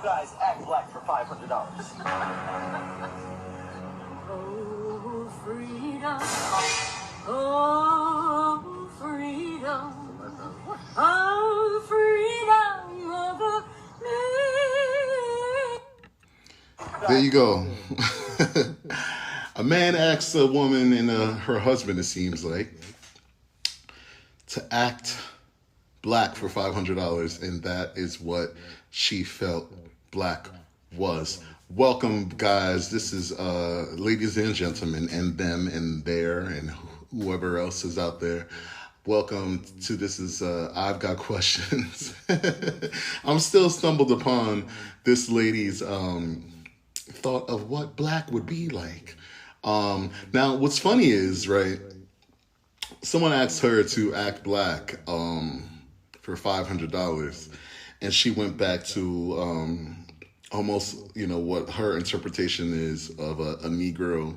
guys act black for $500. Oh, freedom. Oh, freedom. Oh, freedom of me. There you go. A man asks a woman and her husband, it seems like, to act black for $500, and that is what she felt black was. Welcome, guys. This is ladies and gentlemen, and them and there and whoever else is out there. Welcome to this is I've Got Questions. I'm still stumbled upon this lady's thought of what black would be like. Now, what's funny is, right, someone asked her to act black for $500, and she went back to almost, you know, what her interpretation is of a Negro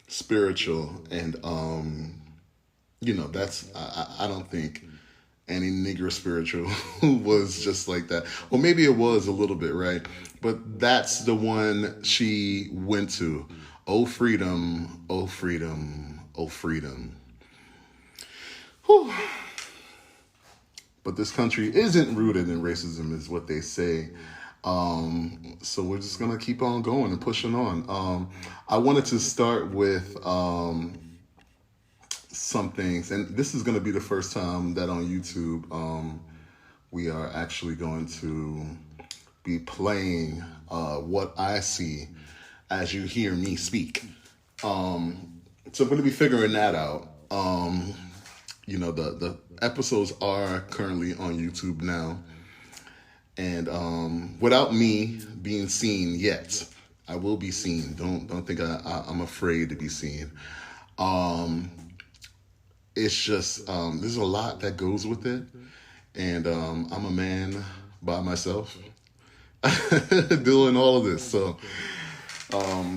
spiritual. And, you know, that's, I don't think any Negro spiritual was just like that. Well, maybe it was a little bit, right? But that's the one she went to. Oh, freedom, oh, freedom, oh, freedom. Whew. But this country isn't rooted in racism, is what they say. So we're just going to keep on going and pushing on. I wanted to start with some things, and this is going to be the first time that on YouTube we are actually going to be playing what I see as you hear me speak. So I'm going to be figuring that out. You know, the episodes are currently on YouTube now. And without me being seen yet, I will be seen. Don't think I'm afraid to be seen. It's just there's a lot that goes with it, and I'm a man by myself doing all of this. So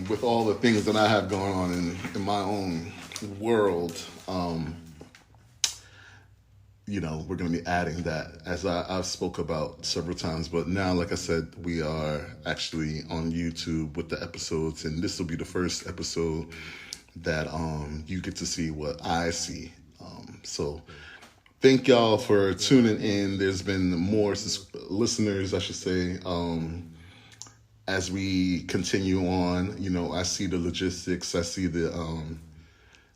with all the things that I have going on in my own world, you know, we're going to be adding that, as I've spoke about several times. But now, like I said, we are actually on YouTube with the episodes, and this will be the first episode that you get to see what I see. So thank y'all for tuning in. There's been more listeners, I should say, as we continue on. You know, I see the logistics. I see the...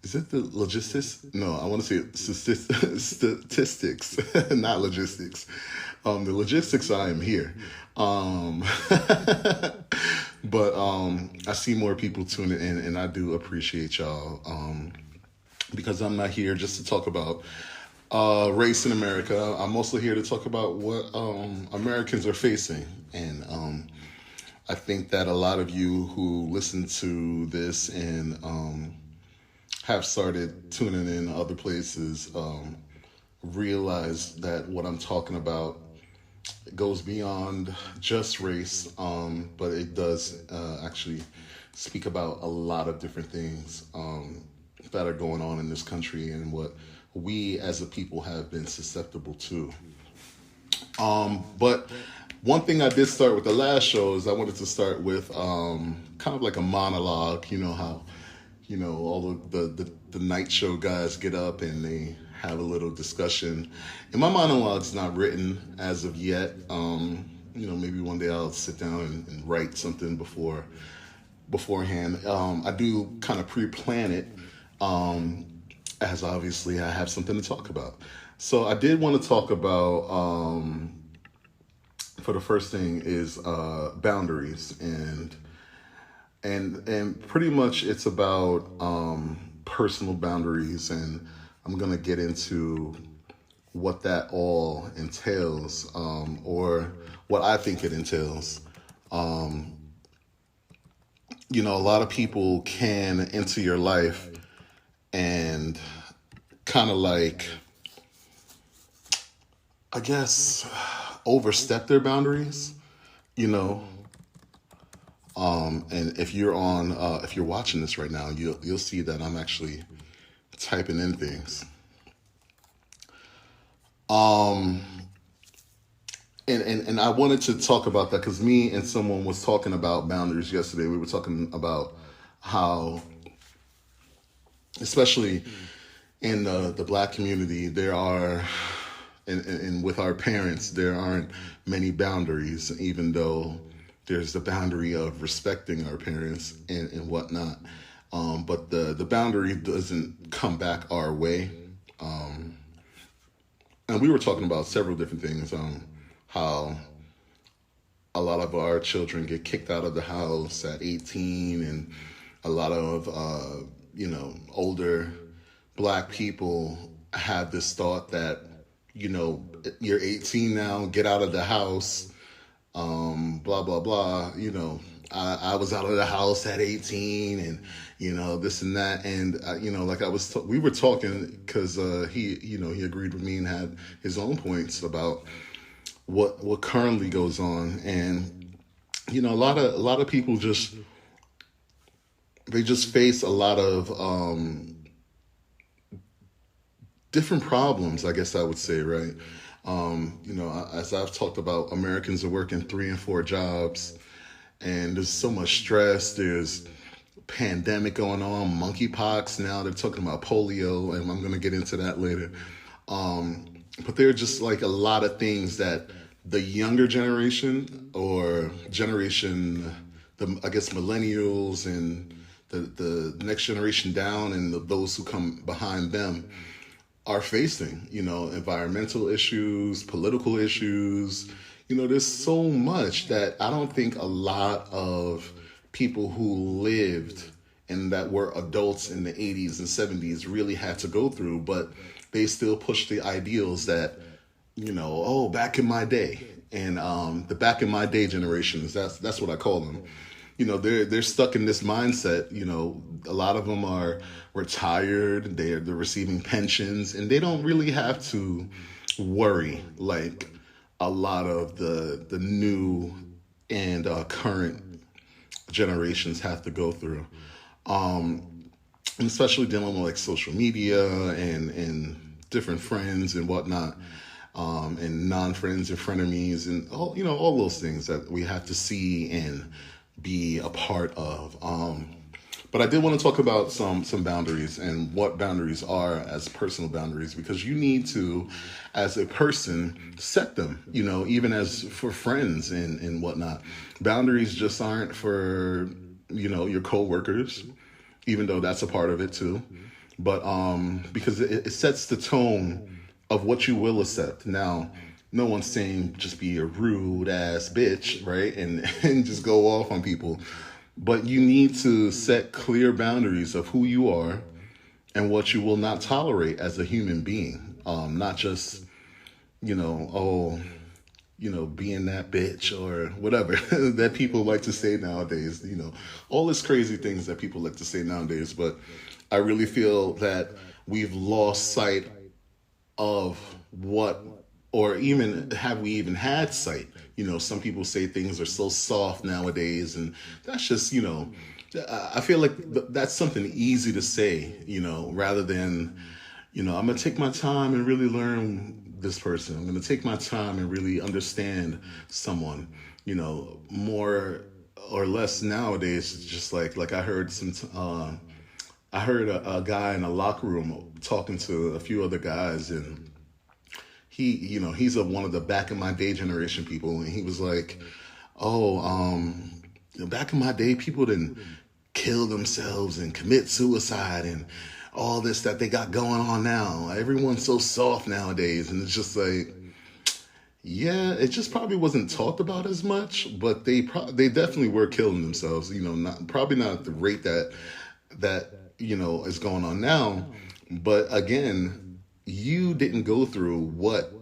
is it the logistics? No, I want to say statistics, not logistics. The logistics, I am here. But I see more people tuning in, and I do appreciate y'all, because I'm not here just to talk about race in America. I'm also here to talk about what Americans are facing. And I think that a lot of you who listen to this and have started tuning in other places, realize that what I'm talking about goes beyond just race, but it does actually speak about a lot of different things that are going on in this country and what we as a people have been susceptible to. But one thing I did start with the last show is I wanted to start with kind of like a monologue. You know how, you know, all the night show guys get up and they have a little discussion. And my monologue's not written as of yet. You know, maybe one day I'll sit down and write something beforehand. I do kind of pre-plan it, as obviously I have something to talk about. So I did want to talk about, for the first thing is boundaries, and pretty much it's about personal boundaries, and I'm going to get into what that all entails, or what I think it entails. You know, a lot of people can enter your life and kind of like, I guess, overstep their boundaries, you know. And if you're if you're watching this right now, you'll see that I'm actually typing in things. And I wanted to talk about that because me and someone was talking about boundaries yesterday. We were talking about how, especially in the Black community, there are, and with our parents, there aren't many boundaries, even though there's the boundary of respecting our parents and whatnot. But the boundary doesn't come back our way. And we were talking about several different things, how a lot of our children get kicked out of the house at 18, and a lot of, older Black people have this thought that, you're 18 now, get out of the house, blah, blah, blah. I was out of the house at 18 and, this and that. And, we were talking because he agreed with me and had his own points about what currently goes on. And, a lot of people they just face a lot of different problems, I guess I would say, right? As I've talked about, Americans are working 3 and 4 jobs, and there's so much stress. There's pandemic going on, monkeypox. Now they're talking about polio, and I'm going to get into that later. But there are just like a lot of things that the younger generation or generation, I guess millennials and the next generation down and those who come behind them are facing, environmental issues, political issues. There's so much that I don't think a lot of people who lived and that were adults in the 80s and 70s really had to go through, but they still push the ideals that, back in my day. And the back in my day generations, that's what I call them. They're stuck in this mindset. A lot of them are retired, they're receiving pensions, and they don't really have to worry like a lot of the new and current generations have to go through. And especially dealing with like social media and different friends and whatnot, and non-friends and frenemies and all those things that we have to see and be a part of. But I did want to talk about some boundaries and what boundaries are as personal boundaries, because you need to, as a person, set them, even as for friends and whatnot. Boundaries just aren't for, your coworkers, even though that's a part of it too. But because it sets the tone of what you will accept. Now, no one's saying just be a rude ass bitch, right? And just go off on people. But you need to set clear boundaries of who you are and what you will not tolerate as a human being. Not just, being that bitch or whatever that people like to say nowadays, all these crazy things that people like to say nowadays. But I really feel that we've lost sight of what, or even have we even had sight? Some people say things are so soft nowadays, and that's just, I feel like that's something easy to say, rather than, I'm going to take my time and really learn this person. I'm going to take my time and really understand someone, more or less nowadays. It's just like I heard a guy in a locker room talking to a few other guys, and he's one of the back in my day generation people. And he was like, back in my day, people didn't kill themselves and commit suicide and all this that they got going on now. Everyone's so soft nowadays. And it's just like, yeah, it just probably wasn't talked about as much, but they definitely were killing themselves, probably not at the rate that is going on now. But again, you didn't go through what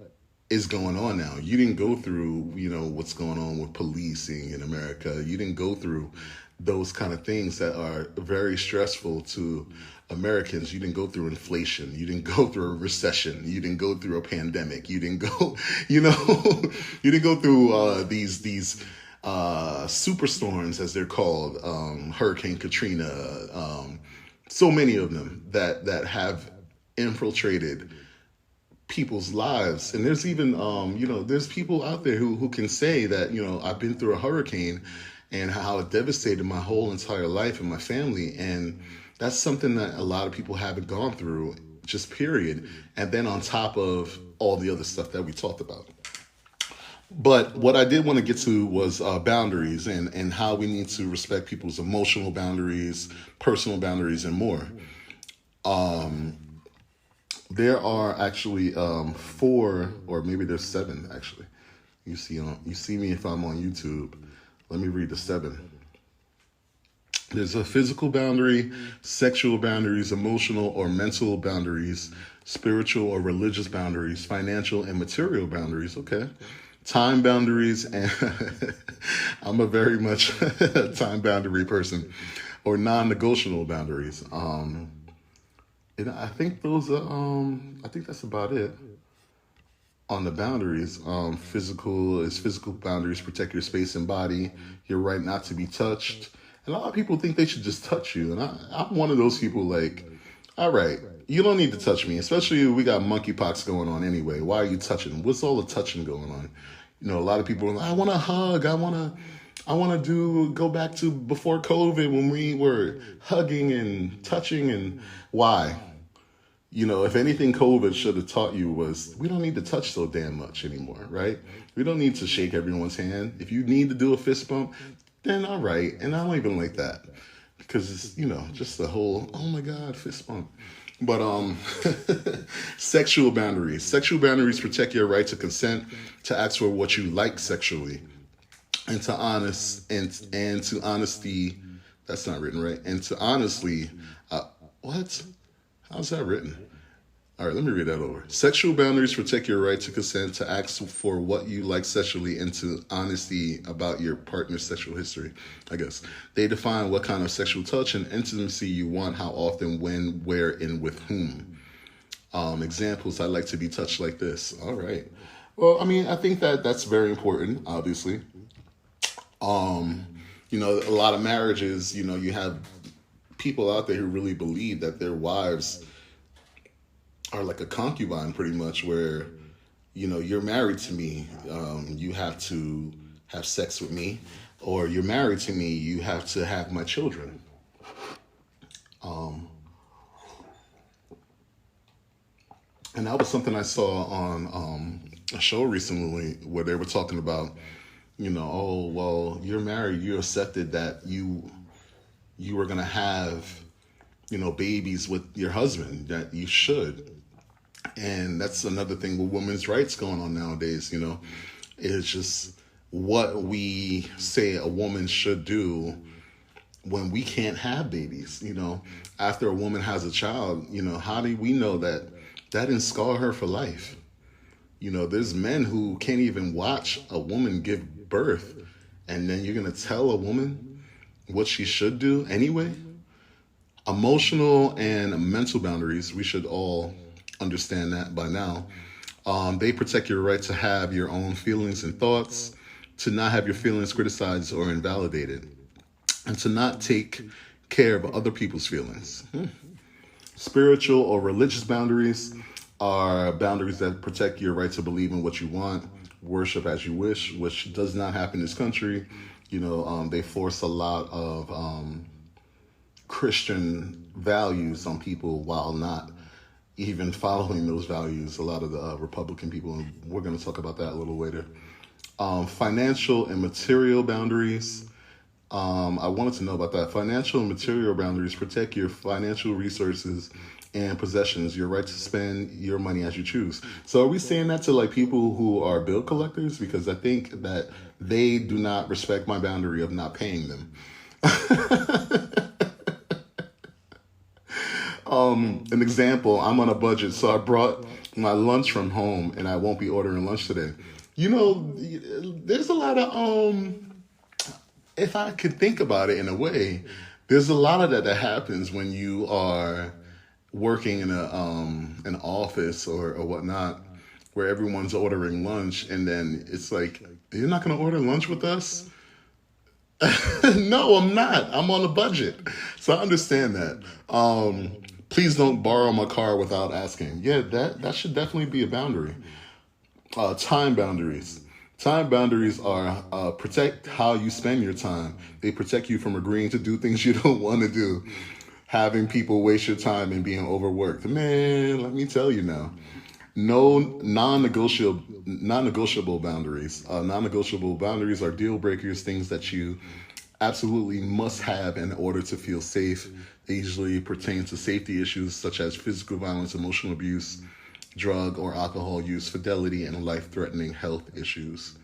is going on now. You didn't go through, what's going on with policing in America. You didn't go through those kind of things that are very stressful to Americans. You didn't go through inflation. You didn't go through a recession. You didn't go through a pandemic. You didn't go, you didn't go through these superstorms, as they're called, Hurricane Katrina, so many of them that have infiltrated people's lives. And there's even, there's people out there who can say that, I've been through a hurricane and how it devastated my whole entire life and my family. And that's something that a lot of people haven't gone through, just period. And then on top of all the other stuff that we talked about. But what I did want to get to was boundaries and how we need to respect people's emotional boundaries, personal boundaries, and more. There are actually 4, or maybe there's 7 actually. You see me if I'm on YouTube. Let me read the 7. There's a physical boundary, sexual boundaries, emotional or mental boundaries, spiritual or religious boundaries, financial and material boundaries. Okay. Time boundaries, and I'm a very much time boundary person, or non-negotiable boundaries. And I think those are, I think that's about it on the boundaries. Physical boundaries protect your space and body, your right not to be touched. And a lot of people think they should just touch you. And I'm one of those people like, all right, you don't need to touch me, especially if we got monkeypox going on anyway. Why are you touching? What's all the touching going on? A lot of people are like, I want to hug. I want to go back to before COVID when we were hugging and touching. And why? If anything COVID should have taught you was we don't need to touch so damn much anymore, right? We don't need to shake everyone's hand. If you need to do a fist bump, then all right. And I don't even like that because it's, just the whole, oh my God, fist bump. But sexual boundaries. Sexual boundaries protect your right to consent, to ask for what you like sexually, and to honesty. That's not written right. And to honestly, what? How's that written? All right, let me read that over. Sexual boundaries protect your right to consent, to ask for what you like sexually, and to honesty about your partner's sexual history, I guess. They define what kind of sexual touch and intimacy you want, how often, when, where, and with whom. Examples, I like to be touched like this. All right. Well, I mean, I think that's very important, obviously. A lot of marriages, you have people out there who really believe that their wives are like a concubine, pretty much, where, you're married to me, you have to have sex with me, or you're married to me, you have to have my children. And that was something I saw on a show recently where they were talking about, oh, well, you're married, you accepted that you were going to have, babies with your husband, that you should. And that's another thing with women's rights going on nowadays, It's just what we say a woman should do when we can't have babies, After a woman has a child, how do we know that didn't scar her for life? There's men who can't even watch a woman give birth, and then you're going to tell a woman what she should do anyway? Emotional and mental boundaries, we should all understand that by now. They protect your right to have your own feelings and thoughts, to not have your feelings criticized or invalidated, and to not take care of other people's feelings. Spiritual or religious boundaries are boundaries that protect your right to believe in what you want, worship as you wish, which does not happen in this country. They force a lot of Christian values on people while not even following those values. A lot of the Republican people, and we're going to talk about that a little later. Financial and material boundaries. I wanted to know about that. Financial and material boundaries protect your financial resources and possessions, your right to spend your money as you choose. So are we saying that to people who are bill collectors? Because I think that they do not respect my boundary of not paying them. An example, I'm on a budget, so I brought my lunch from home and I won't be ordering lunch today. There's a lot of, if I could think about it in a way, there's a lot of that happens when you are working in an office or whatnot, where everyone's ordering lunch, and then it's like, you're not going to order lunch with us? No, I'm not. I'm on a budget. So I understand that. Please don't borrow my car without asking. Yeah, that should definitely be a boundary. Time boundaries. Time boundaries are protect how you spend your time. They protect you from agreeing to do things you don't want to do. Having people waste your time and being overworked. Man, let me tell you now. No non-negotiable boundaries. Non-negotiable boundaries are deal breakers, things that you absolutely must have in order to feel safe. They usually pertain to safety issues such as physical violence, emotional abuse, drug or alcohol use, fidelity, and life-threatening health issues.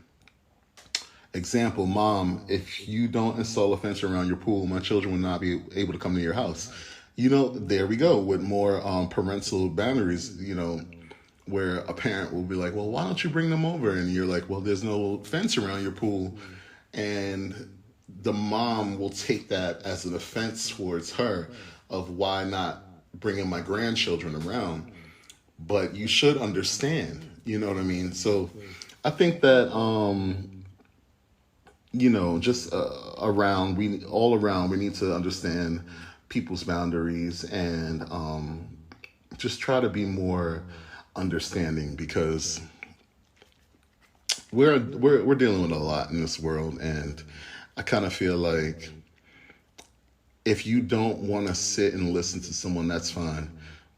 Example, mom, if you don't install a fence around your pool, my children will not be able to come to your house. There we go with more parental boundaries, where a parent will be like, well, why don't you bring them over? And you're like, well, there's no fence around your pool. And the mom will take that as an offense towards her of why not bringing my grandchildren around. But you should understand, you know what I mean? So I think that, just all around, we need to understand people's boundaries and just try to be more understanding, because we're dealing with a lot in this world, and I kind of feel like if you don't want to sit and listen to someone, that's fine,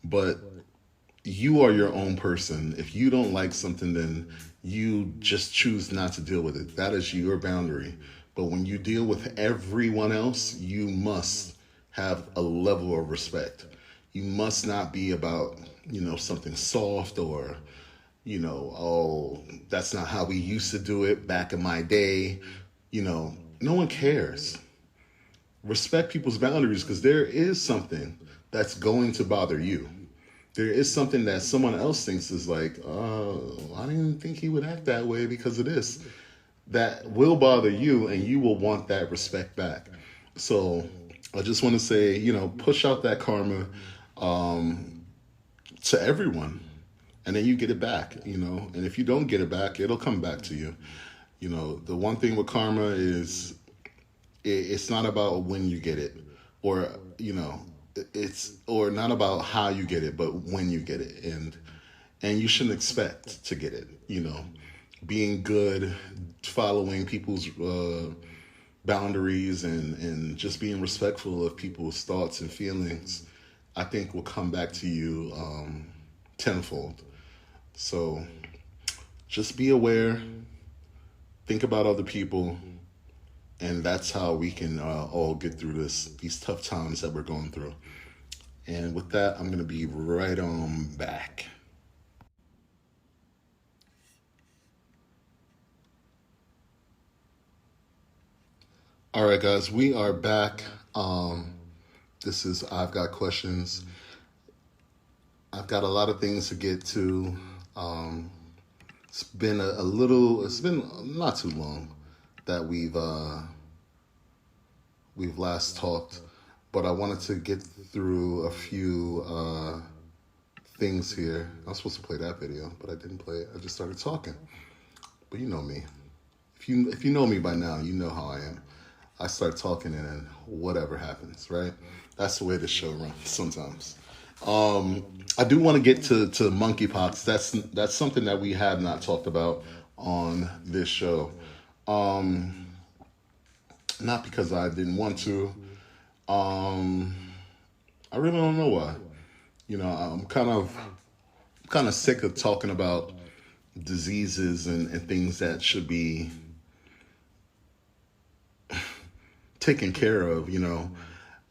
but you are your own person. If you don't like something, then you just choose not to deal with it. That is your boundary. But when you deal with everyone else, you must have a level of respect. You must not be about, something soft or, oh, that's not how we used to do it back in my day. No one cares. Respect people's boundaries, because there is something that's going to bother you. There is something that someone else thinks is like, oh, I didn't think he would act that way because of this. That will bother you, and you will want that respect back. So I just want to say, push out that karma to everyone, and then you get it back, and if you don't get it back, it'll come back to you. The one thing with karma is it's not about when you get it, or, or not about how you get it, but when you get it. And you shouldn't expect to get it, being good, following people's boundaries and just being respectful of people's thoughts and feelings, I think will come back to you tenfold. So just be aware, think about other people, and that's how we can all get through these tough times that we're going through. And with that, I'm going to be right on back. All right, guys, we are back. This is I've Got Questions. I've got a lot of things to get to. It's been it's been not too long that we've last talked, but I wanted to get through a few things here. I was supposed to play that video, but I didn't play it. I just started talking. But you know me. If you know me by now, you know how I am. I start talking and then whatever happens, right? That's the way the show runs sometimes. I do want to get to monkeypox. That's something that we have not talked about on this show. Not because I didn't want to. I really don't know why. I'm kind of sick of talking about diseases and things that should be taken care of,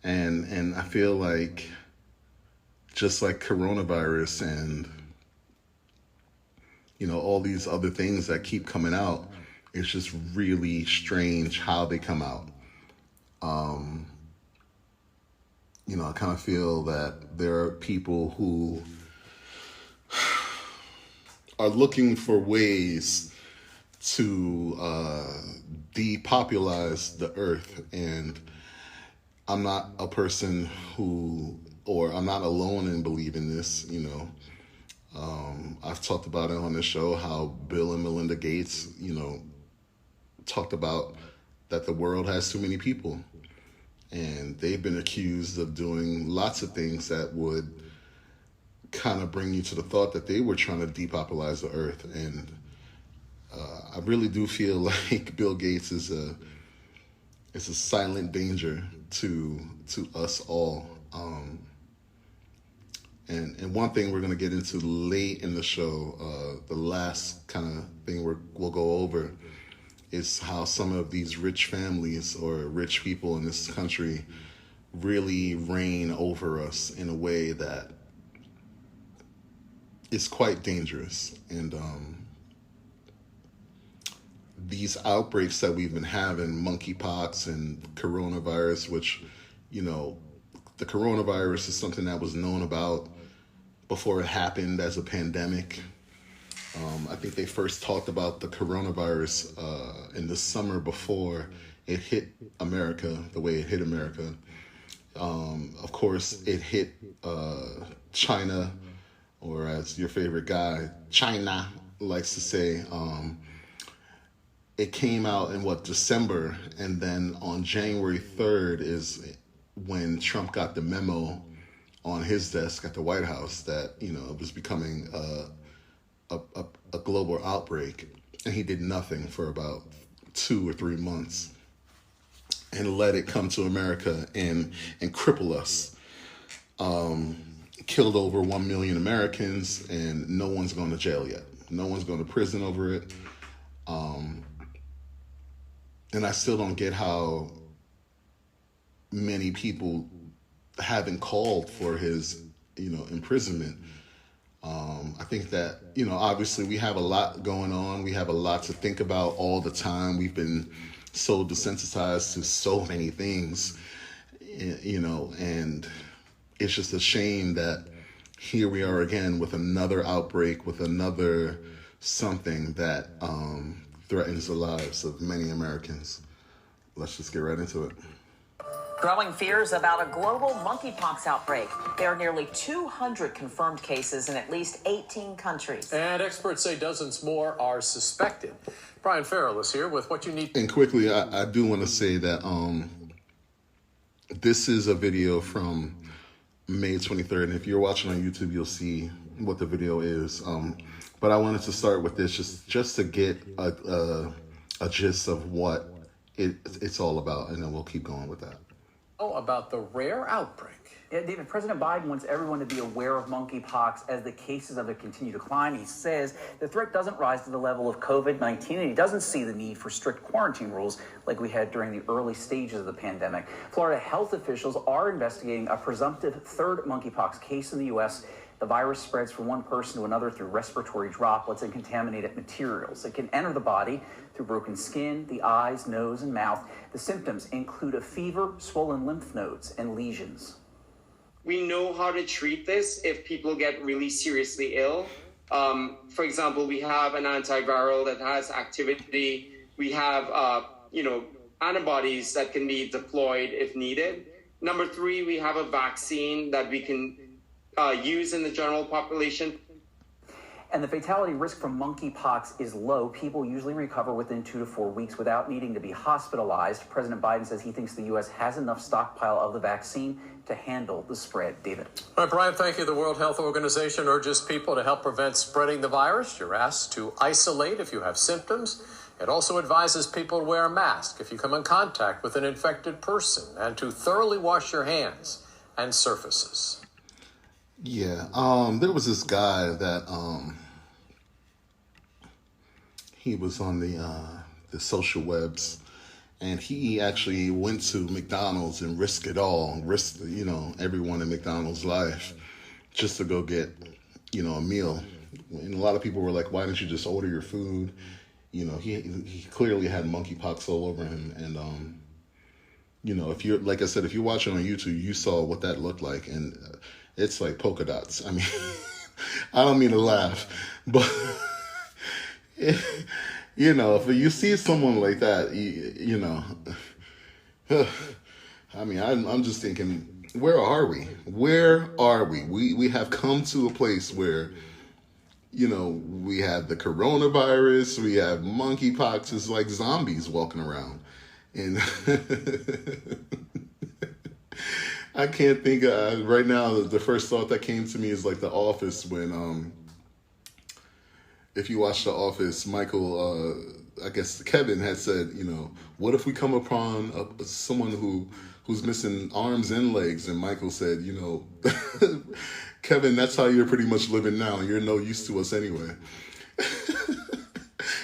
and I feel like just like coronavirus and all these other things that keep coming out, it's just really strange how they come out. I kind of feel that there are people who are looking for ways to depopulize the earth, and I'm not a person I'm not alone in believing this. I've talked about it on this show, how Bill and Melinda Gates, talked about that the world has too many people. And they've been accused of doing lots of things that would kind of bring you to the thought that they were trying to depopularize the earth. And I really do feel like Bill Gates is a silent danger to us all. And one thing we're going to get into late in the show, the last kind of thing we'll go over, is how some of these rich families or rich people in this country really reign over us in a way that is quite dangerous. And these outbreaks that we've been having, monkeypox and coronavirus, which, you know, the coronavirus is something that was known about before it happened as a pandemic. I think they first talked about the coronavirus in the summer before it hit America, the way it hit America. Of course, it hit China, or as your favorite guy, China, likes to say. It came out in, December, and then on January 3rd is when Trump got the memo on his desk at the White House that, you know, it was becoming a global outbreak, and he did nothing for about 2 or 3 months and let it come to America and cripple us. Killed over 1 million Americans, and no one's gone to jail yet. No one's gone to prison over it. And I still don't get how many people haven't called for his, imprisonment. I think that, obviously we have a lot going on. We have a lot to think about all the time. We've been so desensitized to so many things, and it's just a shame that here we are again with another outbreak, with another something that threatens the lives of many Americans. Let's just get right into it. Growing fears about a global monkeypox outbreak. There are nearly 200 confirmed cases in at least 18 countries. And experts say dozens more are suspected. Brian Farrell is here with what you need. And quickly, I do want to say that this is a video from May 23rd. And if you're watching on YouTube, you'll see what the video is. But I wanted to start with this just to get a gist of what it's all about. And then we'll keep going with that. About the rare outbreak. Yeah, David, President Biden wants everyone to be aware of monkeypox as the cases of it continue to climb. He says the threat doesn't rise to the level of COVID-19, and he doesn't see the need for strict quarantine rules like we had during the early stages of the pandemic. Florida health officials are investigating a presumptive third monkeypox case in the U.S. The virus spreads from one person to another through respiratory droplets and contaminated materials. It can enter the body through broken skin, the eyes, nose, and mouth. The symptoms include a fever, swollen lymph nodes, and lesions. We know how to treat this if people get really seriously ill. For example, we have an antiviral that has activity. We have, antibodies that can be deployed if needed. Number 3, we have a vaccine that we can use in the general population. And the fatality risk from monkeypox is low. People usually recover within 2 to 4 weeks without needing to be hospitalized. President Biden says he thinks the U.S. has enough stockpile of the vaccine to handle the spread. David. All right, Brian, thank you. The World Health Organization urges people to help prevent spreading the virus. You're asked to isolate if you have symptoms. It also advises people to wear a mask if you come in contact with an infected person and to thoroughly wash your hands and surfaces. Yeah, there was this guy that he was on the social webs, and he actually went to McDonald's and risked it all, risked everyone in McDonald's life just to go get a meal. And a lot of people were like, "Why didn't you just order your food?" He clearly had monkeypox all over him, and if you're, like I said, if you're watching on YouTube, you saw what that looked like, and it's like polka dots. I mean, I don't mean to laugh, but if you see someone like that, I mean, I'm just thinking, where are we? Where are we? We have come to a place where, we have the coronavirus, we have monkeypox. It's like zombies walking around, and I can't think right now. The first thought that came to me is like The Office when if you watch The Office, Michael, I guess Kevin had said, you know, what if we come upon someone who's missing arms and legs? And Michael said, you know, Kevin, that's how you're pretty much living now. You're no use to us anyway.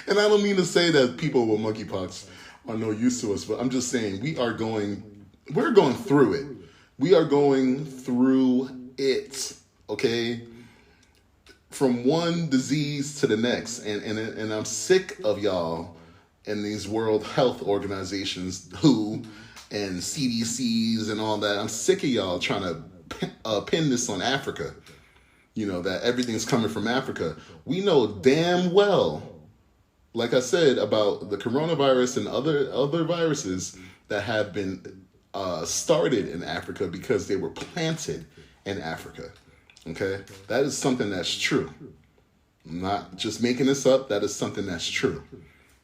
And I don't mean to say that people with monkeypox are no use to us, but I'm just saying we're going through it. We are going through it, okay? From one disease to the next. And I'm sick of y'all and these World Health Organizations, WHO and CDCs and all that. I'm sick of y'all trying to pin this on Africa. You know, that everything's coming from Africa. We know damn well, like I said, about the coronavirus and other viruses that have been started in Africa because they were planted in Africa. Okay? That is something that's true. I'm not just making this up. That is something that's true.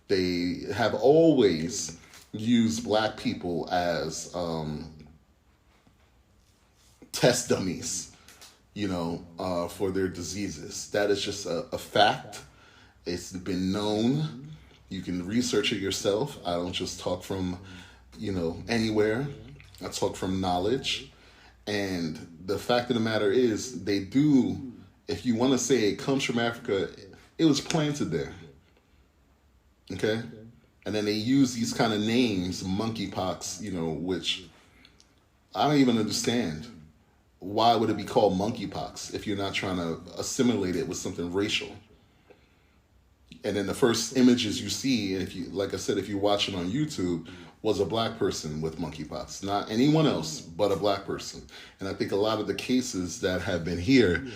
They have always used black people as test dummies, you know, for their diseases. That is just a fact. It's been known. You can research it yourself. I don't just talk from, you know, anywhere. I talk from knowledge. And the fact of the matter is, they do, if you want to say it comes from Africa, it was planted there. Okay? And then they use these kind of names, monkeypox, you know, which I don't even understand. Why would it be called monkeypox if you're not trying to assimilate it with something racial? And then the first images you see, if you, like I said, if you watch it on YouTube, was a black person with monkeypox, not anyone else, but a black person. And I think a lot of the cases that have been here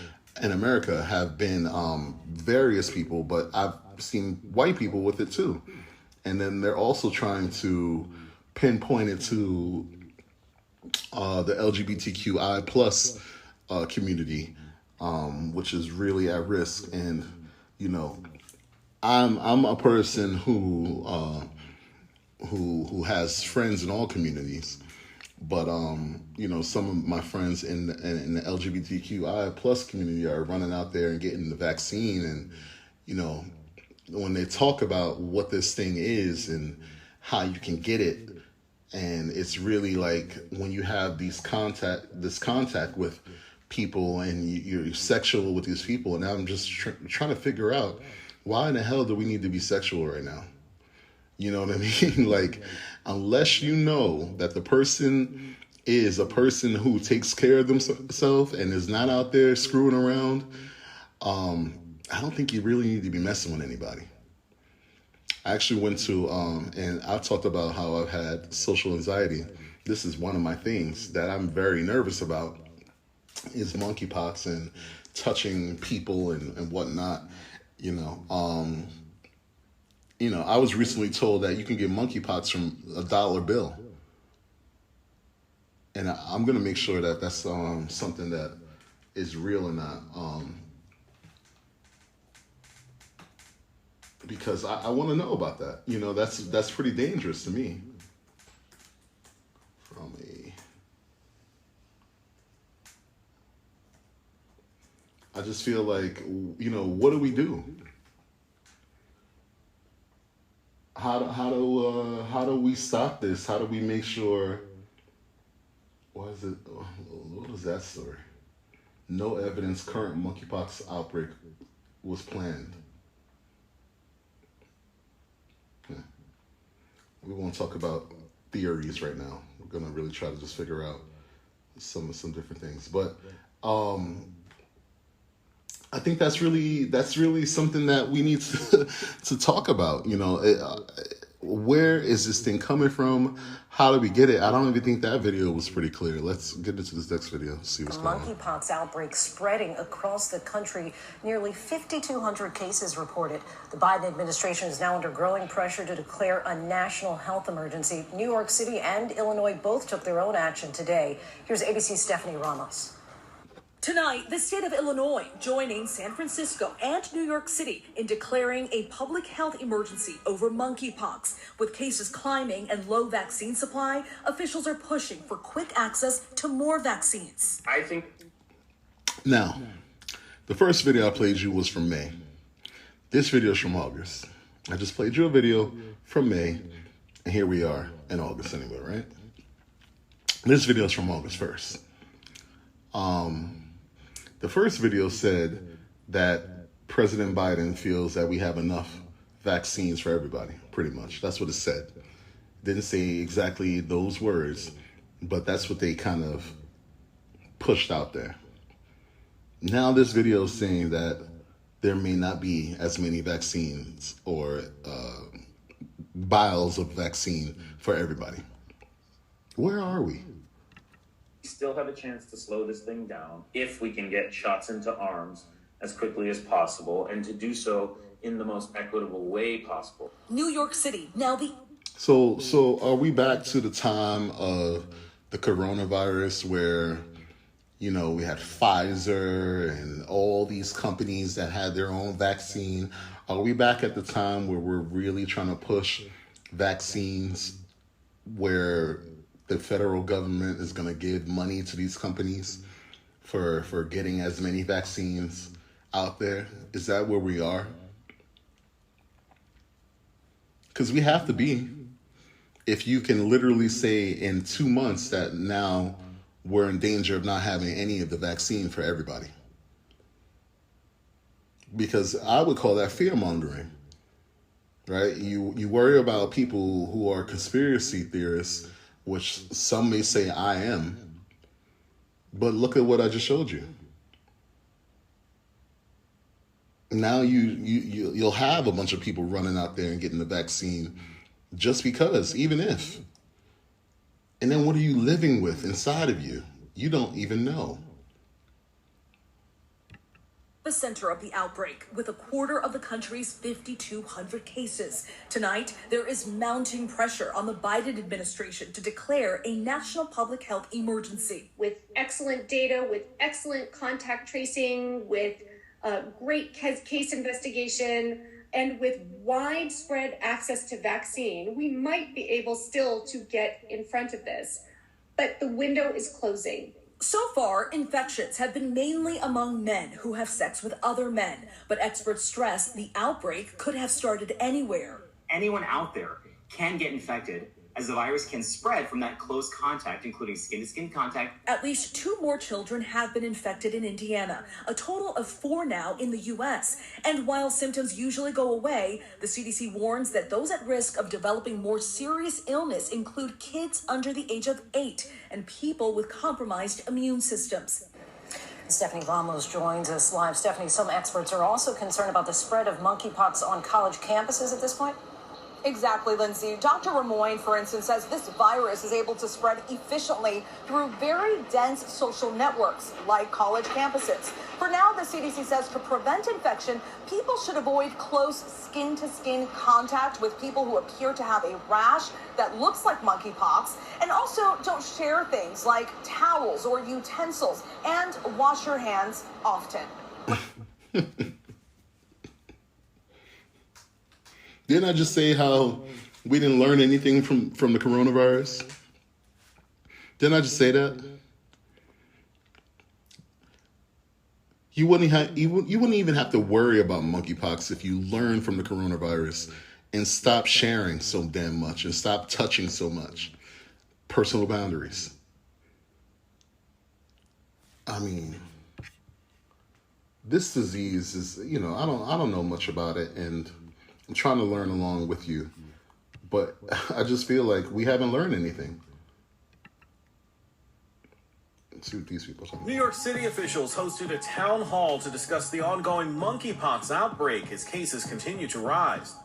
in America have been various people, but I've seen white people with it too. And then they're also trying to pinpoint it to the LGBTQI plus community, which is really at risk. And, you know, I'm a person who has friends in all communities, but you know, some of my friends in the LGBTQI plus community are running out there and getting the vaccine, and you know, when they talk about what this thing is and how you can get it, and it's really like when you have this contact with people and you're sexual with these people, and I'm just trying to figure out, why in the hell do we need to be sexual right now? You know what I mean? Like, unless you know that the person is a person who takes care of themselves and is not out there screwing around, I don't think you really need to be messing with anybody. I actually went to, and I talked about how I've had social anxiety. This is one of my things that I'm very nervous about, is monkeypox and touching people and whatnot. You know, I was recently told that you can get monkeypox from a dollar bill. And I'm going to make sure that that's something that is real or not. Because I want to know about that. You know, that's pretty dangerous to me. I just feel like, you know, what do we do? How do we stop this? How do we make sure? What is that story? No evidence current monkeypox outbreak was planned. We won't talk about theories right now. We're gonna really try to just figure out some different things. But I think that's really something that we need to talk about. You know, where is this thing coming from? How do we get it? I don't even think that video was pretty clear. Let's get into this next video, see what's going on. Monkeypox outbreak spreading across the country. Nearly 5,200 cases reported. The Biden administration is now under growing pressure to declare a national health emergency. New York City and Illinois both took their own action today. Here's ABC's Stephanie Ramos. Tonight, the state of Illinois joining San Francisco and New York City in declaring a public health emergency over monkeypox. With cases climbing and low vaccine supply, officials are pushing for quick access to more vaccines. I think. Now, the first video I played you was from May. This video is from August. I just played you a video from May, and here we are in August anyway, right? This video is from August 1st. The first video said that President Biden feels that we have enough vaccines for everybody, pretty much. That's what it said. Didn't say exactly those words, but that's what they kind of pushed out there. Now this video is saying that there may not be as many vaccines or vials of vaccine for everybody. Where are we? We still have a chance to slow this thing down if we can get shots into arms as quickly as possible, and to do so in the most equitable way possible. New York City, now the... So are we back to the time of the coronavirus where, you know, we had Pfizer and all these companies that had their own vaccine? Are we back at the time where we're really trying to push vaccines where the federal government is going to give money to these companies for getting as many vaccines out there? Is that where we are? Because we have to be. If you can literally say in 2 months that now we're in danger of not having any of the vaccine for everybody. Because I would call that fear-mongering, right? You worry about people who are conspiracy theorists, which some may say I am, but look at what I just showed you. Now you'll have a bunch of people running out there and getting the vaccine just because, even if. And then what are you living with inside of you? You don't even know. The center of the outbreak, with a quarter of the country's 5,200 cases. Tonight, there is mounting pressure on the Biden administration to declare a national public health emergency. With excellent data, with excellent contact tracing, with great case investigation, and with widespread access to vaccine, we might be able still to get in front of this. But the window is closing. So far, infections have been mainly among men who have sex with other men, but experts stress the outbreak could have started anywhere. Anyone out there can get infected, as the virus can spread from that close contact, including skin-to-skin contact. At least 2 more children have been infected in Indiana, a total of 4 now in the U.S. And while symptoms usually go away, the CDC warns that those at risk of developing more serious illness include kids under the age of 8 and people with compromised immune systems. Stephanie Ramos joins us live. Stephanie, some experts are also concerned about the spread of monkeypox on college campuses at this point. Exactly, Lindsay. Dr. Ramoyne, for instance, says this virus is able to spread efficiently through very dense social networks like college campuses. For now, the CDC says to prevent infection, people should avoid close skin-to-skin contact with people who appear to have a rash that looks like monkeypox, and also don't share things like towels or utensils, and wash your hands often. Didn't I just say how we didn't learn anything from the coronavirus? Didn't I just say that? You wouldn't even have to worry about monkeypox if you learn from the coronavirus and stop sharing so damn much and stop touching so much. Personal boundaries. I mean, this disease is, you know, I don't know much about it, and I'm trying to learn along with you, but I just feel like we haven't learned anything. Let's see what these people are talking about. New York City officials hosted a town hall to discuss the ongoing monkeypox outbreak as cases continue to rise.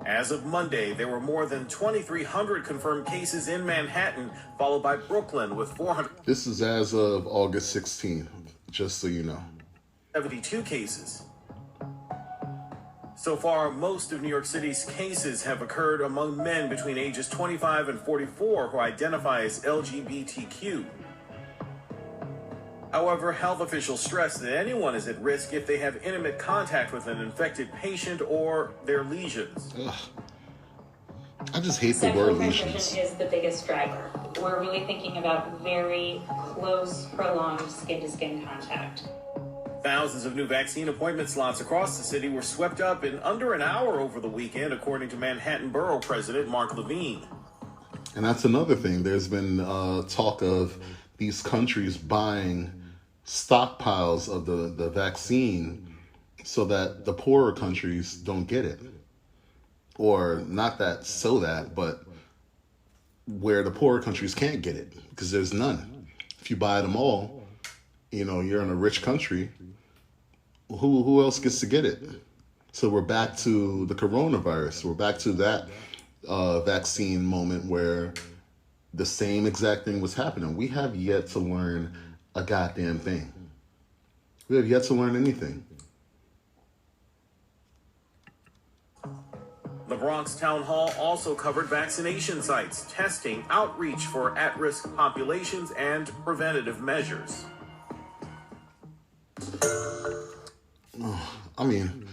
As of Monday, there were more than 2,300 confirmed cases in Manhattan, followed by Brooklyn with 400. This is as of August 16th, just so you know. 72 cases. So far, most of New York City's cases have occurred among men between ages 25 and 44 who identify as LGBTQ. However, health officials stress that anyone is at risk if they have intimate contact with an infected patient or their lesions. Ugh. I just hate the word lesions. Sexual is the biggest driver. We're really thinking about very close, prolonged skin-to-skin contact. Thousands of new vaccine appointment slots across the city were swept up in under an hour over the weekend, according to Manhattan Borough President Mark Levine. And that's another thing. There's been talk of these countries buying stockpiles of the vaccine so that the poorer countries don't get it. Or not that so that, but where the poorer countries can't get it because there's none. If you buy them all, you know, you're in a rich country. Who else gets to get it? So we're back to the coronavirus. We're back to that vaccine moment where the same exact thing was happening. We have yet to learn a goddamn thing. We have yet to learn anything. The Bronx Town Hall also covered vaccination sites, testing, outreach for at-risk populations, and preventative measures. I mean,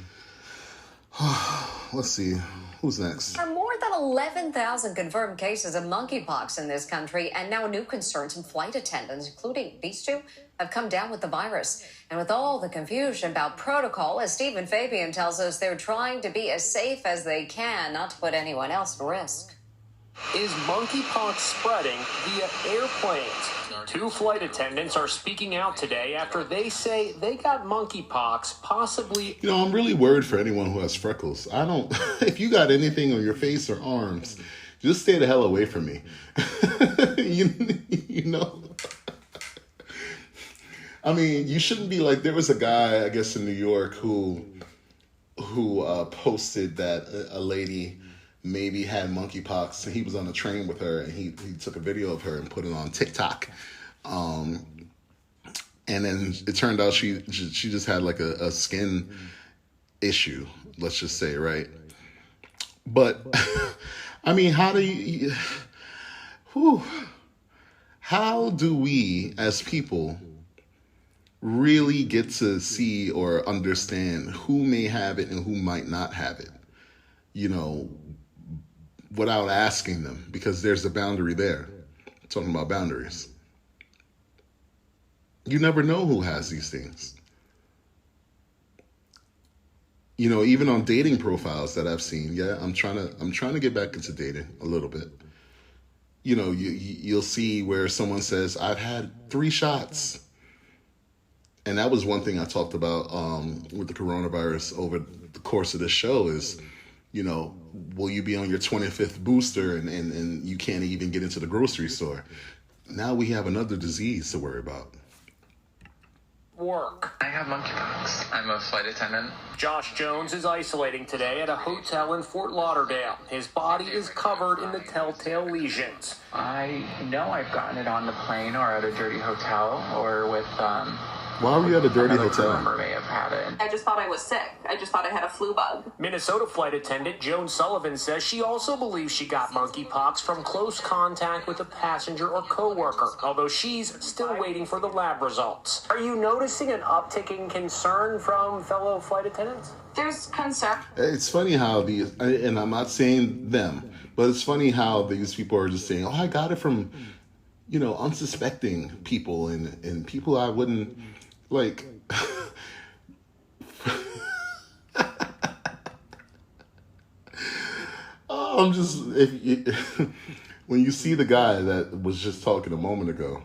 let's see. Who's next? There are more than 11,000 confirmed cases of monkeypox in this country, and now new concerns from flight attendants, including these two, have come down with the virus. And with all the confusion about protocol, as Stephen Fabian tells us, they're trying to be as safe as they can, not to put anyone else at risk. Is monkeypox spreading via airplanes? Two flight attendants are speaking out today after they say they got monkeypox, possibly. You know, I'm really worried for anyone who has freckles. I don't, if you got anything on your face or arms, just stay the hell away from me. you know? I mean, you shouldn't be like, there was a guy, I guess, in New York who posted that a lady maybe had monkeypox, and he was on a train with her, and he took a video of her and put it on TikTok. And then it turned out she just had like a skin issue, let's just say, right? But I mean, how do we as people really get to see or understand who may have it and who might not have it, you know, without asking them? Because there's a boundary there. I'm talking about boundaries. You never know who has these things. You know, even on dating profiles that I've seen, yeah, I'm trying to get back into dating a little bit. You know, you'll see where someone says, I've had 3 shots. And that was one thing I talked about with the coronavirus over the course of this show is, you know, will you be on your 25th booster and you can't even get into the grocery store? Now we have another disease to worry about. Work. I have monkeypox. I'm a flight attendant. Josh Jones is isolating today at a hotel in Fort Lauderdale. His body is covered in the telltale lesions. I know I've gotten it on the plane or at a dirty hotel or with Why were you at a dirty another hotel? crew member may have had it. I just thought I was sick. I just thought I had a flu bug. Minnesota flight attendant Joan Sullivan says she also believes she got monkeypox from close contact with a passenger or coworker, although she's still waiting for the lab results. Are you noticing an uptick in concern from fellow flight attendants? There's concern. It's funny how these, and I'm not saying them, but it's funny how these people are just saying, oh, I got it from, you know, unsuspecting people and people I wouldn't, like, I'm just, when you see the guy that was just talking a moment ago,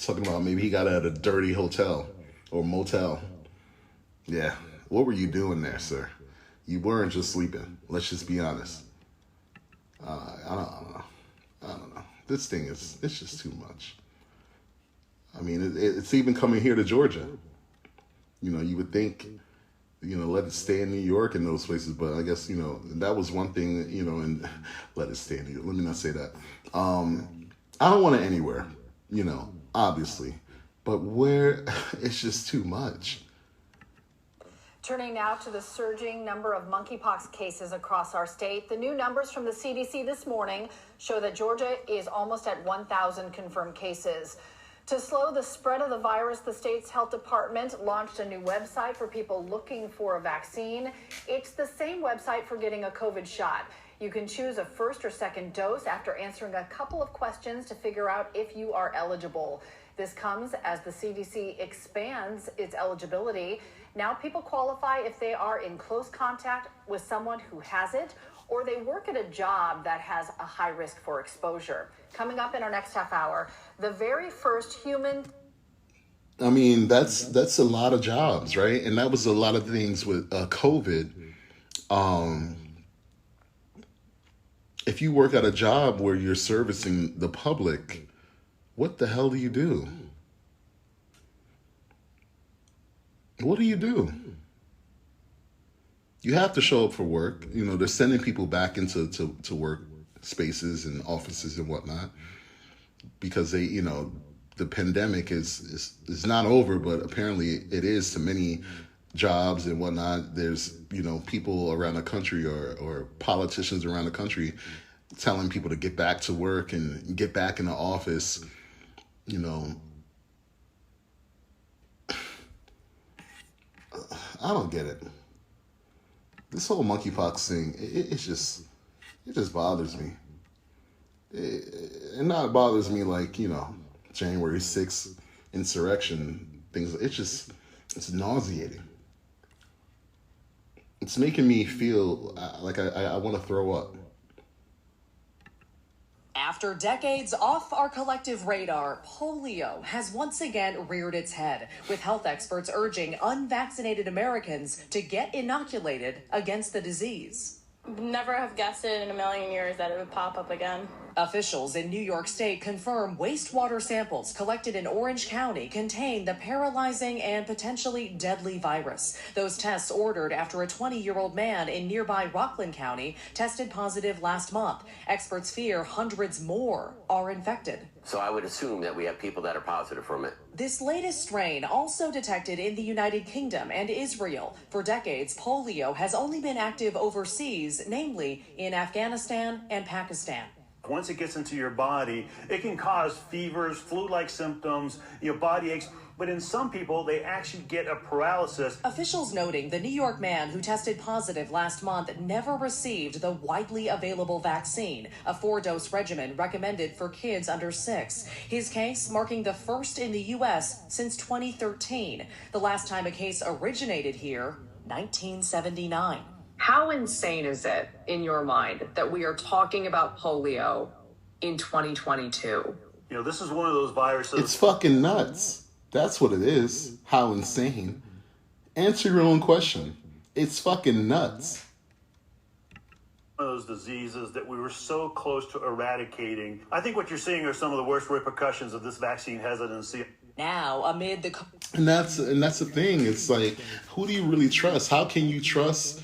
talking about maybe he got out of a dirty hotel or motel. Yeah. What were you doing there, sir? You weren't just sleeping. Let's just be honest. I don't know. This thing it's just too much. I mean, it's even coming here to Georgia. You know, you would think, you know, let it stay in New York and those places, but I guess, you know, that was one thing, you know, and let it stay in New York. Let me not say that. I don't want it anywhere, you know, obviously, but where it's just too much. Turning now to the surging number of monkeypox cases across our state. The new numbers from the CDC this morning show that Georgia is almost at 1,000 confirmed cases. To slow the spread of the virus, the state's health department launched a new website for people looking for a vaccine. It's the same website for getting a COVID shot. You can choose a first or second dose after answering a couple of questions to figure out if you are eligible. This comes as the CDC expands its eligibility. Now people qualify if they are in close contact with someone who has it, or they work at a job that has a high risk for exposure. Coming up in our next half hour, the very first human. I mean, that's a lot of jobs, right? And that was a lot of things with COVID. If you work at a job where you're servicing the public, what the hell do you do? What do you do? You have to show up for work. You know, they're sending people back into to work spaces and offices and whatnot because they, you know, the pandemic is not over, but apparently it is to many jobs and whatnot. There's, you know, people around the country or politicians around the country telling people to get back to work and get back in the office, you know. I don't get it. This whole monkeypox thing, it just bothers me. It not bothers me like, you know, January 6th insurrection things. It's nauseating. It's making me feel like I want to throw up. After decades off our collective radar, polio has once again reared its head, with health experts urging unvaccinated Americans to get inoculated against the disease. Never have guessed it in a million years that it would pop up again. Officials in New York State confirm wastewater samples collected in Orange County contain the paralyzing and potentially deadly virus. Those tests ordered after a 20-year-old man in nearby Rockland County tested positive last month. Experts fear hundreds more are infected. So I would assume that we have people that are positive from it. This latest strain also detected in the United Kingdom and Israel. For decades, polio has only been active overseas, namely in Afghanistan and Pakistan. Once it gets into your body, it can cause fevers, flu-like symptoms, body aches. But in some people, they actually get a paralysis. Officials noting the New York man who tested positive last month never received the widely available vaccine, a 4-dose regimen recommended for kids under 6. His case marking the first in the U.S. since 2013. The last time a case originated here, 1979. How insane is it, in your mind, that we are talking about polio in 2022? This is one of those viruses. It's fucking nuts. That's what it is. How insane. Answer your own question. It's fucking nuts. One of those diseases that we were so close to eradicating. I think what you're seeing are some of the worst repercussions of this vaccine hesitancy. Now, amid the... And that's the thing. It's like, who do you really trust? How can you trust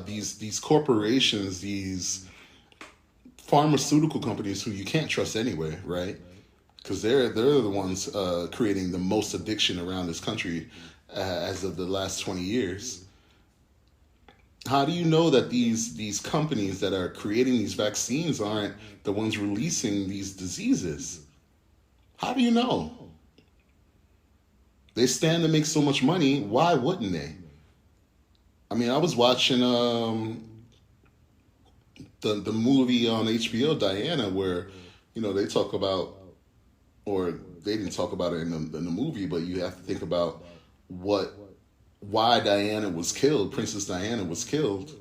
these corporations, these pharmaceutical companies who you can't trust anyway, right? Because they're the ones creating the most addiction around this country as of the last 20 years. How do you know that these companies that are creating these vaccines aren't the ones releasing these diseases? How do you know? They stand to make so much money. Why wouldn't they? I mean, I was watching the movie on HBO, Diana, where, they talk about, or they didn't talk about it in the movie, but you have to think about why Diana was killed, Princess Diana was killed,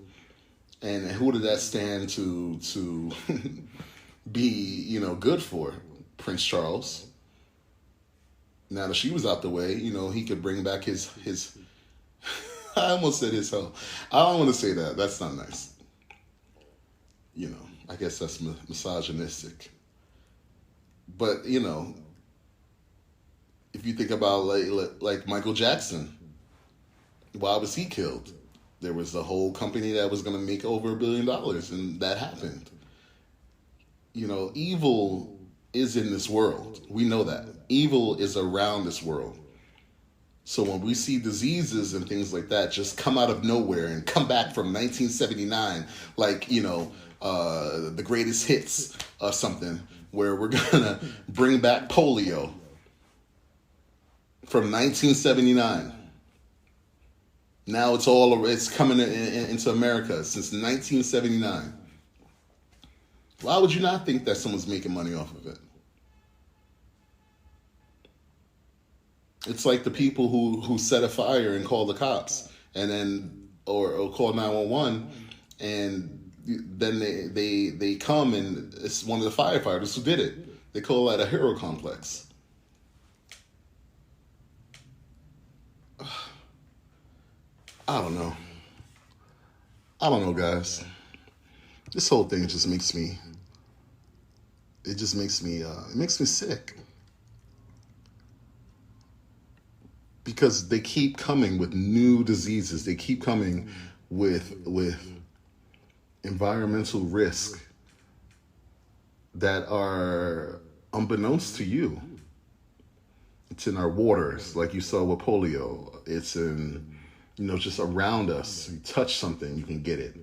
and who did that stand to be, good for? Prince Charles. Now that she was out the way, he could bring back his I almost said his hell. I don't want to say that. That's not nice. I guess that's misogynistic. But, if you think about like Michael Jackson, why was he killed? There was a whole company that was going to make over $1 billion, and that happened. Evil is in this world. We know that. Evil is around this world. So when we see diseases and things like that just come out of nowhere and come back from 1979, like, the greatest hits or something, where we're going to bring back polio, from 1979. Now it's coming into America since 1979. Why would you not think that someone's making money off of it? It's like the people who set a fire and call the cops, and then or call 911, and then they come and it's one of the firefighters who did it. They call that a hero complex. I don't know, guys. This whole thing just makes me. It makes me sick. Because they keep coming with new diseases. They keep coming with environmental risk that are unbeknownst to you. It's in our waters, like you saw with polio. It's in, just around us. You touch something, you can get it.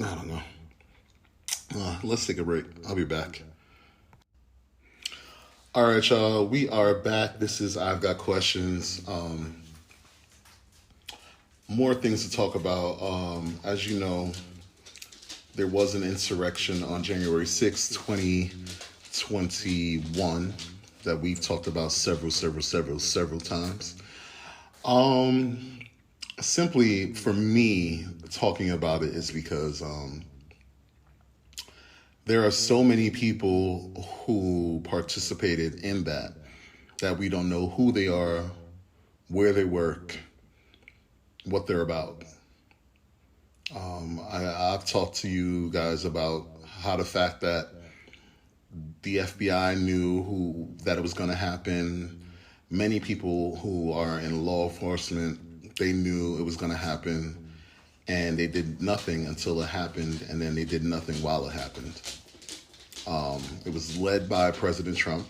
I don't know. Let's take a break. I'll be back. All right, y'all. We are back. This is I've Got Questions. More things to talk about. As you know, there was an insurrection on January 6, 2021 that we've talked about several times. Simply for me, talking about it is because there are so many people who participated in that we don't know who they are, where they work, what they're about. I've talked to you guys about how the fact that the FBI knew that it was going to happen. Many people who are in law enforcement, they knew it was going to happen, and they did nothing until it happened, and then they did nothing while it happened. It was led by President Trump,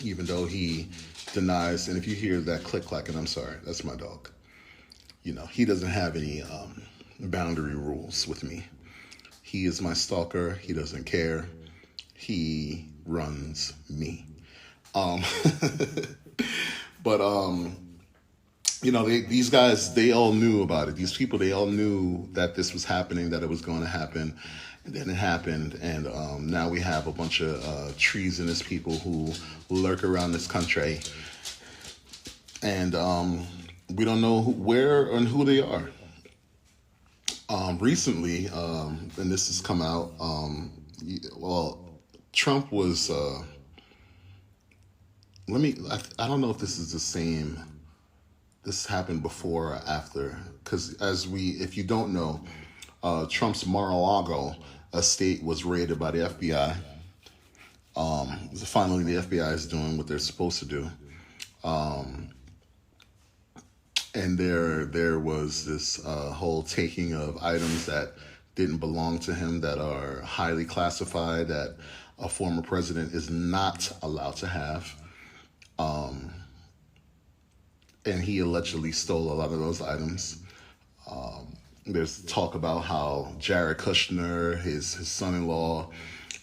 even though he denies, and if you hear that click-clacking, I'm sorry, that's my dog. He doesn't have any boundary rules with me. He is my stalker. He doesn't care. He runs me. These guys, they all knew about it. These people, they all knew that this was happening, that it was going to happen. And then it happened. And now we have a bunch of treasonous people who lurk around this country. And we don't know where and who they are. Recently, and this has come out, Trump was, I don't know if this is the same. This happened before or after, because if you don't know, Trump's Mar-a-Lago estate was raided by the FBI. Finally, the FBI is doing what they're supposed to do. And there was this whole taking of items that didn't belong to him, that are highly classified, that a former president is not allowed to have. And he allegedly stole a lot of those items. There's talk about how Jared Kushner, his son-in-law,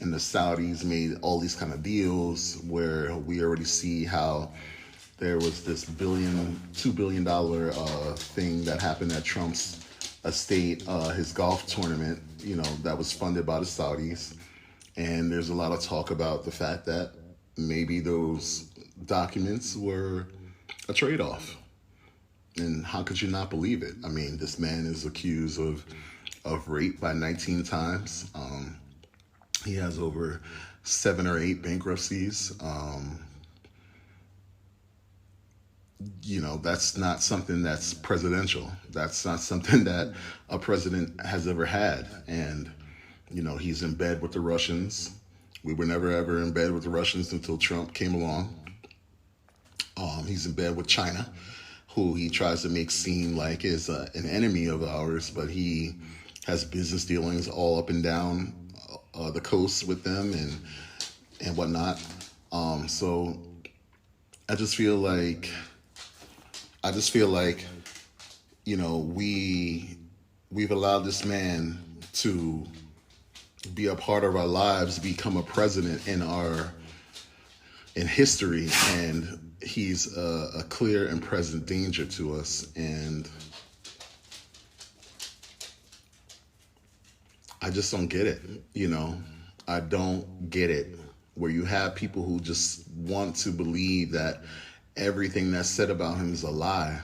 and the Saudis made all these kind of deals where we already see how there was this $2 billion thing that happened at Trump's estate, his golf tournament, that was funded by the Saudis. And there's a lot of talk about the fact that maybe those documents were a trade-off. And how could you not believe it? I mean, this man is accused of rape by 19 times. He has over 7 or 8 bankruptcies. That's not something that's presidential. That's not something that a president has ever had. And, he's in bed with the Russians. We were never, ever in bed with the Russians until Trump came along. He's in bed with China, who he tries to make seem like is an enemy of ours, but he has business dealings all up and down the coast with them and whatnot. So I just feel like, we've allowed this man to be a part of our lives, become a president in our in history, and he's a clear and present danger to us. And I just don't get it, you know. I don't get it, where you have people who just want to believe that everything that's said about him is a lie.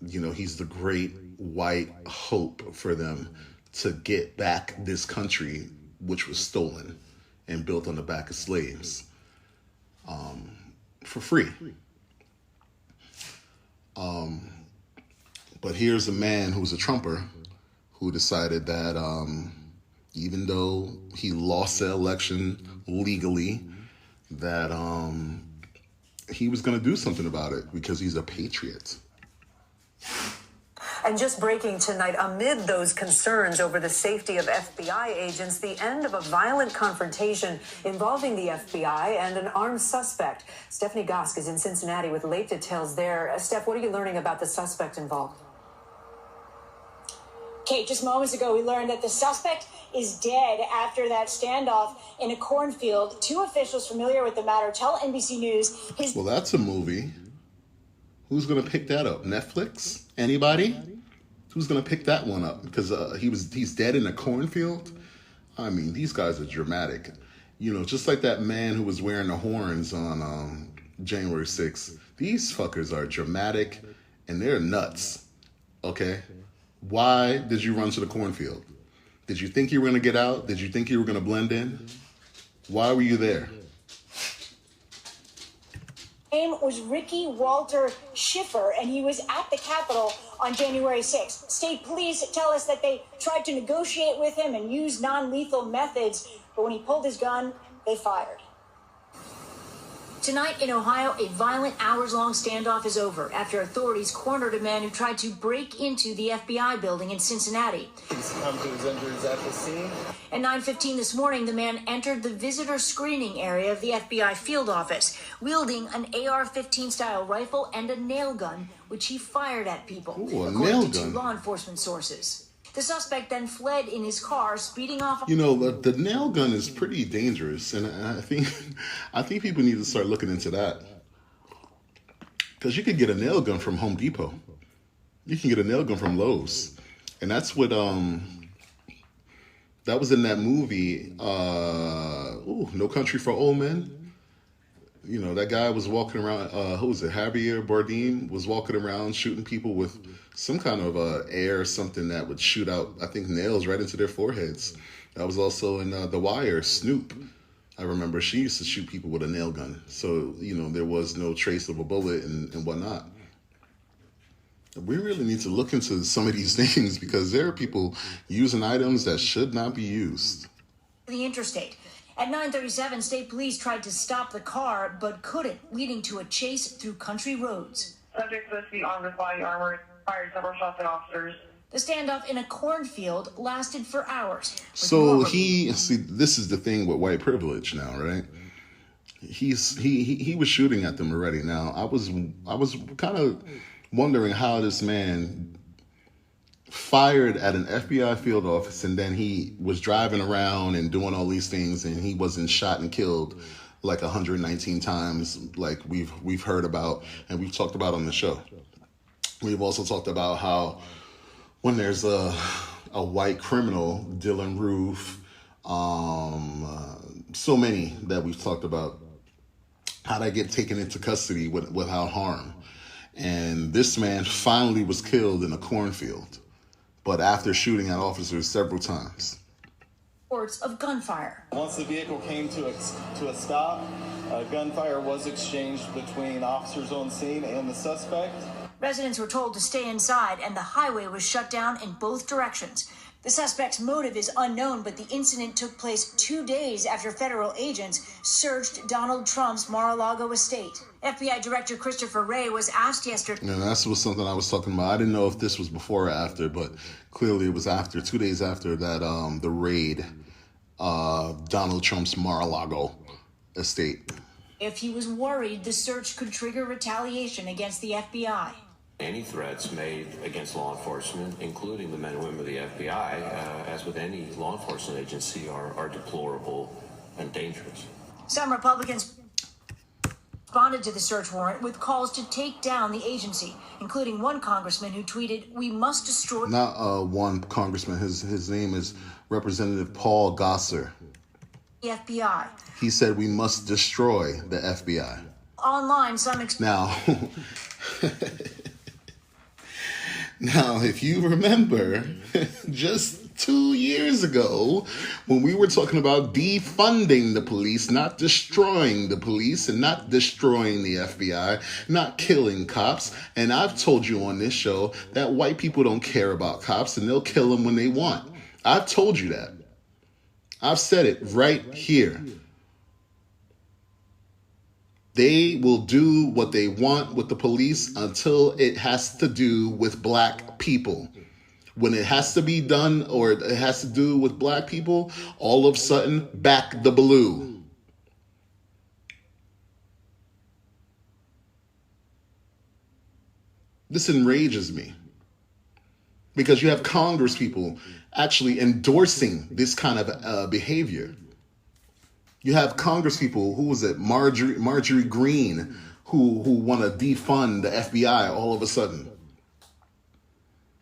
You know, he's the great white hope for them to get back this country, which was stolen and built on the back of slaves, for free. But here's a man who's a Trumper who decided that even though he lost the election legally, that he was going to do something about it because he's a patriot. And just breaking tonight, amid those concerns over the safety of FBI agents, the end of a violent confrontation involving the FBI and an armed suspect. Stephanie Gosk is in Cincinnati with late details there. Steph, what are you learning about the suspect involved? Kate, just moments ago, we learned that the suspect is dead after that standoff in a cornfield. Two officials familiar with the matter tell NBC News Well, that's a movie. Who's going to pick that up? Netflix? Anybody? Who's going to pick that one up? Because he's dead in a cornfield? I mean, these guys are dramatic. You know, just like that man who was wearing the horns on January 6th. These fuckers are dramatic and they're nuts. Okay? Why did you run to the cornfield? Did you think you were going to get out? Did you think you were going to blend in? Why were you there? name was Ricky Walter Schiffer, and he was at the Capitol on January 6th. State police tell us that they tried to negotiate with him and use non-lethal methods, but when he pulled his gun, they fired. Tonight in Ohio, a violent hours-long standoff is over after authorities cornered a man who tried to break into the FBI building in Cincinnati. He succumbed to his injuries at the scene. At 9:15 this morning, the man entered the visitor screening area of the FBI field office, wielding an AR-15 style rifle and a nail gun, which he fired at people, Ooh, according to two law enforcement sources. The suspect then fled in his car, speeding off. You know, the nail gun is pretty dangerous, and I think people need to start looking into that. Because you could get a nail gun from Home Depot. You can get a nail gun from Lowe's. And that's what, that was in that movie, No Country for Old Men. You know, that guy was walking around, who was it, Javier Bardem was walking around shooting people with some kind of air or something that would shoot out, I think, nails right into their foreheads. That was also in The Wire, Snoop. I remember she used to shoot people with a nail gun. So, you know, there was no trace of a bullet and whatnot. We really need to look into some of these things because there are people using items that should not be used. The interstate. At 9:37, state police tried to stop the car, but couldn't, leading to a chase through country roads. Subject supposed to be armed with body armor, fired several shots at officers. The standoff in a cornfield lasted for hours. So this is the thing with white privilege now, right? He was shooting at them already. Now, I was kind of wondering how this man fired at an FBI field office and then he was driving around and doing all these things and he wasn't shot and killed like 119 times like we've heard about and we've talked about on the show. We've also talked about how when there's a white criminal, Dylan Roof, so many that we've talked about, how they get taken into custody without harm. And this man finally was killed in a cornfield, but after shooting at officers several times. Reports of gunfire. Once the vehicle came to a stop, gunfire was exchanged between officers on scene and the suspect. Residents were told to stay inside, and the highway was shut down in both directions. The suspect's motive is unknown, but the incident took place 2 days after federal agents searched Donald Trump's Mar-a-Lago estate. FBI Director Christopher Wray was asked yesterday. And that was something I was talking about. I didn't know if this was before or after, but clearly it was after, 2 days after that, the raid, Donald Trump's Mar-a-Lago estate. If he was worried the search could trigger retaliation against the FBI. any threats made against law enforcement, including the men and women of the FBI, as with any law enforcement agency, are deplorable and dangerous. Some Republicans responded to the search warrant with calls to take down the agency, including one congressman who tweeted, "We must destroy..." Not one congressman. His name is Representative Paul Gosar. The FBI. He said we must destroy the FBI. Online, some... Now, now, if you remember, just 2 years ago, when we were talking about defunding the police, not destroying the police and not destroying the FBI, not killing cops, and I've told you on this show that white people don't care about cops and they'll kill them when they want. I've told you that. I've said it right here. They will do what they want with the police until it has to do with black people. When it has to be done or it has to do with black people, all of a sudden, back the blue. This enrages me because you have Congress people actually endorsing this kind of behavior. You have Congress people, who was it, Marjorie Greene, who want to defund the FBI all of a sudden.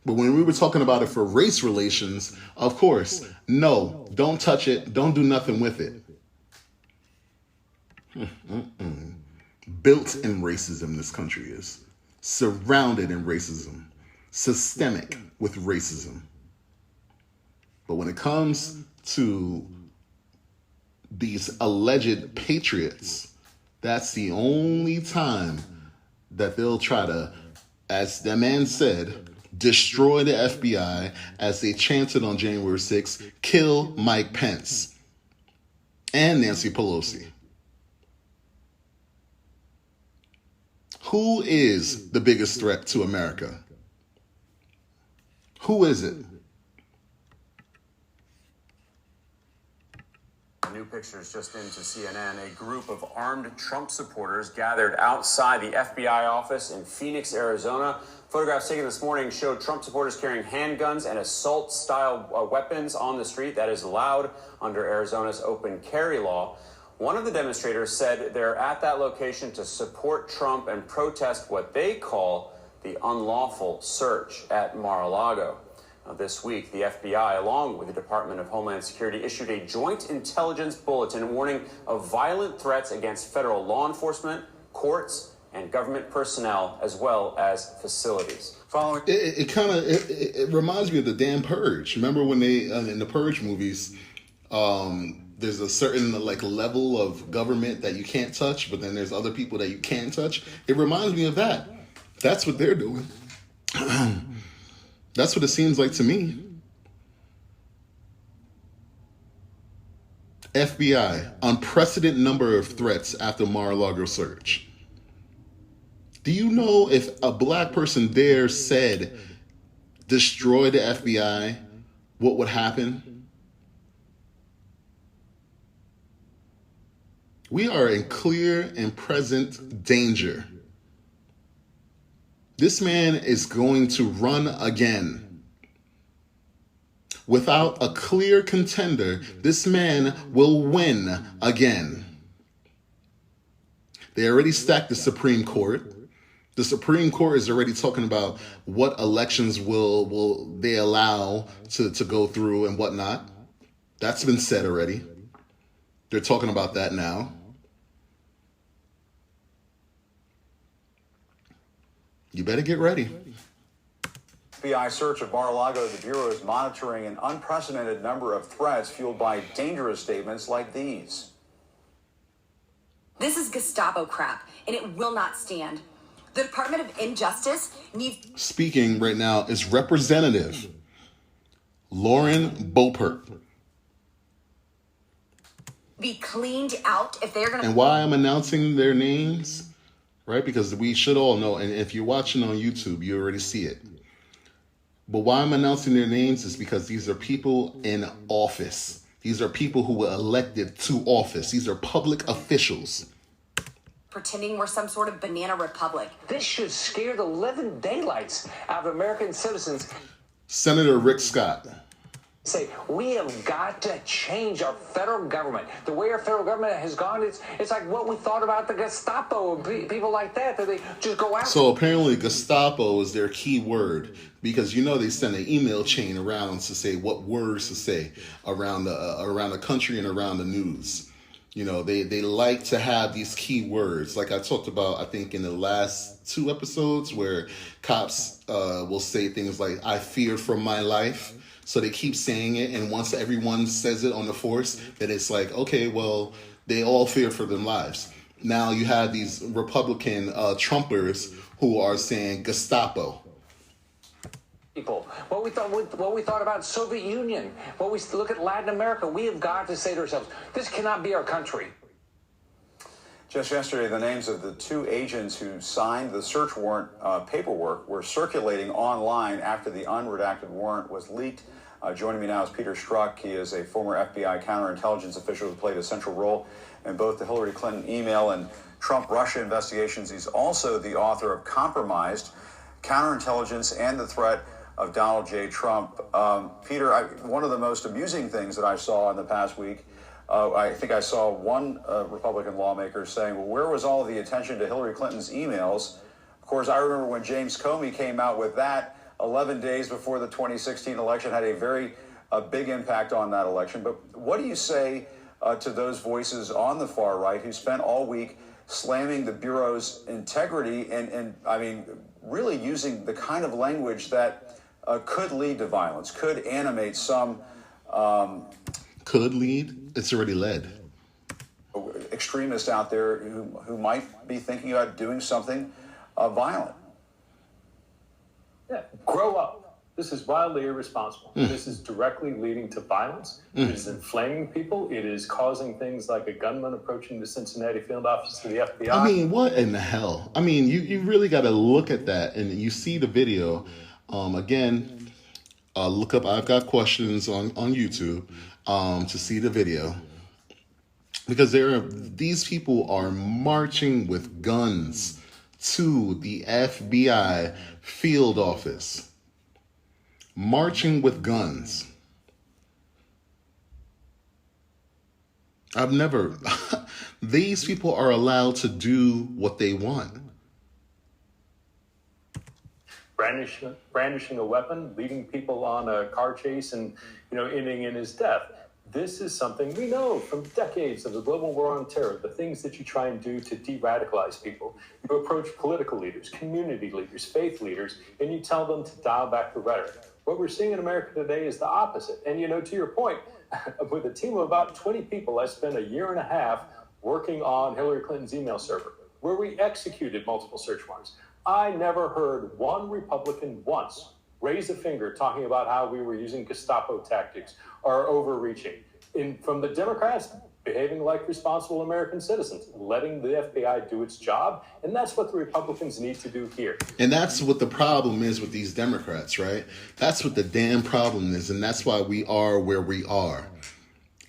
But when we were talking about it for race relations, of course, no, don't touch it, don't do nothing with it. Built in racism, this country is. Surrounded in racism. Systemic with racism. But when it comes to these alleged patriots, that's the only time that they'll try to, as the man said, destroy the FBI, as they chanted on January 6th, kill Mike Pence and Nancy Pelosi. Who is the biggest threat to America? Who is it? New pictures just into CNN. A group of armed Trump supporters gathered outside the FBI office in Phoenix, Arizona. Photographs taken this morning showed Trump supporters carrying handguns and assault-style weapons on the street. That is allowed under Arizona's open carry law. One of the demonstrators said they're at that location to support Trump and protest what they call the unlawful search at Mar-a-Lago. This week, the FBI, along with the Department of Homeland Security, issued a joint intelligence bulletin warning of violent threats against federal law enforcement, courts, and government personnel, as well as facilities. It reminds me of the damn Purge. Remember when they, in the Purge movies, there's a certain level of government that you can't touch, but then there's other people that you can touch. It reminds me of that. That's what they're doing. That's what it seems like to me. FBI, unprecedented number of threats after Mar-a-Lago search. Do you know if a black person there said, destroy the FBI, what would happen? We are in clear and present danger. This man is going to run again. Without a clear contender, this man will win again. They already stacked the Supreme Court. The Supreme Court is already talking about what elections will they allow to go through and whatnot. That's been said already. They're talking about that now. You better get ready. FBI search of Mar-a-Lago, the Bureau is monitoring an unprecedented number of threats fueled by dangerous statements like these. This is Gestapo crap, and it will not stand. The Department of Injustice needs... Speaking right now is Representative Lauren Boebert. Be cleaned out if they're going to... And why I'm announcing their names... Right? Because we should all know, and if you're watching on YouTube, you already see it. But why I'm announcing their names is because these are people in office. These are people who were elected to office. These are public officials. pretending we're some sort of banana republic. This should scare the living daylights out of American citizens. Senator Rick Scott. Say, we have got to change our federal government. The way our federal government has gone, it's like what we thought about the Gestapo and people like that they just go out. So apparently Gestapo is their key word, because you know they send an email chain around to say what words to say around the country and around the news. You know, they like to have these key words, like I talked about, I think, in the last 2 episodes, where cops will say things like, I fear for my life. So they keep saying it, and once everyone says it on the force, then it's like, okay, well, they all fear for their lives. Now you have these Republican Trumpers who are saying Gestapo. People, what we thought about Soviet Union, what we look at Latin America, we have got to say to ourselves, this cannot be our country. Just yesterday, the names of the 2 agents who signed the search warrant paperwork were circulating online after the unredacted warrant was leaked. Joining me now is Peter Strzok. He is a former FBI counterintelligence official who played a central role in both the Hillary Clinton email and Trump-Russia investigations. He's also the author of Compromised, Counterintelligence and the Threat of Donald J. Trump. Peter, one of the most amusing things that I saw in the past week, I think I saw one Republican lawmaker saying, well, where was all of the attention to Hillary Clinton's emails? Of course, I remember when James Comey came out with that 11 days before the 2016 election, had a very big impact on that election. But what do you say to those voices on the far right who spent all week slamming the Bureau's integrity and I mean, really using the kind of language that could lead to violence, could animate some... Could lead? It's already led. Extremists out there who might be thinking about doing something violent. Yeah, grow up. This is wildly irresponsible. This is directly leading to violence. It is inflaming people. It is causing things like a gunman approaching the Cincinnati field office of the FBI. I mean, what in the hell? I mean, you really got to look at that, and you see the video. Again, look up I've Got Questions on YouTube to see the video. Because these people are marching with guns to the FBI field office. Marching with guns. I've never... These people are allowed to do what they want. Brandishing a weapon, leading people on a car chase and, ending in his death. This is something we know from decades of the global war on terror, the things that you try and do to de-radicalize people. You approach political leaders, community leaders, faith leaders, and you tell them to dial back the rhetoric. What we're seeing in America today is the opposite. And, to your point, with a team of about 20 people, I spent a year and a half working on Hillary Clinton's email server, where we executed multiple search warrants. I never heard one Republican once raise a finger talking about how we were using Gestapo tactics or overreaching. From the Democrats, behaving like responsible American citizens, letting the FBI do its job. And that's what the Republicans need to do here. And that's what the problem is with these Democrats, right? That's what the damn problem is. And that's why we are where we are.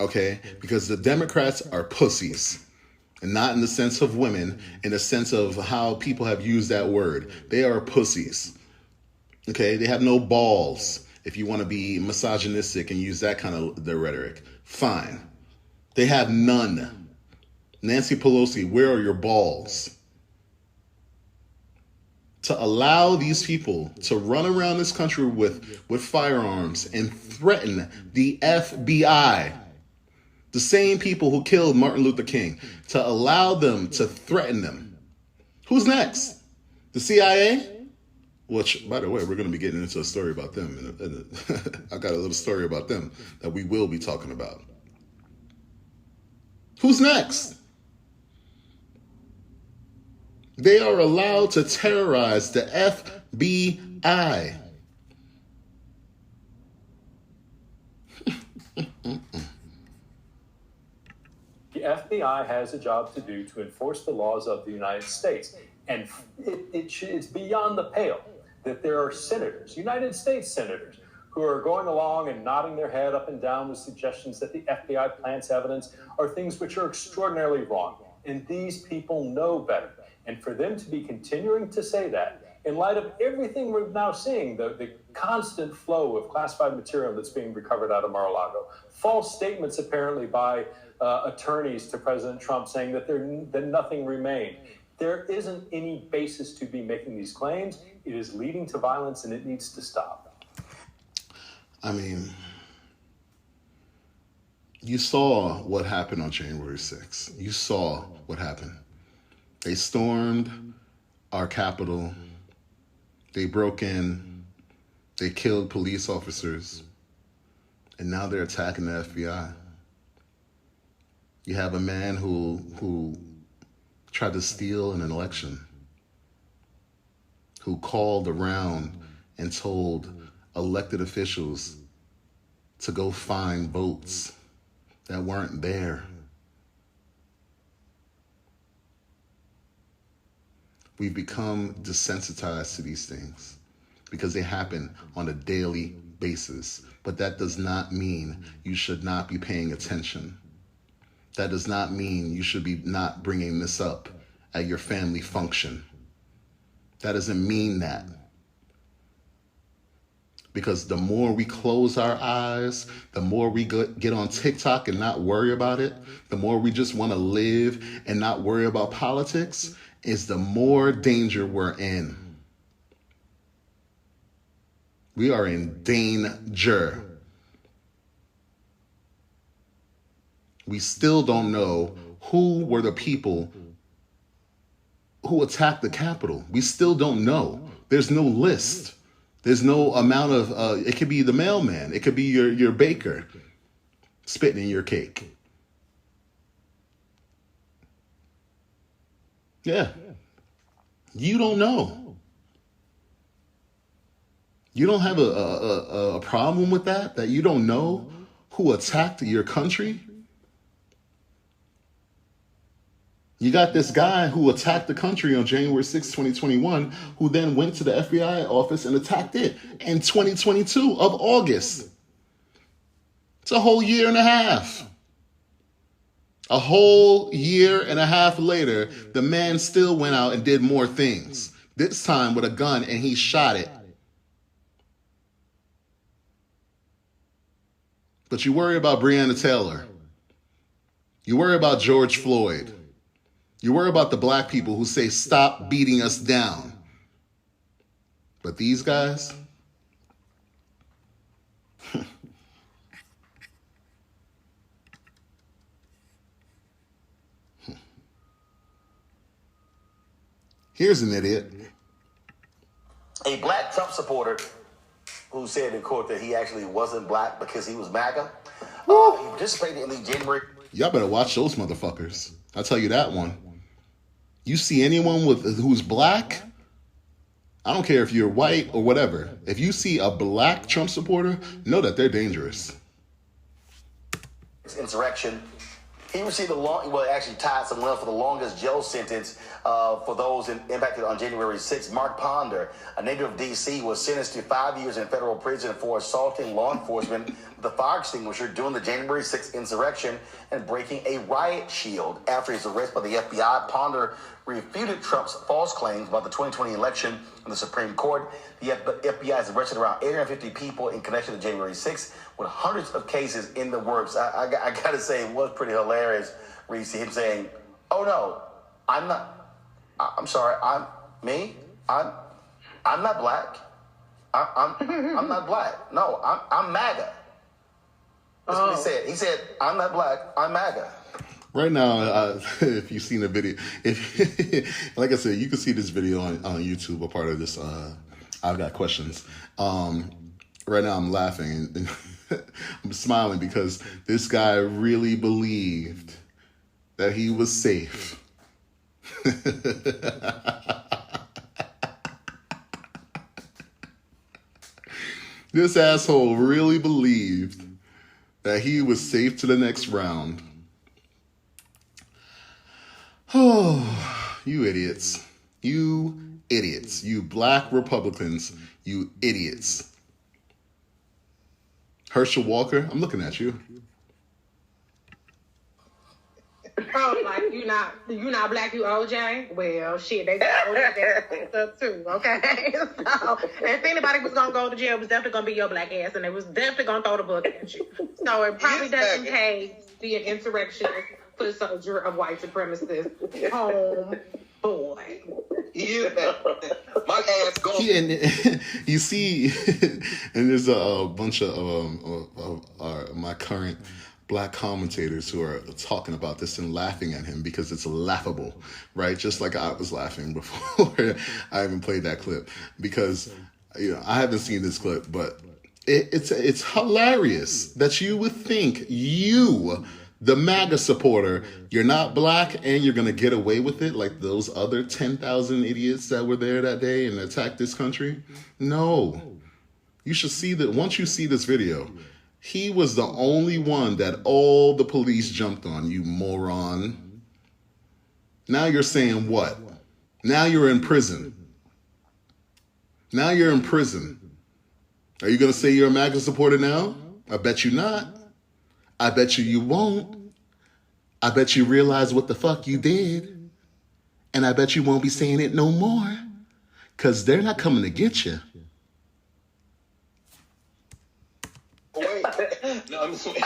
Okay? Because the Democrats are pussies. And not in the sense of women, in the sense of how people have used that word. They are pussies. Okay? They have no balls. If you want to be misogynistic and use that kind of the rhetoric, fine. They have none. Nancy Pelosi, where are your balls? To allow these people to run around this country with firearms and threaten the FBI, the same people who killed Martin Luther King, to allow them to threaten them. Who's next? The CIA? Which, by the way, we're going to be getting into a story about them. I got a little story about them that we will be talking about. Who's next? They are allowed to terrorize the FBI. The FBI has a job to do to enforce the laws of the United States. And it's beyond the pale that there are senators, United States senators, who are going along and nodding their head up and down with suggestions that the FBI plants evidence are things which are extraordinarily wrong. And these people know better. And for them to be continuing to say that, in light of everything we're now seeing, the constant flow of classified material that's being recovered out of Mar-a-Lago, false statements apparently by attorneys to President Trump saying that nothing remained. There isn't any basis to be making these claims. It is leading to violence, and it needs to stop. I mean, you saw what happened on January 6th. You saw what happened. They stormed our Capitol. They broke in. They killed police officers. And now they're attacking the FBI. You have a man who tried to steal an election, who called around and told elected officials to go find votes that weren't there. We've become desensitized to these things because they happen on a daily basis. But that does not mean you should not be paying attention. That does not mean you should be not bringing this up at your family function. That doesn't mean that. Because the more we close our eyes, the more we get on TikTok and not worry about it, the more we just want to live and not worry about politics, is the more danger we're in. We are in danger. We still don't know who were the people who attacked the Capitol. We still don't know. There's no list. There's no amount of, it could be the mailman. It could be your baker spitting in your cake. Yeah. You don't know. You don't have a problem with that you don't know who attacked your country? You got this guy who attacked the country on January 6, 2021, who then went to the FBI office and attacked it in 2022 of August. It's a whole year and a half. A whole year and a half later, the man still went out and did more things. This time with a gun, and he shot it. But you worry about Breonna Taylor. You worry about George Floyd. You worry about the black people who say, stop beating us down. But these guys, here's an idiot. A black Trump supporter who said in court that he actually wasn't black because he was MAGA. He participated in the January. Y'all better watch those motherfuckers. I'll tell you that one. You see anyone who's black, I don't care if you're white or whatever. If you see a black Trump supporter, know that they're dangerous. Insurrection. He received actually tied someone else for the longest jail sentence for those impacted on January 6th. Mark Ponder, a native of D.C., was sentenced to 5 years in federal prison for assaulting law enforcement with a fire extinguisher during the January 6th insurrection and breaking a riot shield. After his arrest by the FBI, Ponder refuted Trump's false claims about the 2020 election in the Supreme Court. The FBI has arrested around 850 people in connection to January 6th, with hundreds of cases in the works. I got to say, it was pretty hilarious, Reese, him saying, oh, no, I'm not. I'm sorry. I'm not black. I'm not black. No, I'm MAGA. That's what he said. He said, I'm not black. I'm MAGA. Right now, if you've seen the video, like I said, you can see this video on YouTube, a part of this. I've got questions. Right now, I'm laughing and I'm smiling because this guy really believed that he was safe. This asshole really believed that he was safe to the next round. Oh, you idiots. You idiots. You black Republicans. You idiots. Herschel Walker, I'm looking at you. Oh, like you not black, you OJ? Well, shit, they got OJ up too, okay? So if anybody was gonna go to jail, it was definitely gonna be your black ass, and it was definitely gonna throw the book at you. So it probably doesn't pay to be an insurrectionist, foot soldier of white supremacists. Home boy. My ass going. And you see, and there's a bunch of my current black commentators who are talking about this and laughing at him because it's laughable, right? Just like I was laughing before. I haven't played that clip because I haven't seen this clip, but it's hilarious that you would think you, the MAGA supporter, you're not black and you're gonna get away with it like those other 10,000 idiots that were there that day and attacked this country. No, you should see that. Once you see this video, he was the only one that all the police jumped on, you moron. Now you're saying what? Now you're in prison. Now you're in prison. Are you going to say you're a MAGA supporter now? I bet you not. I bet you won't. I bet you realize what the fuck you did. And I bet you won't be saying it no more. Because they're not coming to get you. Wait. No, I'm just waiting.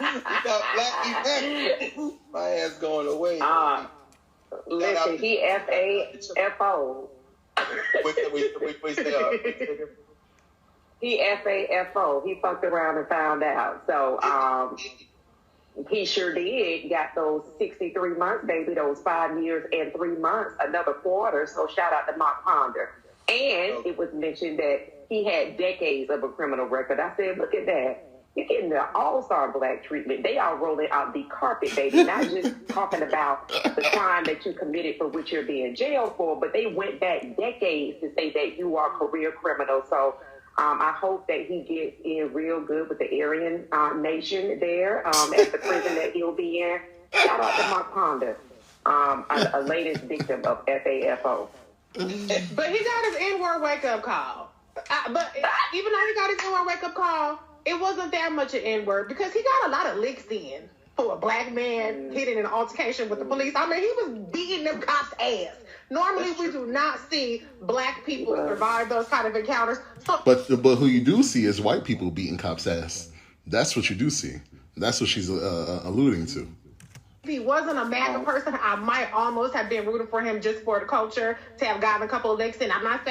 You got black effect. My ass going away. Listen, he FAFO. He FAFO. He fucked around and found out. So he sure did. Got those 63 months, baby. Those 5 years and 3 months. Another quarter. So shout out to Mark Ponder. And it was mentioned that he had decades of a criminal record. I said, look at that. You're getting the all-star black treatment. They are rolling out the carpet, baby. Not just talking about the crime that you committed for which you're being jailed for, but they went back decades to say that you are a career criminal. So I hope that he gets in real good with the Aryan nation there at the prison that he'll be in. Shout out to Mark Ponder, a latest victim of FAFO. But he got his N-word wake-up call. But even though he got his N-word wake-up call, it wasn't that much an N-word because he got a lot of licks in for a black man hitting an altercation with the police. I mean, he was beating them cops' ass. Normally, we do not see black people survive those kind of encounters. So, but who you do see is white people beating cops' ass. That's what you do see. That's what she's alluding to. If he wasn't a MAGA person, I might almost have been rooting for him just for the culture to have gotten a couple of licks in. I'm not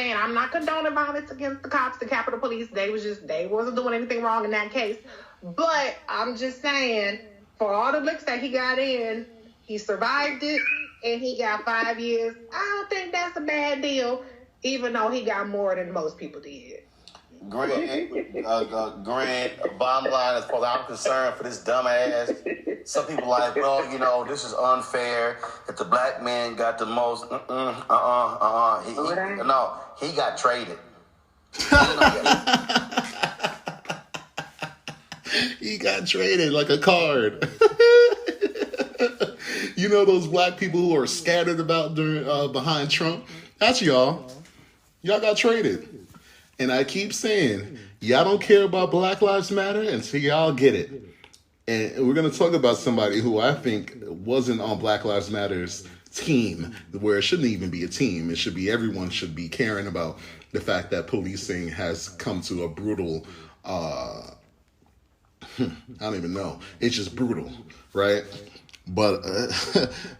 condoning violence against the cops, the Capitol Police. They wasn't doing anything wrong in that case. But I'm just saying, for all the licks that he got in, he survived it and he got 5 years. I don't think that's a bad deal, even though he got more than most people did. Grant, bottom line, as far as I'm concerned, for this dumbass, some people like, well, this is unfair that the black man got the most. He got traded. He got traded like a card. You know those black people who are scattered about behind Trump? That's y'all. Y'all got traded. And I keep saying, y'all don't care about Black Lives Matter until y'all get it. And we're going to talk about somebody who I think wasn't on Black Lives Matter's team, where it shouldn't even be a team. It should be everyone should be caring about the fact that policing has come to a brutal, I don't even know. It's just brutal, right? But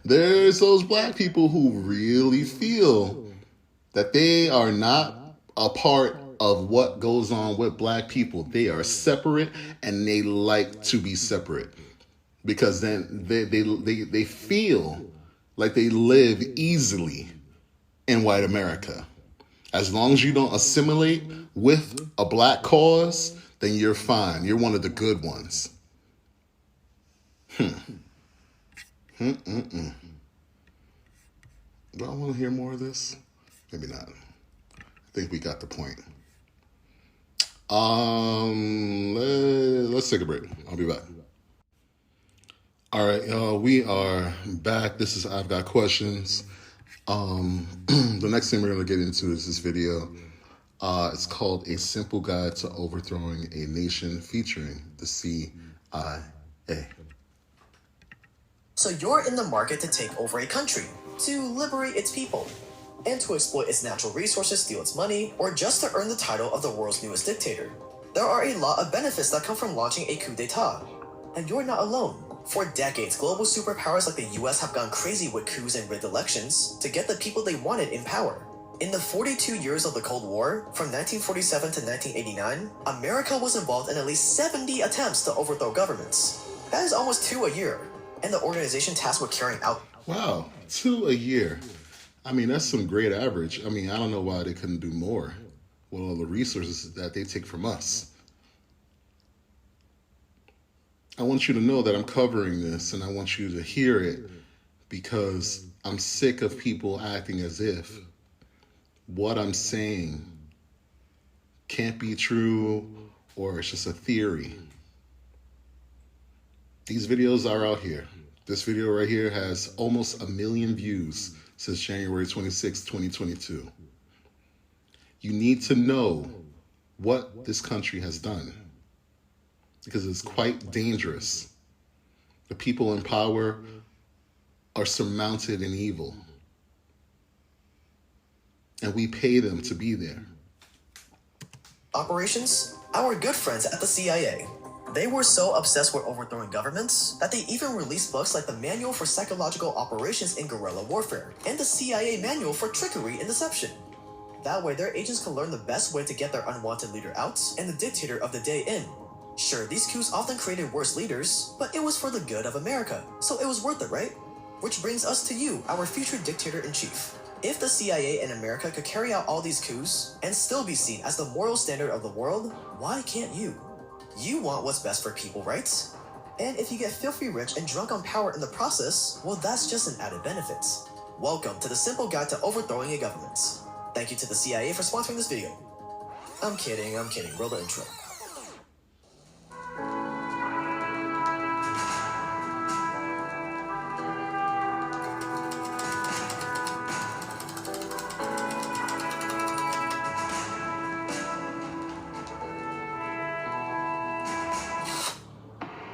there's those black people who really feel that they are not a part of what goes on with black people. They are separate and they like to be separate because then they feel like they live easily in white America. As long as you don't assimilate with a black cause, then you're fine. You're one of the good ones. Do I want to hear more of this? Maybe not. I think we got the point. Let's take a break. I'll be back. All right, y'all, we are back. This is I've Got Questions. The next thing we're going to get into is this video. It's called A Simple Guide to Overthrowing a Nation, featuring the CIA. So you're in the market to take over a country, to liberate its people, and to exploit its natural resources, steal its money, or just to earn the title of the world's newest dictator. There are a lot of benefits that come from launching a coup d'etat. And you're not alone. For decades, global superpowers like the US have gone crazy with coups and rigged elections to get the people they wanted in power. In the 42 years of the Cold War, from 1947 to 1989, America was involved in at least 70 attempts to overthrow governments. That is almost 2 a year. And the organization tasked with carrying out... Wow, 2 a year. I mean, that's some great average. I mean, I don't know why they couldn't do more with all the resources that they take from us. I want you to know that I'm covering this, and I want you to hear it because I'm sick of people acting as if what I'm saying can't be true or it's just a theory. These videos are out here. This video right here has almost 1 million views since January 26, 2022. You need to know what this country has done because it's quite dangerous. The people in power are surmounted in evil, and we pay them to be there. Operations? Our good friends at the CIA. They were so obsessed with overthrowing governments that they even released books like the Manual for Psychological Operations in Guerrilla Warfare and the CIA Manual for Trickery and Deception. That way their agents can learn the best way to get their unwanted leader out and the dictator of the day in. Sure, these coups often created worse leaders, but it was for the good of America, so it was worth it, right? Which brings us to you, our future dictator-in-chief. If the CIA and America could carry out all these coups and still be seen as the moral standard of the world, why can't you? You want what's best for people, right? And if you get filthy rich and drunk on power in the process, well, that's just an added benefit. Welcome to the simple guide to overthrowing a government. Thank you to the CIA for sponsoring this video. I'm kidding. Roll the intro.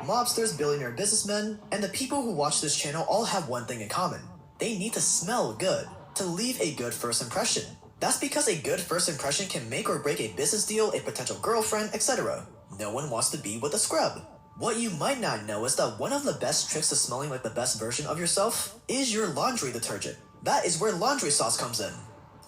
Mobsters, billionaire businessmen, and the people who watch this channel all have one thing in common. They need to smell good to leave a good first impression. That's because a good first impression can make or break a business deal, a potential girlfriend, etc. No one wants to be with a scrub. What you might not know is that one of the best tricks to smelling like the best version of yourself is your laundry detergent. That is where laundry sauce comes in.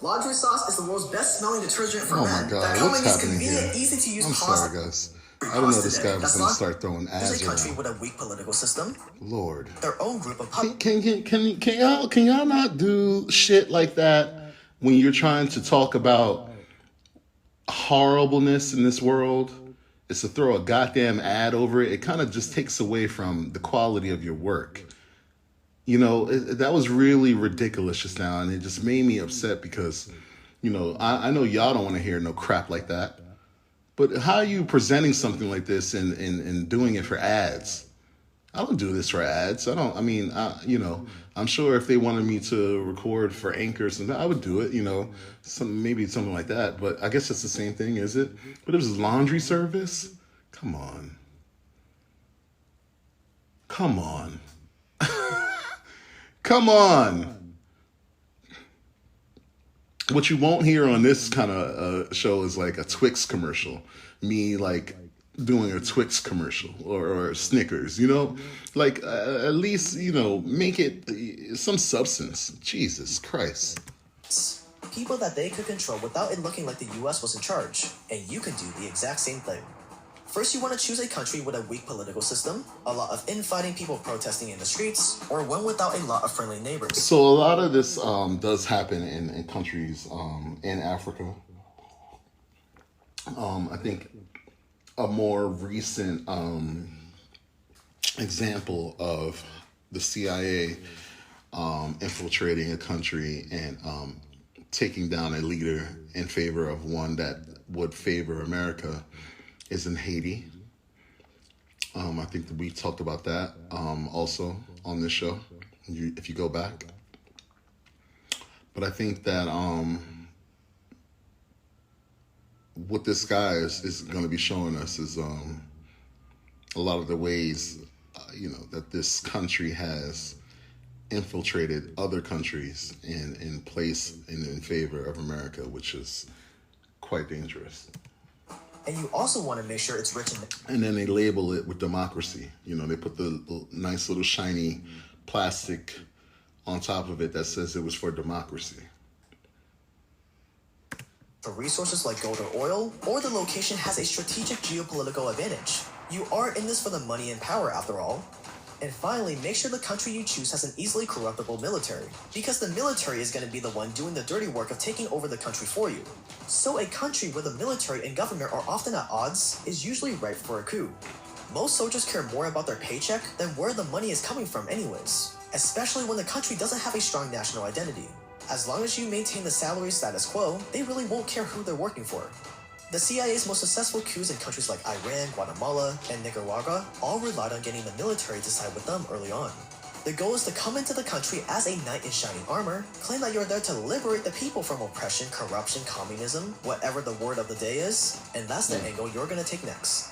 Laundry sauce is the world's best smelling detergent for men. Oh my God, what's happening here? I'm sorry, guys. I don't know this guy was going to start throwing ads There's a country around. with a weak political system. Lord. Their own group of Can y'all not do shit like that when you're trying to talk about horribleness in this world? It's to throw a goddamn ad over it. It kind of just takes away from the quality of your work. You know, that was really ridiculous just now, and it just made me upset because, you know, I know y'all don't want to hear no crap like that. But how are you presenting something like this and doing it for ads? I don't do this for ads. You know, I'm sure if they wanted me to record for anchors, I would do it, you know, maybe something like that. But I guess it's the same thing, is it? But it was laundry service? Come on. Come on. Come on. What you won't hear on this kind of show is like a Twix commercial. Me like doing a Twix commercial or Snickers, you know? Like at least, you know, make it some substance. Jesus Christ. People that they could control without it looking like the US was in charge. And you can do the exact same thing. First, you want to choose a country with a weak political system, a lot of infighting, people protesting in the streets, or one without a lot of friendly neighbors. So a lot of this does happen in countries in Africa. I think a more recent example of the CIA infiltrating a country and taking down a leader in favor of one that would favor America is in Haiti. I think that we talked about that also on this show, if you go back. But I think that what this guy is going to be showing us is a lot of the ways that this country has infiltrated other countries in place and in favor of America, which is quite dangerous. And you also want to make sure it's rich in... And then they label it with democracy. They put the nice little shiny plastic on top of it that says it was for democracy. For resources like gold or oil, or the location has a strategic geopolitical advantage. You are in this for the money and power after all. And finally, make sure the country you choose has an easily corruptible military, because the military is going to be the one doing the dirty work of taking over the country for you. So a country where the military and government are often at odds is usually ripe for a coup. Most soldiers care more about their paycheck than where the money is coming from anyways, especially when the country doesn't have a strong national identity. As long as you maintain the salary status quo, they really won't care who they're working for. The CIA's most successful coups in countries like Iran, Guatemala, and Nicaragua all relied on getting the military to side with them early on. The goal is to come into the country as a knight in shining armor, claim that you're there to liberate the people from oppression, corruption, communism, whatever the word of the day is, and that's the angle you're going to take next.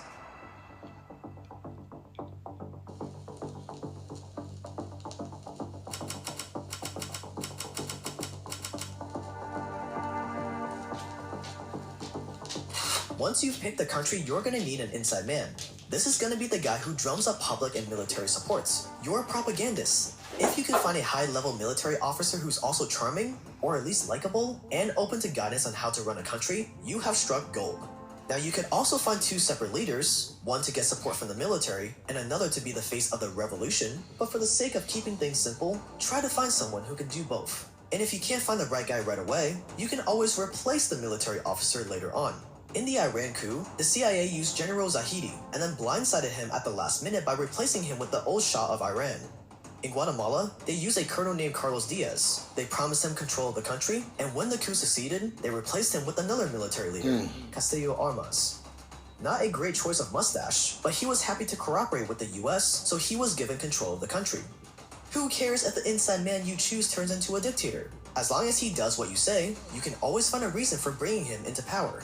Once you've picked the country, you're going to need an inside man. This is going to be the guy who drums up public and military supports. You're a propagandist. If you can find a high-level military officer who's also charming, or at least likable, and open to guidance on how to run a country, you have struck gold. Now you could also find two separate leaders, one to get support from the military, and another to be the face of the revolution, but for the sake of keeping things simple, try to find someone who can do both. And if you can't find the right guy right away, you can always replace the military officer later on. In the Iran coup, the CIA used General Zahedi and then blindsided him at the last minute by replacing him with the old Shah of Iran. In Guatemala, they used a colonel named Carlos Diaz. They promised him control of the country, and when the coup succeeded, they replaced him with another military leader, Castillo Armas. Not a great choice of mustache, but he was happy to cooperate with the US, so he was given control of the country. Who cares if the inside man you choose turns into a dictator? As long as he does what you say, you can always find a reason for bringing him into power.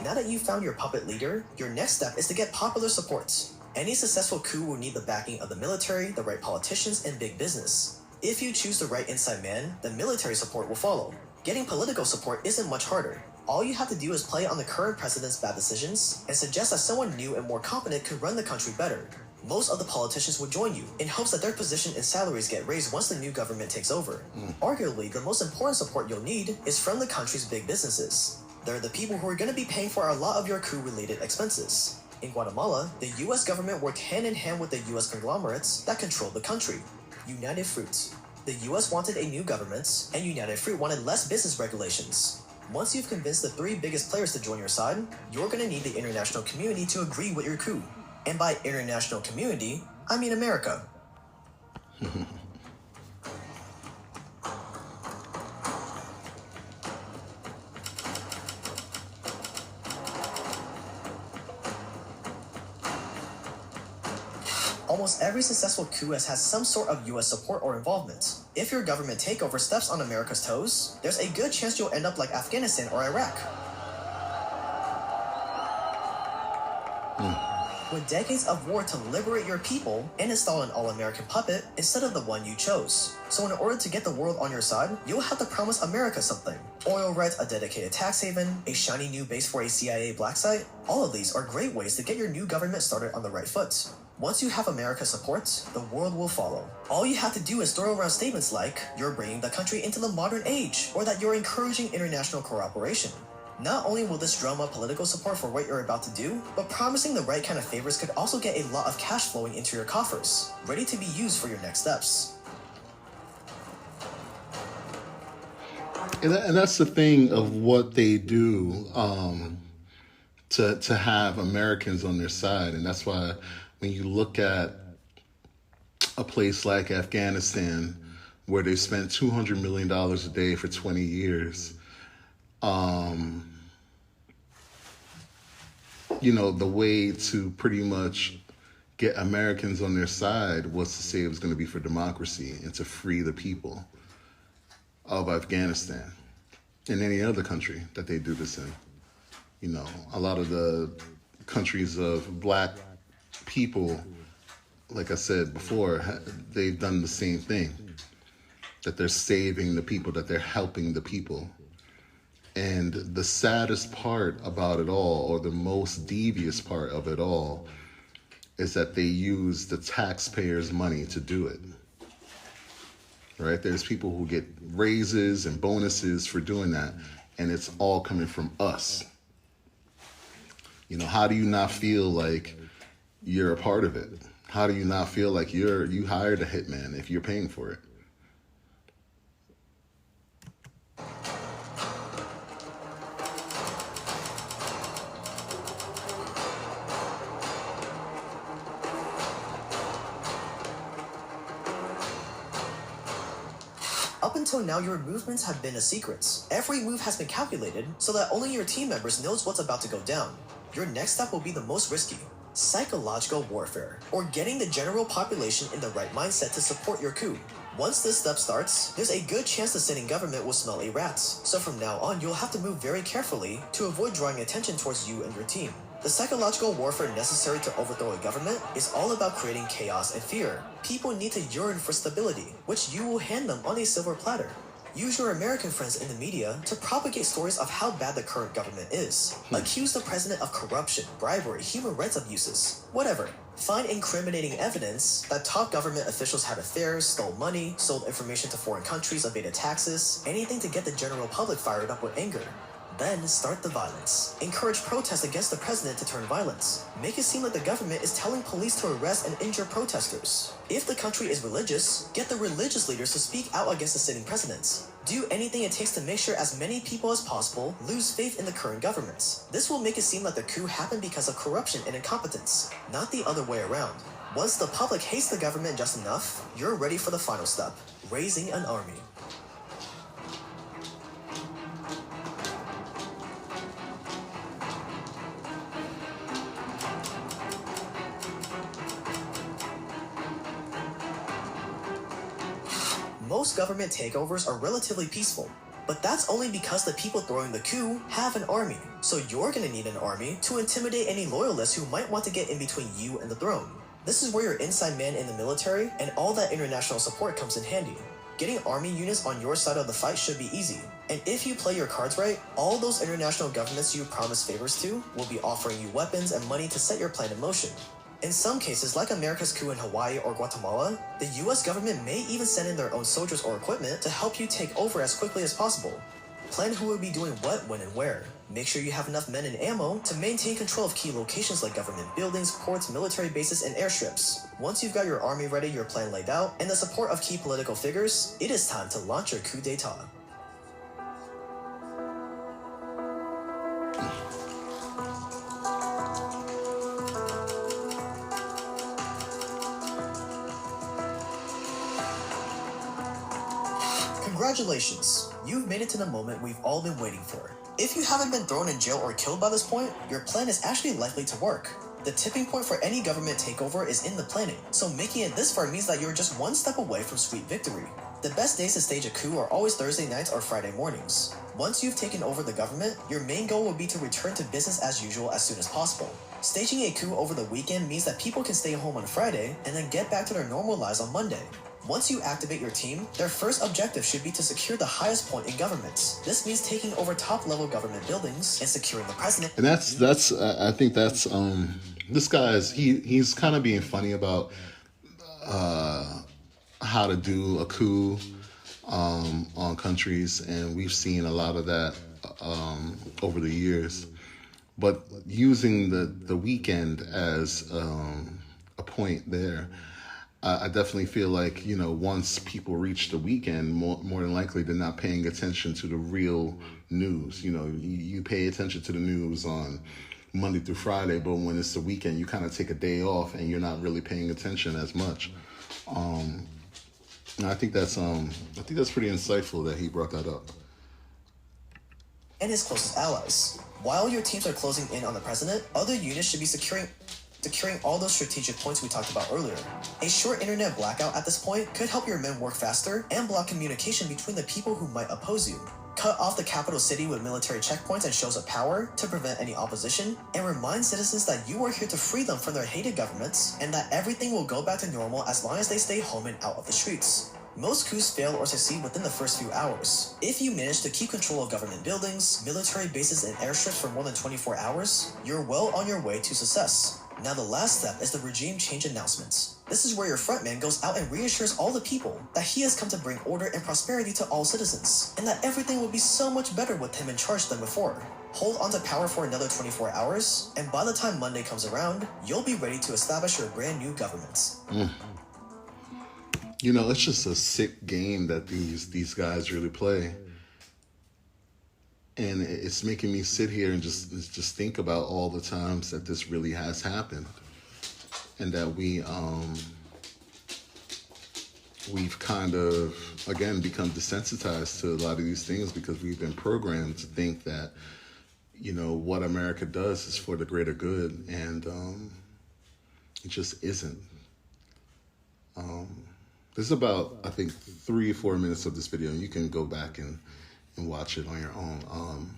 Now that you've found your puppet leader, your next step is to get popular support. Any successful coup will need the backing of the military, the right politicians, and big business. If you choose the right inside man, the military support will follow. Getting political support isn't much harder. All you have to do is play on the current president's bad decisions and suggest that someone new and more competent could run the country better. Most of the politicians will join you in hopes that their position and salaries get raised once the new government takes over. Arguably, the most important support you'll need is from the country's big businesses. They're the people who are going to be paying for a lot of your coup-related expenses. In Guatemala, the US government worked hand-in-hand with the US conglomerates that controlled the country. United Fruit. The US wanted a new government, and United Fruit wanted less business regulations. Once you've convinced the three biggest players to join your side, you're going to need the international community to agree with your coup. And by international community, I mean America. Almost every successful coup has had some sort of US support or involvement. If your government takeover steps on America's toes, there's a good chance you'll end up like Afghanistan or Iraq. With decades of war to liberate your people and install an all-American puppet instead of the one you chose. So in order to get the world on your side, you'll have to promise America something. Oil rights, a dedicated tax haven, a shiny new base for a CIA black site. All of these are great ways to get your new government started on the right foot. Once you have America's support, the world will follow. All you have to do is throw around statements like, you're bringing the country into the modern age, or that you're encouraging international cooperation. Not only will this drum up political support for what you're about to do, but promising the right kind of favors could also get a lot of cash flowing into your coffers, ready to be used for your next steps. And that's the thing of what they do to have Americans on their side. And that's why when you look at a place like Afghanistan, where they spent $200 million a day for 20 years, you know, the way to pretty much get Americans on their side was to say it was going to be for democracy and to free the people of Afghanistan and any other country that they do this in. You know, a lot of the countries of black people, like I said before, they've done the same thing, that they're saving the people, that they're helping the people. And the saddest part about it all, or the most devious part of it all, is that they use the taxpayers' money to do it. Right? There's people who get raises and bonuses for doing that, and it's all coming from us. You know, how do you not feel like you're a part of it? How do you not feel like you hired a hitman if you're paying for it? Up until now, your movements have been a secret. Every move has been calculated so that only your team members knows what's about to go down. Your next step will be the most risky: psychological warfare, or getting the general population in the right mindset to support your coup. Once this step starts, there's a good chance the sitting government will smell a rat. So from now on, you'll have to move very carefully to avoid drawing attention towards you and your team. The psychological warfare necessary to overthrow a government is all about creating chaos and fear. People need to yearn for stability, which you will hand them on a silver platter. Use your American friends in the media to propagate stories of how bad the current government is. Accuse the president of corruption, bribery, human rights abuses, whatever. Find incriminating evidence that top government officials had affairs, stole money, sold information to foreign countries, evaded taxes, anything to get the general public fired up with anger. Then start the violence. Encourage protests against the president to turn violent. Make it seem like the government is telling police to arrest and injure protesters. If the country is religious, get the religious leaders to speak out against the sitting president. Do anything it takes to make sure as many people as possible lose faith in the current government. This will make it seem like the coup happened because of corruption and incompetence, not the other way around. Once the public hates the government just enough, you're ready for the final step: raising an army. Most government takeovers are relatively peaceful, but that's only because the people throwing the coup have an army. So you're gonna need an army to intimidate any loyalists who might want to get in between you and the throne. This is where your inside man in the military and all that international support comes in handy. Getting army units on your side of the fight should be easy. And if you play your cards right, all those international governments you promise favors to will be offering you weapons and money to set your plan in motion. In some cases, like America's coup in Hawaii or Guatemala, the US government may even send in their own soldiers or equipment to help you take over as quickly as possible. Plan who will be doing what, when, and where. Make sure you have enough men and ammo to maintain control of key locations like government buildings, ports, military bases, and airstrips. Once you've got your army ready, your plan laid out, and the support of key political figures, it is time to launch your coup d'etat. Congratulations, you've made it to the moment we've all been waiting for. If you haven't been thrown in jail or killed by this point, your plan is actually likely to work. The tipping point for any government takeover is in the planning, so making it this far means that you're just one step away from sweet victory. The best days to stage a coup are always Thursday nights or Friday mornings. Once you've taken over the government, your main goal will be to return to business as usual as soon as possible. Staging a coup over the weekend means that people can stay home on Friday and then get back to their normal lives on Monday. Once you activate your team, their first objective should be to secure the highest point in government. This means taking over top-level government buildings and securing the president. And that's I think that's this guy is he's kind of being funny about how to do a coup on countries, and we've seen a lot of that over the years. But using the weekend as a point there, I definitely feel like, you know, once people reach the weekend, more than likely they're not paying attention to the real news. You know, you pay attention to the news on Monday through Friday, but when it's the weekend, you kind of take a day off and you're not really paying attention as much. And I think that's pretty insightful that he brought that up. And his closest allies. While your teams are closing in on the president, other units should be securing all those strategic points we talked about earlier. A short internet blackout at this point could help your men work faster and block communication between the people who might oppose you. Cut off the capital city with military checkpoints and shows of power to prevent any opposition, and remind citizens that you are here to free them from their hated governments, and that everything will go back to normal as long as they stay home and out of the streets. Most coups fail or succeed within the first few hours. If you manage to keep control of government buildings, military bases, and airstrips for more than 24 hours, you're well on your way to success. Now the last step is the regime change announcements. This is where your frontman goes out and reassures all the people that he has come to bring order and prosperity to all citizens, and that everything will be so much better with him in charge than before. Hold on to power for another 24 hours, and by the time Monday comes around, you'll be ready to establish your brand new government. You know, it's just a sick game that these guys really play. And it's making me sit here and just think about all the times that this really has happened. And that we've kind of, again, become desensitized to a lot of these things because we've been programmed to think that, you know, what America does is for the greater good. And it just isn't. This is about, I think, 3 or 4 minutes of this video, and you can go back and watch it on your own.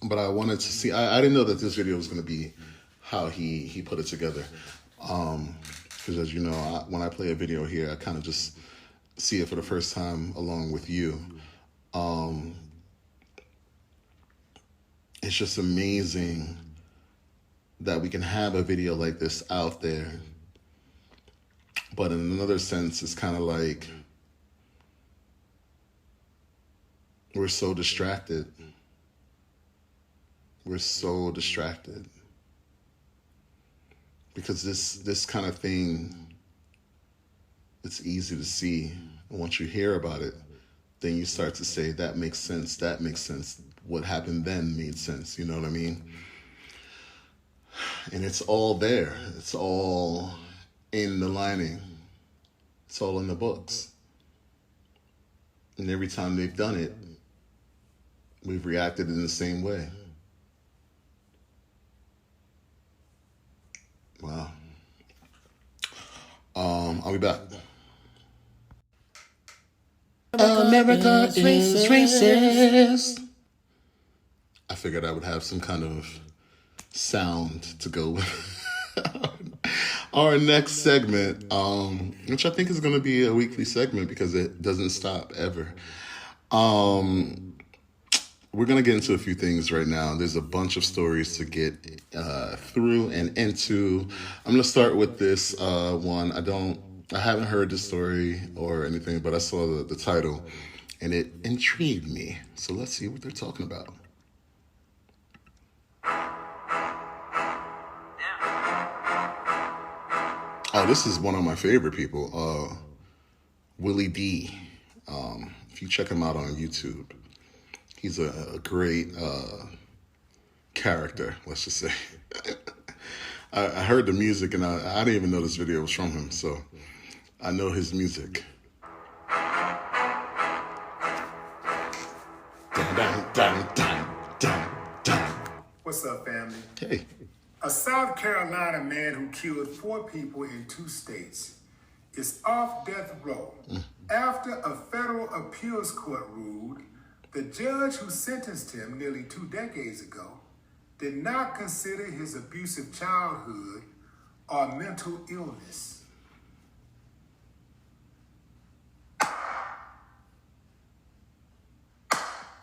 But I wanted to see, I didn't know that this video was going to be how he put it together. Because as you know, when I play a video here, I kind of just see it for the first time along with you. It's just amazing that we can have a video like this out there. But in another sense, it's kind of like we're so distracted. We're so distracted. Because this kind of thing, it's easy to see. And once you hear about it, then you start to say, that makes sense, that makes sense. What happened then made sense, you know what I mean? And it's all there. It's all in the lining. It's all in the books. And every time they've done it, we've reacted in the same way. Wow. I'll be back. America is racist. I figured I would have some kind of sound to go with our next segment, which I think is going to be a weekly segment because it doesn't stop ever. We're going to get into a few things right now. There's a bunch of stories to get through and into. I'm going to start with this one. I haven't heard the story or anything, but I saw the title and it intrigued me. So let's see what they're talking about. Oh, this is one of my favorite people, Willie D. If you check him out on YouTube, he's a great character, let's just say. I heard the music, and I didn't even know this video was from him, so I know his music. Dun, dun, dun, dun, dun, dun. What's up, family? Hey. A South Carolina man who killed 4 people in 2 states is off death row after a federal appeals court ruled the judge who sentenced him nearly 2 decades ago did not consider his abusive childhood or mental illness.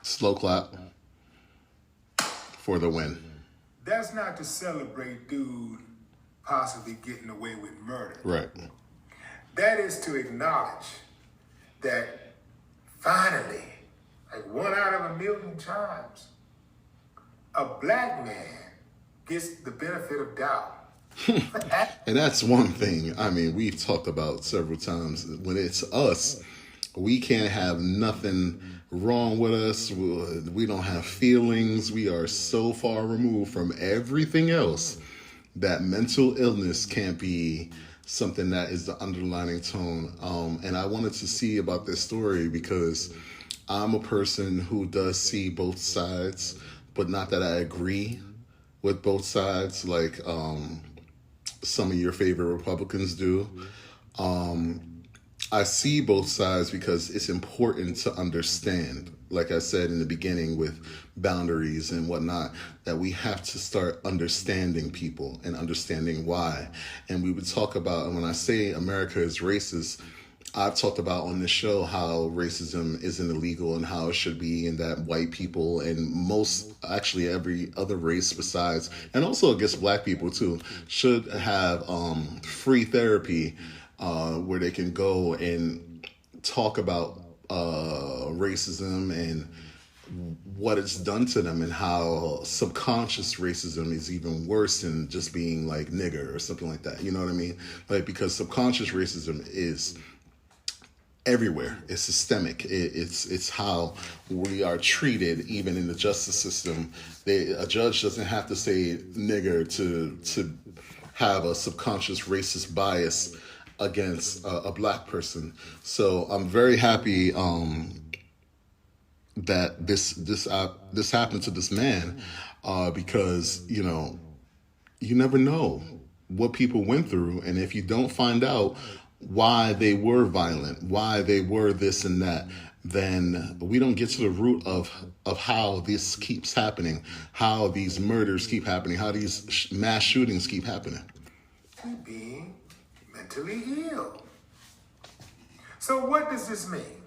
Slow clap for the win. That's not to celebrate dude possibly getting away with murder. Right. That is to acknowledge that finally, like 1 out of 1,000,000 times, a black man gets the benefit of doubt. And that's one thing, I mean, we've talked about several times. When it's us, we can't have nothing wrong with us. We don't have feelings. We are so far removed from everything else that mental illness can't be something that is the underlying tone. And I wanted to see about this story because I'm a person who does see both sides, but not that I agree with both sides. Like, some of your favorite Republicans do. I see both sides because it's important to understand, like I said in the beginning with boundaries and whatnot, that we have to start understanding people and understanding why. And we would talk about, and when I say America is racist, I've talked about on this show how racism isn't illegal and how it should be, and that white people and actually every other race besides, and also against black people too, should have free therapy where they can go and talk about racism and what it's done to them, and how subconscious racism is even worse than just being like nigger or something like that. You know what I mean? Like, because subconscious racism is everywhere. It's systemic. It's how we are treated, even in the justice system. A judge doesn't have to say nigger to have a subconscious racist bias against a black person. So I'm very happy that this happened to this man, because you never know what people went through, and if you don't find out why they were violent, why they were this and that, then we don't get to the root of how this keeps happening, how these murders keep happening, how these mass shootings keep happening. Being mentally ill. So what does this mean?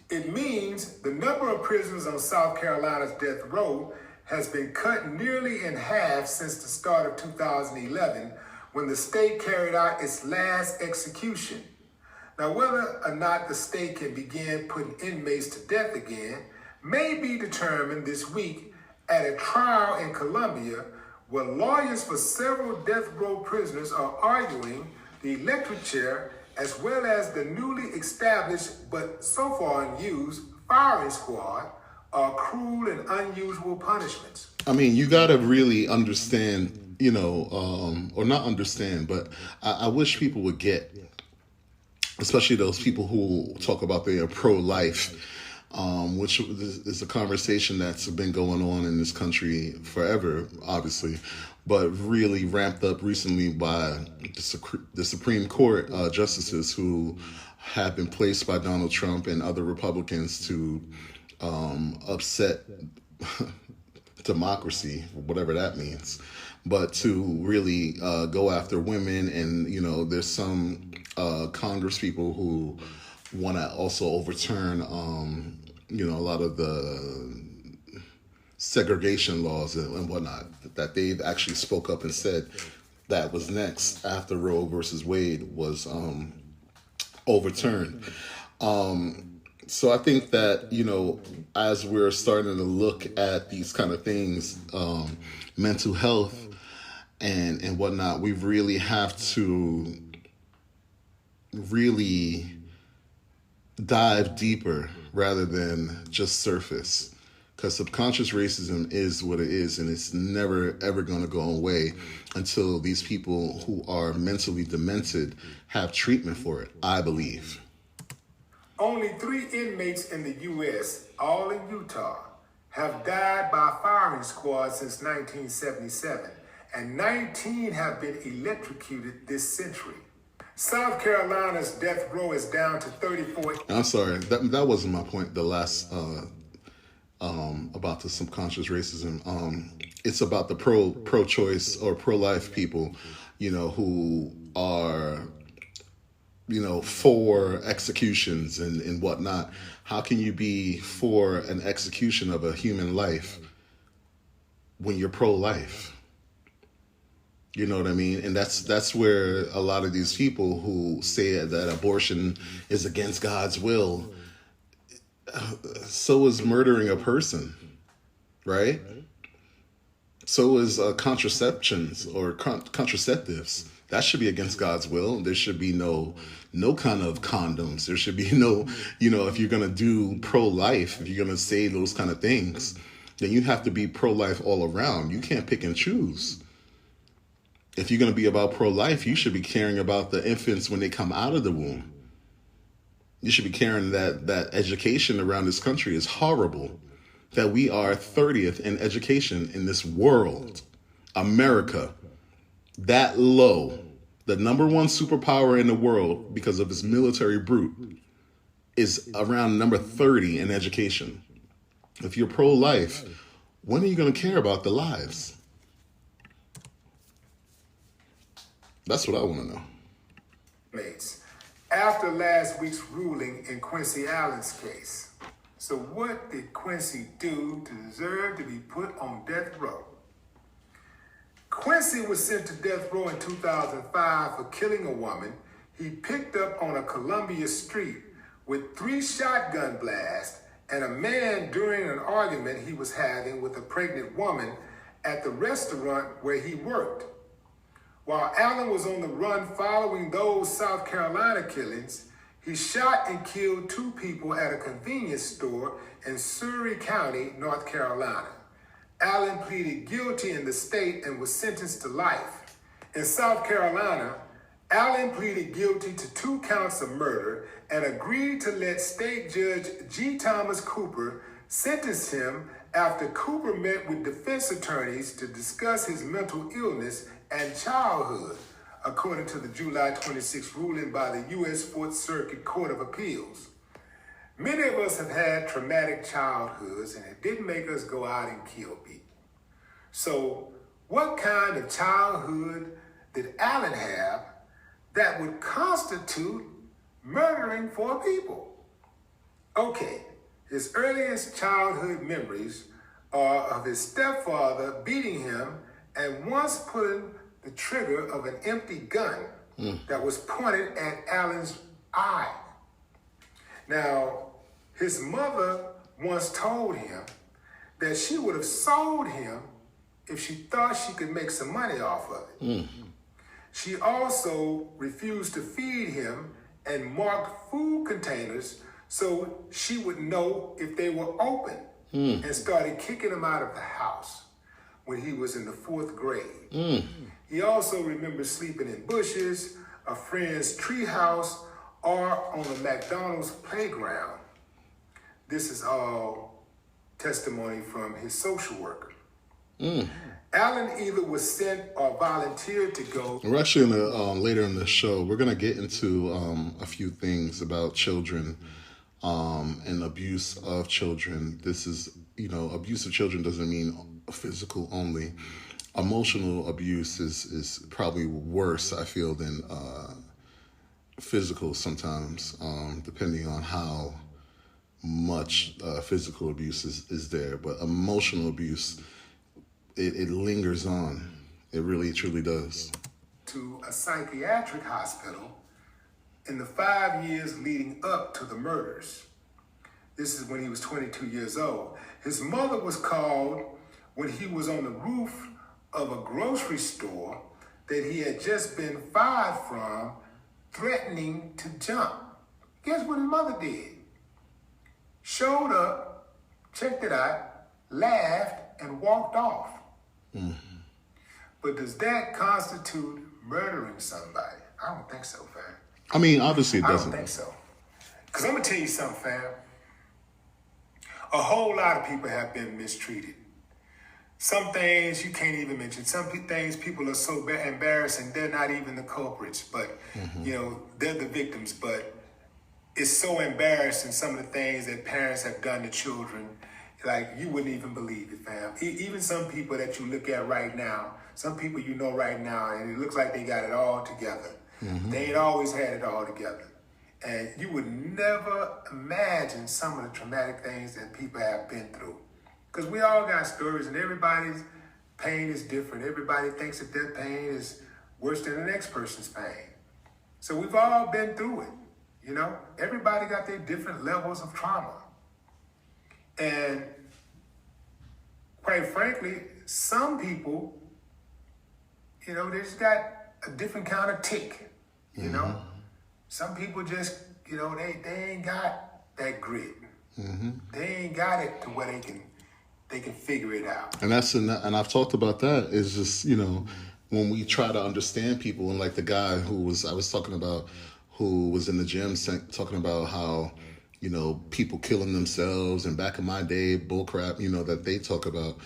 It means the number of prisoners on South Carolina's death row has been cut nearly in half since the start of 2011, when the state carried out its last execution. Now, whether or not the state can begin putting inmates to death again may be determined this week at a trial in Columbia, where lawyers for several death row prisoners are arguing the electric chair, as well as the newly established but so far unused firing squad, are cruel and unusual punishments. I mean, you got to really understand, or not understand, but I wish people would get, especially those people who talk about they are pro-life, which is a conversation that's been going on in this country forever, obviously, but really ramped up recently by the Supreme Court justices who have been placed by Donald Trump and other Republicans to upset democracy, whatever that means, but to really go after women. And, there's some Congress people who want to also overturn, a lot of the segregation laws and whatnot, that they've actually spoke up and said that was next after Roe versus Wade was overturned. So I think that, as we're starting to look at these kind of things, mental health and whatnot, we really have to really dive deeper rather than just surface, because subconscious racism is what it is, and it's never ever going to go away until these people who are mentally demented have treatment for it, I believe. Only 3 inmates in the U.S., all in Utah, have died by firing squad since 1977, and 19 have been electrocuted this century. South Carolina's death row is down to 34. I'm sorry, that wasn't my point. The last about the subconscious racism. It's about the pro-choice or pro-life people, who are, for executions and whatnot. How can you be for an execution of a human life when you're pro-life? You know what I mean? And that's where a lot of these people who say that abortion is against God's will, so is murdering a person, right? So is contraceptions or contraceptives. That should be against God's will. There should be no kind of condoms. There should be no, if you're going to do pro-life, if you're going to say those kind of things, then you have to be pro-life all around. You can't pick and choose. If you're going to be about pro-life, you should be caring about the infants when they come out of the womb. You should be caring that education around this country is horrible, that we are 30th in education in this world, America, that low. the number one superpower in the world because of its military brute, is around number 30 in education. If you're pro-life, when are you going to care about the lives? That's what I want to know. After last week's ruling in Quincy Allen's case. So what did Quincy do to deserve to be put on death row? Quincy was sent to death row in 2005 for killing a woman he picked up on a Columbia street with 3 shotgun blasts and a man during an argument he was having with a pregnant woman at the restaurant where he worked. While Allen was on the run following those South Carolina killings, he shot and killed 2 people at a convenience store in Surrey County, North Carolina. Allen pleaded guilty in the state and was sentenced to life. In South Carolina, Allen pleaded guilty to 2 counts of murder and agreed to let State Judge G. Thomas Cooper sentence him after Cooper met with defense attorneys to discuss his mental illness and childhood, according to the July 26 ruling by the U.S. Fourth Circuit Court of Appeals. Many of us have had traumatic childhoods, and it didn't make us go out and kill people. So what kind of childhood did Allen have that would constitute murdering 4 people? Okay, his earliest childhood memories are of his stepfather beating him and once pulling the trigger of an empty gun that was pointed at Allen's eye. Now, his mother once told him that she would have sold him if she thought she could make some money off of it. She also refused to feed him and marked food containers so she would know if they were open, and started kicking him out of the house when he was in the 4th grade. He also remembers sleeping in bushes, a friend's treehouse, or on a McDonald's playground. This is all testimony from his social worker. Allen either was sent or volunteered to go. We're actually in the, later in the show, we're going to get into a few things about children and abuse of children. This is, abuse of children doesn't mean physical only. Emotional abuse is probably worse, I feel, than physical sometimes, depending on how much physical abuse is there. But emotional abuse, it lingers on. It really, truly does. To a psychiatric hospital in the 5 years leading up to the murders. This is when he was 22 years old. His mother was called when he was on the roof of a grocery store that he had just been fired from, threatening to jump. Guess what his mother did? Showed up, checked it out, laughed, and walked off. But does that constitute murdering somebody? I don't think so, fam. I mean, obviously it doesn't. I don't think so. Because I'm going to tell you something, fam. A whole lot of people have been mistreated. Some things you can't even mention. Some things people are so embarrassing, they're not even the culprits, but, they're the victims. But it's so embarrassing, some of the things that parents have done to children, like you wouldn't even believe it, fam. Even some people that you look at right now, some people you know right now, and it looks like they got it all together. They ain't always had it all together. And you would never imagine some of the traumatic things that people have been through. Because we all got stories, and everybody's pain is different. Everybody thinks that their pain is worse than the next person's pain. So we've all been through it, Everybody got their different levels of trauma. And quite frankly, some people, they just got a different kind of tick, Some people just, they ain't got that grit. They ain't got it to where they can figure it out. And and I've talked about that, is just, when we try to understand people, and like the guy I was talking about, who was in the gym talking about how, people killing themselves, and back in my day, bullcrap, that they talk about,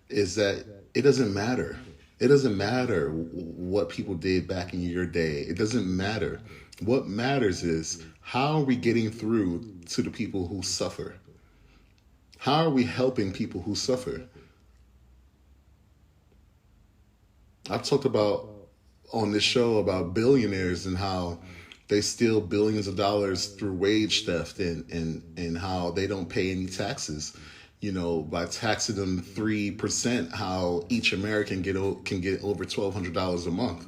is that it doesn't matter. It doesn't matter what people did back in your day. It doesn't matter. What matters is, how are we getting through to the people who suffer? How are we helping people who suffer? I've talked about on this show about billionaires and how they steal billions of dollars through wage theft and how they don't pay any taxes. You know, by taxing them 3%, how each American can get over $1,200 a month.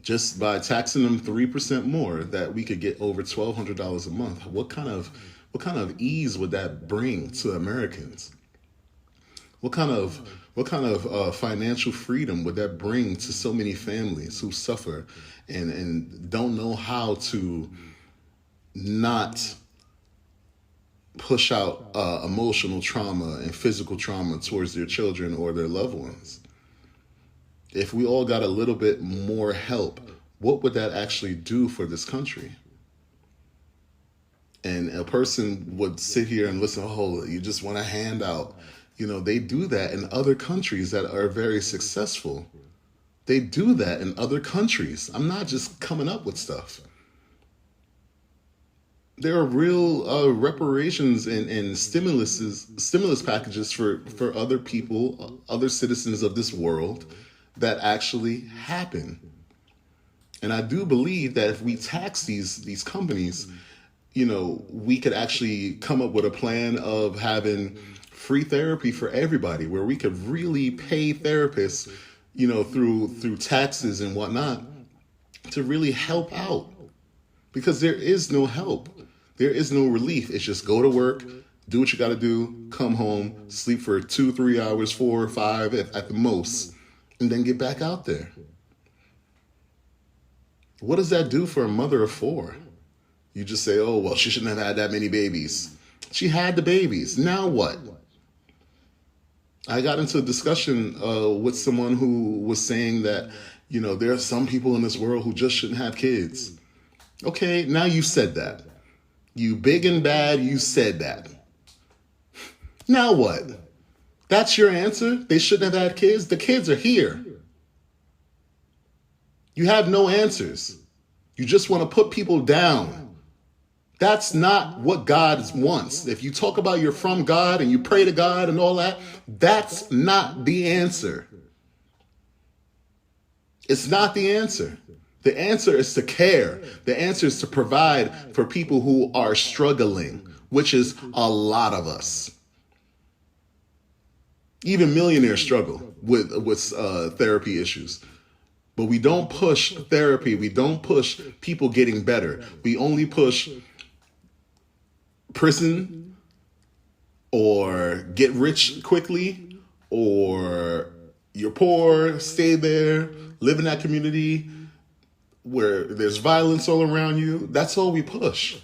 Just by taxing them 3% more, that we could get over $1,200 a month. What kind of ease would that bring to Americans? What kind of financial freedom would that bring to so many families who suffer and don't know how to not push out emotional trauma and physical trauma towards their children or their loved ones? If we all got a little bit more help, what would that actually do for this country? And a person would sit here and listen, oh, you just want a handout. You know, they do that in other countries that are very successful. They do that in other countries. I'm not just coming up with stuff. There are real reparations and stimulus packages for other people, other citizens of this world that actually happen. And I do believe that if we tax these companies, you know, we could actually come up with a plan of having free therapy for everybody, where we could really pay therapists, you know, through taxes and whatnot, to really help out. Because there is no help. There is no relief. It's just go to work, do what you got to do, come home, sleep for 2-3 hours, 4 or 5 at the most, and then get back out there. What does that do for a mother of 4? You just say, oh, well, she shouldn't have had that many babies. She had the babies. Now what? I got into a discussion with someone who was saying that, you know, there are some people in this world who just shouldn't have kids. Okay, now you said that. You big and bad, you said that. Now what? That's your answer? They shouldn't have had kids? The kids are here. You have no answers. You just want to put people down. That's not what God wants. If you talk about you're from God and you pray to God and all that, that's not the answer. It's not the answer. The answer is to care. The answer is to provide for people who are struggling, which is a lot of us. Even millionaires struggle with therapy issues. But we don't push therapy. We don't push people getting better. We only push prison or get rich quickly, or you're poor, stay there, live in that community where there's violence all around you. That's all we push.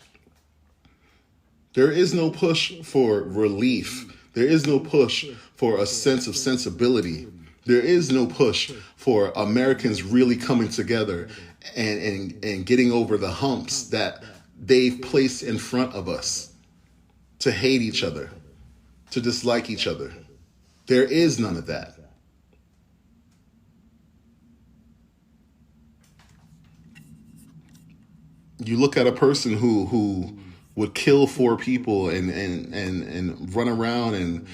There is no push for relief. There is no push for a sense of sensibility. There is no push for Americans really coming together and getting over the humps that they've placed in front of us, to hate each other, to dislike each other. There is none of that. You look at a person who would kill 4 people and run around and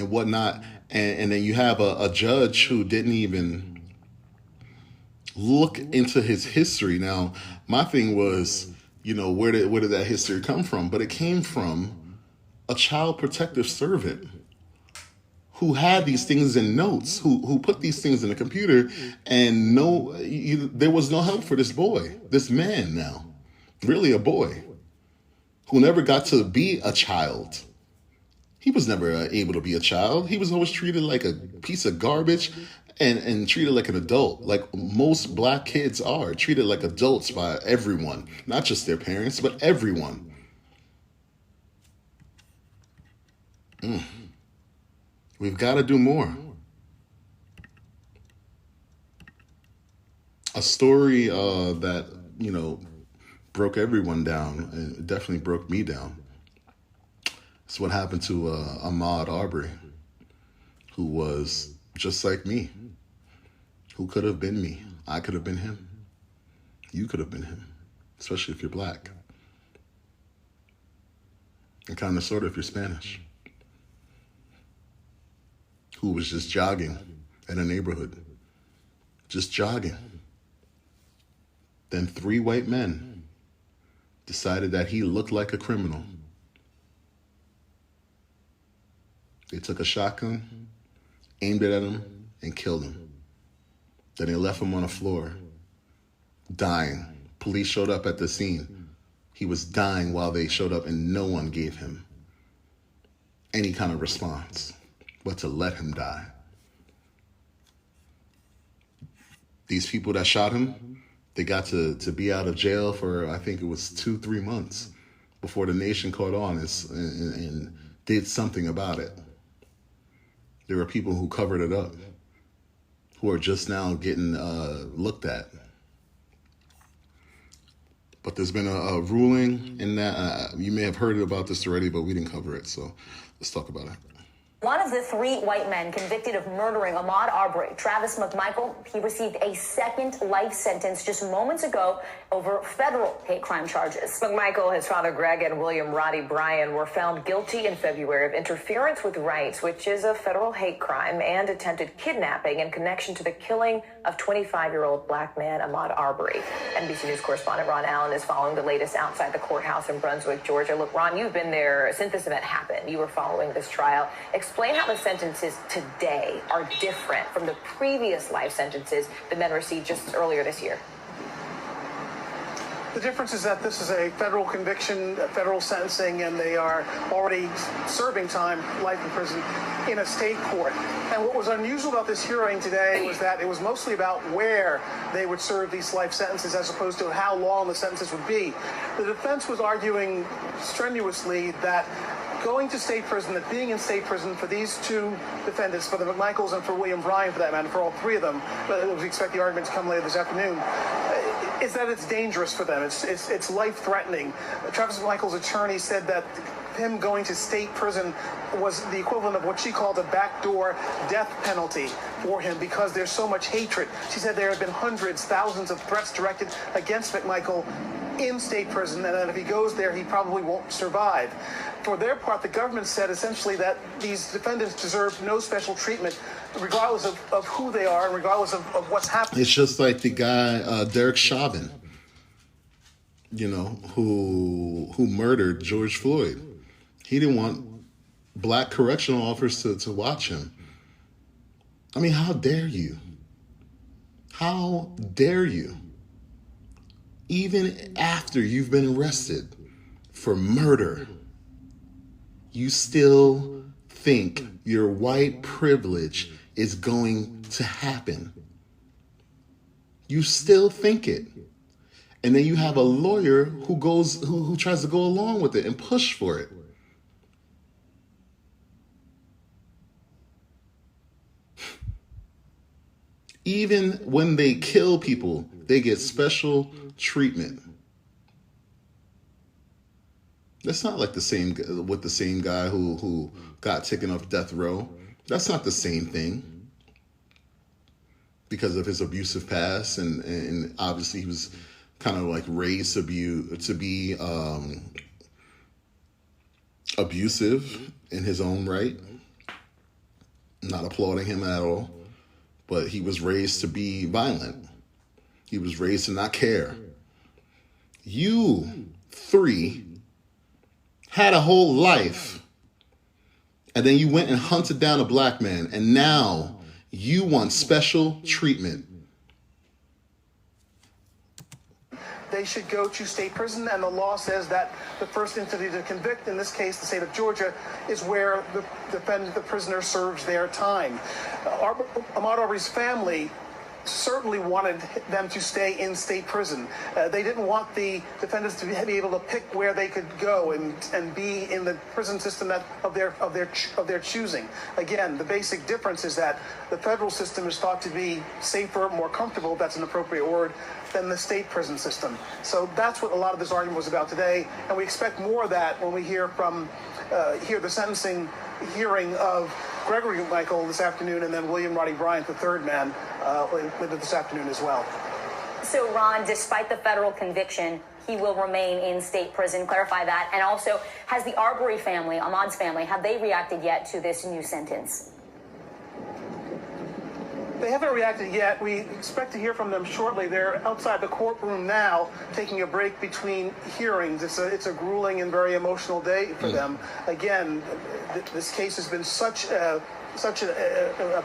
whatnot, and then you have a judge who didn't even look into his history. Now, my thing was, you know, where did that history come from? But it came from a child protective servant who had these things in notes, who put these things in the computer, and there was no help for this boy, this man now. Really a boy who never got to be a child. He was never able to be a child. He was always treated like a piece of garbage and treated like an adult, like most black kids are treated like adults by everyone, not just their parents, but everyone. We've got to do more. A story that, you know, broke everyone down, and it definitely broke me down. It's what happened to Ahmaud Arbery. who was just like me, who could have been me. I could have been him. You could have been him, especially if you're black. And kind of sort of if you're Spanish. Who was just jogging in a neighborhood. Just jogging. Then 3 white men decided that he looked like a criminal. They took a shotgun, aimed it at him, and killed him. Then they left him on the floor, dying. Police showed up at the scene. He was dying while they showed up, and no one gave him any kind of response but to let him die. These people that shot him, they got to be out of jail for, I think it was 2-3 months before the nation caught on and did something about it. There were people who covered it up, who are just now getting looked at. But there's been a ruling in that, you may have heard about this already, but we didn't cover it, so let's talk about it. One of the 3 white men convicted of murdering Ahmaud Arbery, Travis McMichael, he received a second life sentence just moments ago over federal hate crime charges. McMichael, his father Greg, and William Roddy Bryan were found guilty in February of interference with rights, which is a federal hate crime, and attempted kidnapping in connection to the killing of 25-year-old black man Ahmaud Arbery. NBC News correspondent Ron Allen is following the latest outside the courthouse in Brunswick, Georgia. Look, Ron, you've been there since this event happened. You were following this trial. Explain how the sentences today are different from the previous life sentences the men received just earlier this year. The difference is that this is a federal conviction, federal sentencing, and they are already serving time, life in prison, in a state court. And what was unusual about this hearing today was that it was mostly about where they would serve these life sentences as opposed to how long the sentences would be. The defense was arguing strenuously that going to state prison, that being in state prison for these 2 defendants, for the McMichaels and for William Bryan for that matter, for all 3 of them, but we expect the argument to come later this afternoon, is that it's dangerous for them. It's life-threatening. Travis McMichael's attorney said that him going to state prison was the equivalent of what she called a backdoor death penalty for him because there's so much hatred. She said there have been hundreds, thousands of threats directed against McMichael in state prison, and that if he goes there, he probably won't survive. For their part, the government said essentially that these defendants deserve no special treatment, regardless of who they are and regardless of what's happening. It's just like the guy, Derek Chauvin, you know, who murdered George Floyd. He didn't want black correctional officers to watch him. I mean, how dare you? How dare you? Even after you've been arrested for murder, you still think your white privilege is going to happen. You still think it. And then you have a lawyer who tries to go along with it and push for it. Even when they kill people, they get special treatment. That's not like the same guy who got taken off death row. That's not the same thing. Because of his abusive past, and obviously he was kind of like raised to be abusive in his own right. Not applauding him at all, but he was raised to be violent. He was raised to not care. You 3 had a whole life, and then you went and hunted down a black man, and now you want special treatment. They should go to state prison, and the law says that the first entity to convict, in this case the state of Georgia, is where the prisoner serves their time. Ahmaud Arbery's family certainly wanted them to stay in state prison. They didn't want the defendants to be able to pick where they could go and be in the prison system of their choosing. Again, the basic difference is that the federal system is thought to be safer, more comfortable, if that's an appropriate word, than the state prison system. So that's what a lot of this argument was about today, and we expect more of that when we hear the sentencing hearing of Gregory Michael this afternoon, and then William Roddy Bryant, the third man, later this afternoon as well. So, Ron, despite the federal conviction, he will remain in state prison. Clarify that. And also, has the Arbery family, Ahmaud's family, have they reacted yet to this new sentence? They haven't reacted yet. We expect to hear from them shortly. They're outside the courtroom now, taking a break between hearings. It's a grueling and very emotional day for them. Again, this case has been such a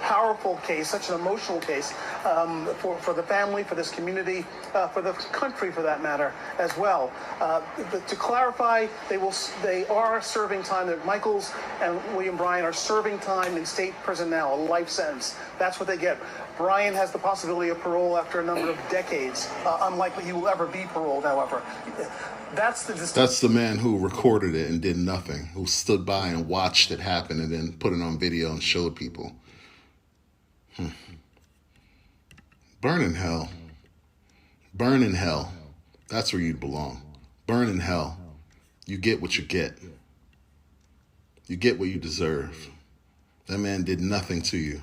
powerful case, such an emotional case for the family, for this community, for the country, for that matter, as well. To clarify, they are serving time. Michaels and William Bryan are serving time in state prison now, a life sentence. That's what they get. Bryan has the possibility of parole after a number of decades. Unlikely he will ever be paroled, however. That's the man who recorded it and did nothing, who stood by and watched it happen and then put it on video and showed people. Burn in hell. Burn in hell. That's where you belong. Burn in hell. You get what you get. You get what you deserve. That man did nothing to you.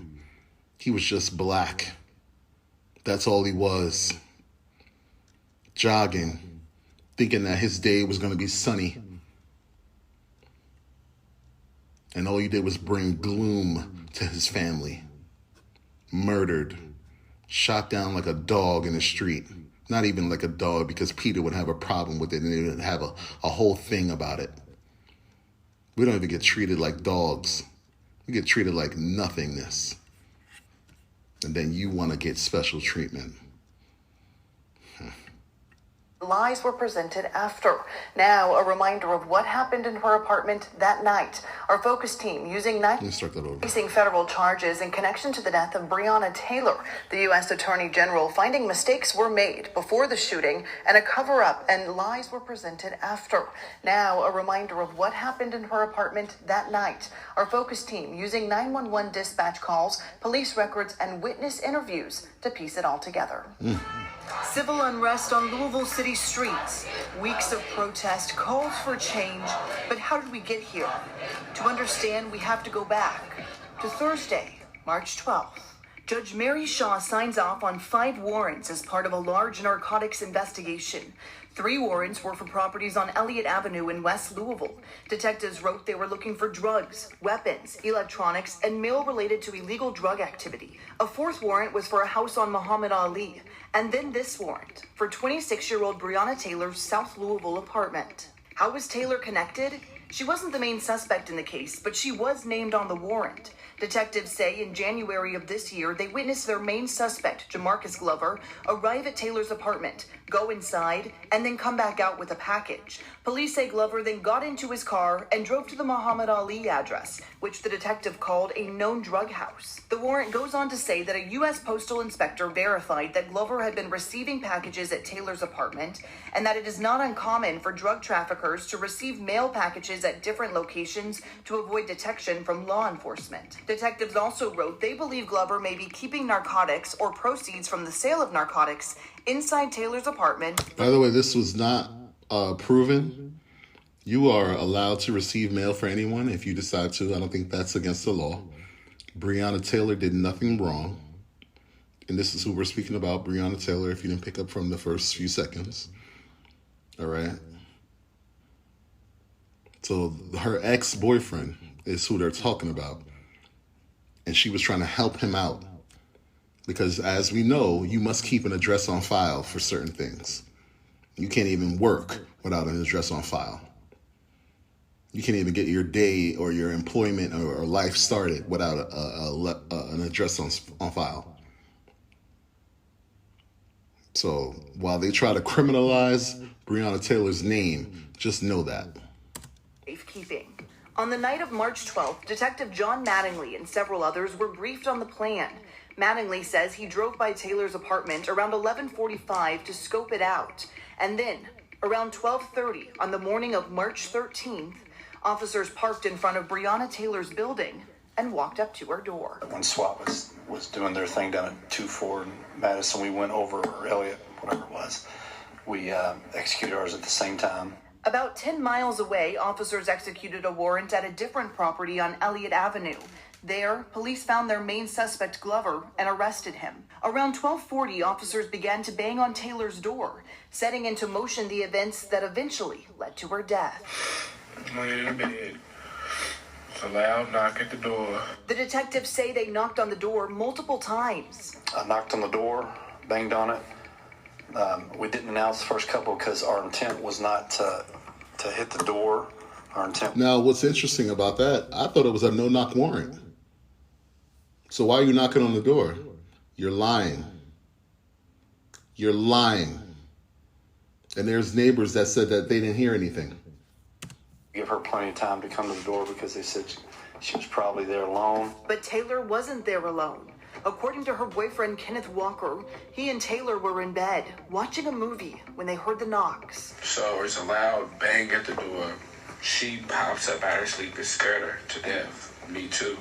He was just black. That's all he was. Jogging, thinking that his day was going to be sunny. And all you did was bring gloom to his family. Murdered. Shot down like a dog in the street. Not even like a dog, because Peter would have a problem with it and they would have a whole thing about it. We don't even get treated like dogs. We get treated like nothingness. And then you want to get special treatment. Lies were presented after. Now, a reminder of what happened in her apartment that night. Our focus team facing federal charges in connection to the death of Breonna Taylor. The U.S. Attorney General finding mistakes were made before the shooting and a cover-up, and lies were presented after. Now, a reminder of what happened in her apartment that night. Our focus team using 911 dispatch calls, police records, and witness interviews to piece it all together. Civil unrest on Louisville City streets. Weeks of protest, calls for change. But how did we get here? To understand, we have to go back to Thursday, March 12th. Judge Mary Shaw signs off on 5 warrants as part of a large narcotics investigation. 3 warrants were for properties on Elliott Avenue in West Louisville. Detectives wrote they were looking for drugs, weapons, electronics, and mail related to illegal drug activity. A 4th warrant was for a house on Muhammad Ali. And then this warrant for 26-year-old Breonna Taylor's South Louisville apartment. How was Taylor connected? She wasn't the main suspect in the case, but she was named on the warrant. Detectives say in January of this year, they witnessed their main suspect, Jamarcus Glover, arrive at Taylor's apartment, go inside, and then come back out with a package. Police say Glover then got into his car and drove to the Muhammad Ali address, which the detective called a known drug house. The warrant goes on to say that a U.S. postal inspector verified that Glover had been receiving packages at Taylor's apartment, and that it is not uncommon for drug traffickers to receive mail packages at different locations to avoid detection from law enforcement. Detectives also wrote they believe Glover may be keeping narcotics or proceeds from the sale of narcotics inside Taylor's apartment. By the way, this was not proven. You are allowed to receive mail for anyone if you decide to. I don't think that's against the law. Breonna Taylor did nothing wrong. And this is who we're speaking about, Breonna Taylor, if you didn't pick up from the first few seconds. All right. So her ex-boyfriend is who they're talking about. And she was trying to help him out. Because as we know, you must keep an address on file for certain things. You can't even work without an address on file. You can't even get your day or your employment or life started without an address on file. So while they try to criminalize Breonna Taylor's name, just know that. Safekeeping. On the night of March 12th, Detective John Mattingly and several others were briefed on the plan. Mattingly says he drove by Taylor's apartment around 11:45 to scope it out. And then, around 12:30 on the morning of March 13th, officers parked in front of Breonna Taylor's building and walked up to her door. When SWAT was doing their thing down at 2-4 in Madison, we went over, or Elliott, whatever it was. We executed ours at the same time. About 10 miles away, officers executed a warrant at a different property on Elliott Avenue. There, police found their main suspect, Glover, and arrested him. Around 12:40, officers began to bang on Taylor's door, setting into motion the events that eventually led to her death. Laying in bed. It's a loud knock at the door. The detectives say they knocked on the door multiple times. I knocked on the door, banged on it. We didn't announce the first couple because our intent was not to hit the door. Our intent. Now, what's interesting about that, I thought it was a no-knock warrant. So why are you knocking on the door? You're lying. You're lying. And there's neighbors that said that they didn't hear anything. Give her plenty of time to come to the door because they said she was probably there alone. But Taylor wasn't there alone. According to her boyfriend, Kenneth Walker, he and Taylor were in bed watching a movie when they heard the knocks. So it's a loud bang at the door. She pops up out of sleep and scared her to death. Me too.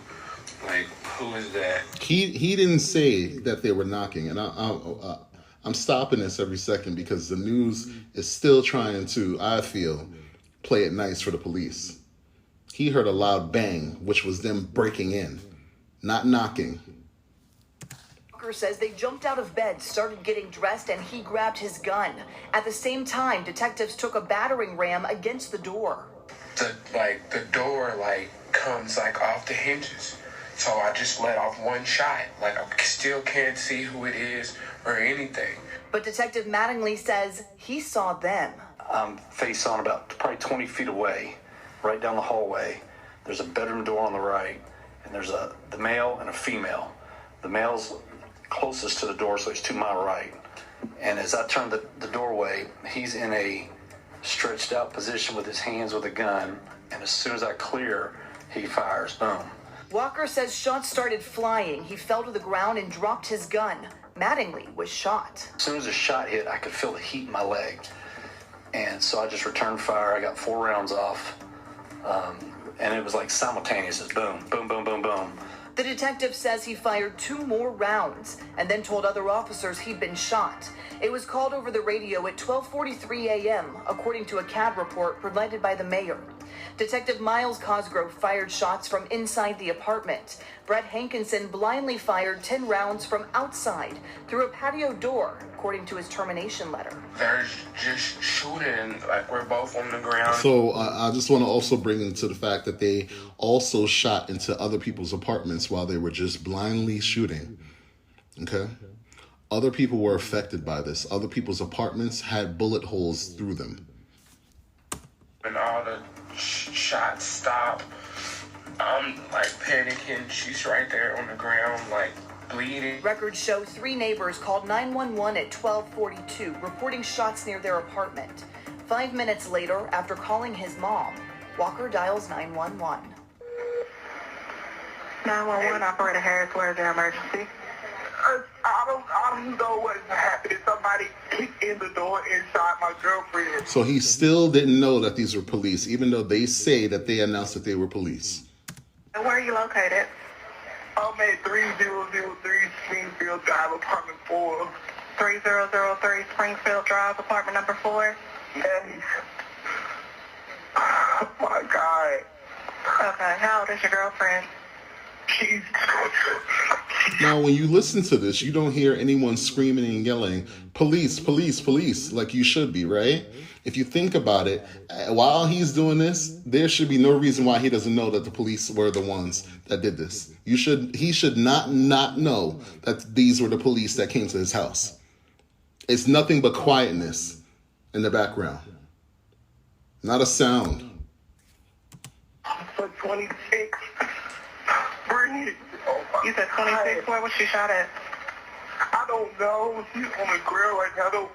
Like, who is that? He didn't say that they were knocking, and I'm stopping this every second because the news is still trying to, I feel, play it nice for the police. He heard a loud bang, which was them breaking in, not knocking. Walker says they jumped out of bed, started getting dressed, and he grabbed his gun. At the same time, detectives took a battering ram against the door. The door comes off the hinges. So I just let off one shot. I still can't see who it is or anything. But Detective Mattingly says he saw them. I'm face on about probably 20 feet away, right down the hallway. There's a bedroom door on the right, and there's the male and a female. The male's closest to the door, so he's to my right. And as I turn the doorway, he's in a stretched out position with his hands with a gun, and as soon as I clear, he fires. Boom. Walker says shots started flying. He fell to the ground and dropped his gun. Mattingly was shot. As soon as the shot hit, I could feel the heat in my leg. And so I just returned fire. I got 4 rounds off. And it was simultaneous. It's boom, boom, boom, boom, boom. The detective says he fired 2 more rounds and then told other officers he'd been shot. It was called over the radio at 12:43 a.m., according to a CAD report provided by the mayor. Detective Miles Cosgrove fired shots from inside the apartment. Brett Hankinson blindly fired 10 rounds from outside through a patio door, according to his termination letter. They're just shooting, we're both on the ground. So I just want to also bring into the fact that they also shot into other people's apartments while they were just blindly shooting. Okay? Other people were affected by this. Other people's apartments had bullet holes through them. And all the shots stop. I'm panicking. She's right there on the ground, bleeding. Records show 3 neighbors called 911 at 12:42, reporting shots near their apartment. 5 minutes later, after calling his mom, Walker dials 911. 911, operator Harris, where's the emergency? I don't know what happened. Somebody kicked in the door and shot my girlfriend. So he still didn't know that these were police, even though they say that they announced that they were police. And where are you located? I'm at 3003 Springfield Drive, apartment 4. 3003 Springfield Drive, apartment number 4? Yes. Oh my God. Okay, how old is your girlfriend? She's... Now, when you listen to this, you don't hear anyone screaming and yelling, police, police, police, like you should be, right? If you think about it, while he's doing this, there should be no reason why he doesn't know that the police were the ones that did this. He should not know that these were the police that came to his house. It's nothing but quietness in the background. Not a sound. For 26. Bring it. You said 26. Where was she shot at? I don't know. She's on the grill right now. I don't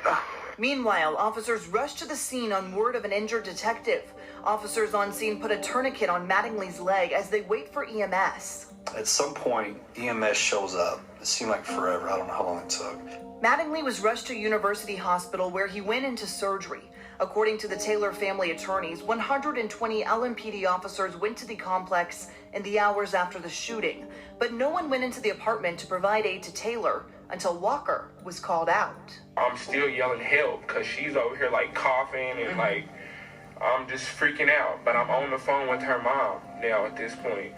know. Meanwhile, officers rushed to the scene on word of an injured detective. Officers on scene put a tourniquet on Mattingly's leg as they wait for EMS. At some point, EMS shows up. It seemed like forever. I don't know how long it took. Mattingly was rushed to University Hospital where he went into surgery. According to the Taylor family attorneys, 120 LMPD officers went to the complex in the hours after the shooting, but no one went into the apartment to provide aid to Taylor until Walker was called out. I'm still yelling help because she's over here coughing and I'm just freaking out. But I'm on the phone with her mom now at this point.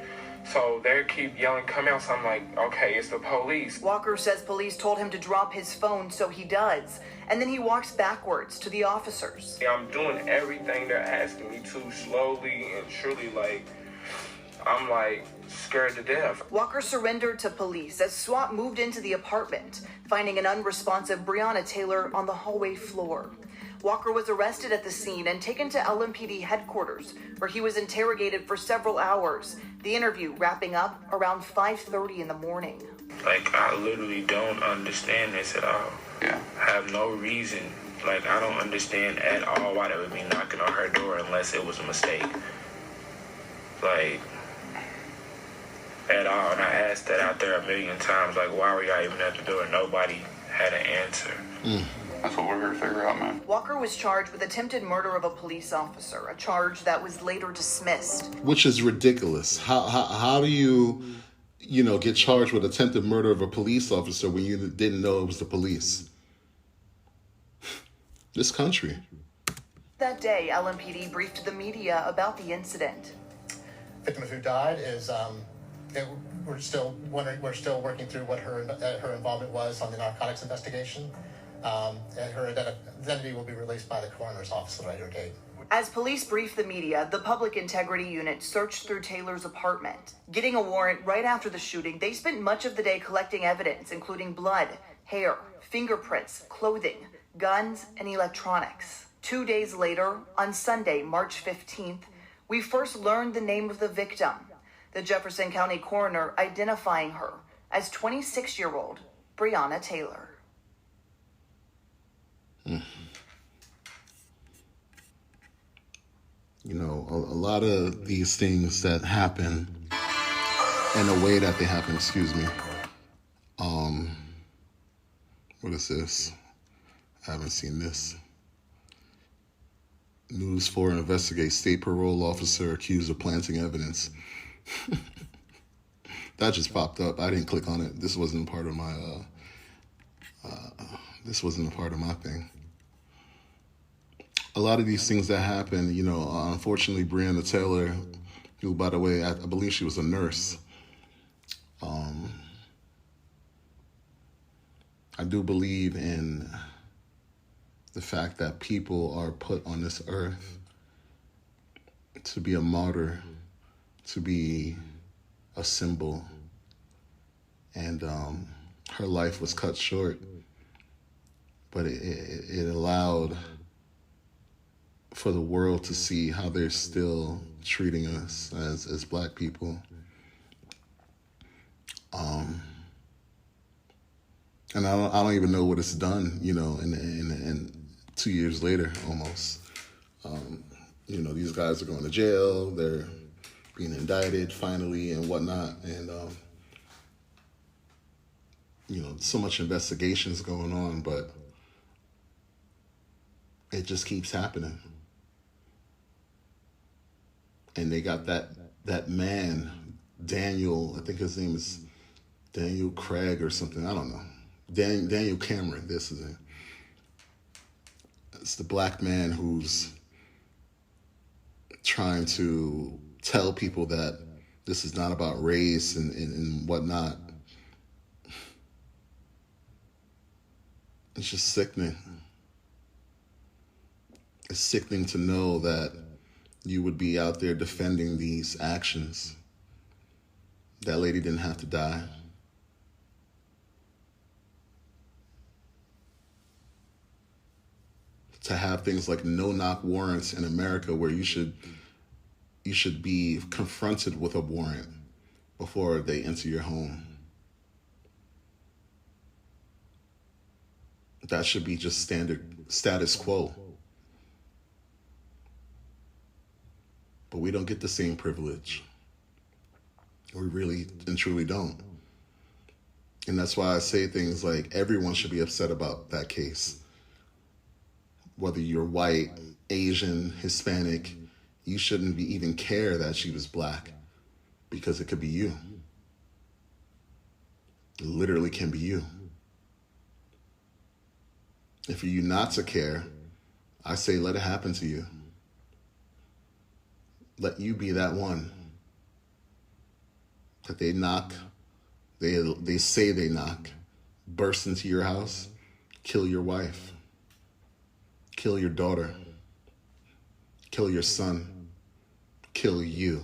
So they keep yelling, come out. So I'm like, okay, it's the police. Walker says police told him to drop his phone, so he does. And then he walks backwards to the officers. I'm doing everything they're asking me to, slowly and surely. I'm scared to death. Walker surrendered to police as SWAT moved into the apartment, finding an unresponsive Breonna Taylor on the hallway floor. Walker was arrested at the scene and taken to LMPD headquarters, where he was interrogated for several hours. The interview wrapping up around 5:30 in the morning. I literally don't understand this at all. Yeah. I have no reason. I don't understand at all why they would be knocking on her door unless it was a mistake. At all. And I asked that out there a million times. Why were y'all even at the door? Nobody had an answer. That's what we're here to figure out, man. Walker was charged with attempted murder of a police officer, a charge that was later dismissed. Which is ridiculous. How do you get charged with attempted murder of a police officer when you didn't know it was the police? This country. That day, LMPD briefed the media about the incident. Victim who died is, we're still working through what her involvement was on the narcotics investigation. And her identity will be released by the coroner's office at a later date. As police briefed the media, the Public Integrity Unit searched through Taylor's apartment. Getting a warrant right after the shooting, they spent much of the day collecting evidence, including blood, hair, fingerprints, clothing, guns, and electronics. 2 days later, on Sunday, March 15th, we first learned the name of the victim, the Jefferson County coroner identifying her as 26-year-old Breonna Taylor. A lot of these things that happen and the way that they happen, what is this? I haven't seen this. News 4 investigates state parole officer accused of planting evidence. That just popped up. I didn't click on it. This wasn't a part of my thing. A lot of these things that happen, unfortunately, Breonna Taylor, who, by the way, I believe she was a nurse. I do believe in the fact that people are put on this earth to be a martyr, to be a symbol. And her life was cut short, but it allowed for the world to see how they're still treating us as Black people. And I don't even know what it's done, in 2 years later, almost. These guys are going to jail, they're being indicted finally and whatnot. And, so much investigations going on, but it just keeps happening. And they got that man, Daniel, I think his name is Daniel Craig or something, I don't know. Daniel Cameron, this is it. It's the Black man who's trying to tell people that this is not about race and whatnot. It's just sickening. It's sickening to know that you would be out there defending these actions. That lady didn't have to die. To have things like no-knock warrants in America where you should be confronted with a warrant before they enter your home. That should be just standard status quo. But we don't get the same privilege. We really and truly don't. And that's why I say things like everyone should be upset about that case. Whether you're white, Asian, Hispanic, you shouldn't even care that she was Black, because it could be you. It literally can be you. And for you not to care, I say let it happen to you. let you be that one that they knock, they say they knock, burst into your house, kill your wife, kill your daughter, kill your son, kill you.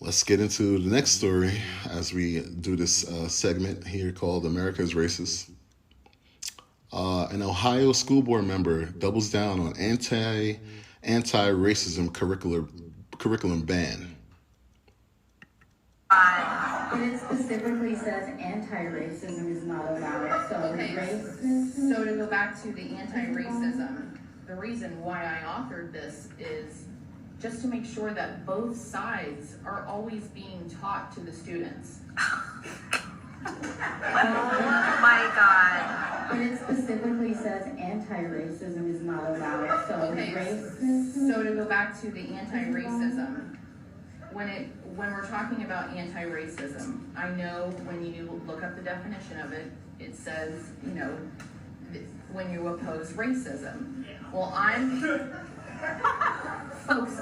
Let's get into the next story as we do this segment here called America is Racist. An Ohio school board member doubles down on anti-racism curriculum ban. It specifically says anti-racism is not allowed. So to go back to the anti-racism, the reason why I authored this is just to make sure that both sides are always being taught to the students. Oh my God. But it specifically says anti-racism is not allowed. So to go back to the anti-racism, when we're talking about anti-racism, I know when you look up the definition of it, it says, you know, when you oppose racism. Well, folks,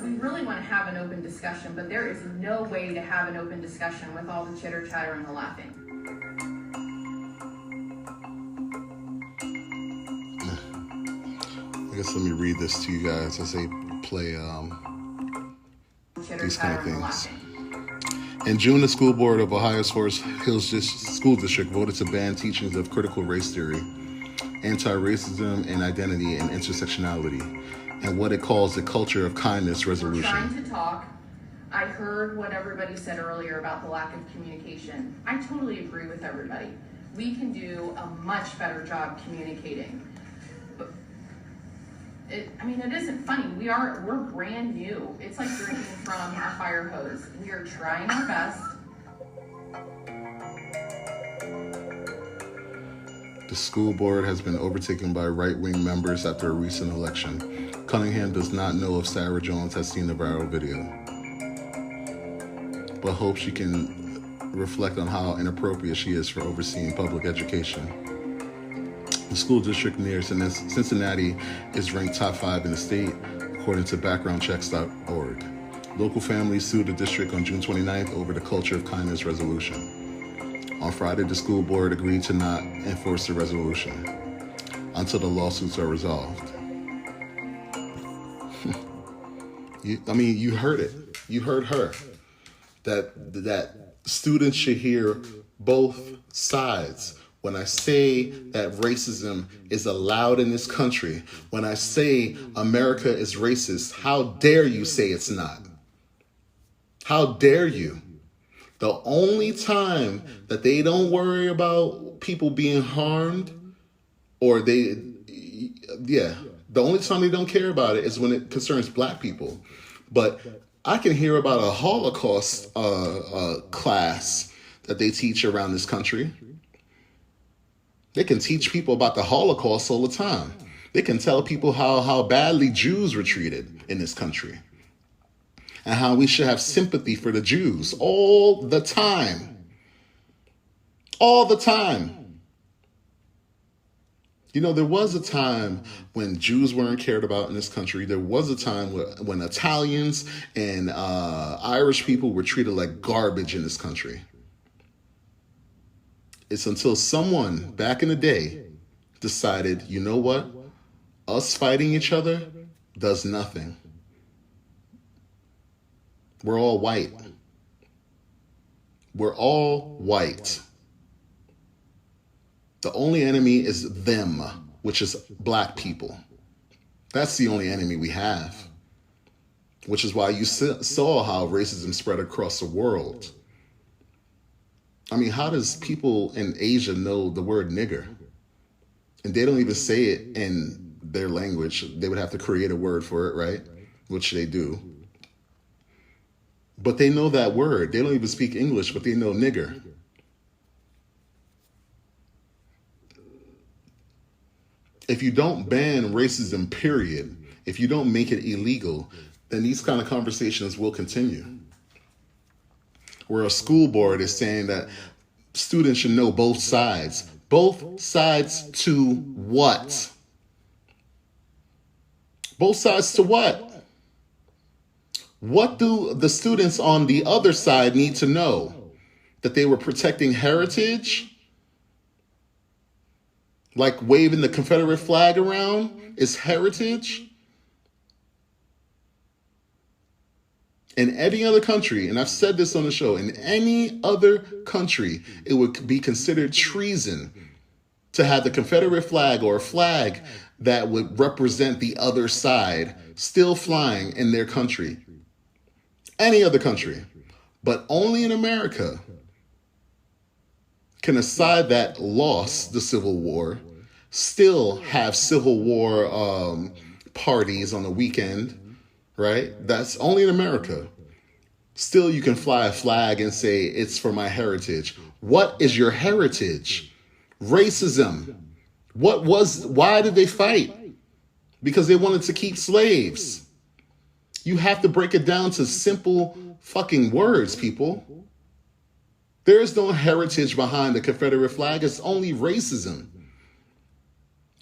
we really want to have an open discussion, but there is no way to have an open discussion with all the chitter chatter and the laughing. I guess let me read this to you guys as they play these kind of things. In June, the school board of Ohio's Forest Hills School District voted to ban teachings of critical race theory, anti-racism, and identity and intersectionality, and what it calls the culture of kindness resolution. We're trying to talk. I heard what everybody said earlier about the lack of communication. I totally agree with everybody. We can do a much better job communicating. But it isn't funny. We're brand new. It's like drinking from a fire hose. We are trying our best. The school board has been overtaken by right-wing members after a recent election. Cunningham does not know if Sarah Jones has seen the viral video, but hopes she can reflect on how inappropriate she is for overseeing public education. The school district near Cincinnati is ranked top 5 in the state, according to backgroundchecks.org. Local families sued the district on June 29th over the culture of kindness resolution. On Friday, the school board agreed to not enforce the resolution until the lawsuits are resolved. You heard it. You heard her. That students should hear both sides. When I say that racism is allowed in this country, when I say America is racist, how dare you say it's not? How dare you? The only time that they don't worry about people being harmed, or the only time they don't care about it is when it concerns black people. But I can hear about a Holocaust class that they teach around this country. They can teach people about the Holocaust all the time. They can tell people how badly Jews were treated in this country, and how we should have sympathy for the Jews all the time. All the time. You know, there was a time when Jews weren't cared about in this country. There was a time when Italians and Irish people were treated like garbage in this country. It's until someone back in the day decided, you know what? Us fighting each other does nothing. We're all white. We're all white. The only enemy is them, which is black people. That's the only enemy we have, which is why you saw how racism spread across the world. I mean, how does people in Asia know the word nigger? And they don't even say it in their language. They would have to create a word for it, right? Which they do. But they know that word. They don't even speak English, but they know nigger. If you don't ban racism, period, if you don't make it illegal, then these kind of conversations will continue. Where a school board is saying that students should know both sides. Both sides to what? Both sides to what? What do the students on the other side need to know? That they were protecting heritage? Like waving the Confederate flag around is heritage? In any other country, and I've said this on the show, in any other country, it would be considered treason to have the Confederate flag or a flag that would represent the other side still flying in their country. Any other country. But only in America can a side that lost the Civil War still have Civil War parties on the weekend. Right? That's only in America. Still, you can fly a flag and say, it's for my heritage. What is your heritage? Racism. Why did they fight? Because they wanted to keep slaves. You have to break it down to simple fucking words, people. There is no heritage behind the Confederate flag. It's only racism.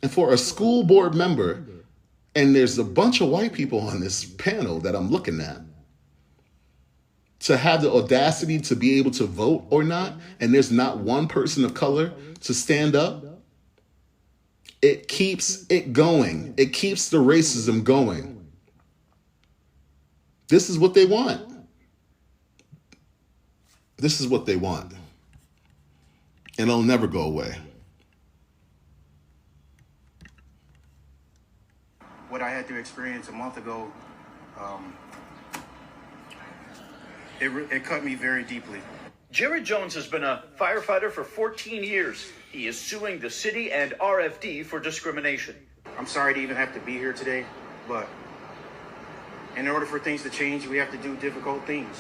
And for a school board member, and there's a bunch of white people on this panel that I'm looking at, to have the audacity to be able to vote or not, and there's not one person of color to stand up, it keeps it going. It keeps the racism going. This is what they want. This is what they want. And it'll never go away. What I had to experience a month ago, it cut me very deeply. Jared Jones has been a firefighter for 14 years. He is suing the city and RFD for discrimination. I'm sorry to even have to be here today, but in order for things to change, we have to do difficult things.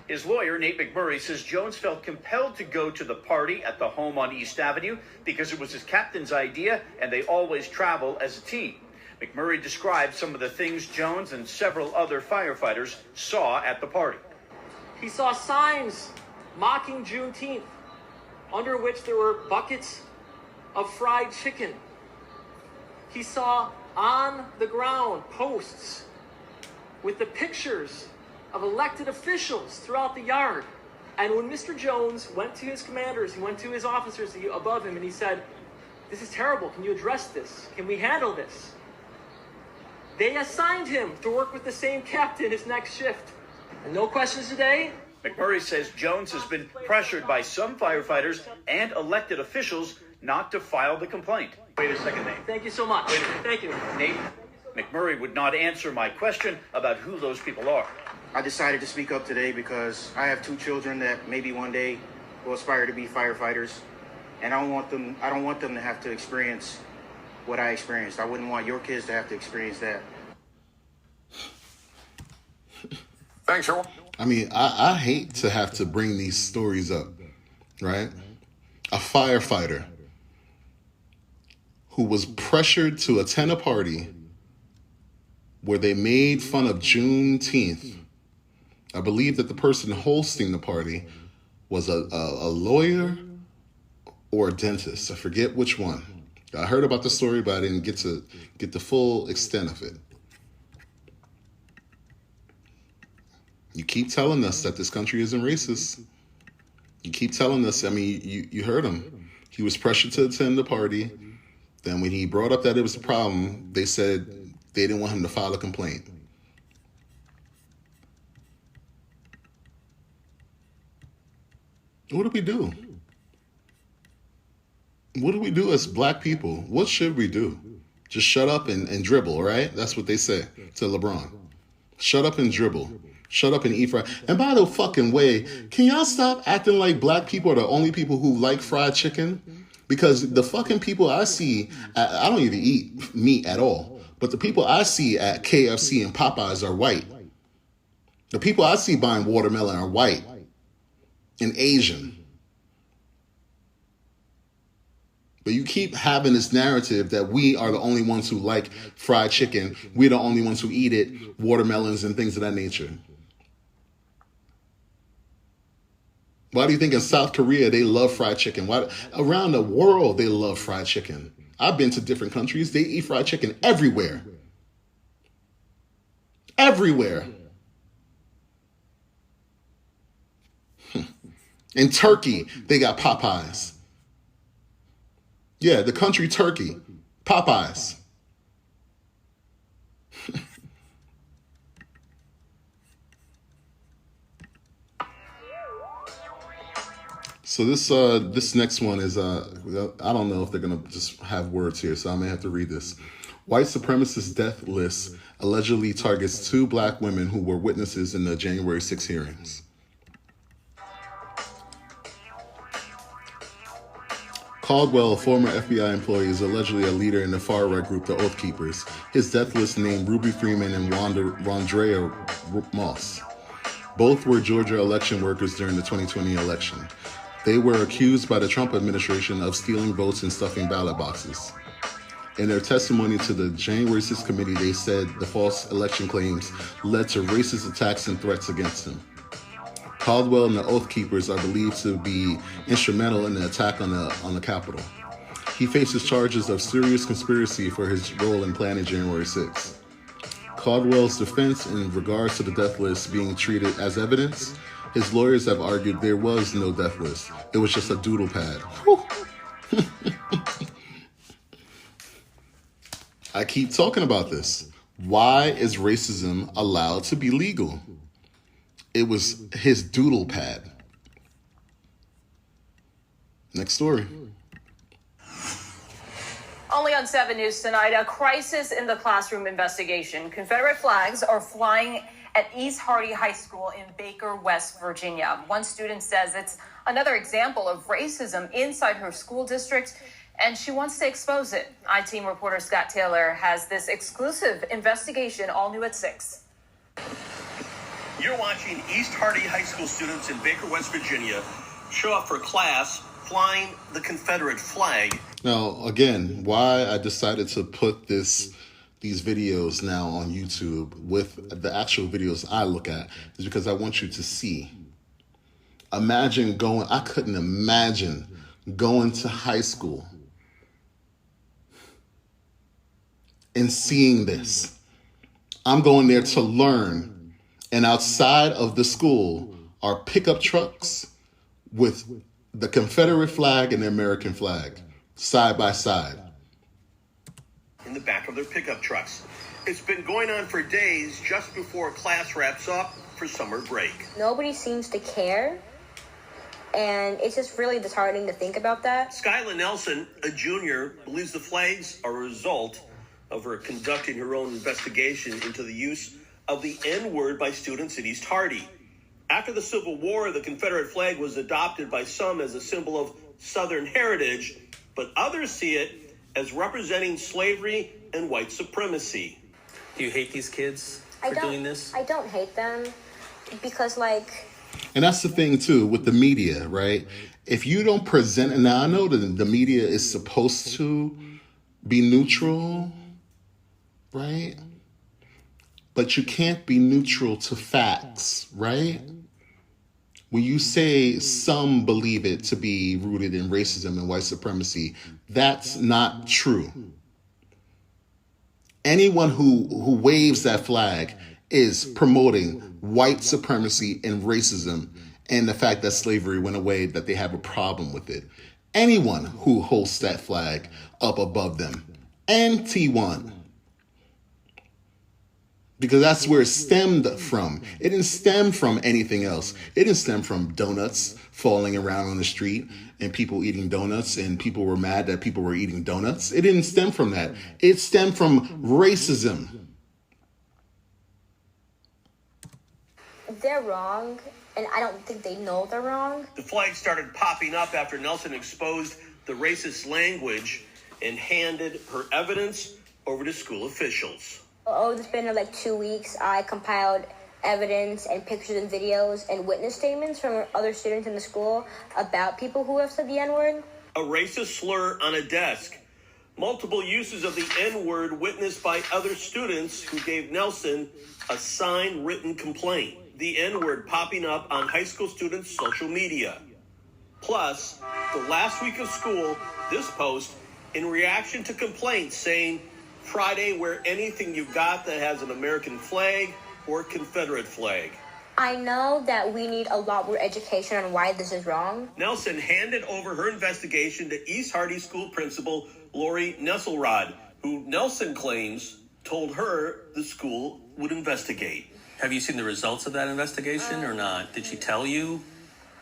His lawyer, Nate McMurray, says Jones felt compelled to go to the party at the home on East Avenue because it was his captain's idea and they always travel as a team. McMurray described some of the things Jones and several other firefighters saw at the party. He saw signs mocking Juneteenth, under which there were buckets of fried chicken. He saw on the ground posts with the pictures of elected officials throughout the yard. And when Mr. Jones went to his commanders, he went to his officers above him and he said, "This is terrible. Can you address this? Can we handle this?" They assigned him to work with the same captain his next shift. And no questions today. McMurray says Jones has been pressured by some firefighters and elected officials not to file the complaint. Wait a second, Nate. Thank you so much. Thank you. Nate, McMurray would not answer my question about who those people are. I decided to speak up today because I have 2 children that maybe one day will aspire to be firefighters, and I don't want them to have to experience what I experienced. I wouldn't want your kids to have to experience that. Thanks, Earl. I mean, I hate to have to bring these stories up, right? A firefighter who was pressured to attend a party where they made fun of Juneteenth. I believe that the person hosting the party was a lawyer or a dentist. I forget which one. I heard about the story, but I didn't get the full extent of it. You keep telling us that this country isn't racist. You keep telling us, I mean, you heard him. He was pressured to attend the party. Then when he brought up that it was a problem, they said they didn't want him to file a complaint. What do we do? What do we do as black people? What should we do? Just shut up and dribble, right? That's what they say to LeBron. Shut up and dribble. Shut up and eat fried. And by the fucking way, can y'all stop acting like black people are the only people who like fried chicken? Because the fucking people I see, I don't even eat meat at all. But the people I see at KFC and Popeyes are white. The people I see buying watermelon are white and Asian. But you keep having this narrative that we are the only ones who like fried chicken. We're the only ones who eat it, watermelons and things of that nature. Why do you think in South Korea they love fried chicken? Why around the world they love fried chicken? I've been to different countries. They eat fried chicken everywhere. Everywhere. In Turkey, they got Popeyes. Yeah, the country Turkey. Popeyes. So this next one is I don't know if they're gonna just have words here, so I may have to read this. White supremacist death list allegedly targets 2 black women who were witnesses in the January 6 hearings. Caldwell, a former FBI employee, is allegedly a leader in the far-right group, the Oath Keepers. His death list named Ruby Freeman and Rondrea Moss. Both were Georgia election workers during the 2020 election. They were accused by the Trump administration of stealing votes and stuffing ballot boxes. In their testimony to the January 6th committee, they said the false election claims led to racist attacks and threats against them. Caldwell and the Oath Keepers are believed to be instrumental in the attack on the Capitol. He faces charges of serious conspiracy for his role in planning January 6th. Caldwell's defense in regards to the death list being treated as evidence, his lawyers have argued there was no death list. It was just a doodle pad. I keep talking about this. Why is racism allowed to be legal? It was his doodle pad. Next story. Only on 7 News tonight, a crisis in the classroom investigation. Confederate flags are flying at East Hardy High School in Baker, West Virginia. One student says it's another example of racism inside her school district, and she wants to expose it. I-Team reporter Scott Taylor has this exclusive investigation, all new at 6. You're watching East Hardy High School students in Baker, West Virginia show up for class flying the Confederate flag. Now, again, why I decided to put these videos now on YouTube with the actual videos I look at is because I want you to see. I couldn't imagine going to high school and seeing this. I'm going there to learn, and outside of the school are pickup trucks with the Confederate flag and the American flag side by side. In the back of their pickup trucks. It's been going on for days just before class wraps up for summer break. Nobody seems to care, and it's just really disheartening to think about that. Skyla Nelson, a junior, believes the flags are a result of her conducting her own investigation into the use of the N-word by students at East Hardy. After the Civil War, the Confederate flag was adopted by some as a symbol of Southern heritage, but others see it as representing slavery and white supremacy. Do you hate these kids for doing this? I don't hate them because, And that's the thing, too, with the media, right? If you don't present, and now I know that the media is supposed to be neutral, right? But you can't be neutral to facts, right? When you say some believe it to be rooted in racism and white supremacy, that's not true. Anyone who waves that flag is promoting white supremacy and racism and the fact that slavery went away, that they have a problem with it. Anyone who holds that flag up above them, anti-one. Because that's where it stemmed from. It didn't stem from anything else. It didn't stem from donuts falling around on the street and people eating donuts and people were mad that people were eating donuts. It didn't stem from that. It stemmed from racism. they're wrong, and I don't think they know they're wrong. The flag started popping up after Nelson exposed the racist language and handed her evidence over to school officials. It's been like 2 weeks. I compiled evidence and pictures and videos and witness statements from other students in the school about people who have said the N-word. A racist slur on a desk. Multiple uses of the N-word witnessed by other students who gave Nelson a signed written complaint. The N-word popping up on high school students' social media. Plus, the last week of school, this post in reaction to complaints saying, Friday, wear anything you got that has an American flag or Confederate flag? I know that we need a lot more education on why this is wrong. Nelson handed over her investigation to East Hardy School Principal Lori Nesselrod, who Nelson claims told her the school would investigate. Have you seen the results of that investigation or not? Did she tell you?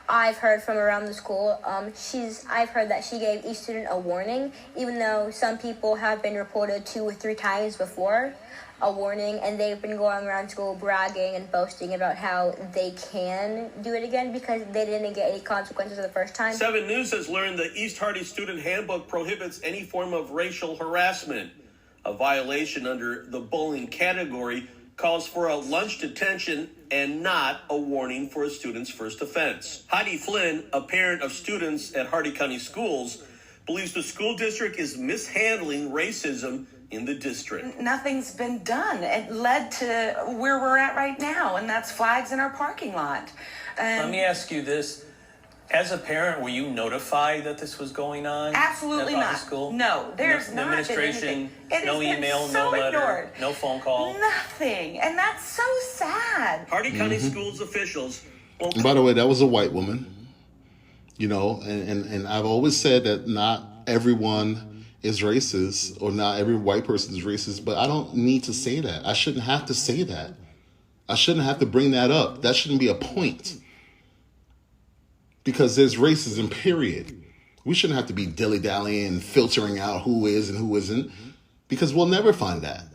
I've heard from around the school. I've heard that she gave each student a warning, even though some people have been reported 2 or 3 times before. A warning, and they've been going around school bragging and boasting about how they can do it again because they didn't get any consequences the first time. 7 News has learned the East Hardy Student Handbook prohibits any form of racial harassment. A violation under the bullying category calls for a lunch detention and not a warning for a student's first offense. Heidi Flynn, a parent of students at Hardy County Schools, believes the school district is mishandling racism in the district. Nothing's been done. It led to where we're at right now, and that's flags in our parking lot. Let me ask you this. As a parent, were you notified that this was going on? Absolutely not. School? No, there's no not administration, been no email, no letter, ignored. no phone call. Nothing. And that's so sad. Hardy County Schools officials. By the way, that was a white woman. You know, and I've always said that not everyone is racist or not every white person is racist, but I don't need to say that. I shouldn't have to say that. I shouldn't have to bring that up. That shouldn't be a point. Because there's racism, period. We shouldn't have to be dilly-dallying and filtering out who is and who isn't, because we'll never find that.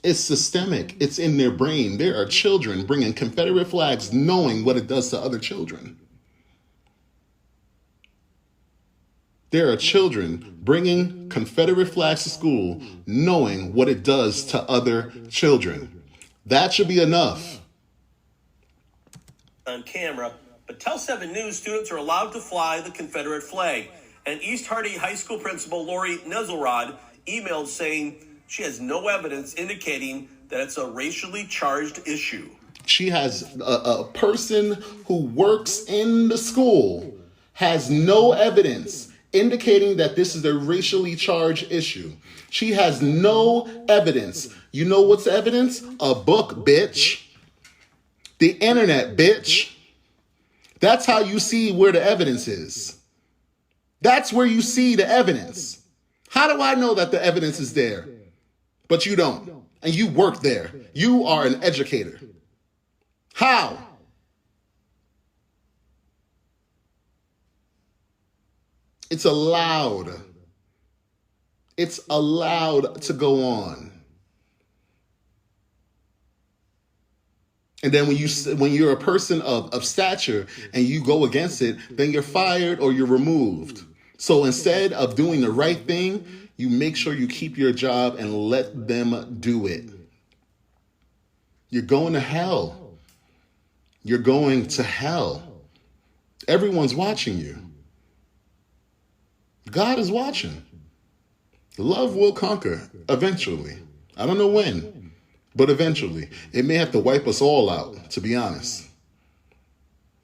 It's systemic. It's in their brain. There are children bringing Confederate flags knowing what it does to other children. There are children bringing Confederate flags to school knowing what it does to other children. That should be enough. On camera, but tell 7 News students are allowed to fly the Confederate flag. And East Hardy High School Principal Lori Nesselrod emailed saying she has no evidence indicating that it's a racially charged issue. She has a person who works in the school has no evidence indicating that this is a racially charged issue. She has no evidence. You know what's the evidence? A book, bitch. The internet, bitch. That's how you see where the evidence is. That's where you see the evidence. How do I know that the evidence is there? But you don't. And you work there. You are an educator. How? It's allowed. It's allowed to go on. And then when you're a person of stature and you go against it, then you're fired or you're removed. So instead of doing the right thing, you make sure you keep your job and let them do it. You're going to hell. You're going to hell. Everyone's watching you. God is watching. Love will conquer eventually. I don't know when, but eventually. It may have to wipe us all out, to be honest.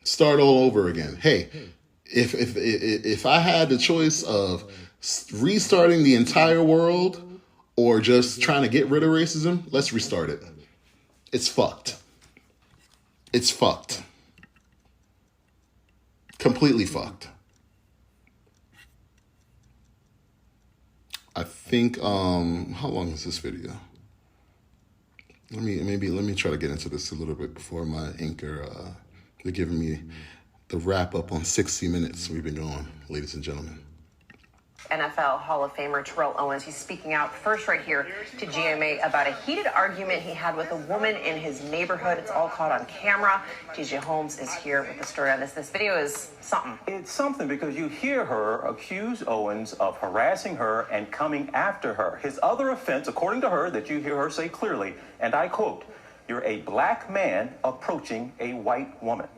Start all over again. Hey, if I had the choice of restarting the entire world or just trying to get rid of racism, let's restart it. It's fucked. It's fucked. Completely fucked. I think, how long is this video? Let me try to get into this a little bit before my anchor, they're giving me the wrap up on 60 minutes we've been going, ladies and gentlemen. NFL Hall of Famer Terrell Owens, he's speaking out first right here to GMA about a heated argument he had with a woman in his neighborhood. It's all caught on camera. TJ Holmes is here with the story on this. This video is something. It's something because you hear her accuse Owens of harassing her and coming after her. His other offense, according to her, that you hear her say clearly, and I quote, "You're a black man approaching a white woman."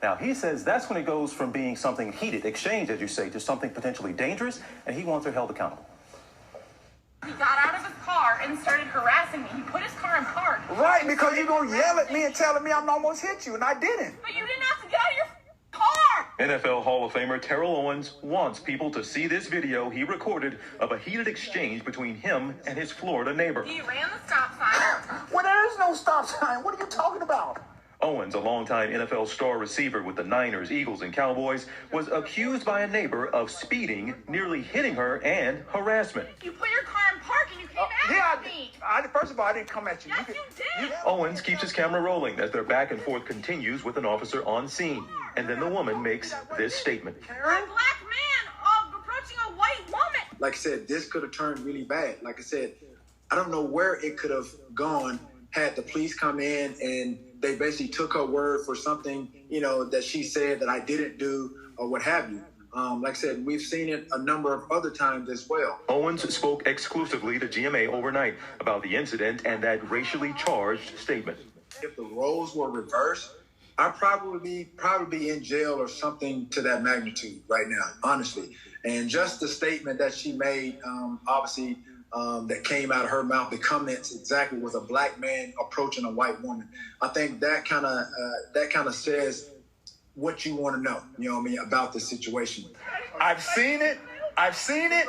Now, he says that's when it goes from being something heated, exchange, as you say, to something potentially dangerous, and he wants her held accountable. He got out of his car and started harassing me. He put his car in park. Right, because you're going to yell at me and telling me I'm almost hit you, and I didn't. But you didn't have to get out of your car. NFL Hall of Famer Terrell Owens wants people to see this video he recorded of a heated exchange between him and his Florida neighbor. He ran the stop sign. Well, there's no no stop sign. What are you talking about? Owens, a longtime NFL star receiver with the Niners, Eagles, and Cowboys, was accused by a neighbor of speeding, nearly hitting her, and harassment. You put your car in park and you came at me. First of all, I didn't come at you. Yes, you did. Owens keeps his camera rolling as their back and forth continues with an officer on scene. And then the woman makes this statement. A black man approaching a white woman. Like I said, this could have turned really bad. Like I said, I don't know where it could have gone had the police come in and they basically took her word for something, you know, that she said that I didn't do or what have you. Like I said, we've seen it a number of other times as well. Owens spoke exclusively to GMA overnight about the incident and that racially charged statement. If the roles were reversed, I'd probably be in jail or something to that magnitude right now, honestly. And just the statement that she made, obviously, that came out of her mouth, the comments exactly was a black man approaching a white woman. I think that kind of says what you want to know, you know what I mean, about the situation. I've seen it. I've seen it.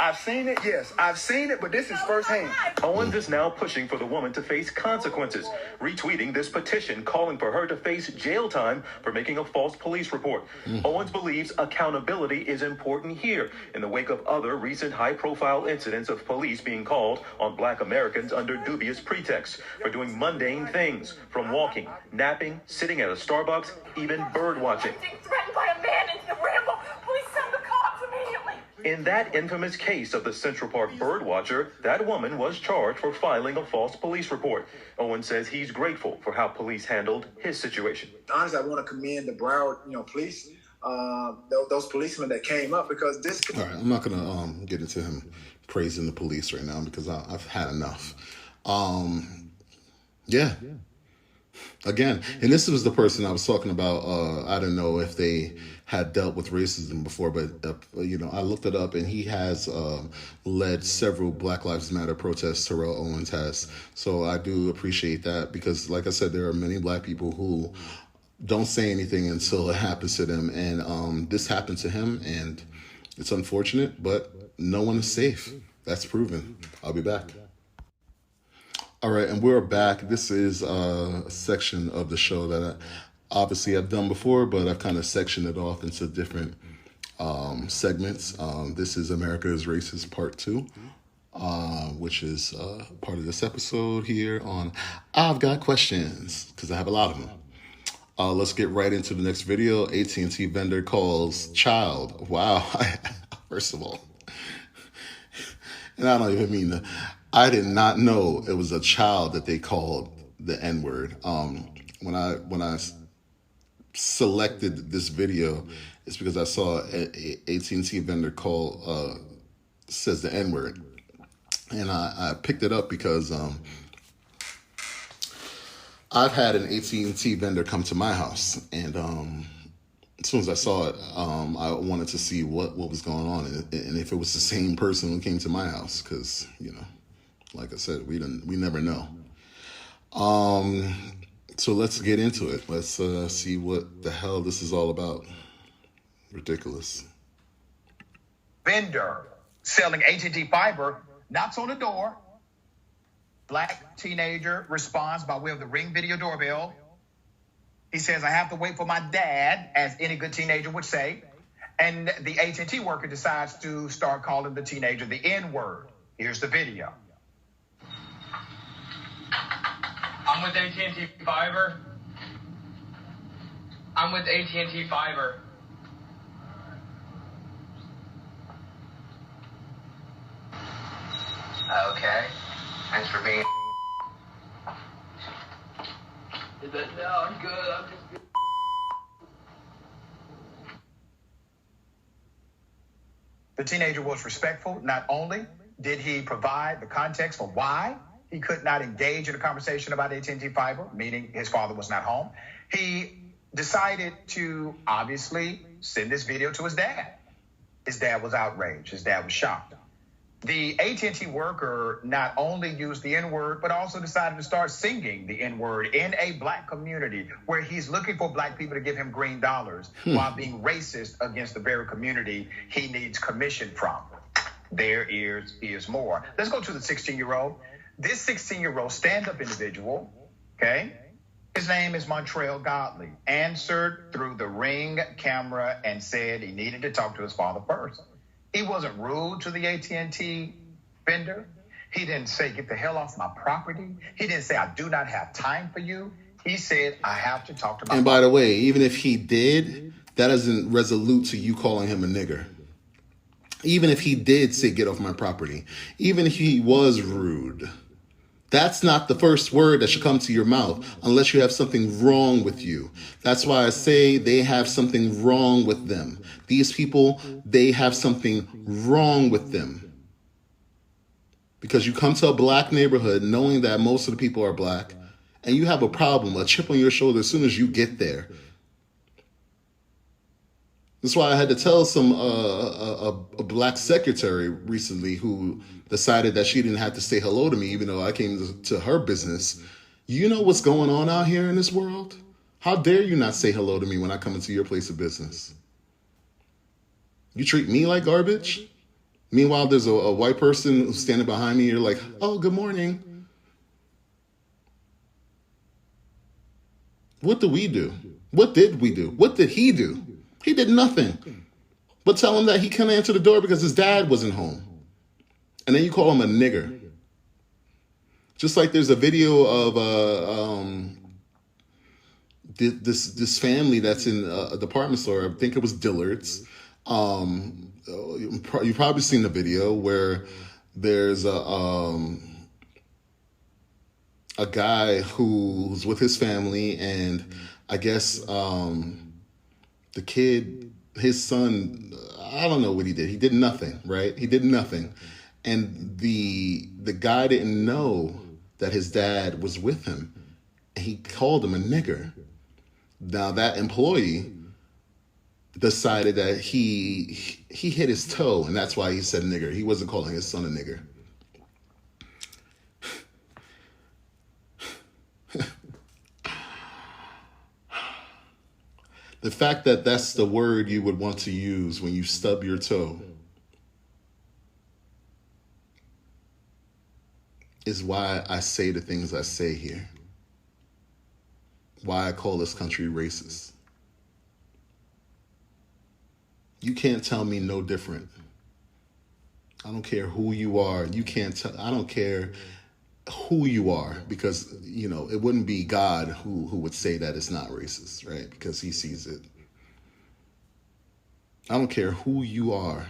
I've seen it, yes. I've seen it, but this is firsthand. Owens is now pushing for the woman to face consequences, retweeting this petition calling for her to face jail time for making a false police report. Owens believes accountability is important here in the wake of other recent high-profile incidents of police being called on black Americans under dubious pretexts for doing mundane things, from walking, napping, sitting at a Starbucks, even bird watching. Being threatened by a man into the ramble. Please send the cops immediately. In that infamous case of the Central Park birdwatcher, that woman was charged for filing a false police report. Owen says he's grateful for how police handled his situation. Honestly, I want to commend the Broward, police, those policemen that came up because this. All right, I'm not gonna get into him praising the police right now because I've had enough. Yeah. Again, and this was the person I was talking about. I don't know if they had dealt with racism before, but I looked it up, and he has led several Black Lives Matter protests. Terrell Owens has, so I do appreciate that because, like I said, there are many black people who don't say anything until it happens to them, and this happened to him, and it's unfortunate, but no one is safe. That's proven. I'll be back. All right, and we're back. This is a section of the show that obviously I've done before, but I've kind of sectioned it off into different segments. This is America is Racist Part 2, which is part of this episode here on I've Got Questions, because I have a lot of them. Let's get right into the next video. AT&T vendor calls child. Wow. First of all, and I don't even mean that. I did not know it was a child that they called the N-word. When I selected this video, it's because I saw a AT&T vendor call says the N-word, and I picked it up because I've had an AT&T vendor come to my house, and as soon as I saw it, I wanted to see what was going on and if it was the same person who came to my house, because like I said, we never know. So let's get into it. Let's see what the hell this is all about. Ridiculous. Vendor selling AT&T fiber knocks on the door. Black teenager responds by way of the Ring video doorbell. He says, "I have to wait for my dad," as any good teenager would say. And the AT&T worker decides to start calling the teenager the N-word. Here's the video. I'm with AT&T Fiber. I'm with AT&T Fiber. Okay. Thanks for being. No, I'm good. I'm just good. The teenager was respectful. Not only did he provide the context for why he could not engage in a conversation about AT&T Fiber, meaning his father was not home, he decided to obviously send this video to his dad. His dad was outraged. His dad was shocked. The AT&T worker not only used the N-word, but also decided to start singing the N-word in a black community where he's looking for black people to give him green dollars while being racist against the very community he needs commission from. There is more. Let's go to the 16-year-old. This 16-year-old stand-up individual, okay, his name is Montrell Godley, answered through the Ring camera and said he needed to talk to his father first. He wasn't rude to the AT&T vendor. He didn't say, get the hell off my property. He didn't say, I do not have time for you. He said, I have to talk to my And by the way, even if he did, that isn't resolute to you calling him a nigger. Even if he did say, get off my property, even if he was rude, that's not the first word that should come to your mouth unless you have something wrong with you. That's why I say they have something wrong with them. These people, they have something wrong with them. Because you come to a black neighborhood knowing that most of the people are black, and you have a problem, a chip on your shoulder as soon as you get there. That's why I had to tell a black secretary recently who decided that she didn't have to say hello to me even though I came to her business. You know what's going on out here in this world? How dare you not say hello to me when I come into your place of business? You treat me like garbage? Meanwhile, there's a white person who's standing behind me. You're like, oh, good morning. What do we do? What did we do? What did he do? He did nothing but tell him that he couldn't answer the door because his dad wasn't home. And then you call him a nigger. Just like there's a video of this family that's in a department store. I think it was Dillard's. You've probably seen the video where there's a guy who's with his family, and I guess the kid, his son, I don't know what he did. He did nothing, right? He did nothing. And the guy didn't know that his dad was with him. He called him a nigger. Now that employee decided that he hit his toe, and that's why he said nigger. He wasn't calling his son a nigger. The fact that that's the word you would want to use when you stub your toe is why I say the things I say here. Why I call this country racist. You can't tell me no different. I don't care who you are. You can't tell. I don't care who you are, because, you know, it wouldn't be God who would say that it's not racist, right? Because he sees it. I don't care who you are.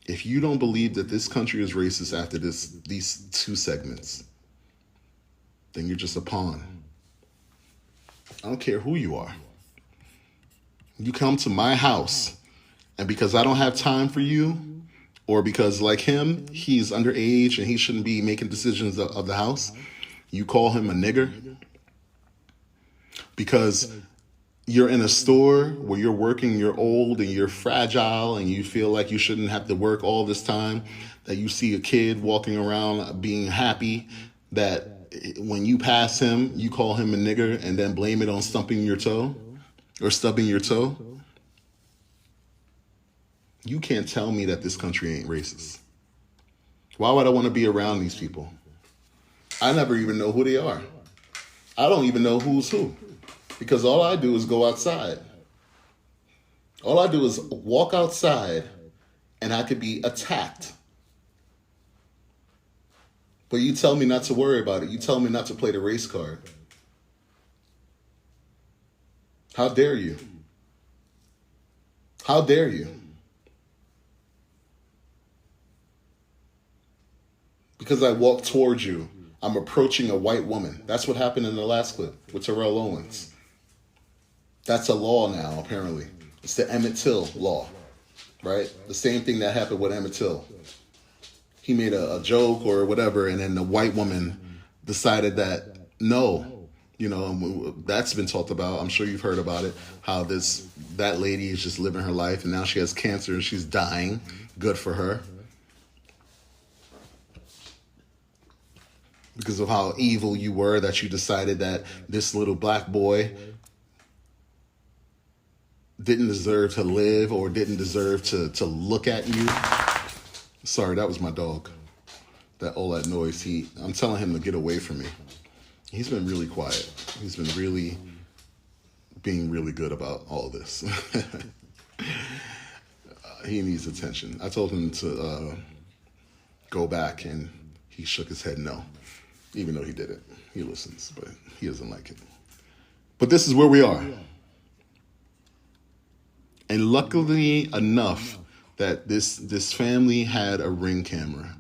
If you don't believe that this country is racist after these two segments, then you're just a pawn. I don't care who you are. You come to my house, and because I don't have time for you, or because, like him, he's underage and he shouldn't be making decisions of the house, you call him a nigger? Because you're in a store where you're working, you're old and you're fragile and you feel like you shouldn't have to work all this time, that you see a kid walking around being happy, that when you pass him, you call him a nigger and then blame it on stumping your toe or stubbing your toe? You can't tell me that this country ain't racist. Why would I want to be around these people? I never even know who they are. I don't even know who's who, because all I do is go outside. All I do is walk outside and I could be attacked. But you tell me not to worry about it. You tell me not to play the race card. How dare you? How dare you? Because I walk towards you, I'm approaching a white woman. That's what happened in the last clip with Terrell Owens. That's a law now, apparently. It's the Emmett Till law, right? The same thing that happened with Emmett Till. He made a joke or whatever, and then the white woman decided that, no, you know, that's been talked about. I'm sure you've heard about it, how that lady is just living her life, and now she has cancer and she's dying. Good for her. Because of how evil you were, that you decided that this little black boy didn't deserve to live or didn't deserve to look at you. Sorry, that was my dog. All that noise. I'm telling him to get away from me. He's been really quiet. He's been being really good about all this. He needs attention. I told him to go back, and he shook his head no, even though he did it. He listens, but he doesn't like it. But this is where we are. And luckily enough that this family had a Ring camera.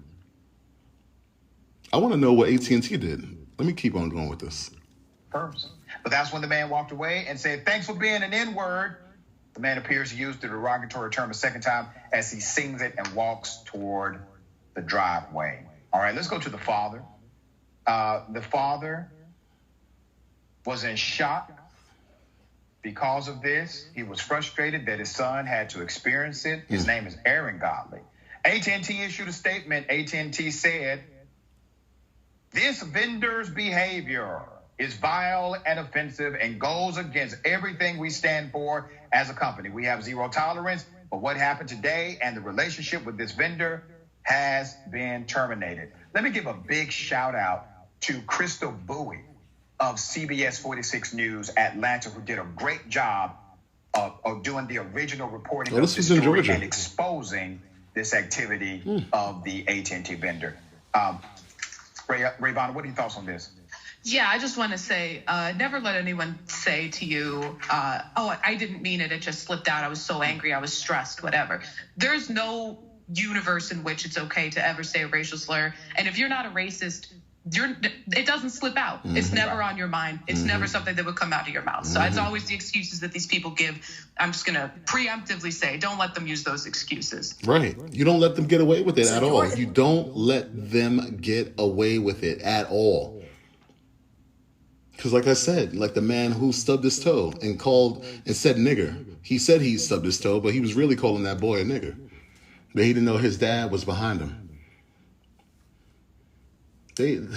I want to know what AT&T did. Let me keep on going with this. But that's when the man walked away and said, "Thanks for being an N-word." The man appears to use the derogatory term a second time as he sings it and walks toward the driveway. All right, let's go to the father. The father was in shock because of this. He was frustrated that his son had to experience it. His name is Aaron Godley. AT&T issued a statement. AT&T said, "This vendor's behavior is vile and offensive and goes against everything we stand for as a company. We have zero tolerance for what happened today, and the relationship with this vendor has been terminated." Let me give a big shout out to Crystal Bowie of CBS 46 News Atlanta, who did a great job of doing the original reporting of this story and exposing this activity of the AT&T vendor. Rayvon, what are your thoughts on this? Yeah, I just want to say, never let anyone say to you, "Oh, I didn't mean it. It just slipped out. I was so angry. I was stressed," whatever. There's no universe in which it's okay to ever say a racial slur. And if you're not a racist, it doesn't slip out. It's never on your mind. It's never something that would come out of your mouth. So it's always the excuses that these people give. I'm just going to preemptively say, don't let them use those excuses. Right. You don't let them get away with it at all. You don't let them get away with it at all. Because like I said, like the man who stubbed his toe and said nigger. He said he stubbed his toe, but he was really calling that boy a nigger. But he didn't know his dad was behind him. It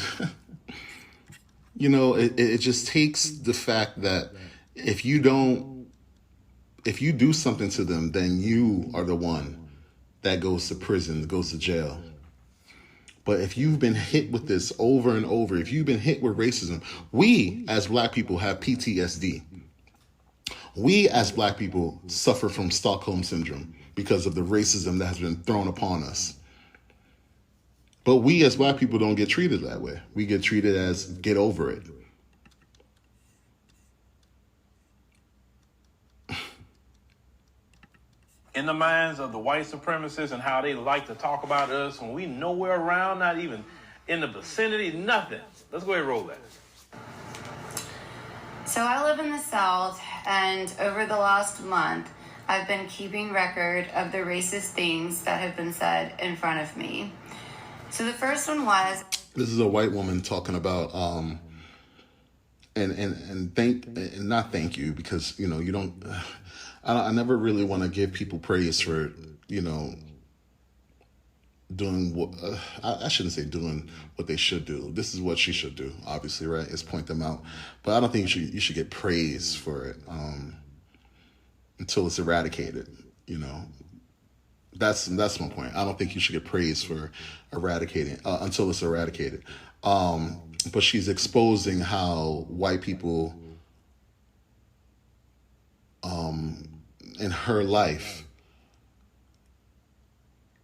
just takes the fact that if you do something to them, then you are the one that goes to prison, goes to jail. But if you've been hit with this over and over, if you've been hit with racism, we as Black people have PTSD. We as Black people suffer from Stockholm Syndrome because of the racism that has been thrown upon us. But we as Black people don't get treated that way. We get treated as get over it. In the minds of the white supremacists and how they like to talk about us when we nowhere around, not even in the vicinity, nothing. Let's go ahead and roll that. So I live in the South, and over the last month, I've been keeping record of the racist things that have been said in front of me. So the first one was... This is a white woman talking about, not thank you, because, you don't... I never really want to give people praise for, doing what, I shouldn't say doing what they should do. This is what she should do, obviously, right? Is point them out. But I don't think you should get praise for it until it's eradicated, That's my point. I don't think you should get praise for eradicating until it's eradicated. But she's exposing how white people in her life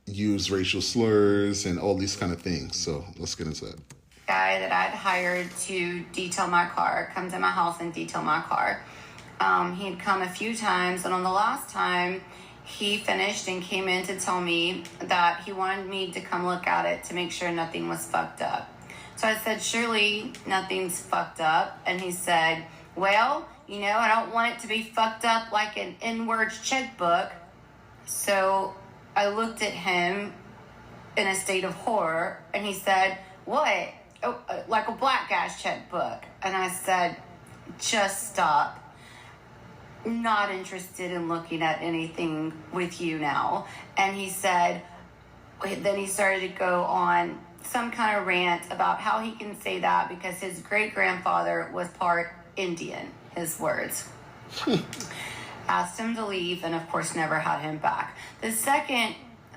use racial slurs and all these kind of things. So let's get into that. Guy that I'd hired to detail my car, come to my house and detail my car. He'd come a few times, and on the last time, he finished and came in to tell me that he wanted me to come look at it to make sure nothing was fucked up. So I said, surely nothing's fucked up. And he said, well, I don't want it to be fucked up like an N-words checkbook. So I looked at him in a state of horror, and he said, what? Oh, like a black guy's checkbook. And I said, just stop. Not interested in looking at anything with you now. And he said, then he started to go on some kind of rant about how he can say that because his great-grandfather was part Indian, his words. Asked him to leave and, of course, never had him back. The second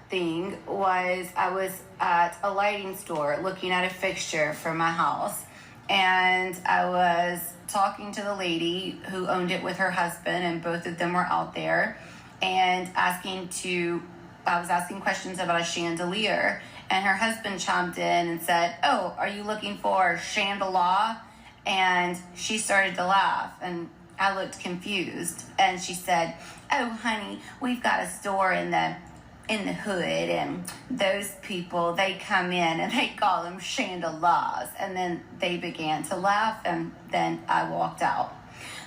thing was I was at a lighting store looking at a fixture for my house, and I was talking to the lady who owned it with her husband, and both of them were out there, and I was asking questions about a chandelier, and her husband chimed in and said, "Oh, are you looking for chandelier?" And she started to laugh, and I looked confused, and she said, "Oh, honey, we've got a store in the hood, and those people, they come in and they call them chandeliers." And then they began to laugh, and then I walked out.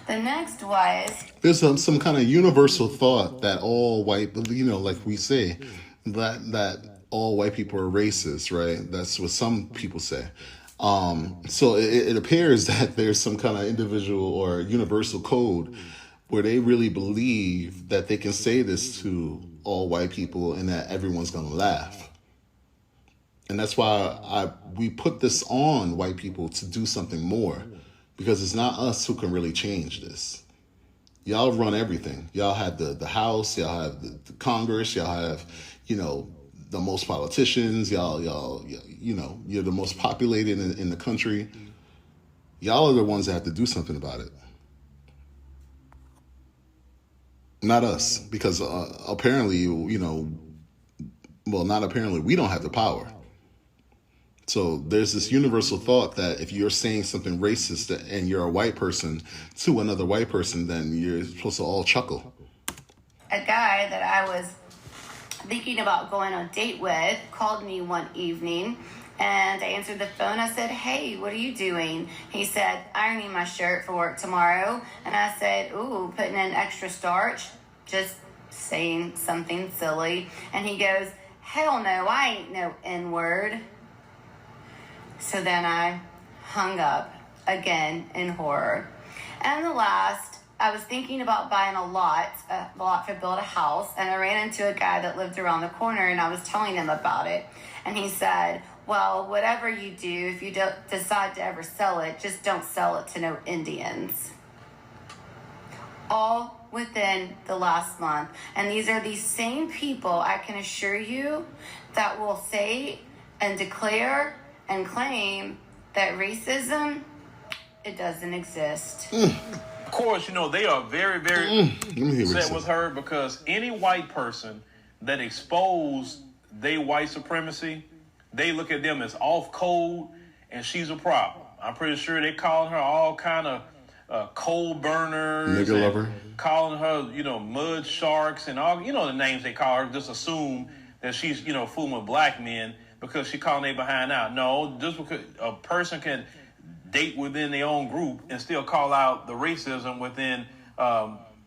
The next was... There's some kind of universal thought that all white, like we say, that all white people are racist, right? That's what some people say. So it appears that there's some kind of individual or universal code where they really believe that they can say this to all white people and that everyone's going to laugh. And that's why we put this on white people to do something more, because it's not us who can really change this. Y'all run everything. Y'all have the House, y'all have the Congress, y'all have, the most politicians, y'all, you're the most populated in the country. Y'all are the ones that have to do something about it. Not us, because apparently, not apparently, we don't have the power. So there's this universal thought that if you're saying something racist and you're a white person to another white person, then you're supposed to all chuckle. A guy that I was thinking about going on a date with called me one evening, and I answered the phone. I said, "Hey, what are you doing?" He said, "Ironing my shirt for work tomorrow." And I said, "Ooh, putting in extra starch?" Just saying something silly. And he goes, "Hell no, I ain't no N-word." So then I hung up again in horror. And the last, I was thinking about buying a lot to build a house, and I ran into a guy that lived around the corner, and I was telling him about it. And he said, "Well, whatever you do, if you don't decide to ever sell it, just don't sell it to no Indians." All within the last month. And these are these same people, I can assure you, that will say and declare and claim that racism, it doesn't exist. Of course, they are very, very upset with her, because any white person that exposed their white supremacy, they look at them as off code, and she's a problem. I'm pretty sure they calling her all kind of coal burners, nigga lover, calling her, mud sharks, and all, the names they call her. Just assume that she's, fooling with black men because she calling they behind out. No, just because a person can date within their own group and still call out the racism within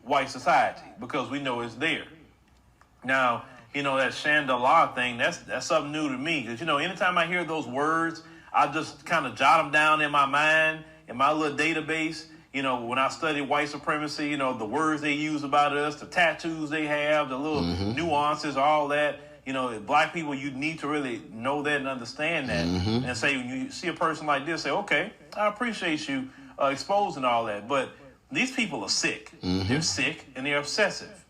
white society, because we know it's there. Now, that chandelier thing, that's something new to me, because, anytime I hear those words, I just kind of jot them down in my mind, in my little database. When I study white supremacy, the words they use about us, the tattoos they have, the little nuances, all that. Black people, you need to really know that and understand that. And say, when you see a person like this, say, okay, I appreciate you exposing all that. But these people are sick. They're sick and they're obsessive.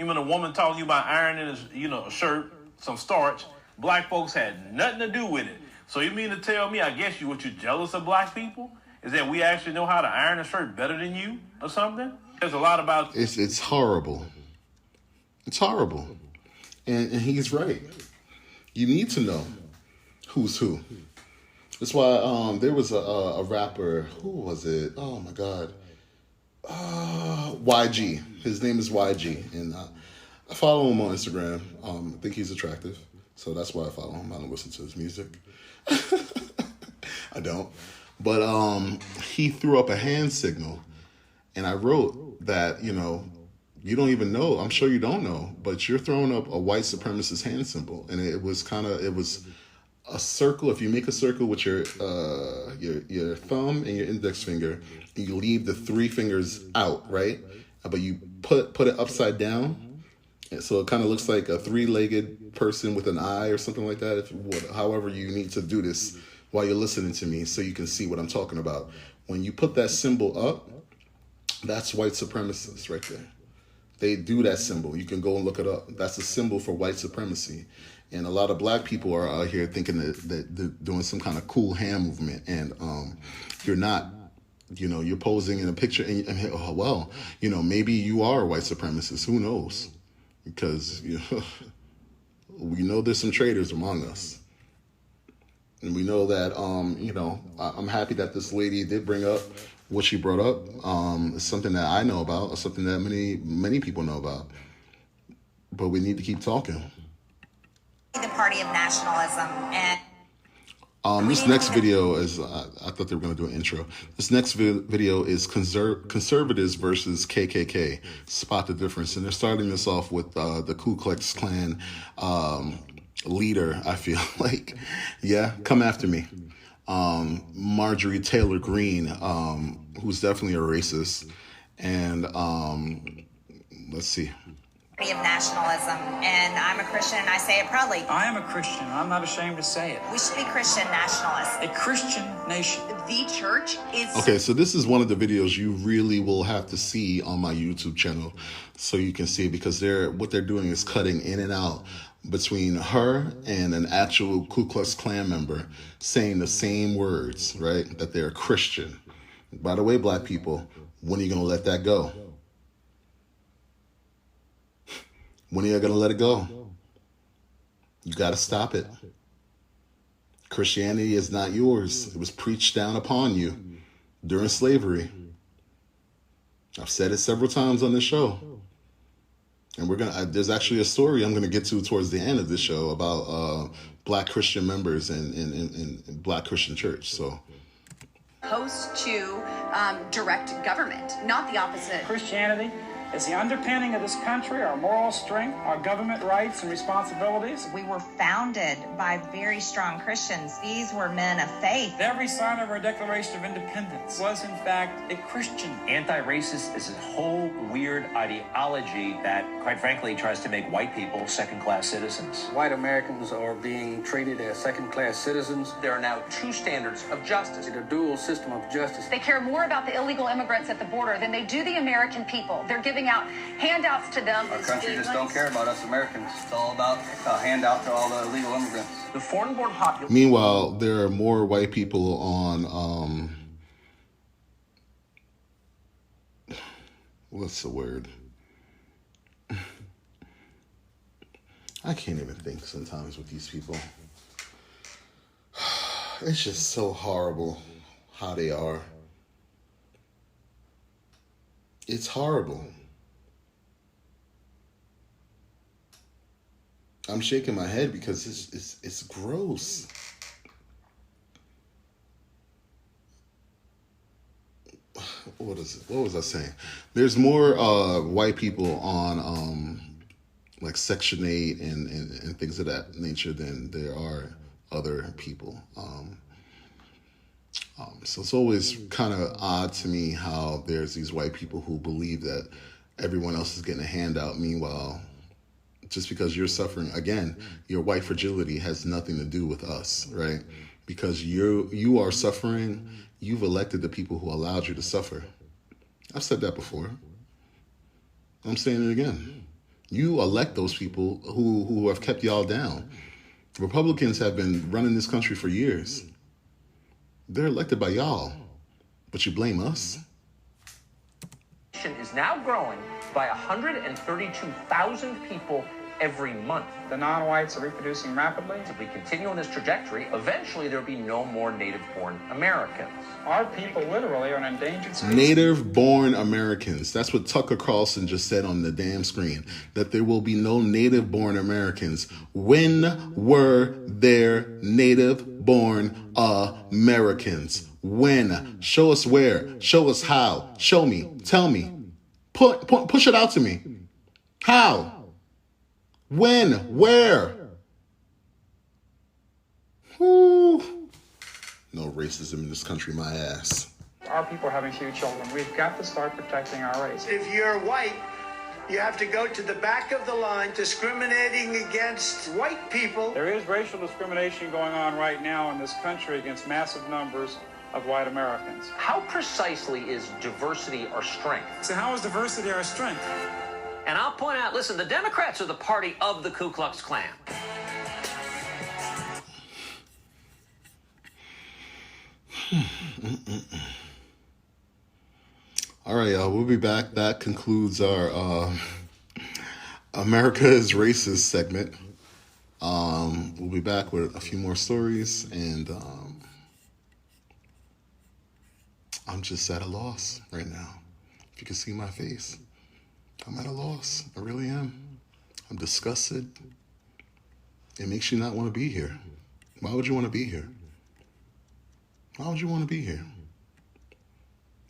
Even a woman talking you about ironing, a shirt, some starch, black folks had nothing to do with it. So you mean to tell me, I guess you're jealous of black people? Is that we actually know how to iron a shirt better than you or something? There's a lot about... It's horrible. It's horrible. And he's right. You need to know who's who. That's why there was a rapper. Who was it? Oh, my God. YG. His name is YG. And I follow him on Instagram. I think he's attractive. So that's why I follow him. I don't listen to his music. I don't. But he threw up a hand signal. And I wrote that, you don't even know. I'm sure you don't know, but you're throwing up a white supremacist hand symbol, and it was a circle. If you make a circle with your thumb and your index finger, and you leave the three fingers out, right? But you put it upside down, so it kind of looks like a three-legged person with an eye or something like that. However, you need to do this while you're listening to me, so you can see what I'm talking about. When you put that symbol up, that's white supremacist right there. They do that symbol. You can go and look it up. That's a symbol for white supremacy. And a lot of black people are out here thinking that they're doing some kind of cool hand movement. And you're not. You know, you're posing in a picture and oh, well, you know, maybe you are a white supremacist. Who knows? Because, you know, we know there's some traitors among us. And we know that, you know, I'm happy that this lady did bring up what she brought up. It's something that I know about, or something that many people know about. But we need to keep talking. The party of nationalism and... This next video is, I thought they were going to do an intro. This next video is conservatives versus KKK. Spot the difference. And they're starting this off with the Ku Klux Klan leader, I feel like. Yeah, come after me. Marjorie Taylor Greene, who's definitely a racist. And let's see. Of nationalism, and I'm a Christian, and I say it proudly. I am a Christian, and I'm not ashamed to say it. We should be Christian nationalists. A Christian nation. The church is... Okay, so this is one of the videos you really will have to see on my YouTube channel so you can see it, because what they're doing is cutting in and out between her and an actual Ku Klux Klan member saying the same words, right? That they're Christian. By the way, black people, when are you going to let that go? When are you going to let it go? You got to stop it. Christianity is not yours. It was preached down upon you during slavery. I've said it several times on this show. And there's actually a story I'm going to get to towards the end of this show about black Christian members in black Christian church. So, opposed to direct government, not the opposite. Christianity is the underpinning of this country, our moral strength, our government rights and responsibilities. We were founded by very strong Christians. These were men of faith. Every sign of our Declaration of Independence was, in fact, a Christian. Anti-racist is a whole weird ideology that, quite frankly, tries to make white people second-class citizens. White Americans are being treated as second-class citizens. There are now two standards of justice. It's a dual system of justice. They care more about the illegal immigrants at the border than they do the American people. They're giving out handouts to them. Our country just don't care about us Americans. It's all about a handout to all the illegal immigrants. The foreign-born population. Meanwhile, there are more white people on, what's the word? I can't even think sometimes with these people. It's just so horrible how they are. It's horrible. I'm shaking my head because it's gross. What was I saying? There's more white people on like Section 8 and things of that nature than there are other people. So it's always kind of odd to me how there's these white people who believe that everyone else is getting a handout. Meanwhile, just because you're suffering, again, your white fragility has nothing to do with us, right? Because you are suffering, you've elected the people who allowed you to suffer. I've said that before. I'm saying it again. You elect those people who have kept y'all down. Republicans have been running this country for years. They're elected by y'all, but you blame us. Is now growing by 132,000 people every month. The non-whites are reproducing rapidly. If we continue on this trajectory, eventually there'll be no more native-born Americans. Our people literally are an endangered species. Native-born Americans. That's what Tucker Carlson just said on the damn screen, that there will be no native-born Americans. When were there native-born Americans? When? Show us where. Show us how. Show me. Tell me. Push it out to me. How? When? Where? Whew. No racism in this country, my ass. Our people are having few children. We've got to start protecting our race. If you're white, you have to go to the back of the line discriminating against white people. There is racial discrimination going on right now in this country against massive numbers of white Americans. How precisely is diversity our strength? So how is diversity our strength? And I'll point out, listen, the Democrats are the party of the Ku Klux Klan. All right, y'all, we'll be back. That concludes our America is Racist segment. We'll be back with a few more stories, and I'm just at a loss right now. If you can see my face, I'm at a loss. I really am. I'm disgusted. It makes you not want to be here. Why would you want to be here? Why would you want to be here?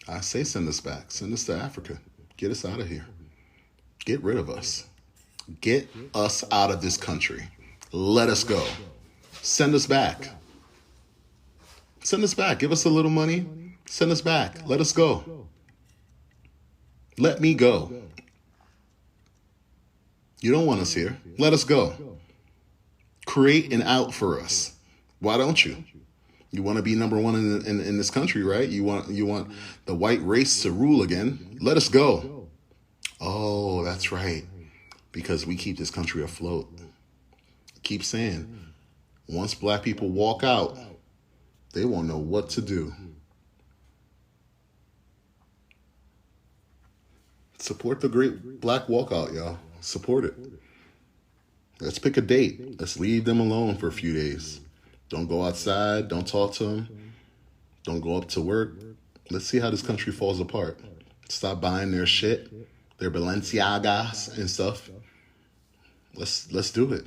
I say send us back. Send us to Africa. Get us out of here. Get rid of us. Get us out of this country. Let us go. Send us back. Send us back. Give us a little money. Send us back. Let us go. Let me go. You don't want us here. Let us go. Create an out for us. Why don't you? You want to be number one in this country, right? You want the white race to rule again. Let us go. Oh, that's right. Because we keep this country afloat. Keep saying, once black people walk out, they won't know what to do. Support the great black walkout, y'all. Support it. Let's pick a date. Let's leave them alone for a few days. Don't go outside. Don't talk to them. Don't go up to work. Let's see how this country falls apart. Stop buying their shit, their Balenciagas and stuff. Let's do it.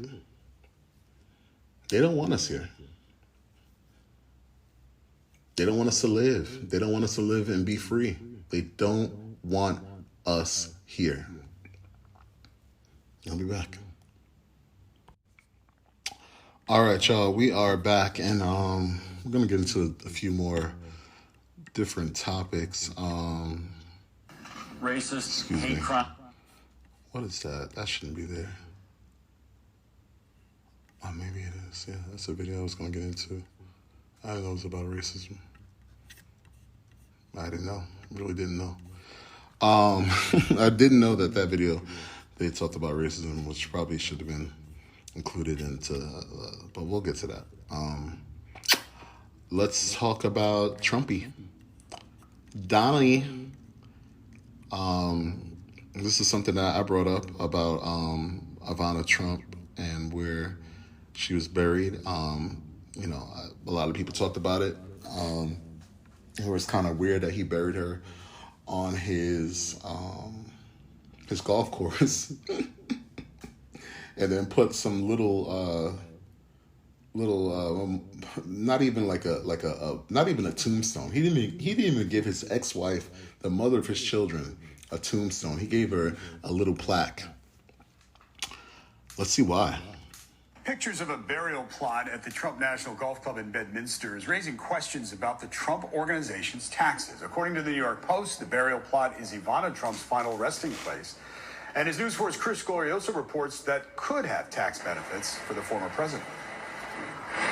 They don't want us here. They don't want us to live. They don't want us to live and be free. They don't want us here. I'll be back. All right, y'all, we are back, and we're going to get into a few more different topics. Racist, hate crime. What is that? That shouldn't be there. Oh, maybe it is. Yeah, that's a video I was going to get into. I didn't know it was about racism. I didn't know. Really didn't know. I didn't know that video, they talked about racism, which probably should have been included into, but we'll get to that. Let's talk about Trumpy. Donnie, this is something that I brought up about Ivana Trump and where she was buried. You know, a lot of people talked about it. It was kind of weird that he buried her on his golf course. And then put some little, not even not even a tombstone. He didn't even give his ex-wife, the mother of his children, a tombstone. He gave her a little plaque. Let's see why. Pictures of a burial plot at the Trump National Golf Club in Bedminster is raising questions about the Trump organization's taxes. According to the New York Post, the burial plot is Ivana Trump's final resting place. And as News 4's Chris Glorioso reports, that could have tax benefits for the former president.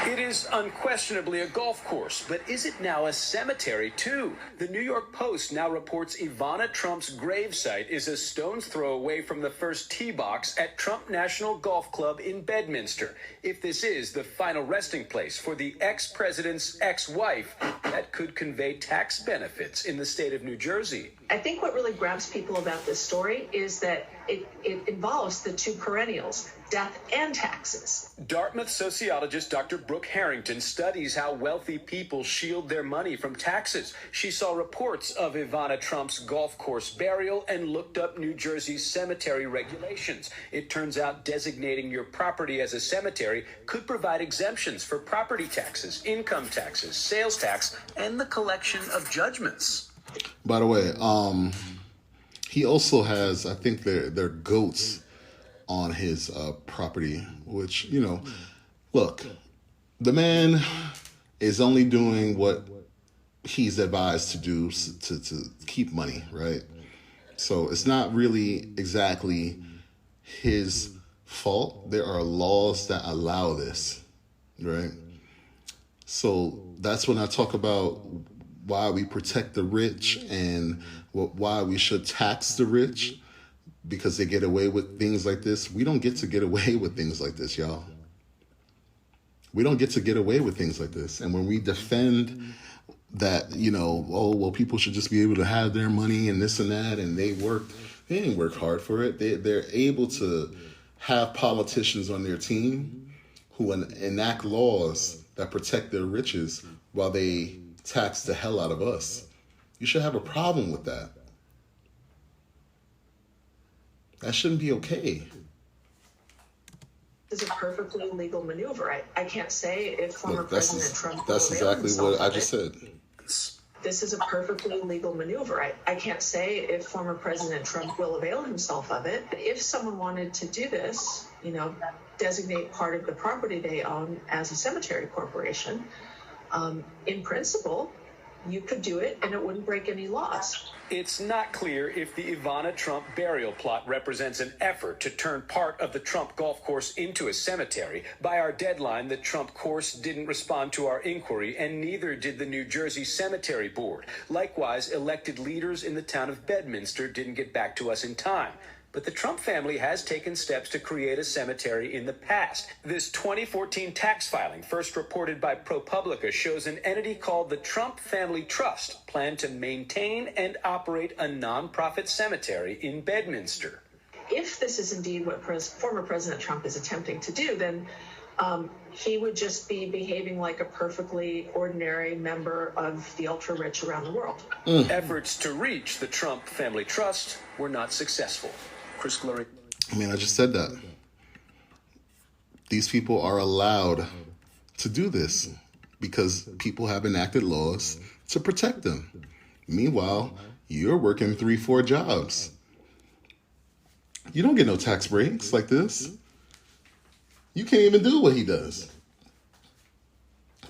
It is unquestionably a golf course, but is it now a cemetery too? The New York Post now reports Ivana Trump's gravesite is a stone's throw away from the first tee box at Trump National Golf Club in Bedminster. If this is the final resting place for the ex-president's ex-wife, that could convey tax benefits in the state of New Jersey. I think what really grabs people about this story is that it involves the two perennials, death and taxes. Dartmouth sociologist Dr. Brooke Harrington studies how wealthy people shield their money from taxes. She saw reports of Ivana Trump's golf course burial and looked up New Jersey's cemetery regulations. It turns out designating your property as a cemetery could provide exemptions for property taxes, income taxes, sales tax, and the collection of judgments. By the way, he also has, I think they're goats on his property, which, you know, look, the man is only doing what he's advised to do to keep money, right? So it's not really exactly his fault. There are laws that allow this, right? So that's when I talk about why we protect the rich and why we should tax the rich. because they get away with things like this. We don't get to get away with things like this, y'all. We don't get to get away with things like this. And when we defend that, oh, well, people should just be able to have their money and this and that, and they didn't work hard for it. They're able to have politicians on their team who enact laws that protect their riches while they tax the hell out of us. You should have a problem with that. That shouldn't be okay. This is a perfectly legal maneuver. I can't say if former President Trump. That's exactly what I just said. This is a perfectly legal maneuver. I can't say if former President Trump will avail himself of it. If someone wanted to do this, designate part of the property they own as a cemetery corporation, in principle, you could do it and it wouldn't break any laws. It's not clear if the Ivana Trump burial plot represents an effort to turn part of the Trump golf course into a cemetery. By our deadline, the Trump course didn't respond to our inquiry, and neither did the New Jersey Cemetery Board. Likewise, elected leaders in the town of Bedminster didn't get back to us in time. But the Trump family has taken steps to create a cemetery in the past. This 2014 tax filing, first reported by ProPublica, shows an entity called the Trump Family Trust planned to maintain and operate a nonprofit cemetery in Bedminster. If this is indeed what former President Trump is attempting to do, then he would just be behaving like a perfectly ordinary member of the ultra-rich around the world. Efforts to reach the Trump Family Trust were not successful. Chris Glory. I just said that. These people are allowed to do this because people have enacted laws to protect them. Meanwhile, you're working 3-4 jobs. You don't get no tax breaks like this. You can't even do what he does.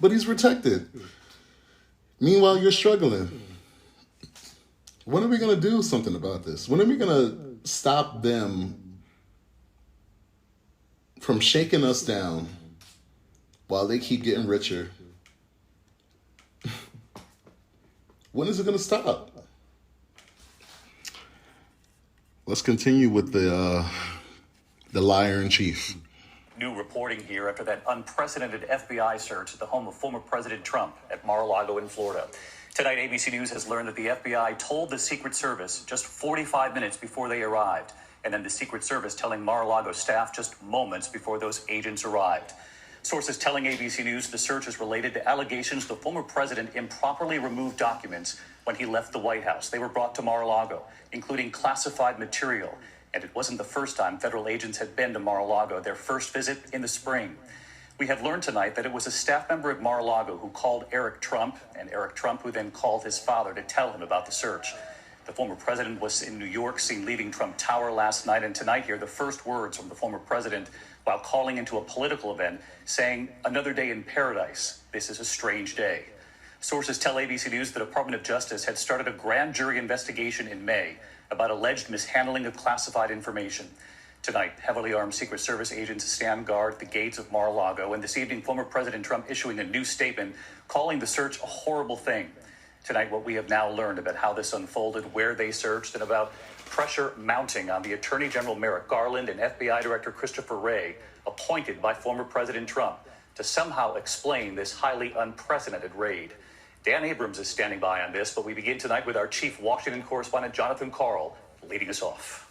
But he's protected. Meanwhile, you're struggling. When are we going to do something about this? When are we going to stop them from shaking us down while they keep getting richer? When is it going to stop? Let's continue with the liar in chief. New reporting here after that unprecedented FBI search at the home of former President Trump at Mar-a-Lago in Florida. Tonight, ABC News has learned that the FBI told the Secret Service just 45 minutes before they arrived, and then the Secret Service telling Mar-a-Lago staff just moments before those agents arrived. Sources telling ABC News the search is related to allegations the former president improperly removed documents when he left the White House. They were brought to Mar-a-Lago, including classified material. And it wasn't the first time federal agents had been to Mar-a-Lago, their first visit in the spring. We have learned tonight that it was a staff member at Mar-a-Lago who called Eric Trump, and Eric Trump who then called his father to tell him about the search. The former president was in New York, seen leaving Trump Tower last night, and tonight here the first words from the former president while calling into a political event, saying, "Another day in paradise. This is a strange day." Sources tell ABC News the Department of Justice had started a grand jury investigation in May about alleged mishandling of classified information. Tonight, heavily armed Secret Service agents stand guard at the gates of Mar-a-Lago, and this evening, former President Trump issuing a new statement calling the search a horrible thing. Tonight, what we have now learned about how this unfolded, where they searched, and about pressure mounting on the Attorney General Merrick Garland and FBI Director Christopher Wray, appointed by former President Trump, to somehow explain this highly unprecedented raid. Dan Abrams is standing by on this, but we begin tonight with our chief Washington correspondent, Jonathan Karl, leading us off.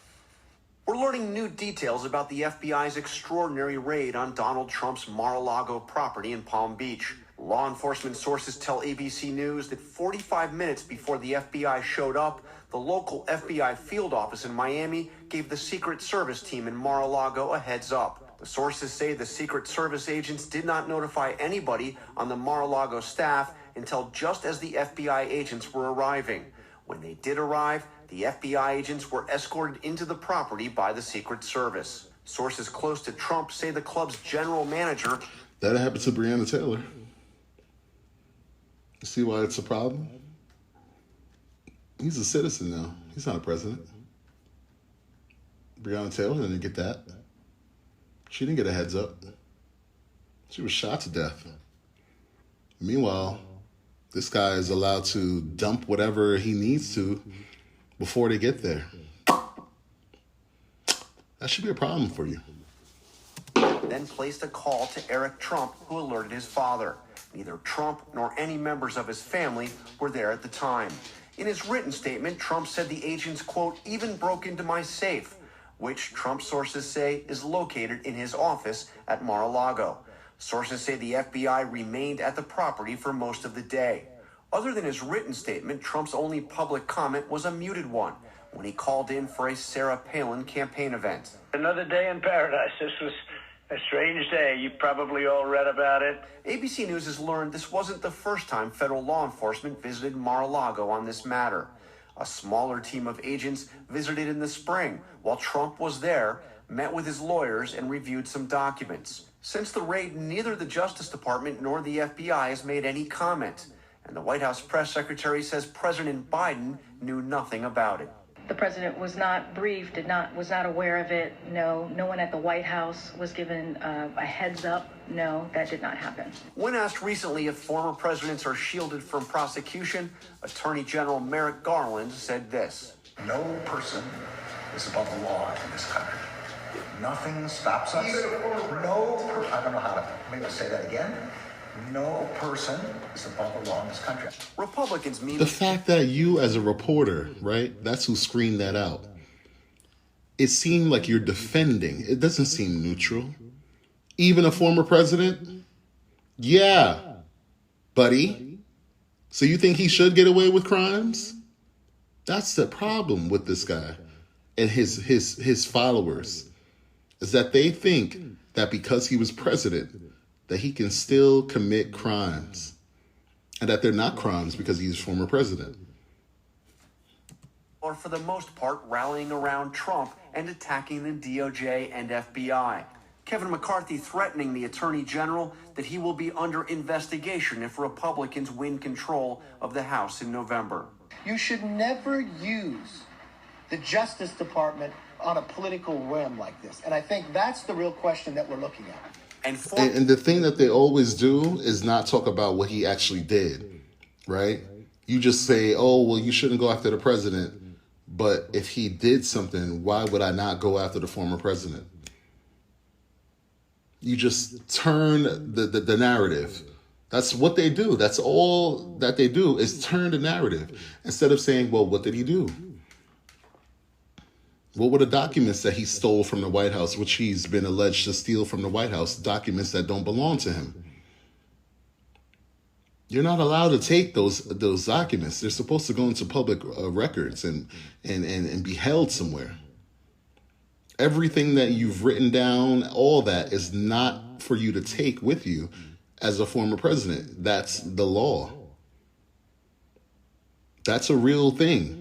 We're learning new details about the FBI's extraordinary raid on Donald Trump's Mar-a-Lago property in Palm Beach. Law enforcement sources tell ABC News that 45 minutes before the FBI showed up, the local FBI field office in Miami gave the Secret Service team in Mar-a-Lago a heads up. The sources say the Secret Service agents did not notify anybody on the Mar-a-Lago staff until just as the FBI agents were arriving. When they did arrive, the FBI agents were escorted into the property by the Secret Service. Sources close to Trump say the club's general manager... That happened to Breonna Taylor. You see why it's a problem? He's a citizen now. He's not a president. Breonna Taylor didn't get that. She didn't get a heads up. She was shot to death. Meanwhile, this guy is allowed to dump whatever he needs to before they get there. That should be a problem for you. Then placed a call to Eric Trump, who alerted his father. Neither Trump nor any members of his family were there at the time. In his written statement, Trump said the agents, quote, even broke into my safe, which Trump sources say is located in his office at Mar-a-Lago. Sources say the FBI remained at the property for most of the day. Other than his written statement, Trump's only public comment was a muted one when he called in for a Sarah Palin campaign event. Another day in paradise. This was a strange day. You probably all read about it. ABC News has learned this wasn't the first time federal law enforcement visited Mar-a-Lago on this matter. A smaller team of agents visited in the spring while Trump was there, met with his lawyers, and reviewed some documents. Since the raid, neither the Justice Department nor the FBI has made any comment. And the White House press secretary says President Biden knew nothing about it. The president was not briefed, was not aware of it. No one at the White House was given a heads up. No, that did not happen. When asked recently if former presidents are shielded from prosecution, Attorney General Merrick Garland said this. No person is above the law in this country. Nothing stops us. I don't know how to maybe say that again. No person is above the law in this country. Republicans mean the fact that you as a reporter, right, that's who screened that out. It seemed like you're defending. It doesn't seem neutral. Even a former president? Yeah, buddy. So you think he should get away with crimes? That's the problem with this guy and his followers, is that they think that because he was president, that he can still commit crimes, and that they're not crimes because he's former president. Or for the most part, rallying around Trump and attacking the DOJ and FBI. Kevin McCarthy threatening the Attorney General that he will be under investigation if Republicans win control of the House in November. You should never use the Justice Department on a political whim like this. And I think that's the real question that we're looking at. And the thing that they always do is not talk about what he actually did, right? You just say, oh, well, you shouldn't go after the president. But if he did something, why would I not go after the former president? You just turn the narrative. That's what they do. That's all that they do is turn the narrative. Instead of saying, well, what did he do? What were the documents that he stole from the White House, which he's been alleged to steal from the White House, documents that don't belong to him? You're not allowed to take those documents. They're supposed to go into public records and be held somewhere. Everything that you've written down, all that is not for you to take with you as a former president. That's the law. That's a real thing.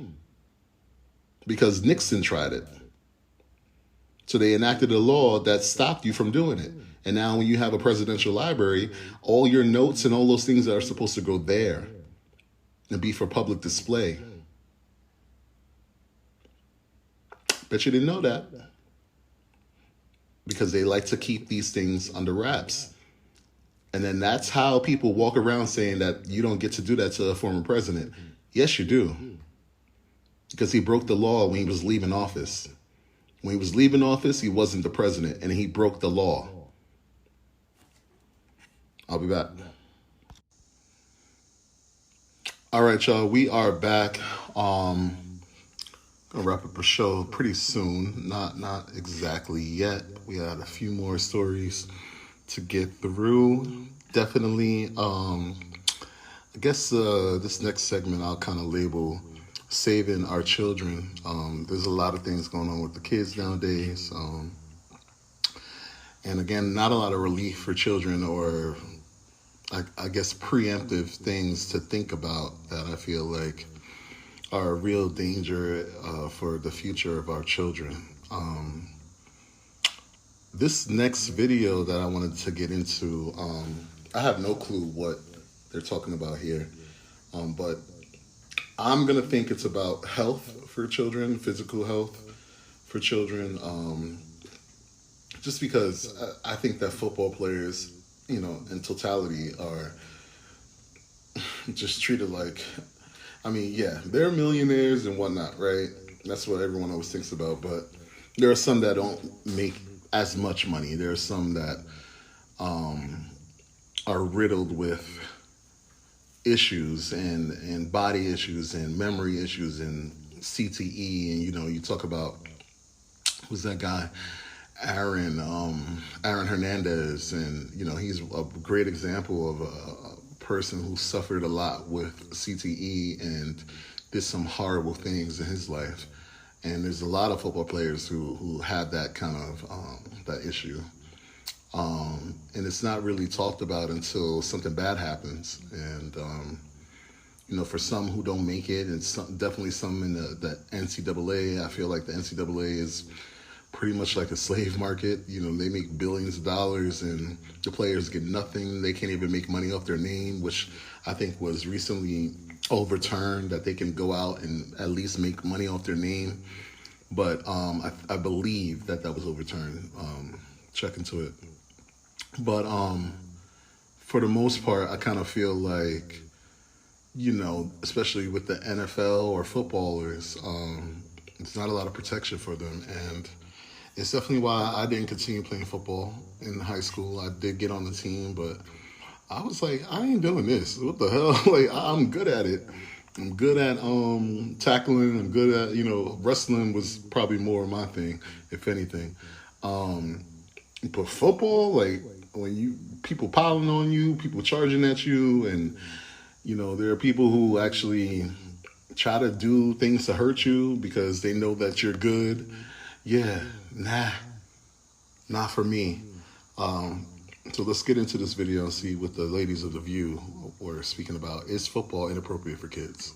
Because Nixon tried it. So they enacted a law that stopped you from doing it. And now when you have a presidential library, all your notes and all those things are supposed to go there and be for public display. Bet you didn't know that. Because they like to keep these things under wraps. And then that's how people walk around saying that you don't get to do that to a former president. Yes, you do. Because he broke the law when he was leaving office. When he was leaving office, he wasn't the president, and he broke the law. I'll be back. All right, y'all, we are back. Gonna wrap up the show pretty soon. Not exactly yet. We had a few more stories to get through. Definitely, I guess this next segment I'll kind of label saving our children. There's a lot of things going on with the kids nowadays. And again, not a lot of relief for children, or I guess preemptive things to think about that I feel like are a real danger for the future of our children. This next video that I wanted to get into, I have no clue what they're talking about here, but I'm going to think it's about health for children, physical health for children, just because I think that football players, in totality are just treated like, yeah, they're millionaires and whatnot, right? That's what everyone always thinks about, but There are some that don't make as much money. There are some that are riddled with issues and body issues and memory issues and CTE. And, you know, you talk about, who's that guy? Aaron Hernandez. And, you know, he's a great example of a person who suffered a lot with CTE and did some horrible things in his life. And there's a lot of football players who have that kind of, that issue. And it's not really talked about until something bad happens. And, you know, for some who don't make it, and definitely some in the NCAA, I feel like the NCAA is pretty much like a slave market. You know, they make billions of dollars and the players get nothing. They can't even make money off their name, which I think was recently overturned, that they can go out and at least make money off their name. But I believe that was overturned. Check into it. But for the most part, I kind of feel like, you know, especially with the NFL or footballers, there's not a lot of protection for them. And it's definitely why I didn't continue playing football in high school. I did get on the team, but I was like, I ain't doing this. What the hell? Like, I'm good at it. I'm good at tackling. I'm good at, you know, wrestling was probably more my thing, if anything. But football, like, when people piling on you, people charging at you, and, you know, there are people who actually try to do things to hurt you because they know that you're good. Yeah, not for me. So let's get into this video and see what the ladies of The View were speaking about. Is football inappropriate for kids?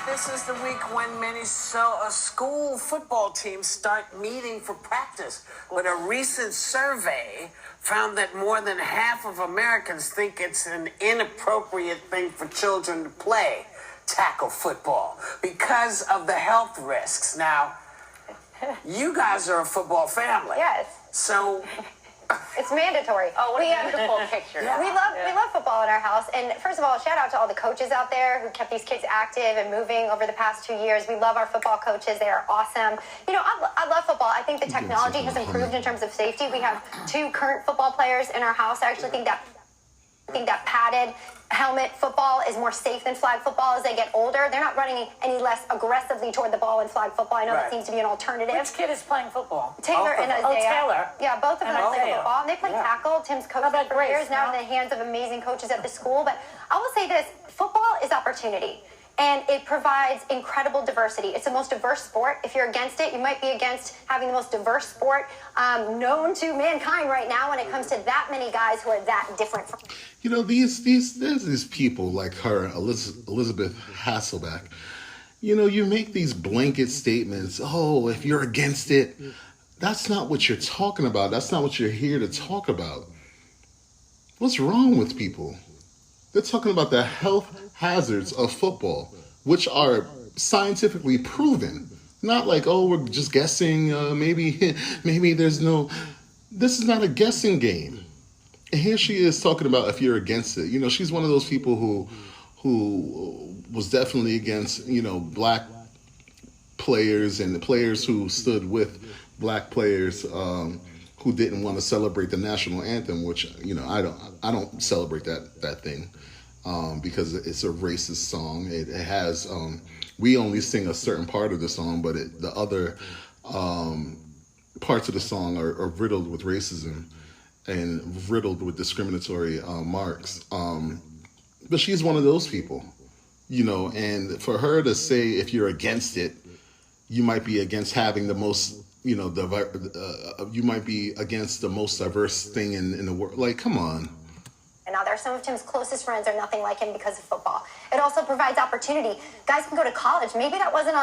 This is the week when many school football teams start meeting for practice. But a recent survey found that more than half of Americans think it's an inappropriate thing for children to play tackle football because of the health risks. Now, you guys are a football family. Yes. So it's mandatory. Oh, what a beautiful picture. We love football in our house. And first of all, shout out to all the coaches out there who kept these kids active and moving over the past 2 years. We love our football coaches. They are awesome. You know, I love football. I think the technology has improved in terms of safety. We have 2 current football players in our house. I actually think that padded helmet football is more safe than flag football as they get older. They're not running any less aggressively toward the ball in flag football. I know that seems to be an alternative. Which kid is playing football? Taylor and Isaiah. Oh, Taylor. Yeah, both of them play football. And they play tackle. Tim's coached them for years now in the hands of amazing coaches at the school. But I will say this, football is opportunity. And it provides incredible diversity. It's the most diverse sport. If you're against it, you might be against having the most diverse sport known to mankind right now when it comes to that many guys who are that different. You know, there's these people like her, Elizabeth Hasselbeck. You know, you make these blanket statements. Oh, if you're against it, that's not what you're talking about. That's not what you're here to talk about. What's wrong with people? They're talking about the health hazards of football, which are scientifically proven. Not like, oh, we're just guessing. Maybe there's no. This is not a guessing game. And here she is talking about if you're against it. You know, she's one of those people who was definitely against, you know, black players and the players who stood with black players who didn't want to celebrate the national anthem, which, you know, I don't celebrate that thing. Because it's a racist song. It has, we only sing a certain part of the song, but the other parts of the song are riddled with racism and riddled with discriminatory marks. But she's one of those people, you know, and for her to say if you're against it, you might be against having the most, you know, you might be against the most diverse thing in the world. Like, come on. Now, there are some of Tim's closest friends are nothing like him because of football. It also provides opportunity. Guys can go to college. Maybe that wasn't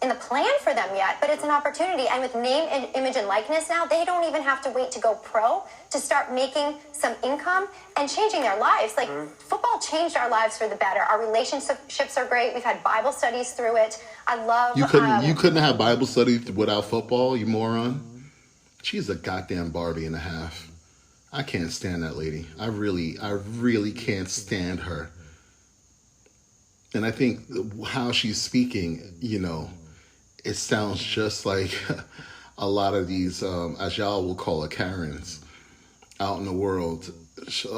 in the plan for them yet, but it's an opportunity. And with name, and image, and likeness now, they don't even have to wait to go pro to start making some income and changing their lives. Like, football changed our lives for the better. Our relationships are great. We've had Bible studies through it. I love... You couldn't have Bible study without football, you moron. She's a goddamn Barbie and a half. I can't stand that lady. I really can't stand her. And I think how she's speaking, you know, it sounds just like a lot of these, as y'all will call it, Karens out in the world. She's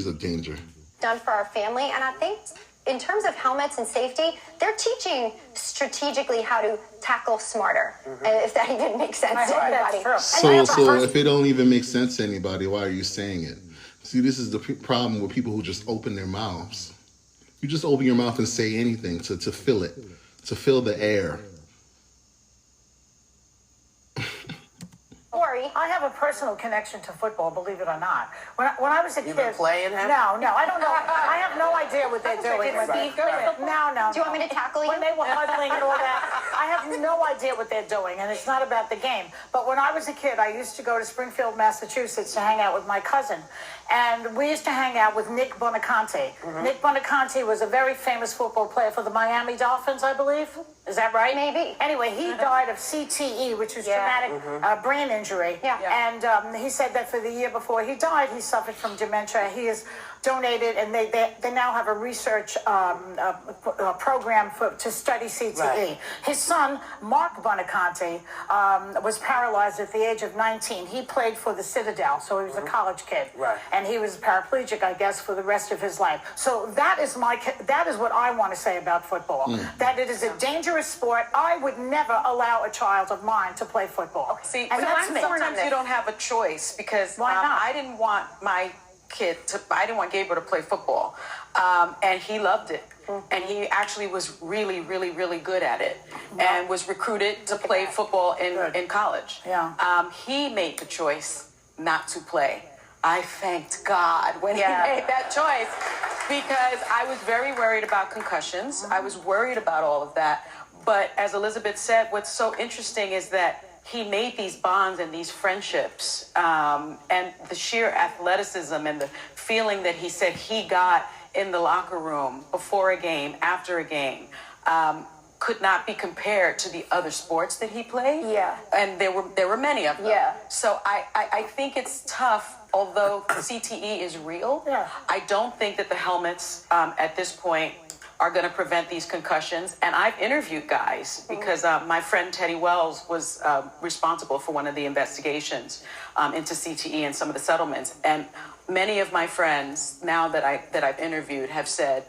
a danger. Done for our family, and I think in terms of helmets and safety, they're teaching strategically how to tackle smarter. If that even makes sense to anybody. So if it don't even make sense to anybody, why are you saying it? See, this is the problem with people who just open their mouths. You just open your mouth and say anything to fill it, to fill the air. I have a personal connection to football, believe it or not. When I was a kid, been playing him? No, I don't know. I have no idea what they're doing. No. Do you want me to tackle you? When they were huddling and all that, I have no idea what they're doing, and it's not about the game. But when I was a kid, I used to go to Springfield, Massachusetts to hang out with my cousin. And we used to hang out with Nick Bonaconte. Nick Bonaconte was a very famous football player for the Miami Dolphins, I believe. Is that right? Maybe. Anyway, he died of CTE, which is traumatic brain injury. And he said that for the year before he died, he suffered from dementia. He is donated, and they now have a research program to study CTE. Right. His son, Mark Bonaconte, was paralyzed at the age of 19. He played for the Citadel, so he was a college kid. Right. And he was paraplegic, I guess, for the rest of his life. So that is what I want to say about football. That it is a dangerous sport. I would never allow a child of mine to play football. See, and sometimes you don't have a choice, because I didn't want my I didn't want Gabriel to play football, and he loved it. And he actually was really, really, really good at it, and was recruited to play football in college. He made the choice not to play. I thanked God when he made that choice, because I was very worried about concussions. I was worried about all of that. But as Elizabeth said, what's so interesting is that he made these bonds and these friendships, and the sheer athleticism and the feeling that he said he got in the locker room before a game, after a game, could not be compared to the other sports that he played. And there were many of them. So I think it's tough, although CTE is real. I don't think that the helmets at this point are going to prevent these concussions. And I've interviewed guys, because my friend Teddy Wells was responsible for one of the investigations into CTE and some of the settlements. And many of my friends, now that I've interviewed, have said,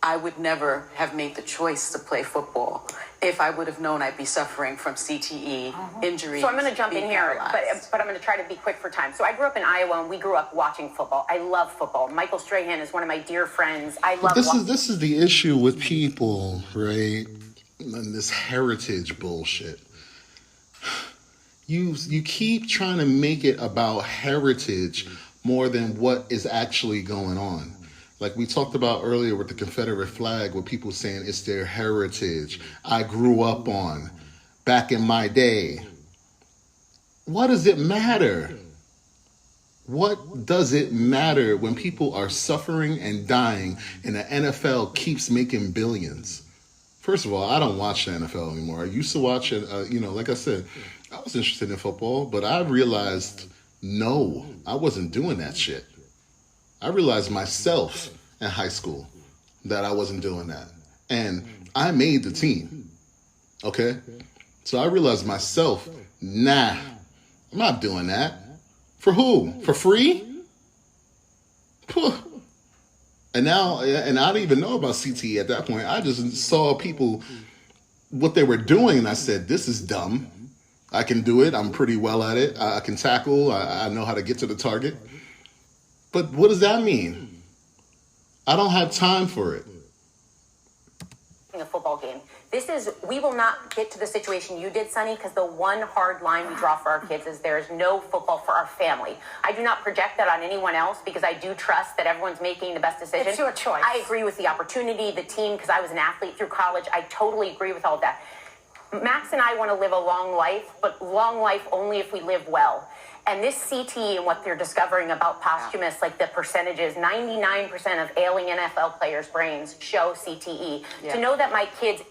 I would never have made the choice to play football if I would have known I'd be suffering from CTE injuries. So I'm going to jump in here, but I'm going to try to be quick for time. So I grew up in Iowa, and we grew up watching football. I love football. Michael Strahan is one of my dear friends. I love this is the issue with people, right? And this heritage bullshit. You keep trying to make it about heritage more than what is actually going on. Like we talked about earlier with the Confederate flag, with people saying it's their heritage. I grew up on back in my day. What does it matter? What does it matter when people are suffering and dying and the NFL keeps making billions? First of all, I don't watch the NFL anymore. I used to watch it, like I said, I was interested in football, but I realized, no, I wasn't doing that shit. I realized myself in high school that I wasn't doing that. And I made the team. Okay? So I realized myself, nah, I'm not doing that. For who? For free? And now, and I didn't even know about CTE at that point. I just saw people, what they were doing, and I said, this is dumb. I can do it. I'm pretty well at it. I can tackle. I know how to get to the target. But what does that mean? I don't have time for it. A football game. We will not get to the situation you did, Sonny, because the one hard line we draw for our kids is there is no football for our family. I do not project that on anyone else, because I do trust that everyone's making the best decision. It's your choice. I agree with the opportunity, the team, because I was an athlete through college. I totally agree with all of that. Max and I want to live a long life, but long life only if we live well. And this CTE and what they're discovering about posthumous, like the percentages, 99% of ailing NFL players' brains show CTE. To know that my kids...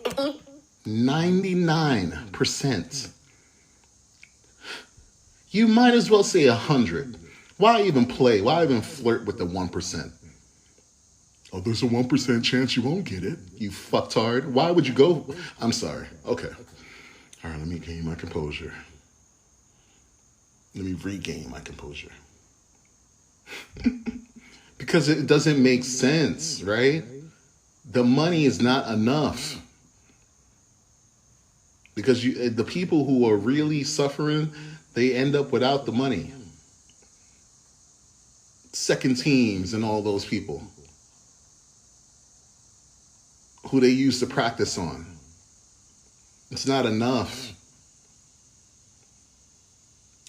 99%. You might as well say 100. Why even play? Why even flirt with the 1%? Oh, there's a 1% chance you won't get it. You fucktard. Why would you go? I'm sorry. Okay. All right, let me gain my composure. Let me regain my composure. Because it doesn't make sense, right? The money is not enough. Because the people who are really suffering, they end up without the money. Second teams and all those people who they used to practice on. It's not enough.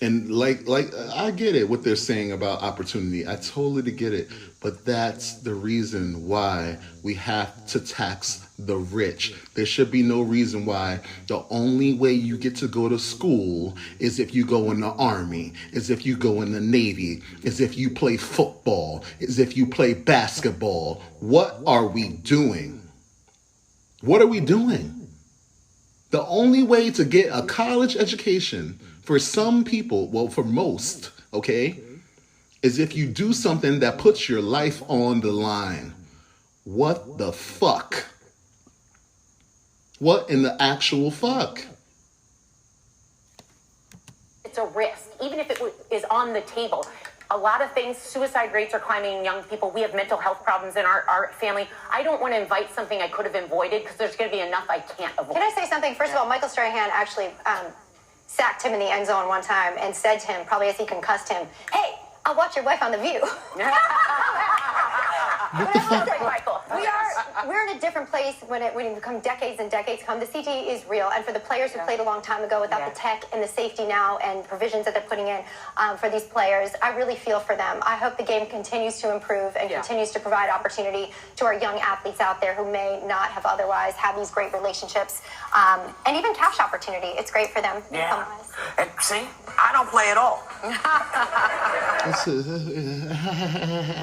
And like I get it, what they're saying about opportunity. I totally get it. But that's the reason why we have to tax the rich. There should be no reason why the only way you get to go to school is if you go in the Army, is if you go in the Navy, is if you play football, is if you play basketball. What are we doing? What are we doing? The only way to get a college education for some people, well, for most, okay, is if you do something that puts your life on the line. What the fuck? What in the actual fuck? It's a risk, even if it is on the table. A lot of things, suicide rates are climbing in young people. We have mental health problems in our family. I don't want to invite something I could have avoided because there's going to be enough I can't avoid. Can I say something? First of all, Michael Strahan actually sacked him in the end zone one time and said to him, probably as he concussed him, "Hey, I'll watch your wife on The View." What the fuck? Michael, we're in a different place when it become decades and decades come. The CTE is real, and for the players who played a long time ago without the tech and the safety now and provisions that they're putting in for these players, I really feel for them. I hope the game continues to improve and continues to provide opportunity to our young athletes out there who may not have otherwise had these great relationships and even cash opportunity. It's great for them. Yeah. And see, I don't play at all.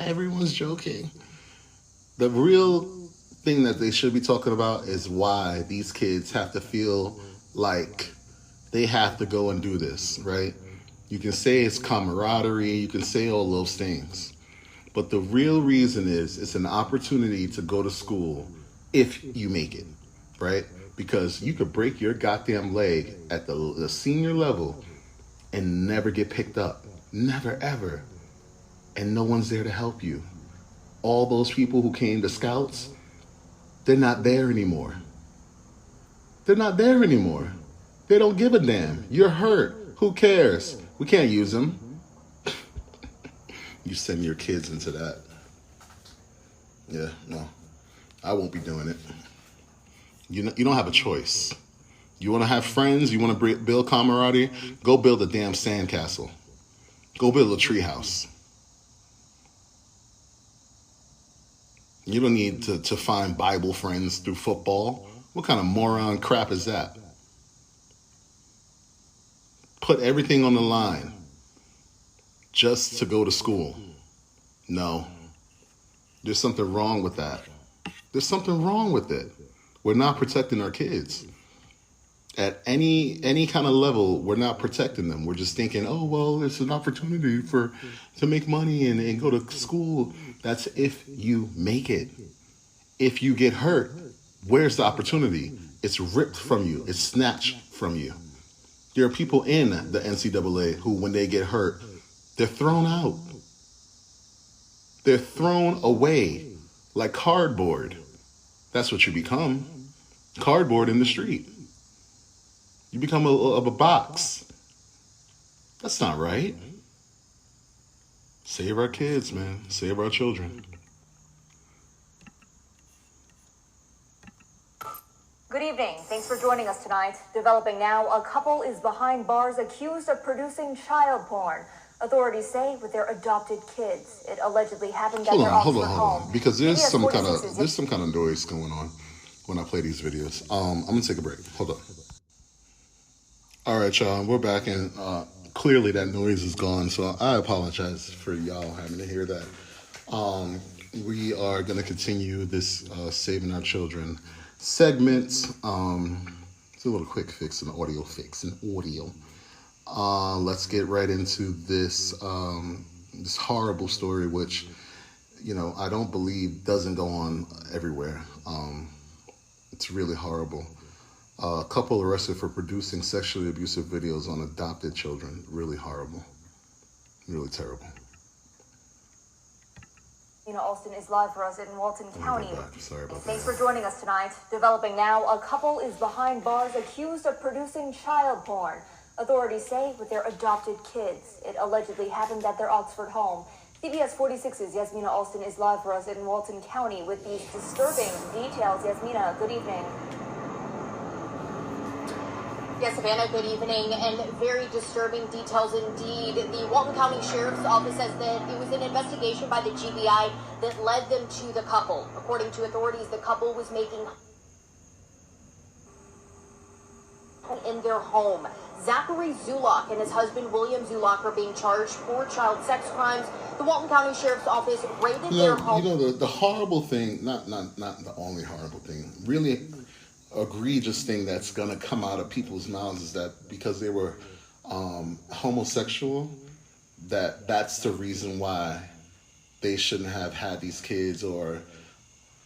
Everyone's joking. The real thing that they should be talking about is why these kids have to feel like they have to go and do this, right? You can say it's camaraderie, you can say all those things, but the real reason is it's an opportunity to go to school if you make it, right? Because you could break your goddamn leg at the senior level and never get picked up. Never, ever. And no one's there to help you. All those people who came to Scouts, they're not there anymore. They're not there anymore. They don't give a damn. You're hurt. Who cares? We can't use them. You send your kids into that. Yeah, no. I won't be doing it. You don't have a choice. You want to have friends? You want to build camaraderie? Go build a damn sandcastle. Go build a treehouse. You don't need to find Bible friends through football. What kind of moron crap is that? Put everything on the line just to go to school. No. There's something wrong with that. There's something wrong with it. We're not protecting our kids. At any kind of level, we're not protecting them. We're just thinking, oh, well, it's an opportunity to make money and go to school. That's if you make it. If you get hurt, where's the opportunity? It's ripped from you. It's snatched from you. There are people in the NCAA who, when they get hurt, they're thrown out. They're thrown away like cardboard. That's what you become. Cardboard in the street. You become a box. That's not right. Save our kids, man. Save our children. Good evening. Thanks for joining us tonight. Developing now, a couple is behind bars accused of producing child porn. Authorities say with their adopted kids. It allegedly happened at their Oxford home. Because there's some kind of noise going on when I play these videos. I'm gonna take a break. Hold on. All right, y'all. We're back, and clearly that noise is gone. So I apologize for y'all having to hear that. We are gonna continue this saving our children segment. It's a little quick fix, an audio. Let's get right into this this horrible story, which, I don't believe doesn't go on everywhere. It's really horrible. A couple arrested for producing sexually abusive videos on adopted children. Really horrible. Really terrible. Alston is live for us in Walton County. Sorry about that. Thanks for joining us tonight. Developing now, a couple is behind bars accused of producing child porn. Authorities say with their adopted kids. It allegedly happened at their Oxford home. CBS 46's Yasmina Alston is live for us in Walton County with these disturbing details. Yasmina, good evening. Yes, Savannah, good evening, and very disturbing details indeed. The Walton County Sheriff's Office says that it was an investigation by the GBI that led them to the couple. According to authorities, the couple was making in their home. Zachary Zulak and his husband William Zulak are being charged for child sex crimes. The Walton County Sheriff's Office raided their home. The horrible thing, not the only horrible thing, really egregious thing that's going to come out of people's mouths is that because they were homosexual, that's the reason why they shouldn't have had these kids, or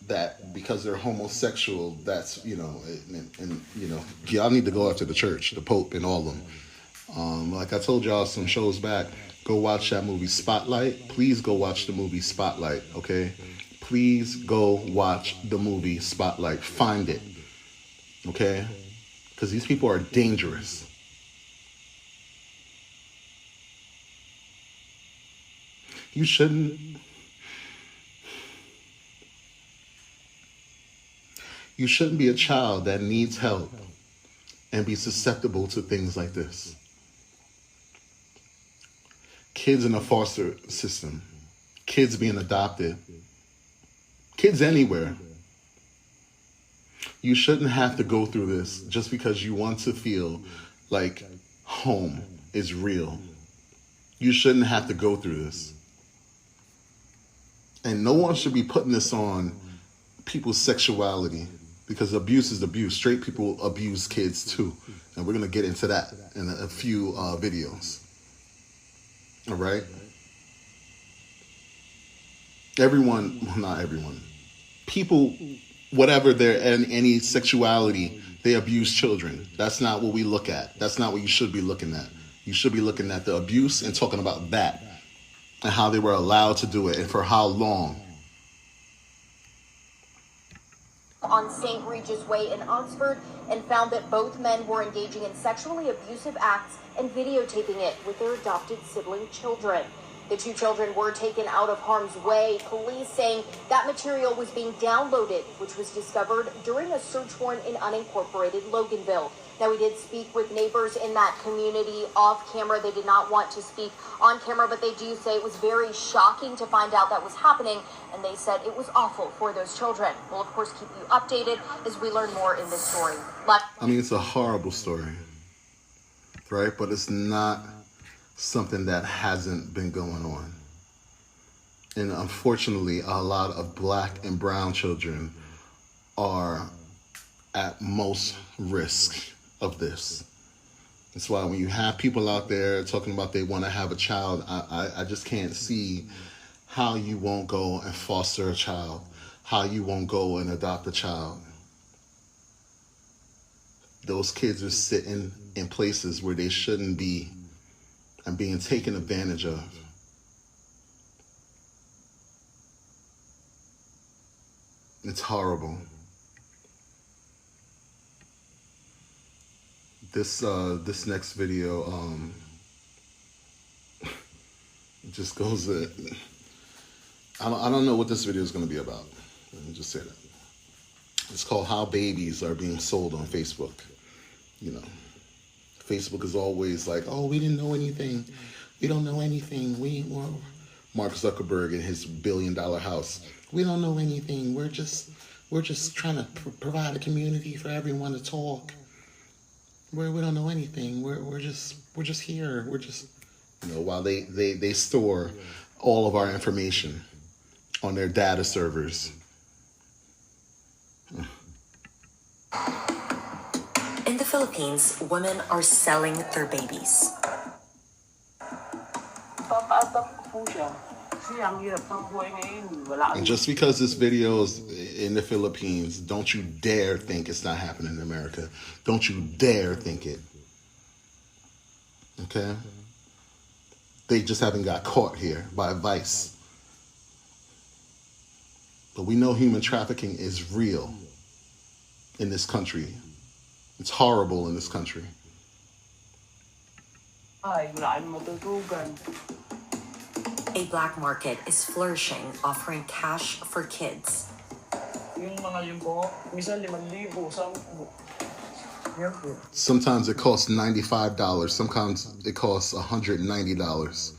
that because they're homosexual, that's, y'all need to go after the church, the Pope, and all of them. Like I told y'all some shows back, go watch that movie Spotlight. Please go watch the movie Spotlight, okay? Please go watch the movie Spotlight. Find it. Okay? Because these people are dangerous. You shouldn't be a child that needs help and be susceptible to things like this. Kids in a foster system, kids being adopted, kids anywhere. You shouldn't have to go through this just because you want to feel like home is real. You shouldn't have to go through this. And no one should be putting this on people's sexuality, because abuse is abuse. Straight people abuse kids too. And we're going to get into that in a few videos. All right? Everyone, well, not everyone. People, whatever their any sexuality, they abuse children. That's not what we look at. That's not what you should be looking at. You should be looking at the abuse and talking about that and how they were allowed to do it and for how long. On St. Regis Way in Oxford and found that both men were engaging in sexually abusive acts and videotaping it with their adopted sibling children. The two children were taken out of harm's way, police saying that material was being downloaded, which was discovered during a search warrant in unincorporated Loganville. Now, we did speak with neighbors in that community off camera. They did not want to speak on camera, but they do say it was very shocking to find out that was happening, and they said it was awful for those children. We'll, of course, keep you updated as we learn more in this story. It's a horrible story, right? But it's not something that hasn't been going on. And unfortunately, a lot of black and brown children are at most risk of this. That's why when you have people out there talking about they want to have a child, I just can't see how you won't go and foster a child, how you won't go and adopt a child. Those kids are sitting in places where they shouldn't be and being taken advantage of. It's horrible. This next video just goes. I don't know what this video is going to be about. Let me just say that. It's called "How Babies Are Being Sold on Facebook." Facebook is always like, "Oh, we didn't know anything. We don't know anything. Mark Zuckerberg in his $1 billion house. We don't know anything. We're just trying to provide a community for everyone to talk. We don't know anything. We're just here. We're just," while they store all of our information on their data servers. In the Philippines, women are selling their babies. And just because this video is in the Philippines, don't you dare think it's not happening in America. Don't you dare think it. Okay? They just haven't got caught here by Vice. But we know human trafficking is real in this country. It's horrible in this country. A black market is flourishing, offering cash for kids. Sometimes it costs $95. Sometimes it costs $190.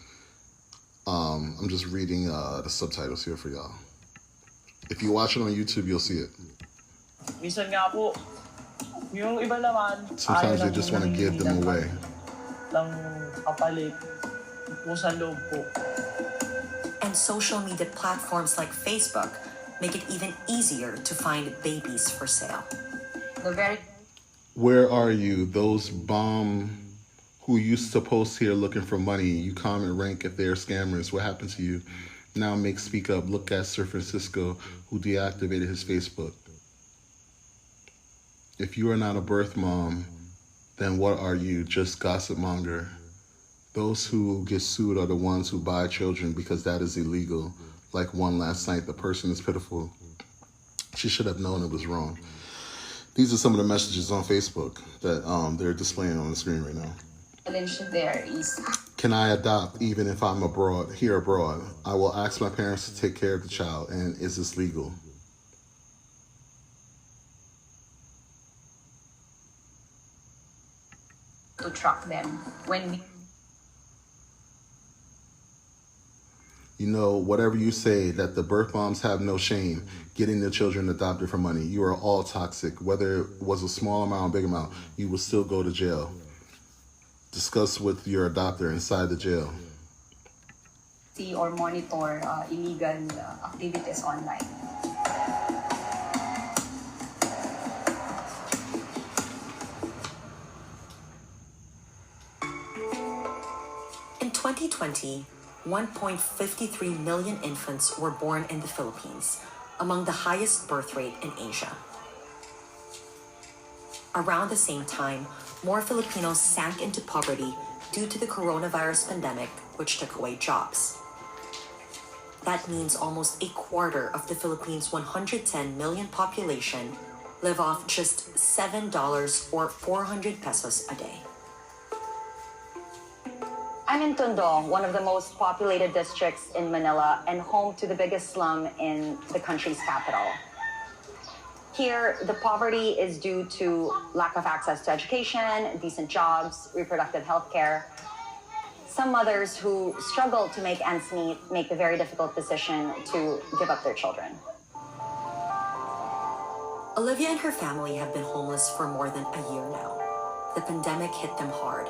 I'm just reading the subtitles here for y'all. If you watch it on YouTube, you'll see it. Sometimes they just want to give them away. And social media platforms like Facebook make it even easier to find babies for sale. Where are you? Those who used to post here looking for money, you comment rank if they're scammers. What happened to you? Now make speak up. Look at Sir Francisco, who deactivated his Facebook. If you are not a birth mom, then what are you? Just gossip monger. Those who get sued are the ones who buy children because that is illegal. Like one last night, the person is pitiful. She should have known it was wrong. These are some of the messages on Facebook that they're displaying on the screen right now. There is. Can I adopt even if I'm abroad? I will ask my parents to take care of the child. And is this legal? To track them when. You know, whatever you say, that the birth moms have no shame getting their children adopted for money. You are all toxic. Whether it was a small amount or big amount, you will still go to jail. Discuss with your adopter inside the jail. See or monitor illegal activities online. In 2020, 1.53 million infants were born in the Philippines, among the highest birth rate in Asia. Around the same time, more Filipinos sank into poverty due to the coronavirus pandemic, which took away jobs. That means almost a quarter of the Philippines' 110 million population live off just $7 or 400 pesos a day. I'm in Tondo, one of the most populated districts in Manila and home to the biggest slum in the country's capital. Here, the poverty is due to lack of access to education, decent jobs, reproductive health care. Some mothers who struggle to make ends meet make the very difficult decision to give up their children. Olivia and her family have been homeless for more than a year now. The pandemic hit them hard.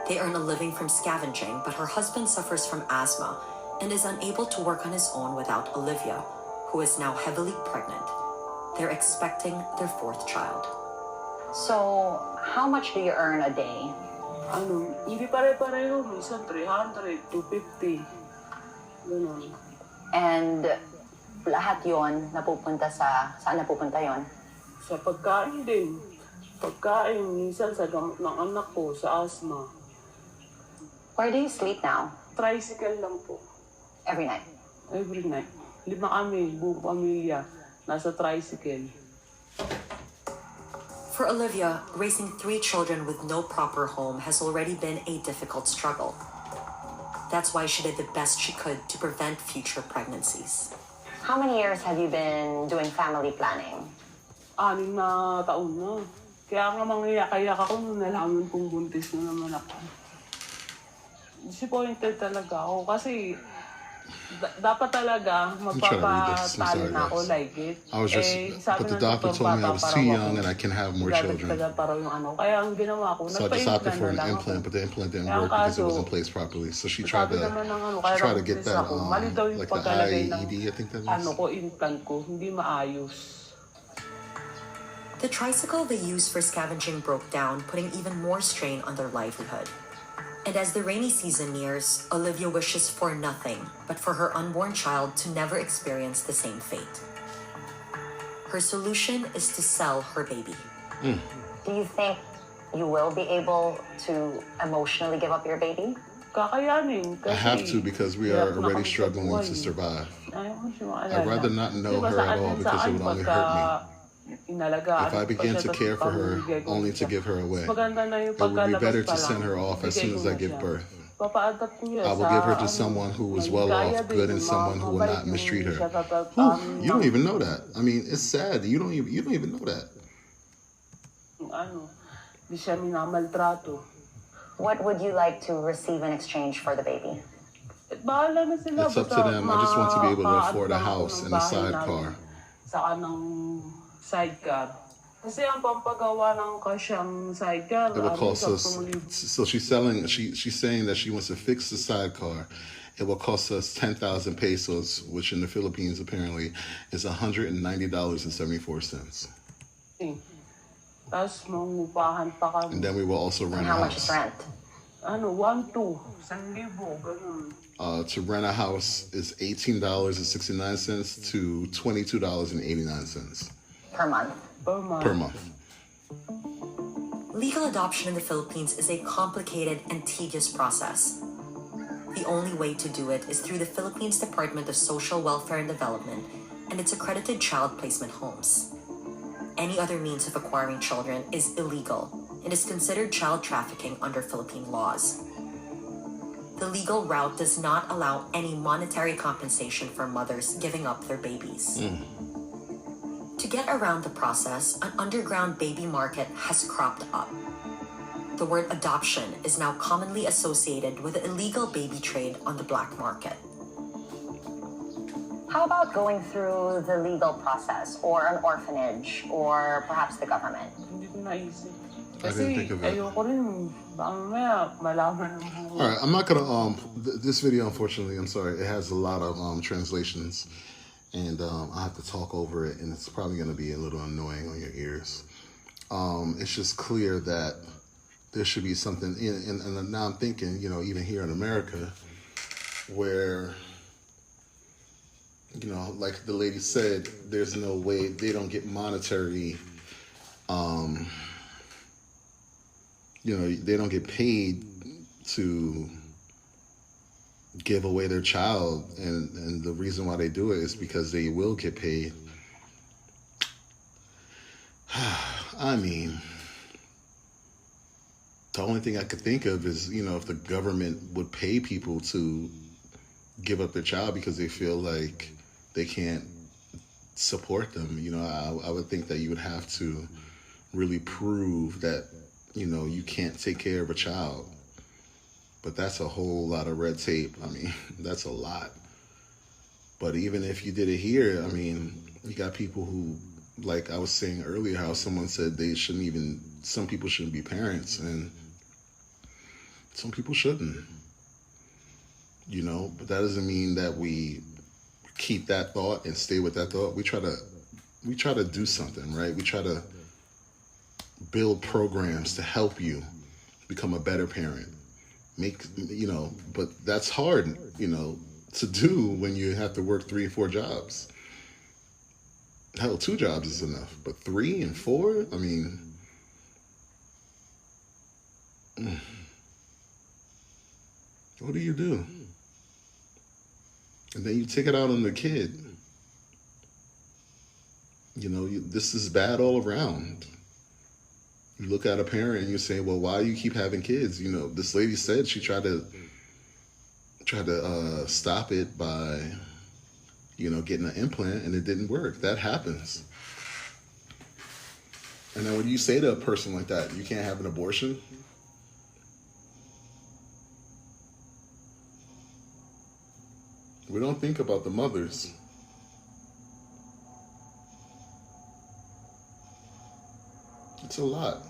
They earn a living from scavenging, but her husband suffers from asthma and is unable to work on his own without Olivia, who is now heavily pregnant. They're expecting their fourth child. So, how much do you earn a day? Hindi pare-pareho. Minsan 300, 250. Ganun. And lahat yon napupunta saan napupunta yon? Sa pagkain din. Pagkain, minsan sa gamot ng anak ko, sa asthma. Where do you sleep now? Tricycle lang po. Every night? Every night. 5 kami, buong pamilya, nasa tricycle. For Olivia, raising 3 children with no proper home has already been a difficult struggle. That's why she did the best she could to prevent future pregnancies. How many years have you been doing family planning? 6 na taon na. Kaya nga mangyayak ako nung nalaman kong buntis na naman ako. Disappointed talaga ako kasi dapat talaga magpapatalo na ako like it. But the doctor told me I was too young and I can have more children. Kaya ang ginawa ko, so I just opted for an implant, but the implant didn't work because it wasn't placed properly. So she tried to get that, like the IED, I think that is. Implant ko, hindi maayos. The tricycle they used for scavenging broke down, putting even more strain on their livelihood. And as the rainy season nears, Olivia wishes for nothing but for her unborn child to never experience the same fate. Her solution is to sell her baby. Do you think you will be able to emotionally give up your baby? I have to, because we are already struggling to survive. I'd rather not know her at all, because it would only hurt me. If I began to care for her only to give her away, it would be better to send her off as soon as I give birth. I will give her to someone who is well off, good, and someone who will not mistreat her. You don't even know that. I mean, it's sad. You don't even know that. What would you like to receive in exchange for the baby? It's up to them. I just want to be able to afford a house and a sidecar. It will cost us. So she's saying that she wants to fix the sidecar. It will cost us 10,000 pesos, which in the Philippines apparently is $190.74. And then we will also rent a house. How much is rent? To rent a house is $18.69 to $22.89 per month. Per month. Legal adoption in the Philippines is a complicated and tedious process. The only way to do it is through the Philippines Department of Social Welfare and Development and its accredited child placement homes. Any other means of acquiring children is illegal and is considered child trafficking under Philippine laws. The legal route does not allow any monetary compensation for mothers giving up their babies. To get around the process, an underground baby market has cropped up. The word adoption is now commonly associated with the illegal baby trade on the black market. How about going through the legal process, or an orphanage, or perhaps the government? I didn't think of it. Alright, I'm not gonna, this video, unfortunately, I'm sorry, it has a lot of translations, and I have to talk over it, and it's probably gonna be a little annoying on your ears. It's just clear that there should be something, and now I'm thinking, you know, even here in America, where, you know, like the lady said, there's no way they don't get monetary, you know, they don't get paid to give away their child, and the reason why they do it is because they will get paid. I mean, the only thing I could think of is, you know, if the government would pay people to give up their child because they feel like they can't support them. You know, I would think that you would have to really prove that, you know, you can't take care of a child. But that's a whole lot of red tape. I mean, that's a lot. But even if you did it here, I mean, you got people who, like I was saying earlier, how someone said they shouldn't even, some people shouldn't be parents, and some people shouldn't. You know, but that doesn't mean that we keep that thought and stay with that thought. We try to do something, right? We try to build programs to help you become a better parent. You know, but that's hard, you know, to do when you have to work 3 or 4 jobs. Hell, 2 jobs is enough, but 3 and 4, I mean, what do you do? And then you take it out on the kid. You know, this is bad all around. You look at a parent and you say, well, why do you keep having kids? You know, this lady said she tried to stop it by, you know, getting an implant, and it didn't work. That happens. And then when you say to a person like that, you can't have an abortion, we don't think about the mothers. It's a lot.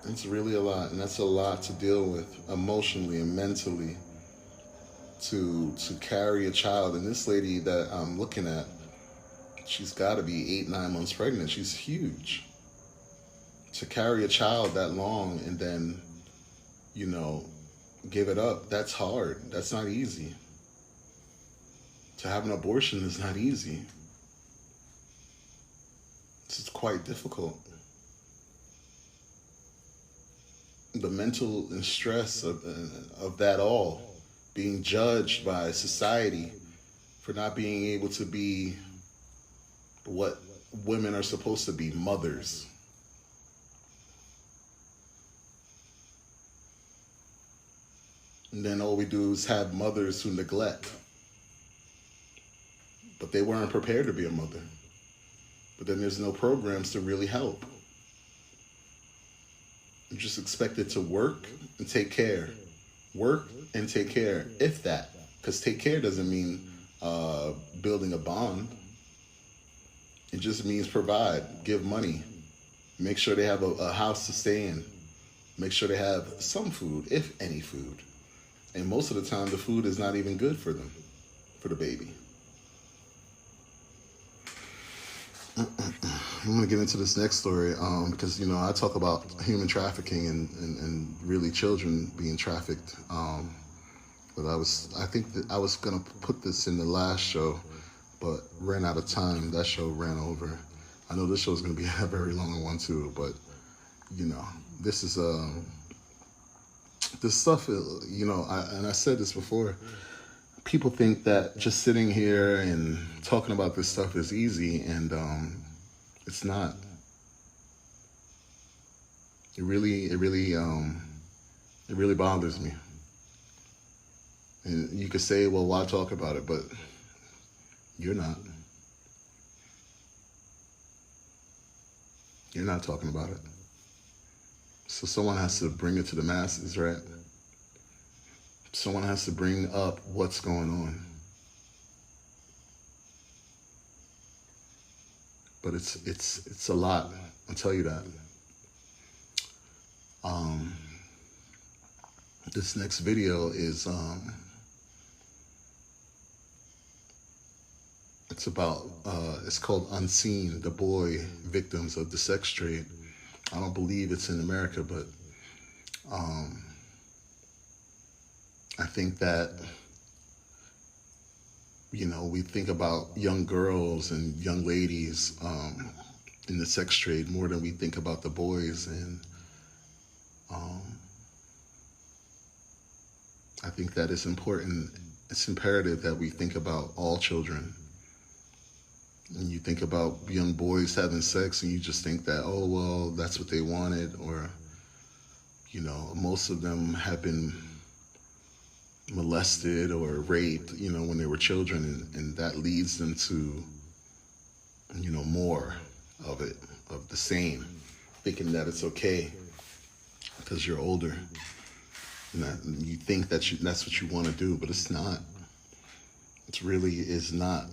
It's really a lot, and that's a lot to deal with emotionally and mentally, to carry a child. And this lady that I'm looking at, she's got to be 8-9 months pregnant. She's huge. to carry a child that long and then, you know, give it up, that's hard. That's not easy. To have an abortion is not easy. It's quite difficult. The mental and stress of that all, being judged by society for not being able to be what women are supposed to be, mothers. And then all we do is have mothers who neglect. But they weren't prepared to be a mother. But then there's no programs to really help. You're just expected to work and take care. Work and take care, if that. Because take care doesn't mean building a bond. It just means provide, give money, make sure they have a house to stay in, make sure they have some food, if any food. And most of the time, the food is not even good for them, for the baby. I'm going to get into this next story because, you know, I talk about human trafficking and really children being trafficked. But I think that I was going to put this in the last show, but ran out of time. That show ran over. I know this show is going to be a very long one too, but, you know, this is... this stuff, you know, I said this before, people think that just sitting here and talking about this stuff is easy, and it's not. It really bothers me. And you could say, well, why talk about it? But you're not. You're not talking about it. So someone has to bring it to the masses, right? Someone has to bring up what's going on. But it's a lot, I'll tell you that. This next video is it's about it's called Unseen, the boy victims of the sex trade. I don't believe it's in America, but I think that, you know, we think about young girls and young ladies in the sex trade more than we think about the boys. And I think that it's important, it's imperative that we think about all children. And you think about young boys having sex and you just think that, oh, well, that's what they wanted. Or, you know, most of them have been molested or raped, you know, when they were children. And that leads them to, you know, more of it, of the same, thinking that it's okay because you're older. And that you think that that's what you want to do, but it's not. It really is not.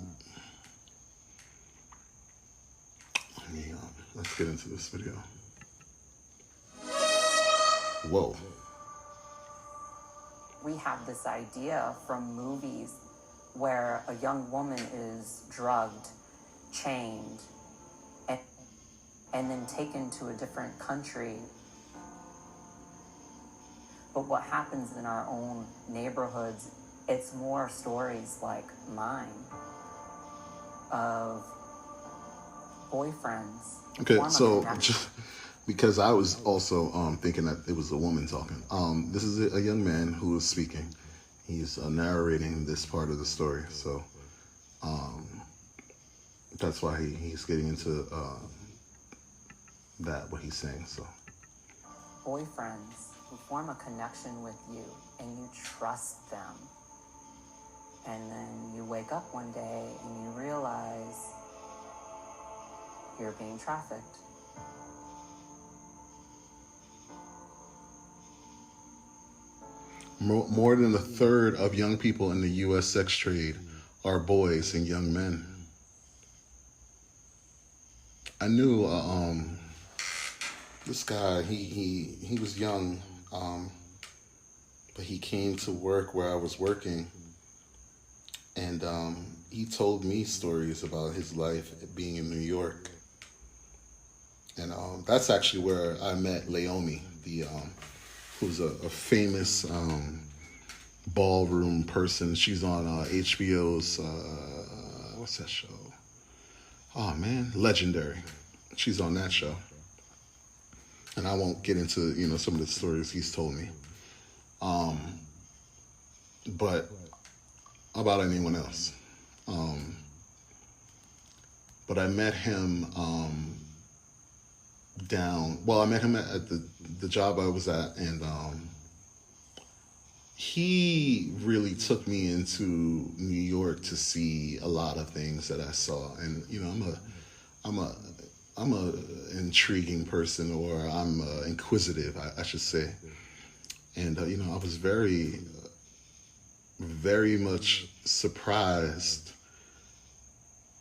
Let's get into this video. Whoa. We have this idea from movies where a young woman is drugged, chained, and then taken to a different country. But what happens in our own neighborhoods, it's more stories like mine of boyfriends. Okay, so because I was also thinking that it was a woman talking. This is a young man who is speaking. He's narrating this part of the story. So that's why he's getting into what he's saying. So boyfriends who form a connection with you and you trust them. And then you wake up one day and you realize you're being trafficked. More than a third of young people in the U.S. sex trade are boys and young men. I knew this guy. He was young, but he came to work where I was working, and he told me stories about his life being in New York. And that's actually where I met Leomi, who's a famous ballroom person. She's on HBO's, what's that show? Oh man, Legendary. She's on that show. And I won't get into, some of the stories he's told me. But about anyone else. But I met him I met him at the job I was at, and he really took me into New York to see a lot of things that I saw. And I'm a intriguing person, or I'm inquisitive, I should say. And I was very, very much surprised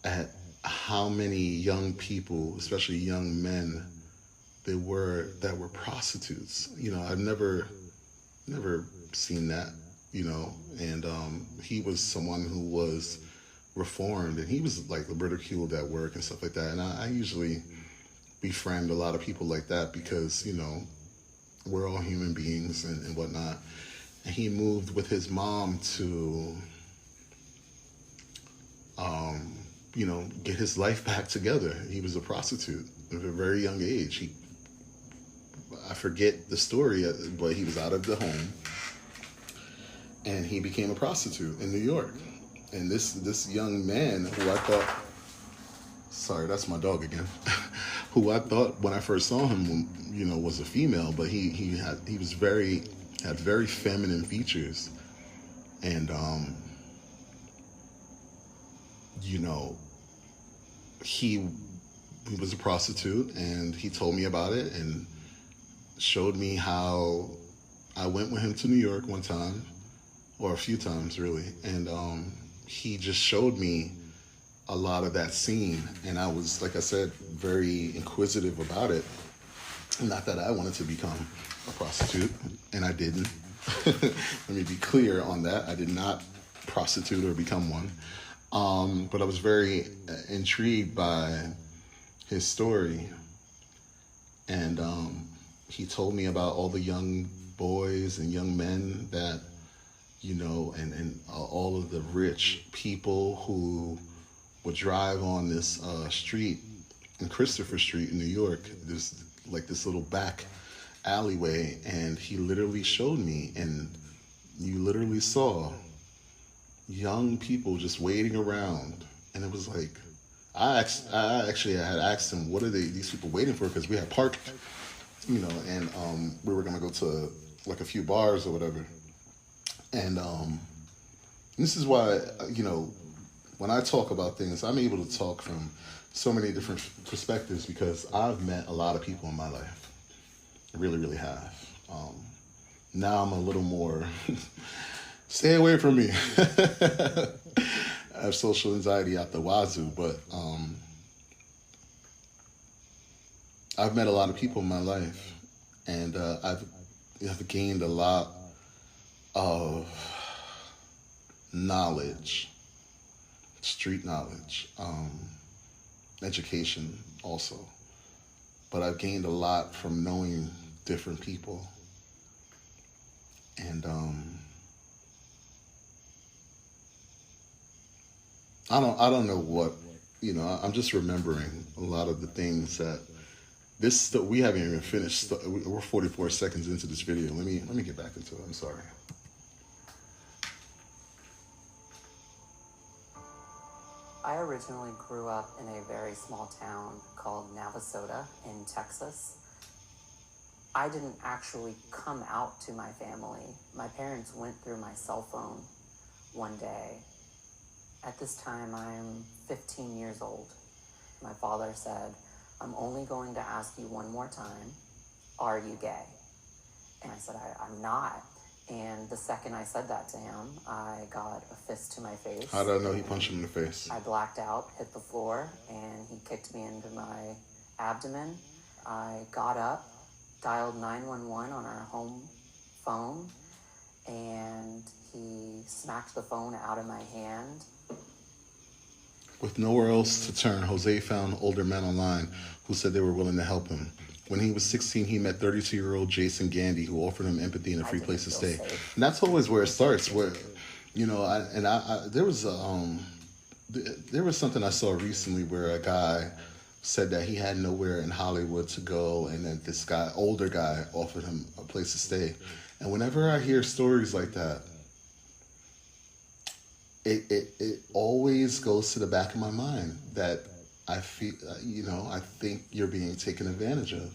at how many young people, especially young men, there were that were prostitutes. I've never seen that, and he was someone who was reformed, and he was like ridiculed at work and stuff like that. And I usually befriend a lot of people like that because, we're all human beings and whatnot. And he moved with his mom to, get his life back together. He was a prostitute at a very young age. I forget the story, but he was out of the home and he became a prostitute in New York. And this young man who I thought, sorry, that's my dog again, who I thought when I first saw him, was a female, but he had very feminine features. And, he was a prostitute, and he told me about it and showed me how I went with him to New York one time, or a few times really, and he just showed me a lot of that scene, and I was, like I said, very inquisitive about it. Not that I wanted to become a prostitute, and I didn't. Let me be clear on that. I did not prostitute or become one. But I was very intrigued by his story. And he told me about all the young boys and young men that, and all of the rich people who would drive on this street in Christopher Street in New York. There's like this little back alleyway, and he literally showed me, and you literally saw young people just waiting around. And it was like, I actually had asked him, what are these people waiting for? Because we had parked, and we were gonna go to like a few bars or whatever. And this is why, when I talk about things, I'm able to talk from so many different perspectives, because I've met a lot of people in my life. I really, really have. Now I'm a little more, stay away from me. I have social anxiety out the wazoo, but I've met a lot of people in my life, and I've gained a lot of knowledge, street knowledge, education also. But I've gained a lot from knowing different people. And I don't know what, I'm just remembering a lot of the things that we haven't even finished. We're 44 seconds into this video. Let me get back into it. I'm sorry. I originally grew up in a very small town called Navasota in Texas. I didn't actually come out to my family. My parents went through my cell phone one day. At this time, I'm 15 years old. My father said, "I'm only going to ask you one more time, are you gay?" And I said, I'm not. And the second I said that to him, I got a fist to my face. How did I know he punched him in the face? I blacked out, hit the floor, and he kicked me into my abdomen. I got up, dialed 911 on our home phone, and he smacked the phone out of my hand. With nowhere else to turn, Jose found older men online who said they were willing to help him. When he was 16, he met 32-year-old Jason Gandy, who offered him empathy and a free place to stay. And that's always where it starts. Where, there was something I saw recently where a guy said that he had nowhere in Hollywood to go, and then this guy, older guy, offered him a place to stay. And whenever I hear stories like that, it always goes to the back of my mind that I feel, I think you're being taken advantage of.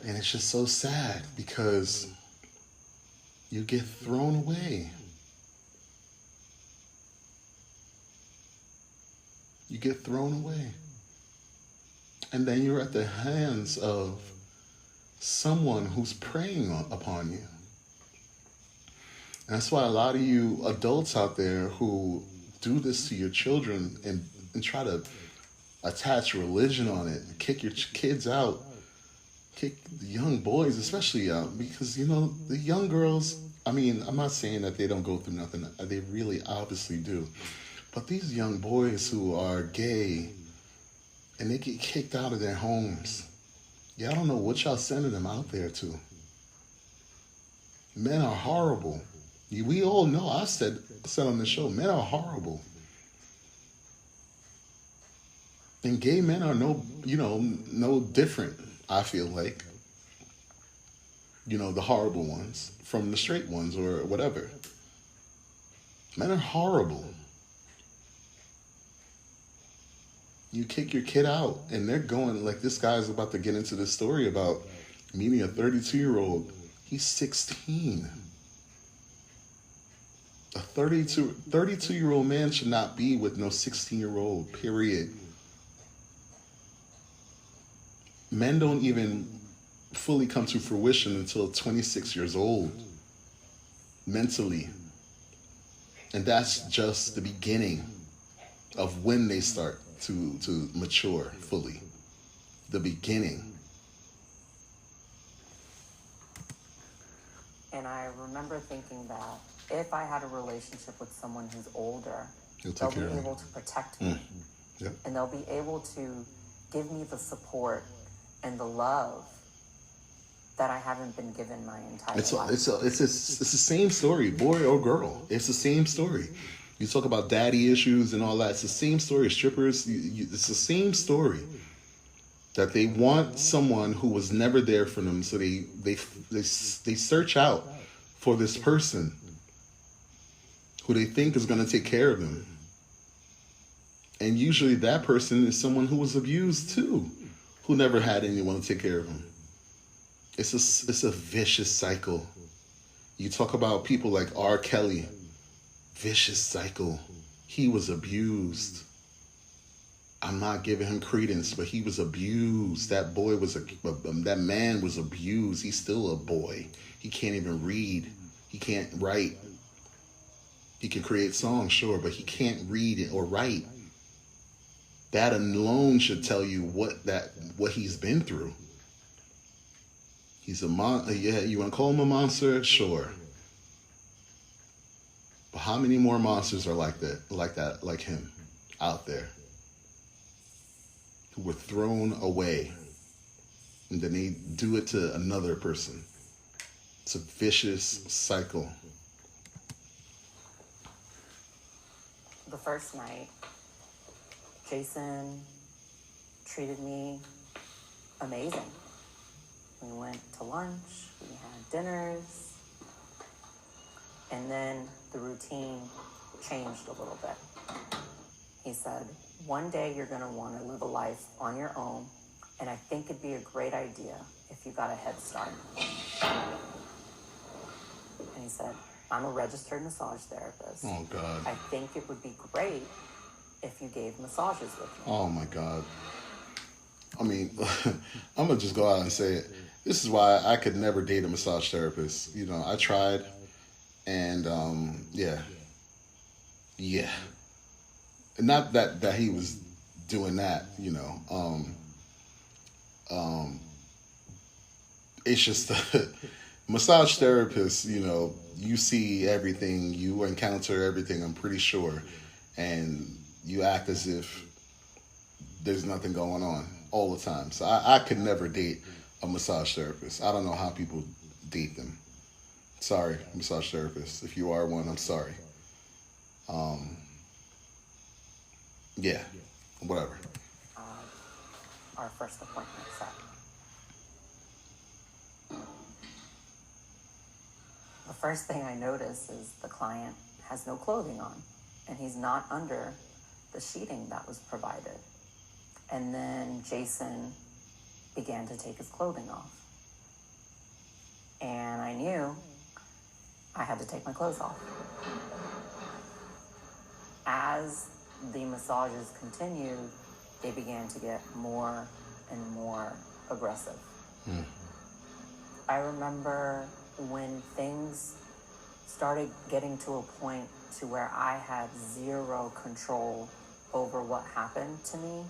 And it's just so sad because you get thrown away. You get thrown away. And then you're at the hands of someone who's preying upon you. And that's why a lot of you adults out there who do this to your children and try to attach religion on it, kick your kids out, kick the young boys especially out, because, the young girls, I'm not saying that they don't go through nothing. They really obviously do. But these young boys who are gay and they get kicked out of their homes, y'all don't know what y'all sending them out there to. Men are horrible. We all know, I said on the show, men are horrible. And gay men are no different, I feel like. The horrible ones from the straight ones or whatever. Men are horrible. You kick your kid out and they're going, like this guy's about to get into this story about meeting a 32-year-old. He's 16. A 32-year-old man should not be with no 16-year-old, period. Men don't even fully come to fruition until 26 years old, mentally. And that's just the beginning of when they start to mature fully. The beginning. And I remember thinking that if I had a relationship with someone who's older, they'll be able to protect me. Yep. And they'll be able to give me the support and the love that I haven't been given my entire life. It's the same story, boy or girl. It's the same story. You talk about daddy issues and all that. It's the same story. Strippers, it's the same story. That they want someone who was never there for them, so they search out for this person who they think is going to take care of them. And usually that person is someone who was abused too, who never had anyone to take care of them. It's a vicious cycle. You talk about people like R. Kelly, vicious cycle. He was abused. I'm not giving him credence, but he was abused. That boy that man was abused. He's still a boy. He can't even read. He can't write. He can create songs, sure, but he can't read it or write. That alone should tell you what he's been through. He's a yeah, you want to call him a monster? Sure. But how many more monsters are like him out there? Who were thrown away. And then they do it to another person. It's a vicious cycle. The first night, Jason treated me amazing. We went to lunch, we had dinners, and then the routine changed a little bit. He said, one day you're going to want to live a life on your own, and I think it'd be a great idea if you got a head start. And he said, I'm a registered massage therapist. Oh, God. I think it would be great if you gave massages with me. Oh, my God. I mean, I'm going to just go out and say it. This is why I could never date a massage therapist. You know, I tried, and yeah. Not that he was doing that, you know. It's just massage therapists, you know, you see everything, you encounter everything, I'm pretty sure. and you act as if there's nothing going on all the time. So I could never date a massage therapist. I don't know how people date them. Sorry, massage therapists. If you are one, I'm sorry. Yeah, whatever. Our first appointment set. The first thing I notice is the client has no clothing on, and he's not under the sheeting that was provided. And then Jason began to take his clothing off. And I knew I had to take my clothes off. As the massages continued, they began to get more and more aggressive. I remember when things started getting to a point to where I had zero control over what happened to me.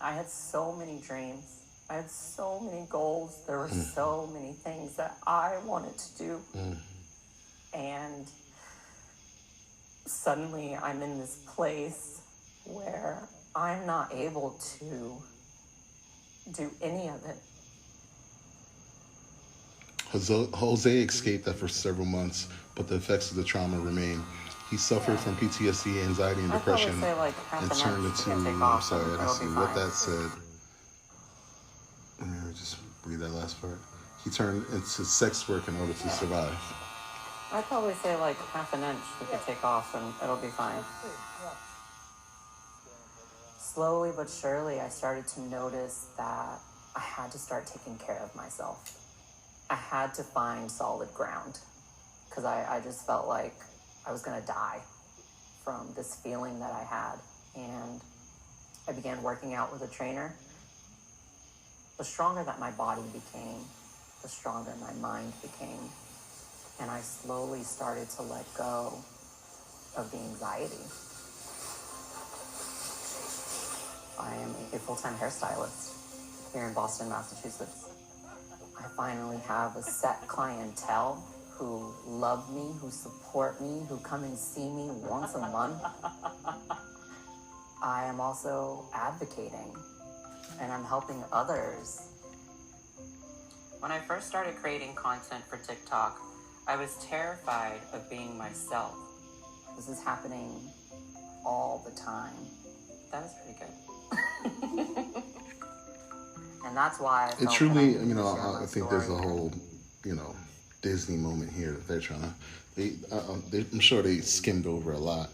I had so many dreams. I had so many goals. There were so many things that I wanted to do. And suddenly I'm in this place where I'm not able to do any of it. Jose escaped after several months, but the effects of the trauma remain. He suffered from PTSD, anxiety, and depression, and turned into, I'm sorry, I didn't see what that said. Let me just read that last part. He turned into sex work in order to survive. I'd probably say like half an inch we could take off and it'll be fine. Slowly but surely, I started to notice that I had to start taking care of myself. I had to find solid ground because I just felt like I was going to die from this feeling that I had. And I began working out with a trainer. The stronger that my body became, the stronger my mind became. And I slowly started to let go of the anxiety. I am a full-time hairstylist here in Boston, Massachusetts. I finally have a set clientele who love me, who support me, who come and see me once a month. I am also advocating, and I'm helping others. When I first started creating content for TikTok, I was terrified of being myself. This is happening all the time. That was pretty good. And that's why I It truly, I think there's a whole, Disney moment here that they're trying to, I'm sure they skimmed over a lot.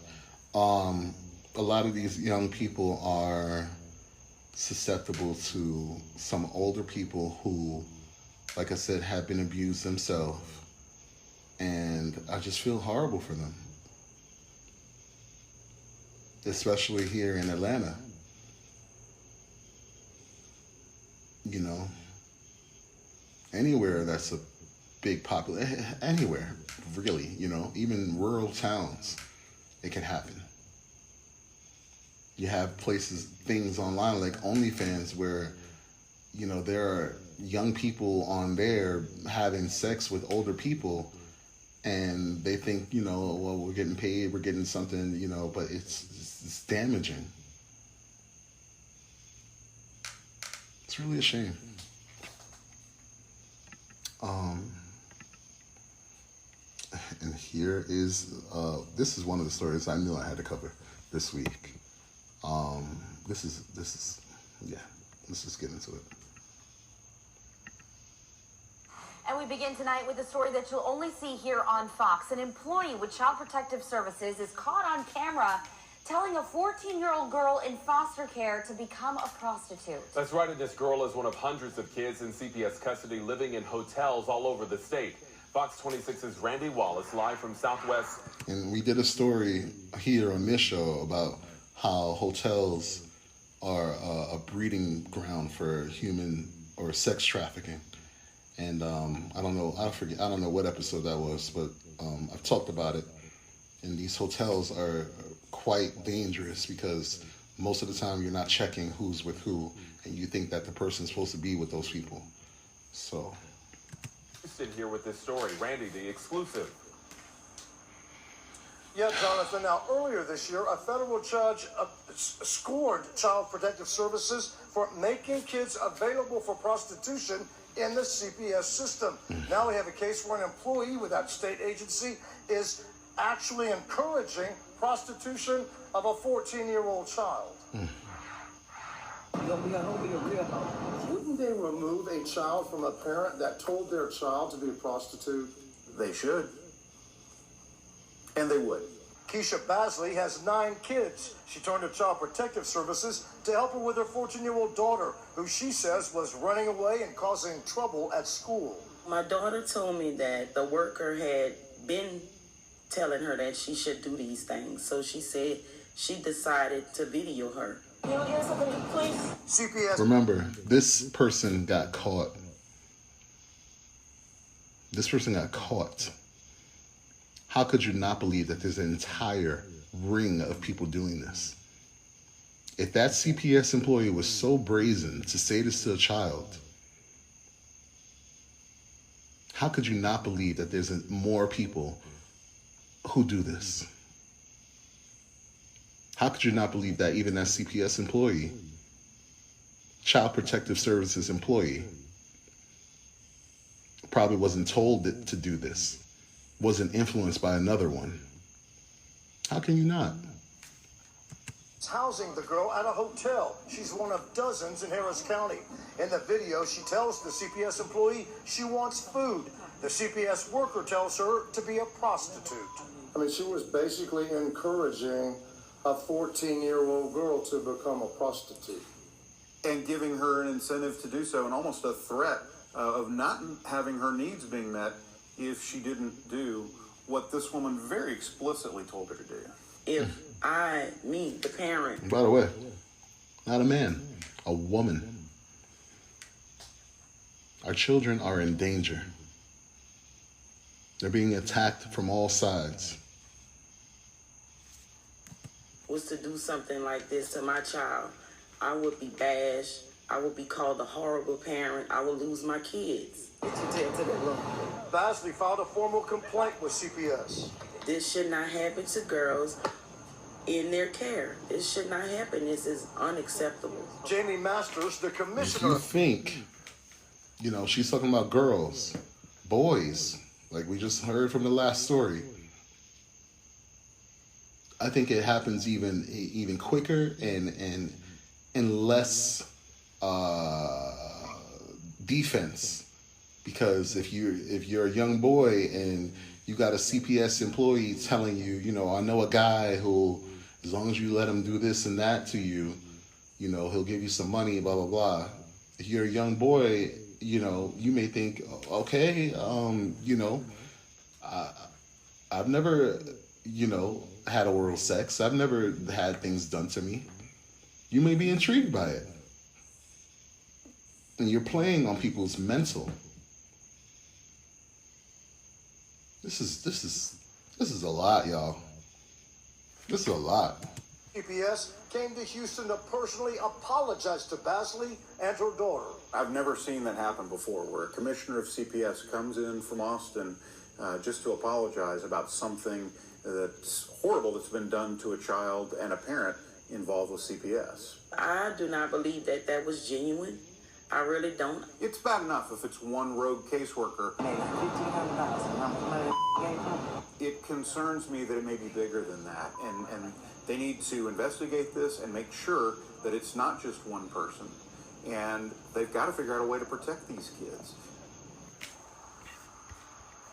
A lot of these young people are susceptible to some older people who, like I said, have been abused themselves. And I just feel horrible for them. Especially here in Atlanta. Anywhere that's a big population, anywhere, really, even rural towns, it can happen. You have things online like OnlyFans where, there are young people on there having sex with older people and they think, well, we're getting paid, we're getting something, but it's damaging. It's really a shame. And here is, this is one of the stories I knew I had to cover this week. Let's just get into it. And we begin tonight with a story that you'll only see here on Fox. An employee with Child Protective Services is caught on camera telling a 14-year-old girl in foster care to become a prostitute. That's right, and this girl is one of hundreds of kids in CPS custody living in hotels all over the state. Fox 26's Randy Wallace, live from Southwest. And we did a story here on this show about how hotels are a breeding ground for human or sex trafficking. And I don't know what episode that was, but I've talked about it. And these hotels are quite dangerous because most of the time you're not checking who's with who, and you think that the person's supposed to be with those people. So. Sit here with this story. Randy, the exclusive. Yeah, Jonathan. Now, earlier this year, a federal judge scored Child Protective Services for making kids available for prostitution in the CPS system. Now we have a case where an employee with that state agency is actually encouraging prostitution of a 14-year-old child. Wouldn't they remove a child from a parent that told their child to be a prostitute? They should. And they would. Keisha Basley has 9 kids. She turned to Child Protective Services to help her with her 14-year-old daughter, who she says was running away and causing trouble at school. My daughter told me that the worker had been telling her that she should do these things. So she said she decided to video her. CPS. Remember, this person got caught. This person got caught. How could you not believe that there's an entire ring of people doing this? If that CPS employee was so brazen to say this to a child, how could you not believe that there's more people who do this? How could you not believe that even that CPS employee, Child Protective Services employee, probably wasn't told to do this, wasn't influenced by another one? How can you not? Housing the girl at a hotel. She's one of dozens in Harris County. In the video, she tells the CPS employee she wants food. The CPS worker tells her to be a prostitute. I mean, she was basically encouraging a 14-year-old girl to become a prostitute. And giving her an incentive to do so, and almost a threat of not having her needs being met if she didn't do what this woman very explicitly told her to do. If me, the parent. By the way, not a man, a woman. Our children are in danger. They're being attacked from all sides. Was to do something like this to my child, I would be bashed. I would be called a horrible parent. I would lose my kids. Basley filed a formal complaint with CPS. This should not happen to girls in their care. This should not happen. This is unacceptable. Jamie Masters, the If commissioner. you think, she's talking about girls, boys, like we just heard from the last story. I think it happens even quicker and less defense, because if you're a young boy and you got a CPS employee telling you, I know a guy who, as long as you let him do this and that to you, he'll give you some money, blah blah blah. If you're a young boy, you may think, okay, I've never, had oral sex. I've never had things done to me. You may be intrigued by it. And you're playing on people's mental. This is a lot, y'all. This is a lot. CPS came to Houston to personally apologize to Basley and her daughter. I've never seen that happen before, where a commissioner of CPS comes in from Austin just to apologize about something that's horrible that's been done to a child and a parent involved with CPS. I do not believe that was genuine. I really don't. It's bad enough if it's one rogue caseworker. It concerns me that it may be bigger than that, and they need to investigate this and make sure that it's not just one person, and they've got to figure out a way to protect these kids.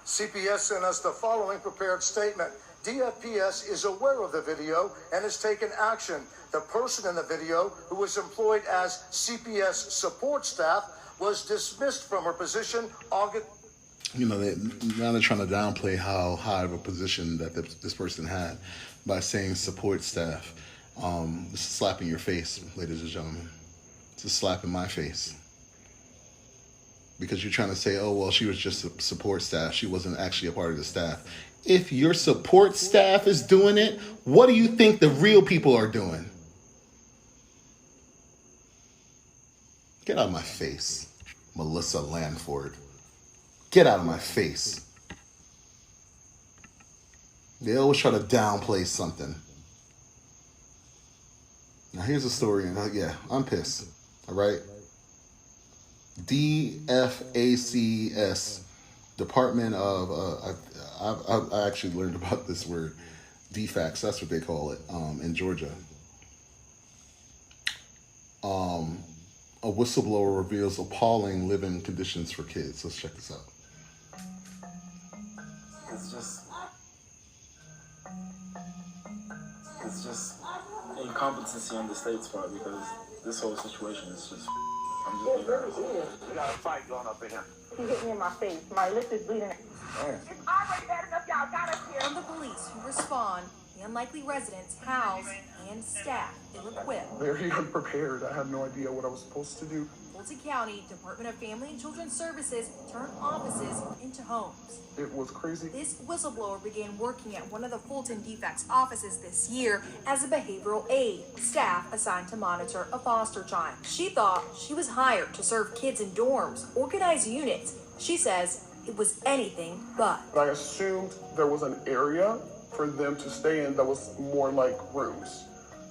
CPS sent us the following prepared statement. DFPS is aware of the video and has taken action. The person in the video, who was employed as CPS support staff, was dismissed from her position August. Now they're trying to downplay how high of a position that this person had by saying support staff. This is a slap in your face, ladies and gentlemen. It's a slap in my face. Because you're trying to say, oh, well, she was just a support staff. She wasn't actually a part of the staff. If your support staff is doing it, what do you think the real people are doing? Get out of my face, Melissa Lanford. Get out of my face. They always try to downplay something. Now here's a story, and yeah, I'm pissed. All right. DFACS, Department of, I actually learned about this word, DFACS, that's what they call it, in Georgia. A whistleblower reveals appalling living conditions for kids. Let's check this out. It's just incompetency on the state's part, because this whole situation is just, I'm just being honest. We got a fight going up in here. He hit me in my face. My lip is bleeding. It's already bad enough y'all got us here. From the police who respond, the unlikely residents housed and staff ill-equipped. Very unprepared. I had no idea what I was supposed to do. Fulton County Department of Family and Children's Services turned offices into homes. It was crazy. This whistleblower began working at one of the Fulton DFACS offices this year as a behavioral aide, staff assigned to monitor a foster child. She thought she was hired to serve kids in dorms, organize units. She says it was anything but. I assumed there was an area for them to stay in that was more like rooms.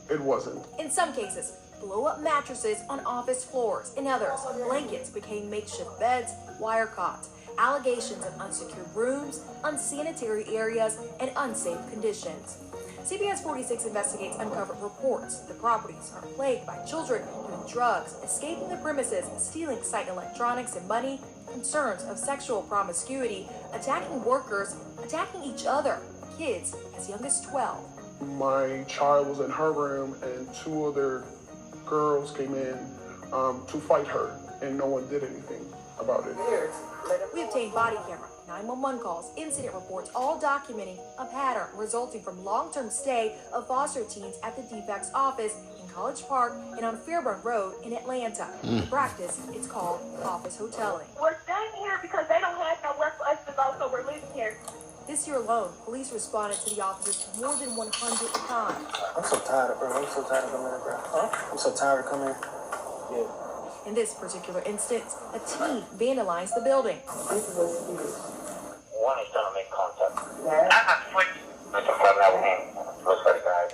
It wasn't. In some cases, blow-up mattresses on office floors. In others, blankets became makeshift beds, wire cots. Allegations of unsecured rooms, unsanitary areas, and unsafe conditions. CBS 46 investigates uncovered reports the properties are plagued by children doing drugs, escaping the premises, stealing site electronics and money, concerns of sexual promiscuity, attacking workers, attacking each other, kids as young as 12. My child was in her room and two other girls came in to fight her, and no one did anything about it. We obtained body camera, 911 calls, incident reports, all documenting a pattern resulting from long-term stay of foster teens at the DFACS office in College Park and on Fairburn Road in Atlanta. In practice, it's called office hoteling. We're staying here because they don't have nowhere for us to go, so we're living here. This year alone, police responded to the offices more than 100 times. I'm so tired of her. I'm so tired of coming here, bro. Huh? I'm so tired of coming here. Yeah. In this particular instance, a teen vandalized the building. One is trying to make contact. That's a problem I have. Looks like a guy.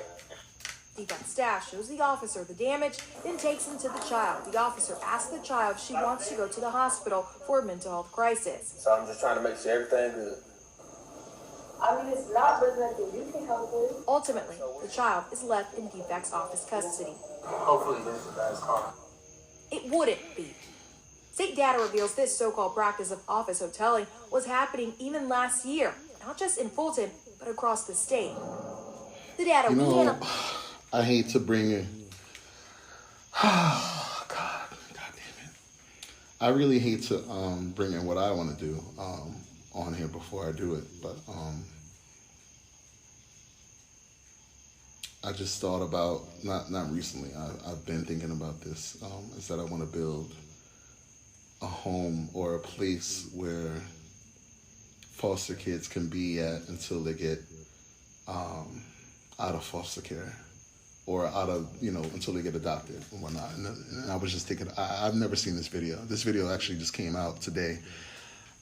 DFACS staff shows the officer the damage, then takes him to the child. The officer asks the child if she wants to go to the hospital for a mental health crisis. So I'm just trying to make sure everything good. I mean, it's not nothing you can help with. Ultimately, the child is left in DFACS office custody. Hopefully this is the guy's car. It wouldn't be. State data reveals this so-called practice of office hoteling was happening even last year, not just in Fulton, but across the state. The data I hate to bring in. Oh, God damn it! I really hate to bring in what I want to do on here before I do it, but I just thought about not recently. I've been thinking about this. Is that I want to build a home or a place where foster kids can be at until they get out of foster care, or out of, until they get adopted and whatnot. And I was just thinking, I've never seen this video. This video actually just came out today,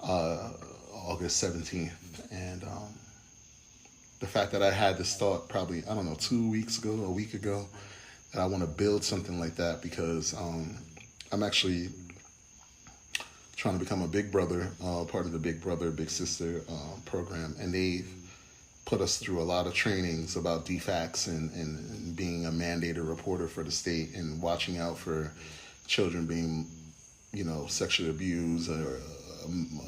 August 17th. And the fact that I had this thought probably, 2 weeks ago, a week ago, that I want to build something like that, because I'm actually trying to become a big brother, part of the Big Brother, Big Sister program. And they've put us through a lot of trainings about DFACS and being a mandated reporter for the state and watching out for children being, sexually abused or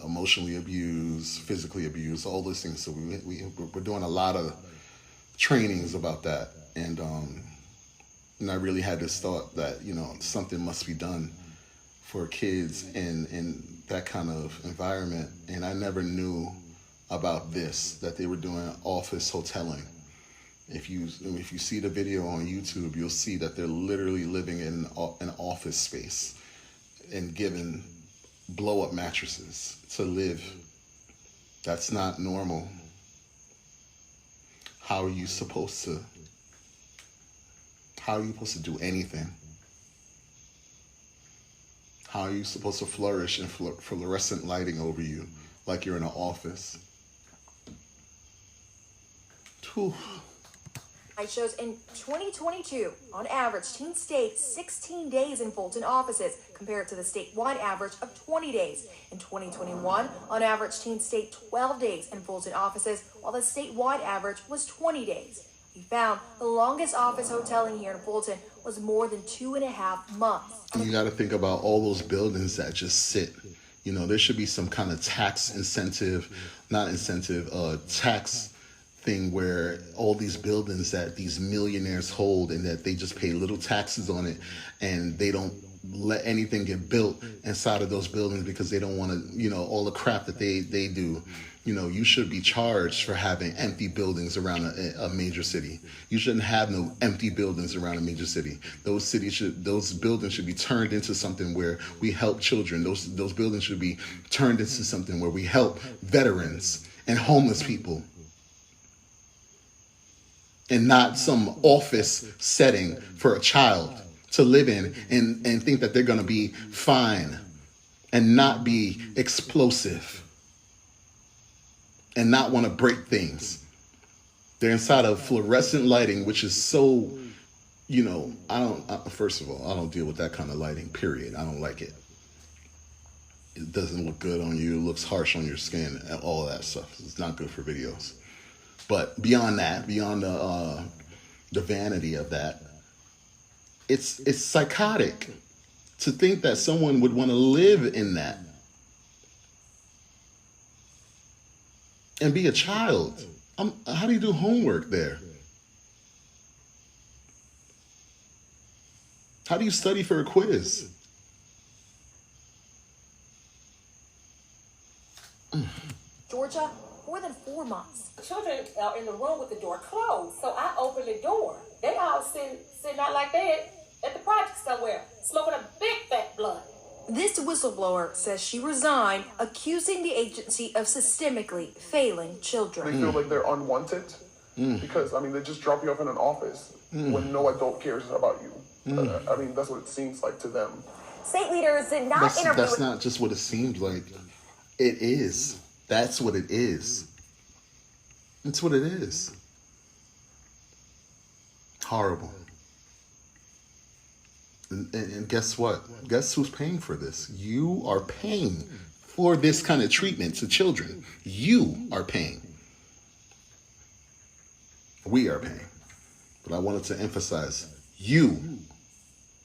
emotionally abused, physically abused, all those things. So we're doing a lot of trainings about that. And I really had this thought that, something must be done for kids in that kind of environment. And I never knew about this, that they were doing office hoteling. If you see the video on YouTube, you'll see that they're literally living in an office space and given blow-up mattresses to live. That's not normal. How are you supposed to do anything? How are you supposed to flourish in fluorescent lighting over you like you're in an office? Whew. It shows in 2022, on average, teens stayed 16 days in Fulton offices compared to the statewide average of 20 days. In 2021, on average, teens stayed 12 days in Fulton offices, while the statewide average was 20 days. We found the longest office hoteling here in Fulton was more than 2.5 months. You got to think about all those buildings that just sit. You know, there should be some kind of tax incentive, tax thing where all these buildings that these millionaires hold and that they just pay little taxes on it and they don't let anything get built inside of those buildings because they don't want to, you know, all the crap that they do. You know, you should be charged for having empty buildings around a major city. You shouldn't have no empty buildings around a major city. Those buildings should be turned into something where we help children. Those buildings should be turned into something where we help veterans and homeless people. And not some office setting for a child to live in and think that they're going to be fine and not be explosive and not want to break things. They're inside of fluorescent lighting, which is so, you know, first of all, I don't deal with that kind of lighting, period. I don't like it. It doesn't look good on you. It looks harsh on your skin and all that stuff. It's not good for videos. But beyond that, beyond the vanity of that, it's psychotic to think that someone would want to live in that and be a child. How do you do homework there? How do you study for a quiz? Georgia, more than 4 months. Children are in the room with the door closed, so I open the door. They all sitting out like that at the project somewhere, smoking a big fat blunt. This whistleblower says she resigned, accusing the agency of systemically failing children. They feel like they're unwanted because, I mean, they just drop you off in an office when no adult cares about you. I mean, that's what it seems like to them. State leaders did not interview. That's not just what it seems like. It is. That's what it is. That's what it is. Horrible. And guess what? Guess who's paying for this? You are paying for this kind of treatment to children. You are paying. We are paying. But I wanted to emphasize you.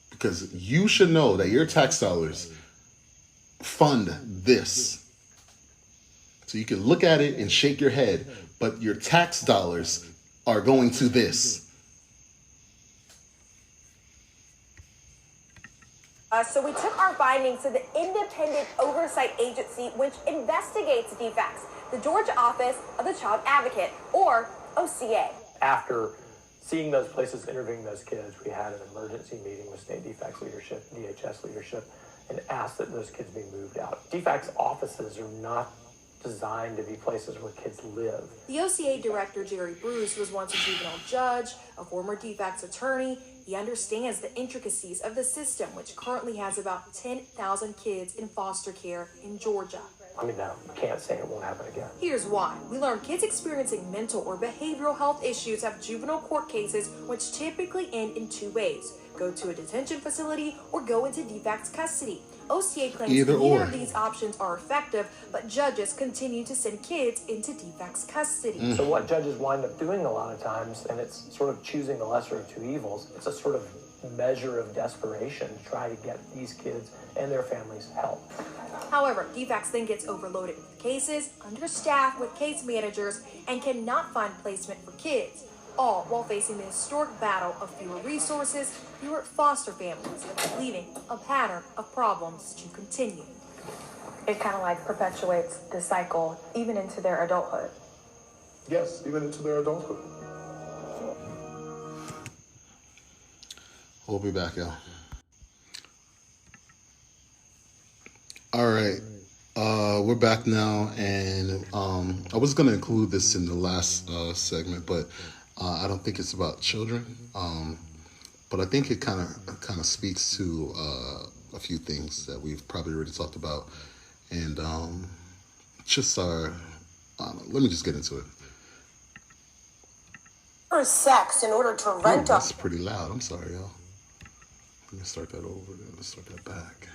Because you should know that your tax dollars fund this. So you can look at it and shake your head, but your tax dollars are going to this. So we took our findings to the Independent Oversight Agency, which investigates DFACS, the Georgia Office of the Child Advocate, or OCA. After seeing those places interviewing those kids, we had an emergency meeting with state DFACS leadership, DHS leadership, and asked that those kids be moved out. DFACS offices are not designed to be places where kids live. The OCA director, Jerry Bruce, was once a juvenile judge, a former DFACS attorney. He understands the intricacies of the system, which currently has about 10,000 kids in foster care in Georgia. I mean, no, you can't say it won't happen again. Here's why. We learned kids experiencing mental or behavioral health issues have juvenile court cases, which typically end in 2 ways: go to a detention facility or go into DFACS custody. OCA claims neither of these options are effective, but judges continue to send kids into DFACS custody. So what judges wind up doing a lot of times, and it's sort of choosing the lesser of two evils, it's a sort of measure of desperation to try to get these kids and their families help. However, DFACS then gets overloaded with cases, understaffed with case managers, and cannot find placement for kids, all while facing the historic battle of fewer resources, fewer foster families, leaving a pattern of problems to continue. It kind of like perpetuates the cycle even into their adulthood. Yes, even into their adulthood. We'll be back, y'all. All right. We're back now, and I was going to include this in the last segment, but I don't think it's about children. But I think it kind of speaks to a few things that we've probably already talked about, and just let me just get into it. For sex in order to rent a... That's pretty loud. I'm sorry, y'all. Let me start that over. Let's start that back.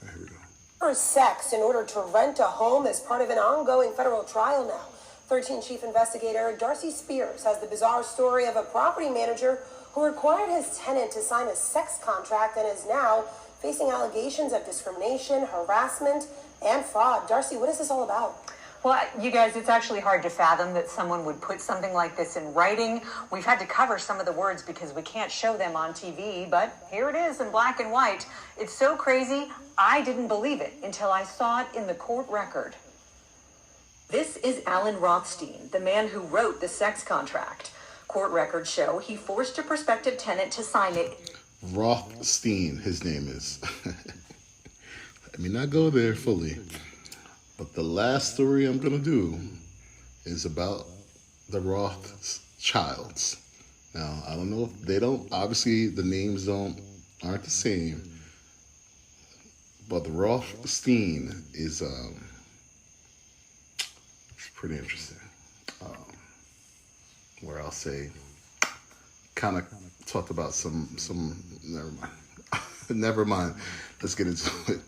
All right, here we go. For sex in order to rent a home as part of an ongoing federal trial now. 13 Chief Investigator Darcy Spears has the bizarre story of a property manager who required his tenant to sign a sex contract and is now facing allegations of discrimination, harassment, and fraud. Darcy, what is this all about? Well, you guys, it's actually hard to fathom that someone would put something like this in writing. We've had to cover some of the words because we can't show them on TV, but here it is in black and white. It's so crazy, I didn't believe it until I saw it in the court record. This is Alan Rothstein, the man who wrote the sex contract. Court records show he forced a prospective tenant to sign it. Rothstein, his name is. Let me not go there fully. But the last story I'm going to do is about the Rothschilds. Now, I don't know if they don't, obviously the names aren't the same. But the Rothstein is it's pretty interesting. Where I'll say, kind of talked about some, never mind. Never mind. Let's get into it.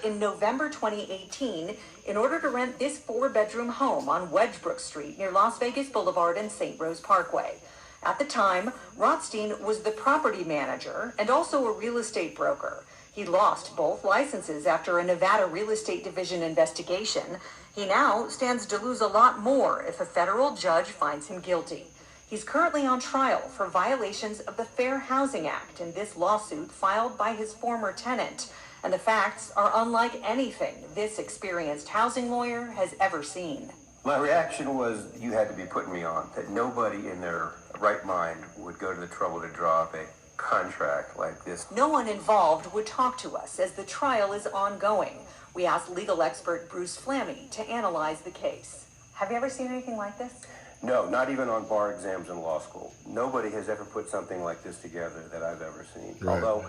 In November 2018, in order to rent this 4-bedroom home on Wedgebrook Street near Las Vegas Boulevard and St. Rose Parkway. At the time, Rothstein was the property manager and also a real estate broker. He lost both licenses after a Nevada Real Estate Division investigation. He now stands to lose a lot more if a federal judge finds him guilty. He's currently on trial for violations of the Fair Housing Act in this lawsuit filed by his former tenant. And the facts are unlike anything this experienced housing lawyer has ever seen. My reaction was, you had to be putting me on, that nobody in their right mind would go to the trouble to draw up a contract like this. No one involved would talk to us as the trial is ongoing. We asked legal expert Bruce Flammey to analyze the case. Have you ever seen anything like this? No, not even on bar exams in law school. Nobody has ever put something like this together that I've ever seen. Right. Although,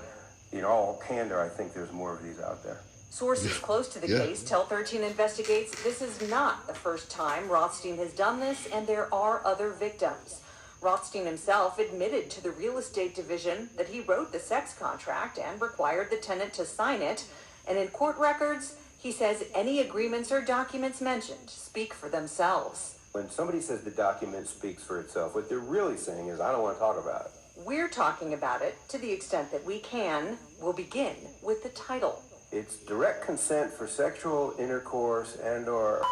in all candor, I think there's more of these out there. Sources close to the case tell 13 Investigates this is not the first time Rothstein has done this, and there are other victims. Rothstein himself admitted to the real estate division that he wrote the sex contract and required the tenant to sign it. And in court records, he says any agreements or documents mentioned speak for themselves. When somebody says the document speaks for itself, what they're really saying is, I don't want to talk about it. We're talking about it to the extent that we can. We'll begin with the title. It's direct consent for sexual intercourse and or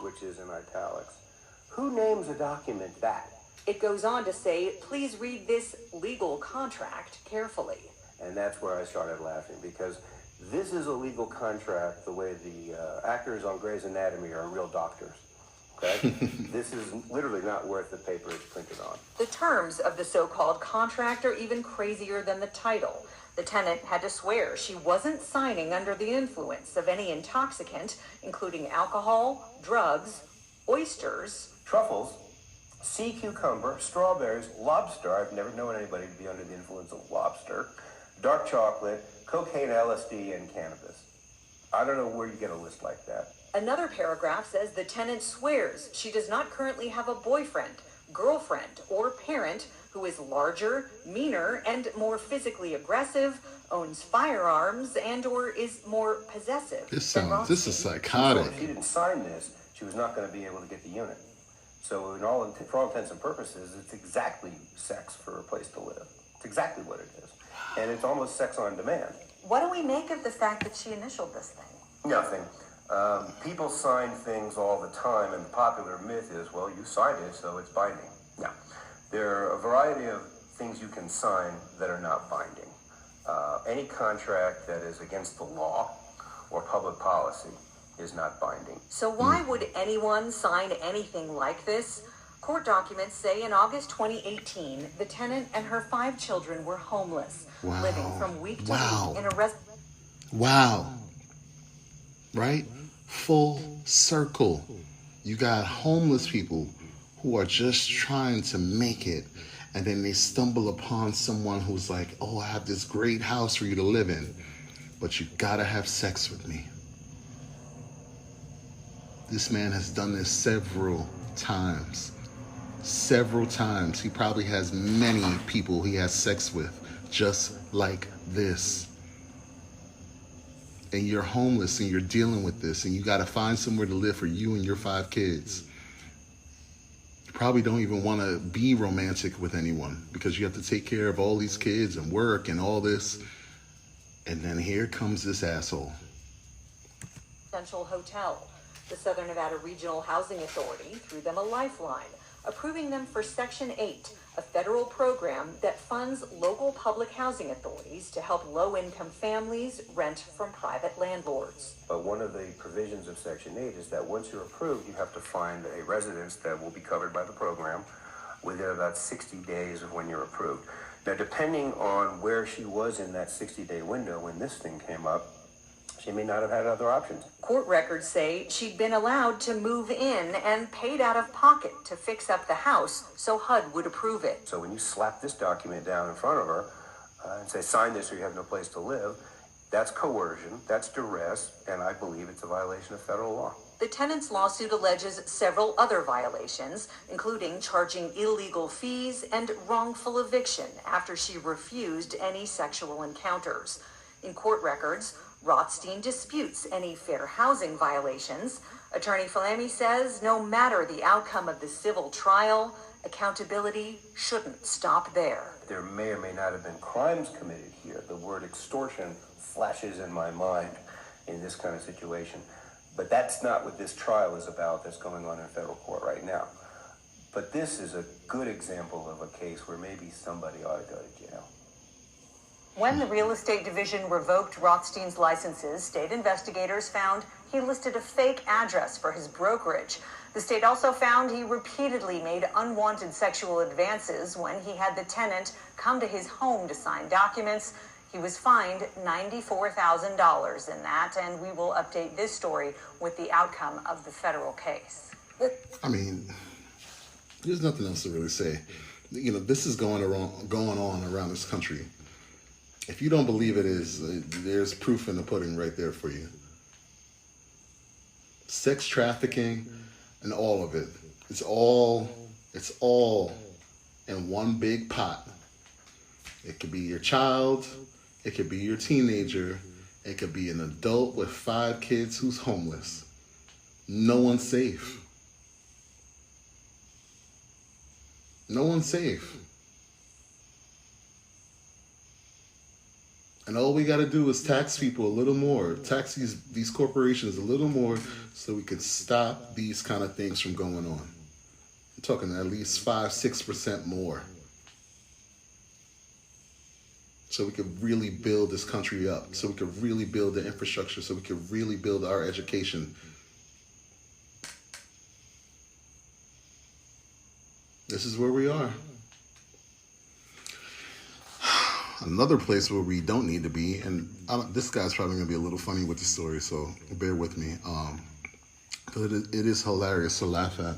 which is in italics. Who names a document that? It goes on to say, please read this legal contract carefully. And that's where I started laughing, because this is a legal contract the way the actors on Grey's Anatomy are real doctors. Okay? This is literally not worth the paper it's printed on. The terms of the so-called contract are even crazier than the title. The tenant had to swear she wasn't signing under the influence of any intoxicant, including alcohol, drugs, oysters, truffles, sea cucumber, strawberries, lobster. I've never known anybody to be under the influence of lobster, dark chocolate, cocaine, LSD, and cannabis. I don't know where you get a list like that. Another paragraph says the tenant swears she does not currently have a boyfriend, girlfriend, or parent who is larger, meaner, and more physically aggressive, owns firearms, and or is more possessive. This is psychotic. So if she didn't sign this, she was not going to be able to get the unit. So for all intents and purposes, it's exactly sex for a place to live. It's exactly what it is. And it's almost sex on demand. What do we make of the fact that she initialed this thing? Nothing. People sign things all the time, and the popular myth is, well, you signed it, so it's binding. No. There are a variety of things you can sign that are not binding. Any contract that is against the law or public policy is not binding. So why would anyone sign anything like this? Court documents say in August 2018, the tenant and her 5 children were homeless, living from week to week in a residence. Wow. Right? Full circle. You got homeless people who are just trying to make it, and then they stumble upon someone who's like, oh, I have this great house for you to live in, but you gotta have sex with me. This man has done this several times. several times. He probably has many people he has sex with, just like this. And you're homeless and you're dealing with this, and you got to find somewhere to live for you and your 5 kids. You probably don't even want to be romantic with anyone because you have to take care of all these kids and work and all this. And then here comes this asshole. Central Hotel. The Southern Nevada Regional Housing Authority threw them a lifeline, approving them for Section 8, a federal program that funds local public housing authorities to help low-income families rent from private landlords. But one of the provisions of Section 8 is that once you're approved, you have to find a residence that will be covered by the program within about 60 days of when you're approved. Now, depending on where she was in that 60-day window when this thing came up, she may not have had other options. Court records say she'd been allowed to move in and paid out of pocket to fix up the house so HUD would approve it. So when you slap this document down in front of her and say, sign this or you have no place to live, that's coercion, that's duress, and I believe it's a violation of federal law. The tenant's lawsuit alleges several other violations, including charging illegal fees and wrongful eviction after she refused any sexual encounters. In court records, Rothstein disputes any fair housing violations. Attorney Falemi says no matter the outcome of the civil trial, accountability shouldn't stop there. There may or may not have been crimes committed here. The word extortion flashes in my mind in this kind of situation. But that's not what this trial is about that's going on in federal court right now. But this is a good example of a case where maybe somebody ought to go to jail. When the real estate division revoked Rothstein's licenses, state investigators found he listed a fake address for his brokerage. The state also found he repeatedly made unwanted sexual advances when he had the tenant come to his home to sign documents. He was fined $94,000 in that, and we will update this story with the outcome of the federal case. I mean, there's nothing else to really say. You know, this is going on around this country. If you don't believe it is, there's proof in the pudding right there for you. Sex trafficking and all of it. It's all in one big pot. It could be your child, it could be your teenager, it could be an adult with 5 kids who's homeless. No one's safe. No one's safe. And all we got to do is tax people a little more, tax these corporations a little more so we can stop these kind of things from going on. I'm talking at least 5-6% more. So we could really build this country up, so we could really build the infrastructure, so we could really build our education. This is where we are. Another place where we don't need to be, and this guy's probably going to be a little funny with the story, so bear with me. It is hilarious to laugh at.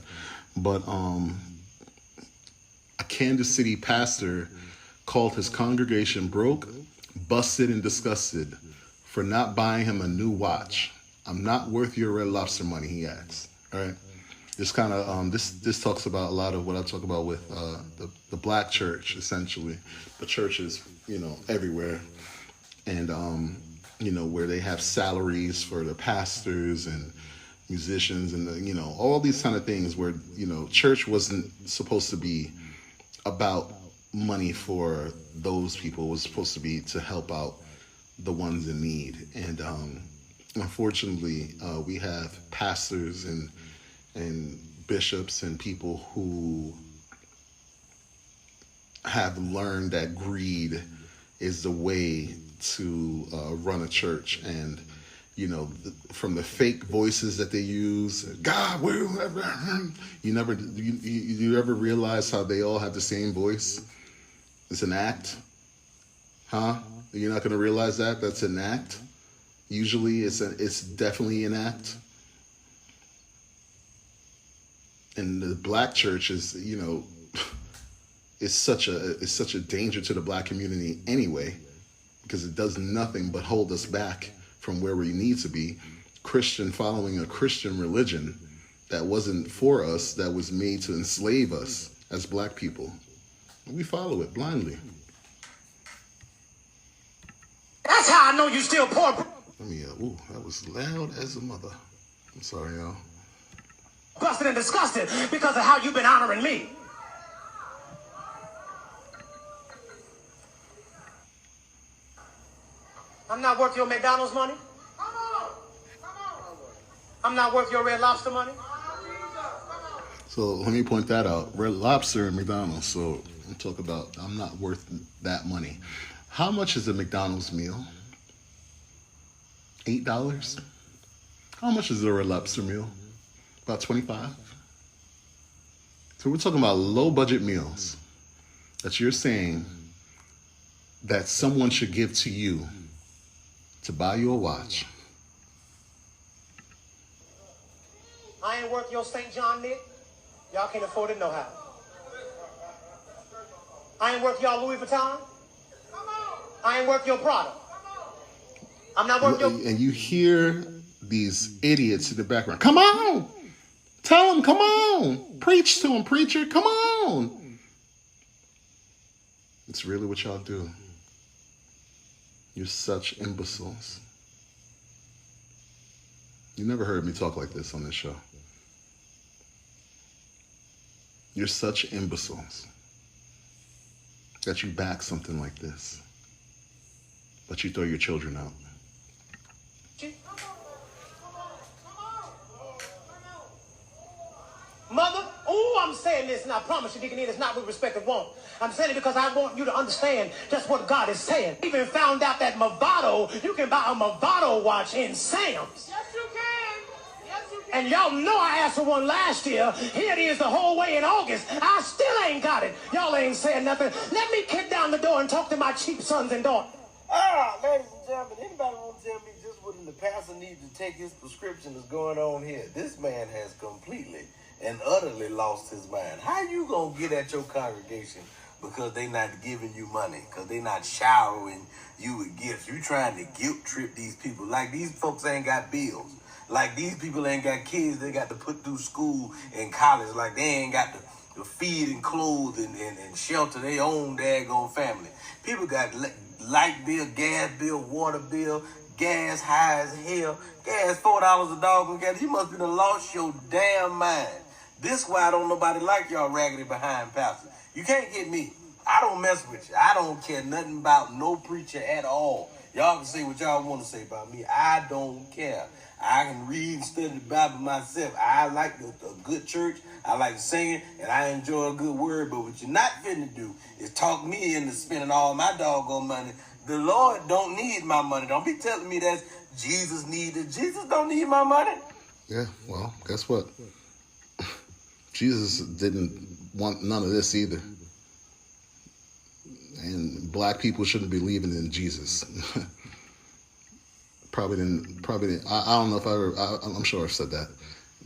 But a Kansas City pastor called his congregation broke, busted, and disgusted for not buying him a new watch. I'm not worth your Red Lobster money, he asks. All right. This kind of this talks about a lot of what I talk about with the black church, essentially. The churches, everywhere, and where they have salaries for the pastors and musicians and all these kind of things where church wasn't supposed to be about money for those people. It was supposed to be to help out the ones in need. And unfortunately, we have pastors and bishops and people who have learned that greed is the way to run a church. And from the fake voices that they use, God will ever. You ever realize how they all have the same voice? It's an act, huh? You're not going to realize that that's an act. Usually, it's definitely an act. And the black church is, is such a danger to the black community anyway, because it does nothing but hold us back from where we need to be. Following a Christian religion that wasn't for us, that was made to enslave us as black people. And we follow it blindly. That's how I know you still poor. Let me, ooh, that was loud as a mother. I'm sorry, y'all. Busted and disgusted because of how you've been honoring me. I'm not worth your McDonald's money. I'm not worth your Red Lobster money. So let me point that out. Red Lobster and McDonald's. So I'm talking about I'm not worth that money. How much is a McDonald's meal? $8? How much is a Red Lobster meal? About $25. So we're talking about low budget meals that you're saying that someone should give to you to buy you a watch. I ain't worth your St. John Nick. Y'all can't afford it no how. I ain't worth y'all Louis Vuitton. I ain't worth your product. I'm not worth your... And you hear these idiots in the background. Come on! Tell them, come on! Preach to them, preacher, come on! It's really what y'all do. You're such imbeciles. You never heard me talk like this on this show. You're such imbeciles that you back something like this, but you throw your children out. Mother, I'm saying this, and I promise you, Deacon, it's not with respect of want. I'm saying it because I want you to understand just what God is saying. I even found out that Movado, you can buy a Movado watch in Sam's. Yes, you can. Yes, you can. And y'all know I asked for one last year. Here it is the whole way in August. I still ain't got it. Y'all ain't saying nothing. Let me kick down the door and talk to my cheap sons and daughters. Ladies and gentlemen, anybody want to tell me just what in the pastor needs to take his prescription is going on here? This man has completely and utterly lost his mind. How you gonna get at your congregation because they not giving you money, because they not showering you with gifts? You trying to guilt trip these people like these folks ain't got bills, like these people ain't got kids they got to put through school and college, like they ain't got to feed and clothe and shelter their own daggone family. People got light bill, gas bill, water bill, gas high as hell. Gas $4 a dog. You must be done lost your damn mind. This why don't nobody like y'all raggedy behind pastors. You can't get me. I don't mess with you. I don't care nothing about no preacher at all. Y'all can say what y'all want to say about me. I don't care. I can read and study the Bible myself. I like a good church. I like singing, and I enjoy a good word. But what you're not finna do is talk me into spending all my doggone money. The Lord don't need my money. Don't be telling me that Jesus needed. Jesus don't need my money. Yeah, well, guess what? Jesus didn't want none of this either. And black people shouldn't be believing in Jesus. Probably didn't. I don't know if I'm sure I've said that.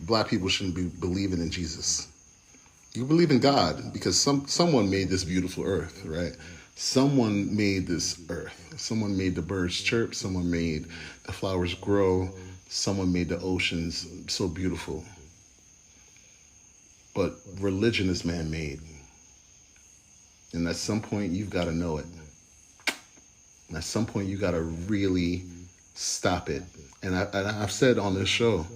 Black people shouldn't be believing in Jesus. You believe in God because someone made this beautiful earth, right? Someone made this earth. Someone made the birds chirp. Someone made the flowers grow. Someone made the oceans so beautiful. But religion is man-made. And at some point, you've got to know it. And at some point, you got to really stop it. And I've said on this show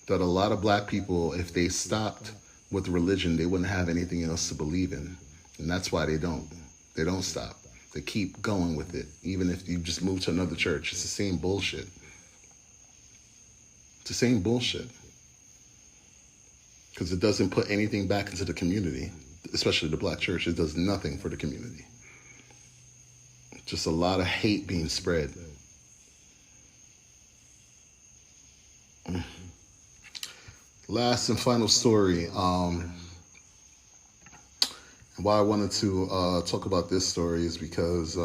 that a lot of black people, if they stopped with religion, they wouldn't have anything else to believe in. And that's why they don't. They don't stop. They keep going with it. Even if you just move to another church, it's the same bullshit. It's the same bullshit. Because it doesn't put anything back into the community, especially the black church. It does nothing for the community. Just a lot of hate being spread. Last and final story. Why I wanted to talk about this story is because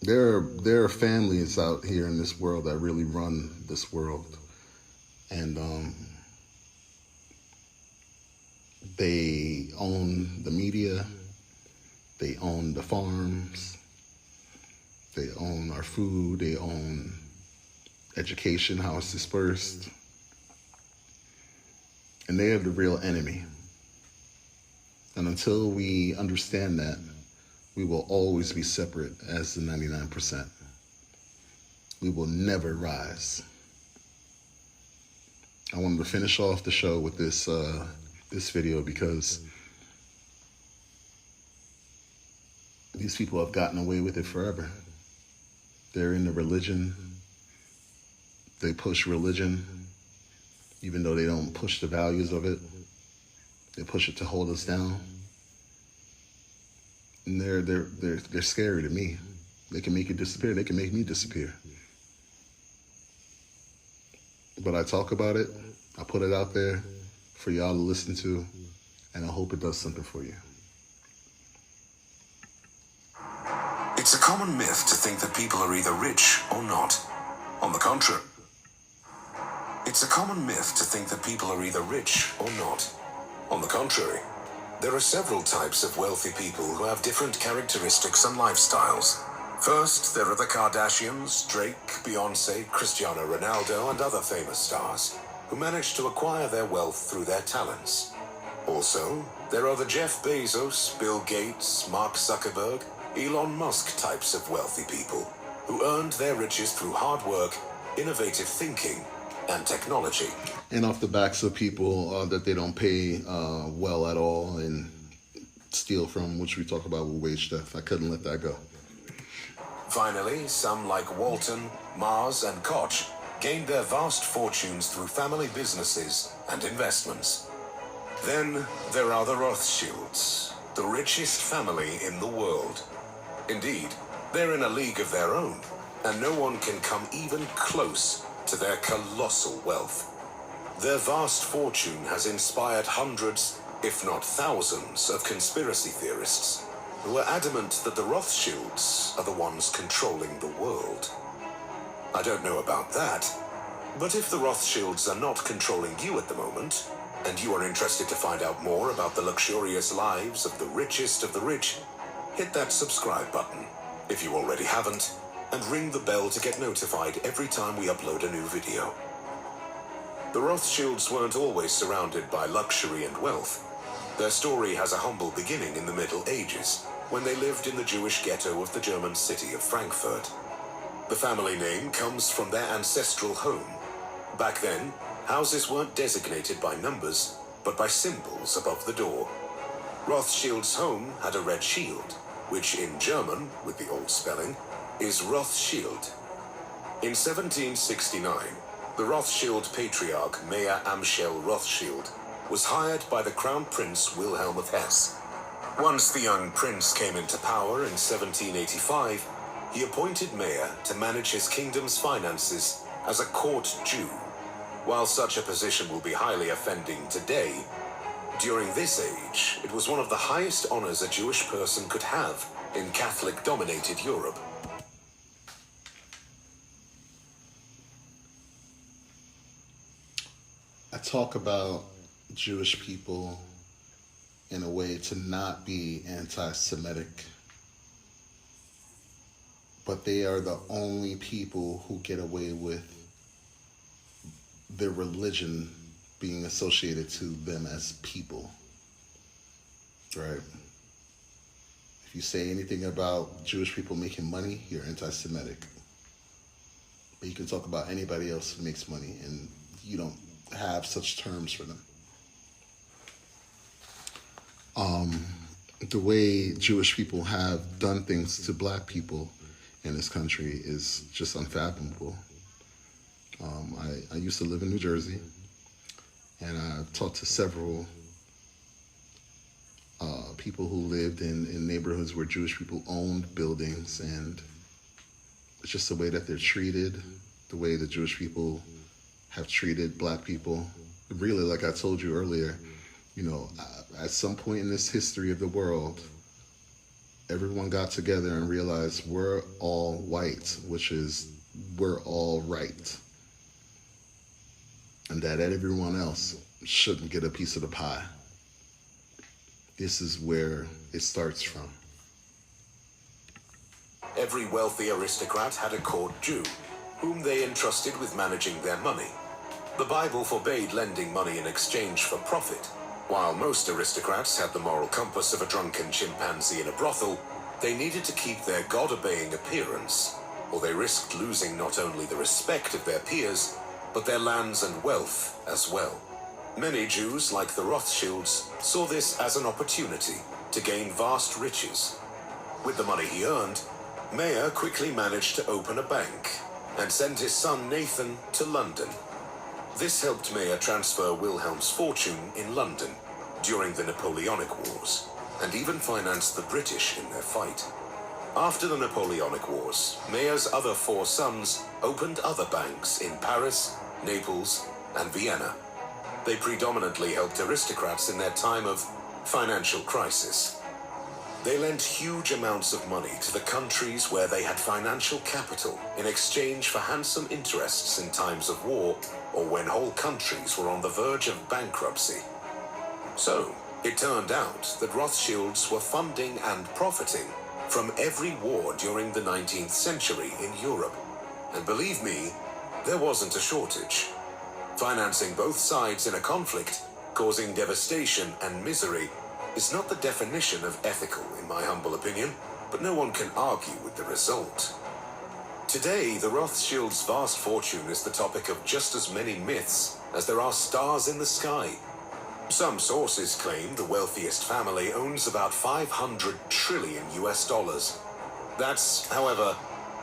there are families out here in this world that really run this world. And they own the media, they own the farms, they own our food, they own education, how it's dispersed. And they are the real enemy. And until we understand that, we will always be separate as the 99%. We will never rise. I wanted to finish off the show with this this video because these people have gotten away with it forever. They're in the religion. They push religion, even though they don't push the values of it. They push it to hold us down. And they're scary to me. They can make you disappear. They can make me disappear. But I talk about it. I put it out there for y'all to listen to, and I hope it does something for you. It's a common myth to think that people are either rich or not. On the contrary. It's a common myth to think that people are either rich or not. On the contrary, there are several types of wealthy people who have different characteristics and lifestyles. First, there are the Kardashians, Drake, Beyonce, Cristiano Ronaldo, and other famous stars who managed to acquire their wealth through their talents. Also, there are the Jeff Bezos, Bill Gates, Mark Zuckerberg, Elon Musk types of wealthy people who earned their riches through hard work, innovative thinking, and technology. And off the backs of people that they don't pay well at all and steal from, which we talk about with wage theft. I couldn't let that go. Finally, some like Walton, Mars, and Koch gained their vast fortunes through family businesses and investments. Then there are the Rothschilds, the richest family in the world. Indeed, they're in a league of their own, and no one can come even close to their colossal wealth. Their vast fortune has inspired hundreds, if not thousands, of conspiracy theorists who are adamant that the Rothschilds are the ones controlling the world. I don't know about that, but if the Rothschilds are not controlling you at the moment, and you are interested to find out more about the luxurious lives of the richest of the rich, hit that subscribe button if you already haven't, and ring the bell to get notified every time we upload a new video. The Rothschilds weren't always surrounded by luxury and wealth. Their story has a humble beginning in the Middle Ages, when they lived in the Jewish ghetto of the German city of Frankfurt. The family name comes from their ancestral home. Back then, houses weren't designated by numbers, but by symbols above the door. Rothschild's home had a red shield, which in German, with the old spelling, is Rothschild. In 1769, the Rothschild patriarch Mayer Amschel Rothschild was hired by the Crown Prince Wilhelm of Hesse. Once the young prince came into power in 1785, he appointed Mayer to manage his kingdom's finances as a court Jew. While such a position will be highly offending today, during this age, it was one of the highest honors a Jewish person could have in Catholic-dominated Europe. I talk about Jewish people in a way to not be anti-Semitic, but they are the only people who get away with their religion being associated to them as people, right? If you say anything about Jewish people making money, you're anti-Semitic. But you can talk about anybody else who makes money, and you don't have such terms for them. The way Jewish people have done things to black people in this country is just unfathomable. I used to live in New Jersey, and I talked to several people who lived in neighborhoods where Jewish people owned buildings, and it's just the way that they're treated, the way the Jewish people have treated black people. Really, like I told you earlier, you know, at some point in this history of the world, everyone got together and realized we're all white, which is we're all right. And that everyone else shouldn't get a piece of the pie. This is where it starts from. Every wealthy aristocrat had a court Jew. whom they entrusted with managing their money. The Bible forbade lending money in exchange for profit. While most aristocrats had the moral compass of a drunken chimpanzee in a brothel, they needed to keep their God-obeying appearance, or they risked losing not only the respect of their peers, but their lands and wealth as well. Many Jews, like the Rothschilds, saw this as an opportunity to gain vast riches. With the money he earned, Meyer quickly managed to open a bank and send his son Nathan to London. This helped Meyer transfer Wilhelm's fortune in London during the Napoleonic Wars, and even financed the British in their fight. After the Napoleonic Wars, Meyer's other 4 sons opened other banks in Paris, Naples, and Vienna. They predominantly helped aristocrats in their time of financial crisis. They lent huge amounts of money to the countries where they had financial capital in exchange for handsome interests in times of war or when whole countries were on the verge of bankruptcy. So, it turned out that Rothschilds were funding and profiting from every war during the 19th century in Europe. And believe me, there wasn't a shortage. Financing both sides in a conflict, causing devastation and misery, is not the definition of ethical, in my humble opinion, but no one can argue with the result. Today, the Rothschilds' vast fortune is the topic of just as many myths as there are stars in the sky. Some sources claim the wealthiest family owns about $500 trillion US. That's, however,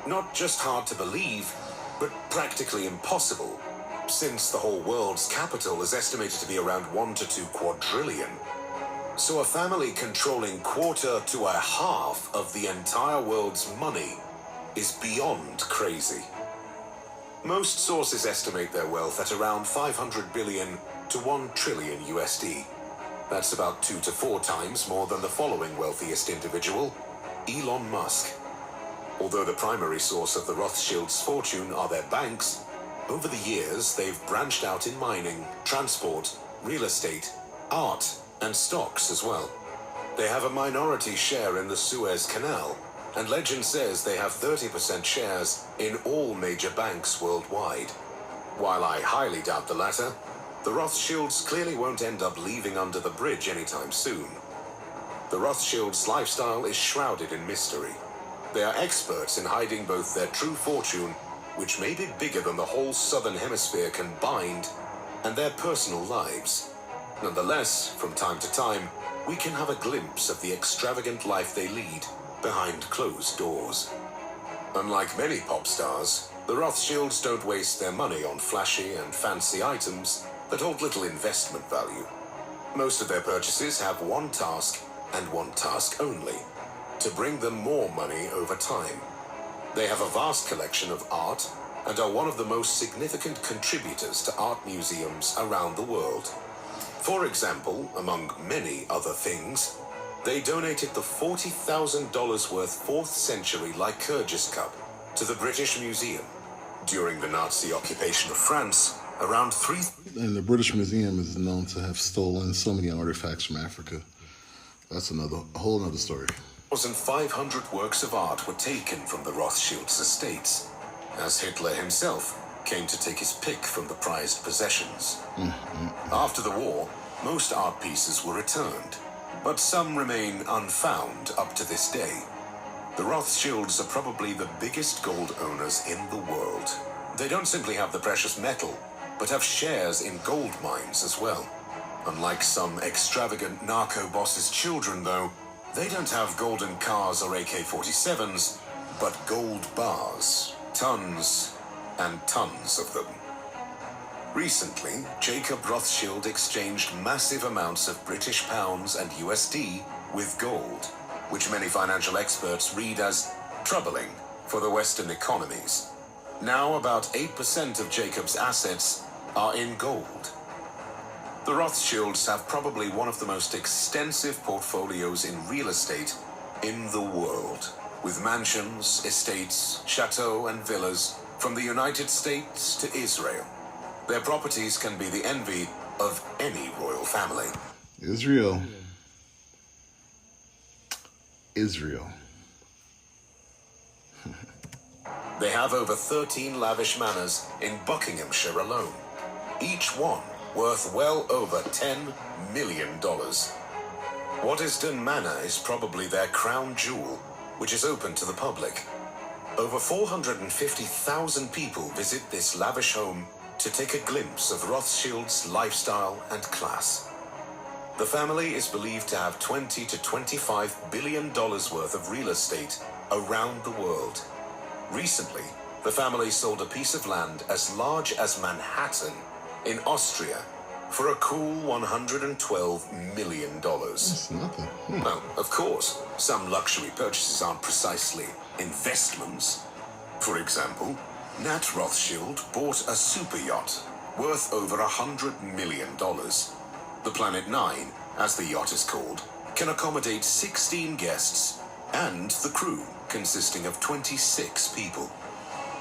not just hard to believe, but practically impossible, since the whole world's capital is estimated to be around 1 to 2 quadrillion. So a family controlling 1/4 to 1/2 of the entire world's money is beyond crazy. Most sources estimate their wealth at around 500 billion to 1 trillion USD. That's about 2 to 4 times more than the following wealthiest individual, Elon Musk. Although the primary source of the Rothschilds' fortune are their banks, over the years they've branched out in mining, transport, real estate, art, and stocks as well. They have a minority share in the Suez Canal, and legend says they have 30% shares in all major banks worldwide. While I highly doubt the latter, the Rothschilds clearly won't end up leaving under the bridge anytime soon. The Rothschilds' lifestyle is shrouded in mystery. They are experts in hiding both their true fortune, which may be bigger than the whole southern hemisphere combined, and their personal lives. Nonetheless, from time to time, we can have a glimpse of the extravagant life they lead behind closed doors. Unlike many pop stars, the Rothschilds don't waste their money on flashy and fancy items that hold little investment value. Most of their purchases have one task and one task only: to bring them more money over time. They have a vast collection of art and are one of the most significant contributors to art museums around the world. For example, among many other things, they donated the $40,000 worth 4th century Lycurgus cup to the British Museum. During the Nazi occupation of France, around 3... And the British Museum is known to have stolen so many artifacts from Africa. That's a whole other story. 1,500 works of art were taken from the Rothschilds' estates, as Hitler himself came to take his pick from the prized possessions. After the war, most art pieces were returned, but some remain unfound up to this day. The Rothschilds are probably the biggest gold owners in the world. They don't simply have the precious metal, but have shares in gold mines as well. Unlike some extravagant narco boss's children, though, they don't have golden cars or AK-47s, but gold bars, tons and tons of them. Recently, Jacob Rothschild exchanged massive amounts of British pounds and USD with gold, which many financial experts read as troubling for the Western economies. Now about 8% of Jacob's assets are in gold. The Rothschilds have probably one of the most extensive portfolios in real estate in the world, with mansions, estates, chateaux, and villas from the United States to Israel. Their properties can be the envy of any royal family. Israel. They have over 13 lavish manors in Buckinghamshire alone, each one worth well over $10 million. Waddesdon Manor is probably their crown jewel, which is open to the public. Over 450,000 people visit this lavish home to take a glimpse of Rothschilds' lifestyle and class. The family is believed to have $20 to $25 billion worth of real estate around the world. Recently, the family sold a piece of land as large as Manhattan in Austria for a cool $112 million. That's nothing. Now, of course, some luxury purchases aren't precisely investments. For example, Nat Rothschild bought a super yacht worth over $100 million. The Planet 9, as the yacht is called, can accommodate 16 guests and the crew consisting of 26 people.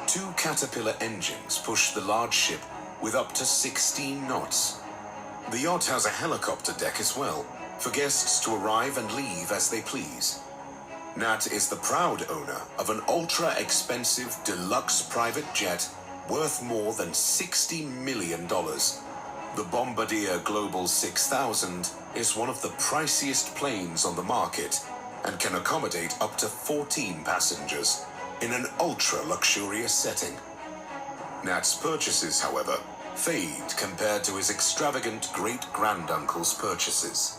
2 Caterpillar engines push the large ship with up to 16 knots. The yacht has a helicopter deck as well, for guests to arrive and leave as they please. Nat is the proud owner of an ultra-expensive deluxe private jet worth more than $60 million. The Bombardier Global 6000 is one of the priciest planes on the market and can accommodate up to 14 passengers in an ultra-luxurious setting. Nat's purchases, however, fade compared to his extravagant great-granduncle's purchases.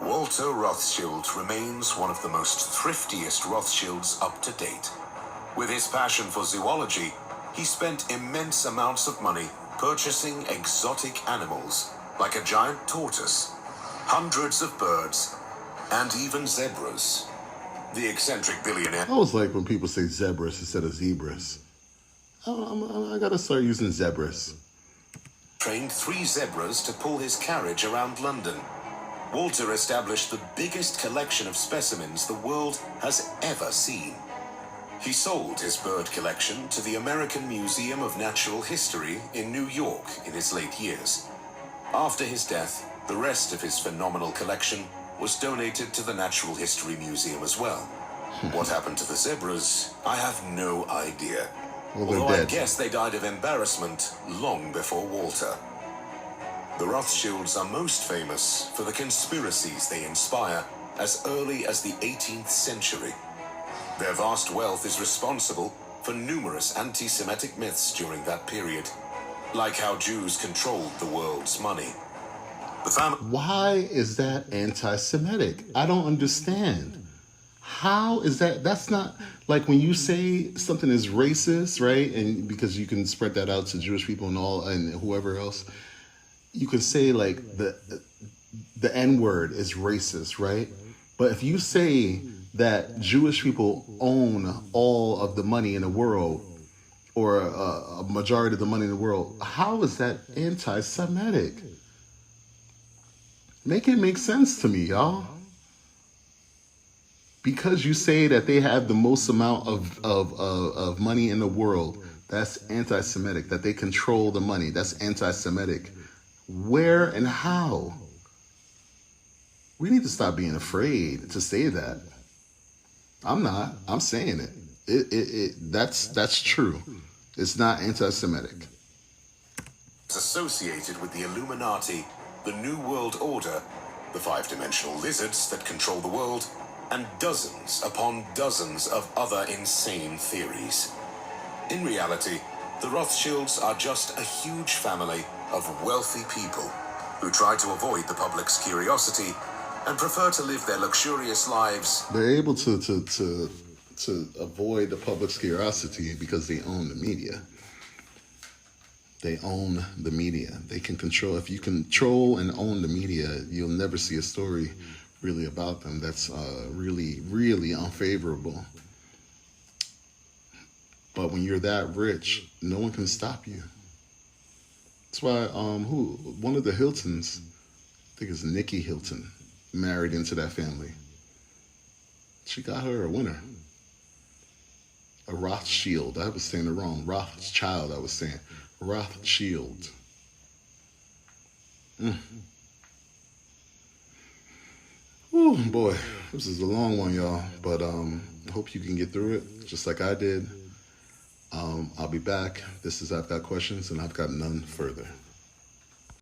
Walter Rothschild remains one of the most thriftiest Rothschilds up to date. With his passion for zoology, he spent immense amounts of money purchasing exotic animals, like a giant tortoise, hundreds of birds, and even zebras. The eccentric billionaire... I always like when people say zebras instead of zebras. I gotta start using zebras. ...trained 3 zebras to pull his carriage around London. Walter established the biggest collection of specimens the world has ever seen. He sold his bird collection to the American Museum of Natural History in New York in his late years. After his death, the rest of his phenomenal collection was donated to the Natural History Museum as well. What happened to the zebras, I have no idea. Well, they're Although dead. I guess they died of embarrassment long before Walter. The Rothschilds are most famous for the conspiracies they inspire as early as the 18th century. Their vast wealth is responsible for numerous anti-Semitic myths during that period, like how Jews controlled the world's money. Why is that anti-Semitic? I don't understand. How is that? That's not like when you say something is racist, right? And because you can spread that out to Jewish people and all and whoever else, you can say like the N-word is racist, right? But if you say that Jewish people own all of the money in the world, or a majority of the money in the world, how is that anti-Semitic? Make it make sense to me, y'all. Because you say that they have the most amount of money in the world, that's anti-Semitic. That they control the money, that's anti-Semitic. Where and how? We need to stop being afraid to say that. I'm not. I'm saying it. That's true. It's not anti-Semitic. It's associated with the Illuminati, the New World Order, the 5-dimensional lizards that control the world, and dozens upon dozens of other insane theories. In reality, the Rothschilds are just a huge family of wealthy people who try to avoid the public's curiosity and prefer to live their luxurious lives. They're able to avoid the public's curiosity because they own the media. They own the media. They can control. If you control and own the media, you'll never see a story really about them that's really, really unfavorable. But when you're that rich, no one can stop you. That's why one of the Hiltons, I think it's Nikki Hilton, married into that family. She got her a winner. A Rothschild. I was saying it wrong. Rothschild, I was saying. Rothschild. Oh boy, this is a long one, y'all. But I hope you can get through it, just like I did. I'll be back. This is I've Got Questions, and I've got none further.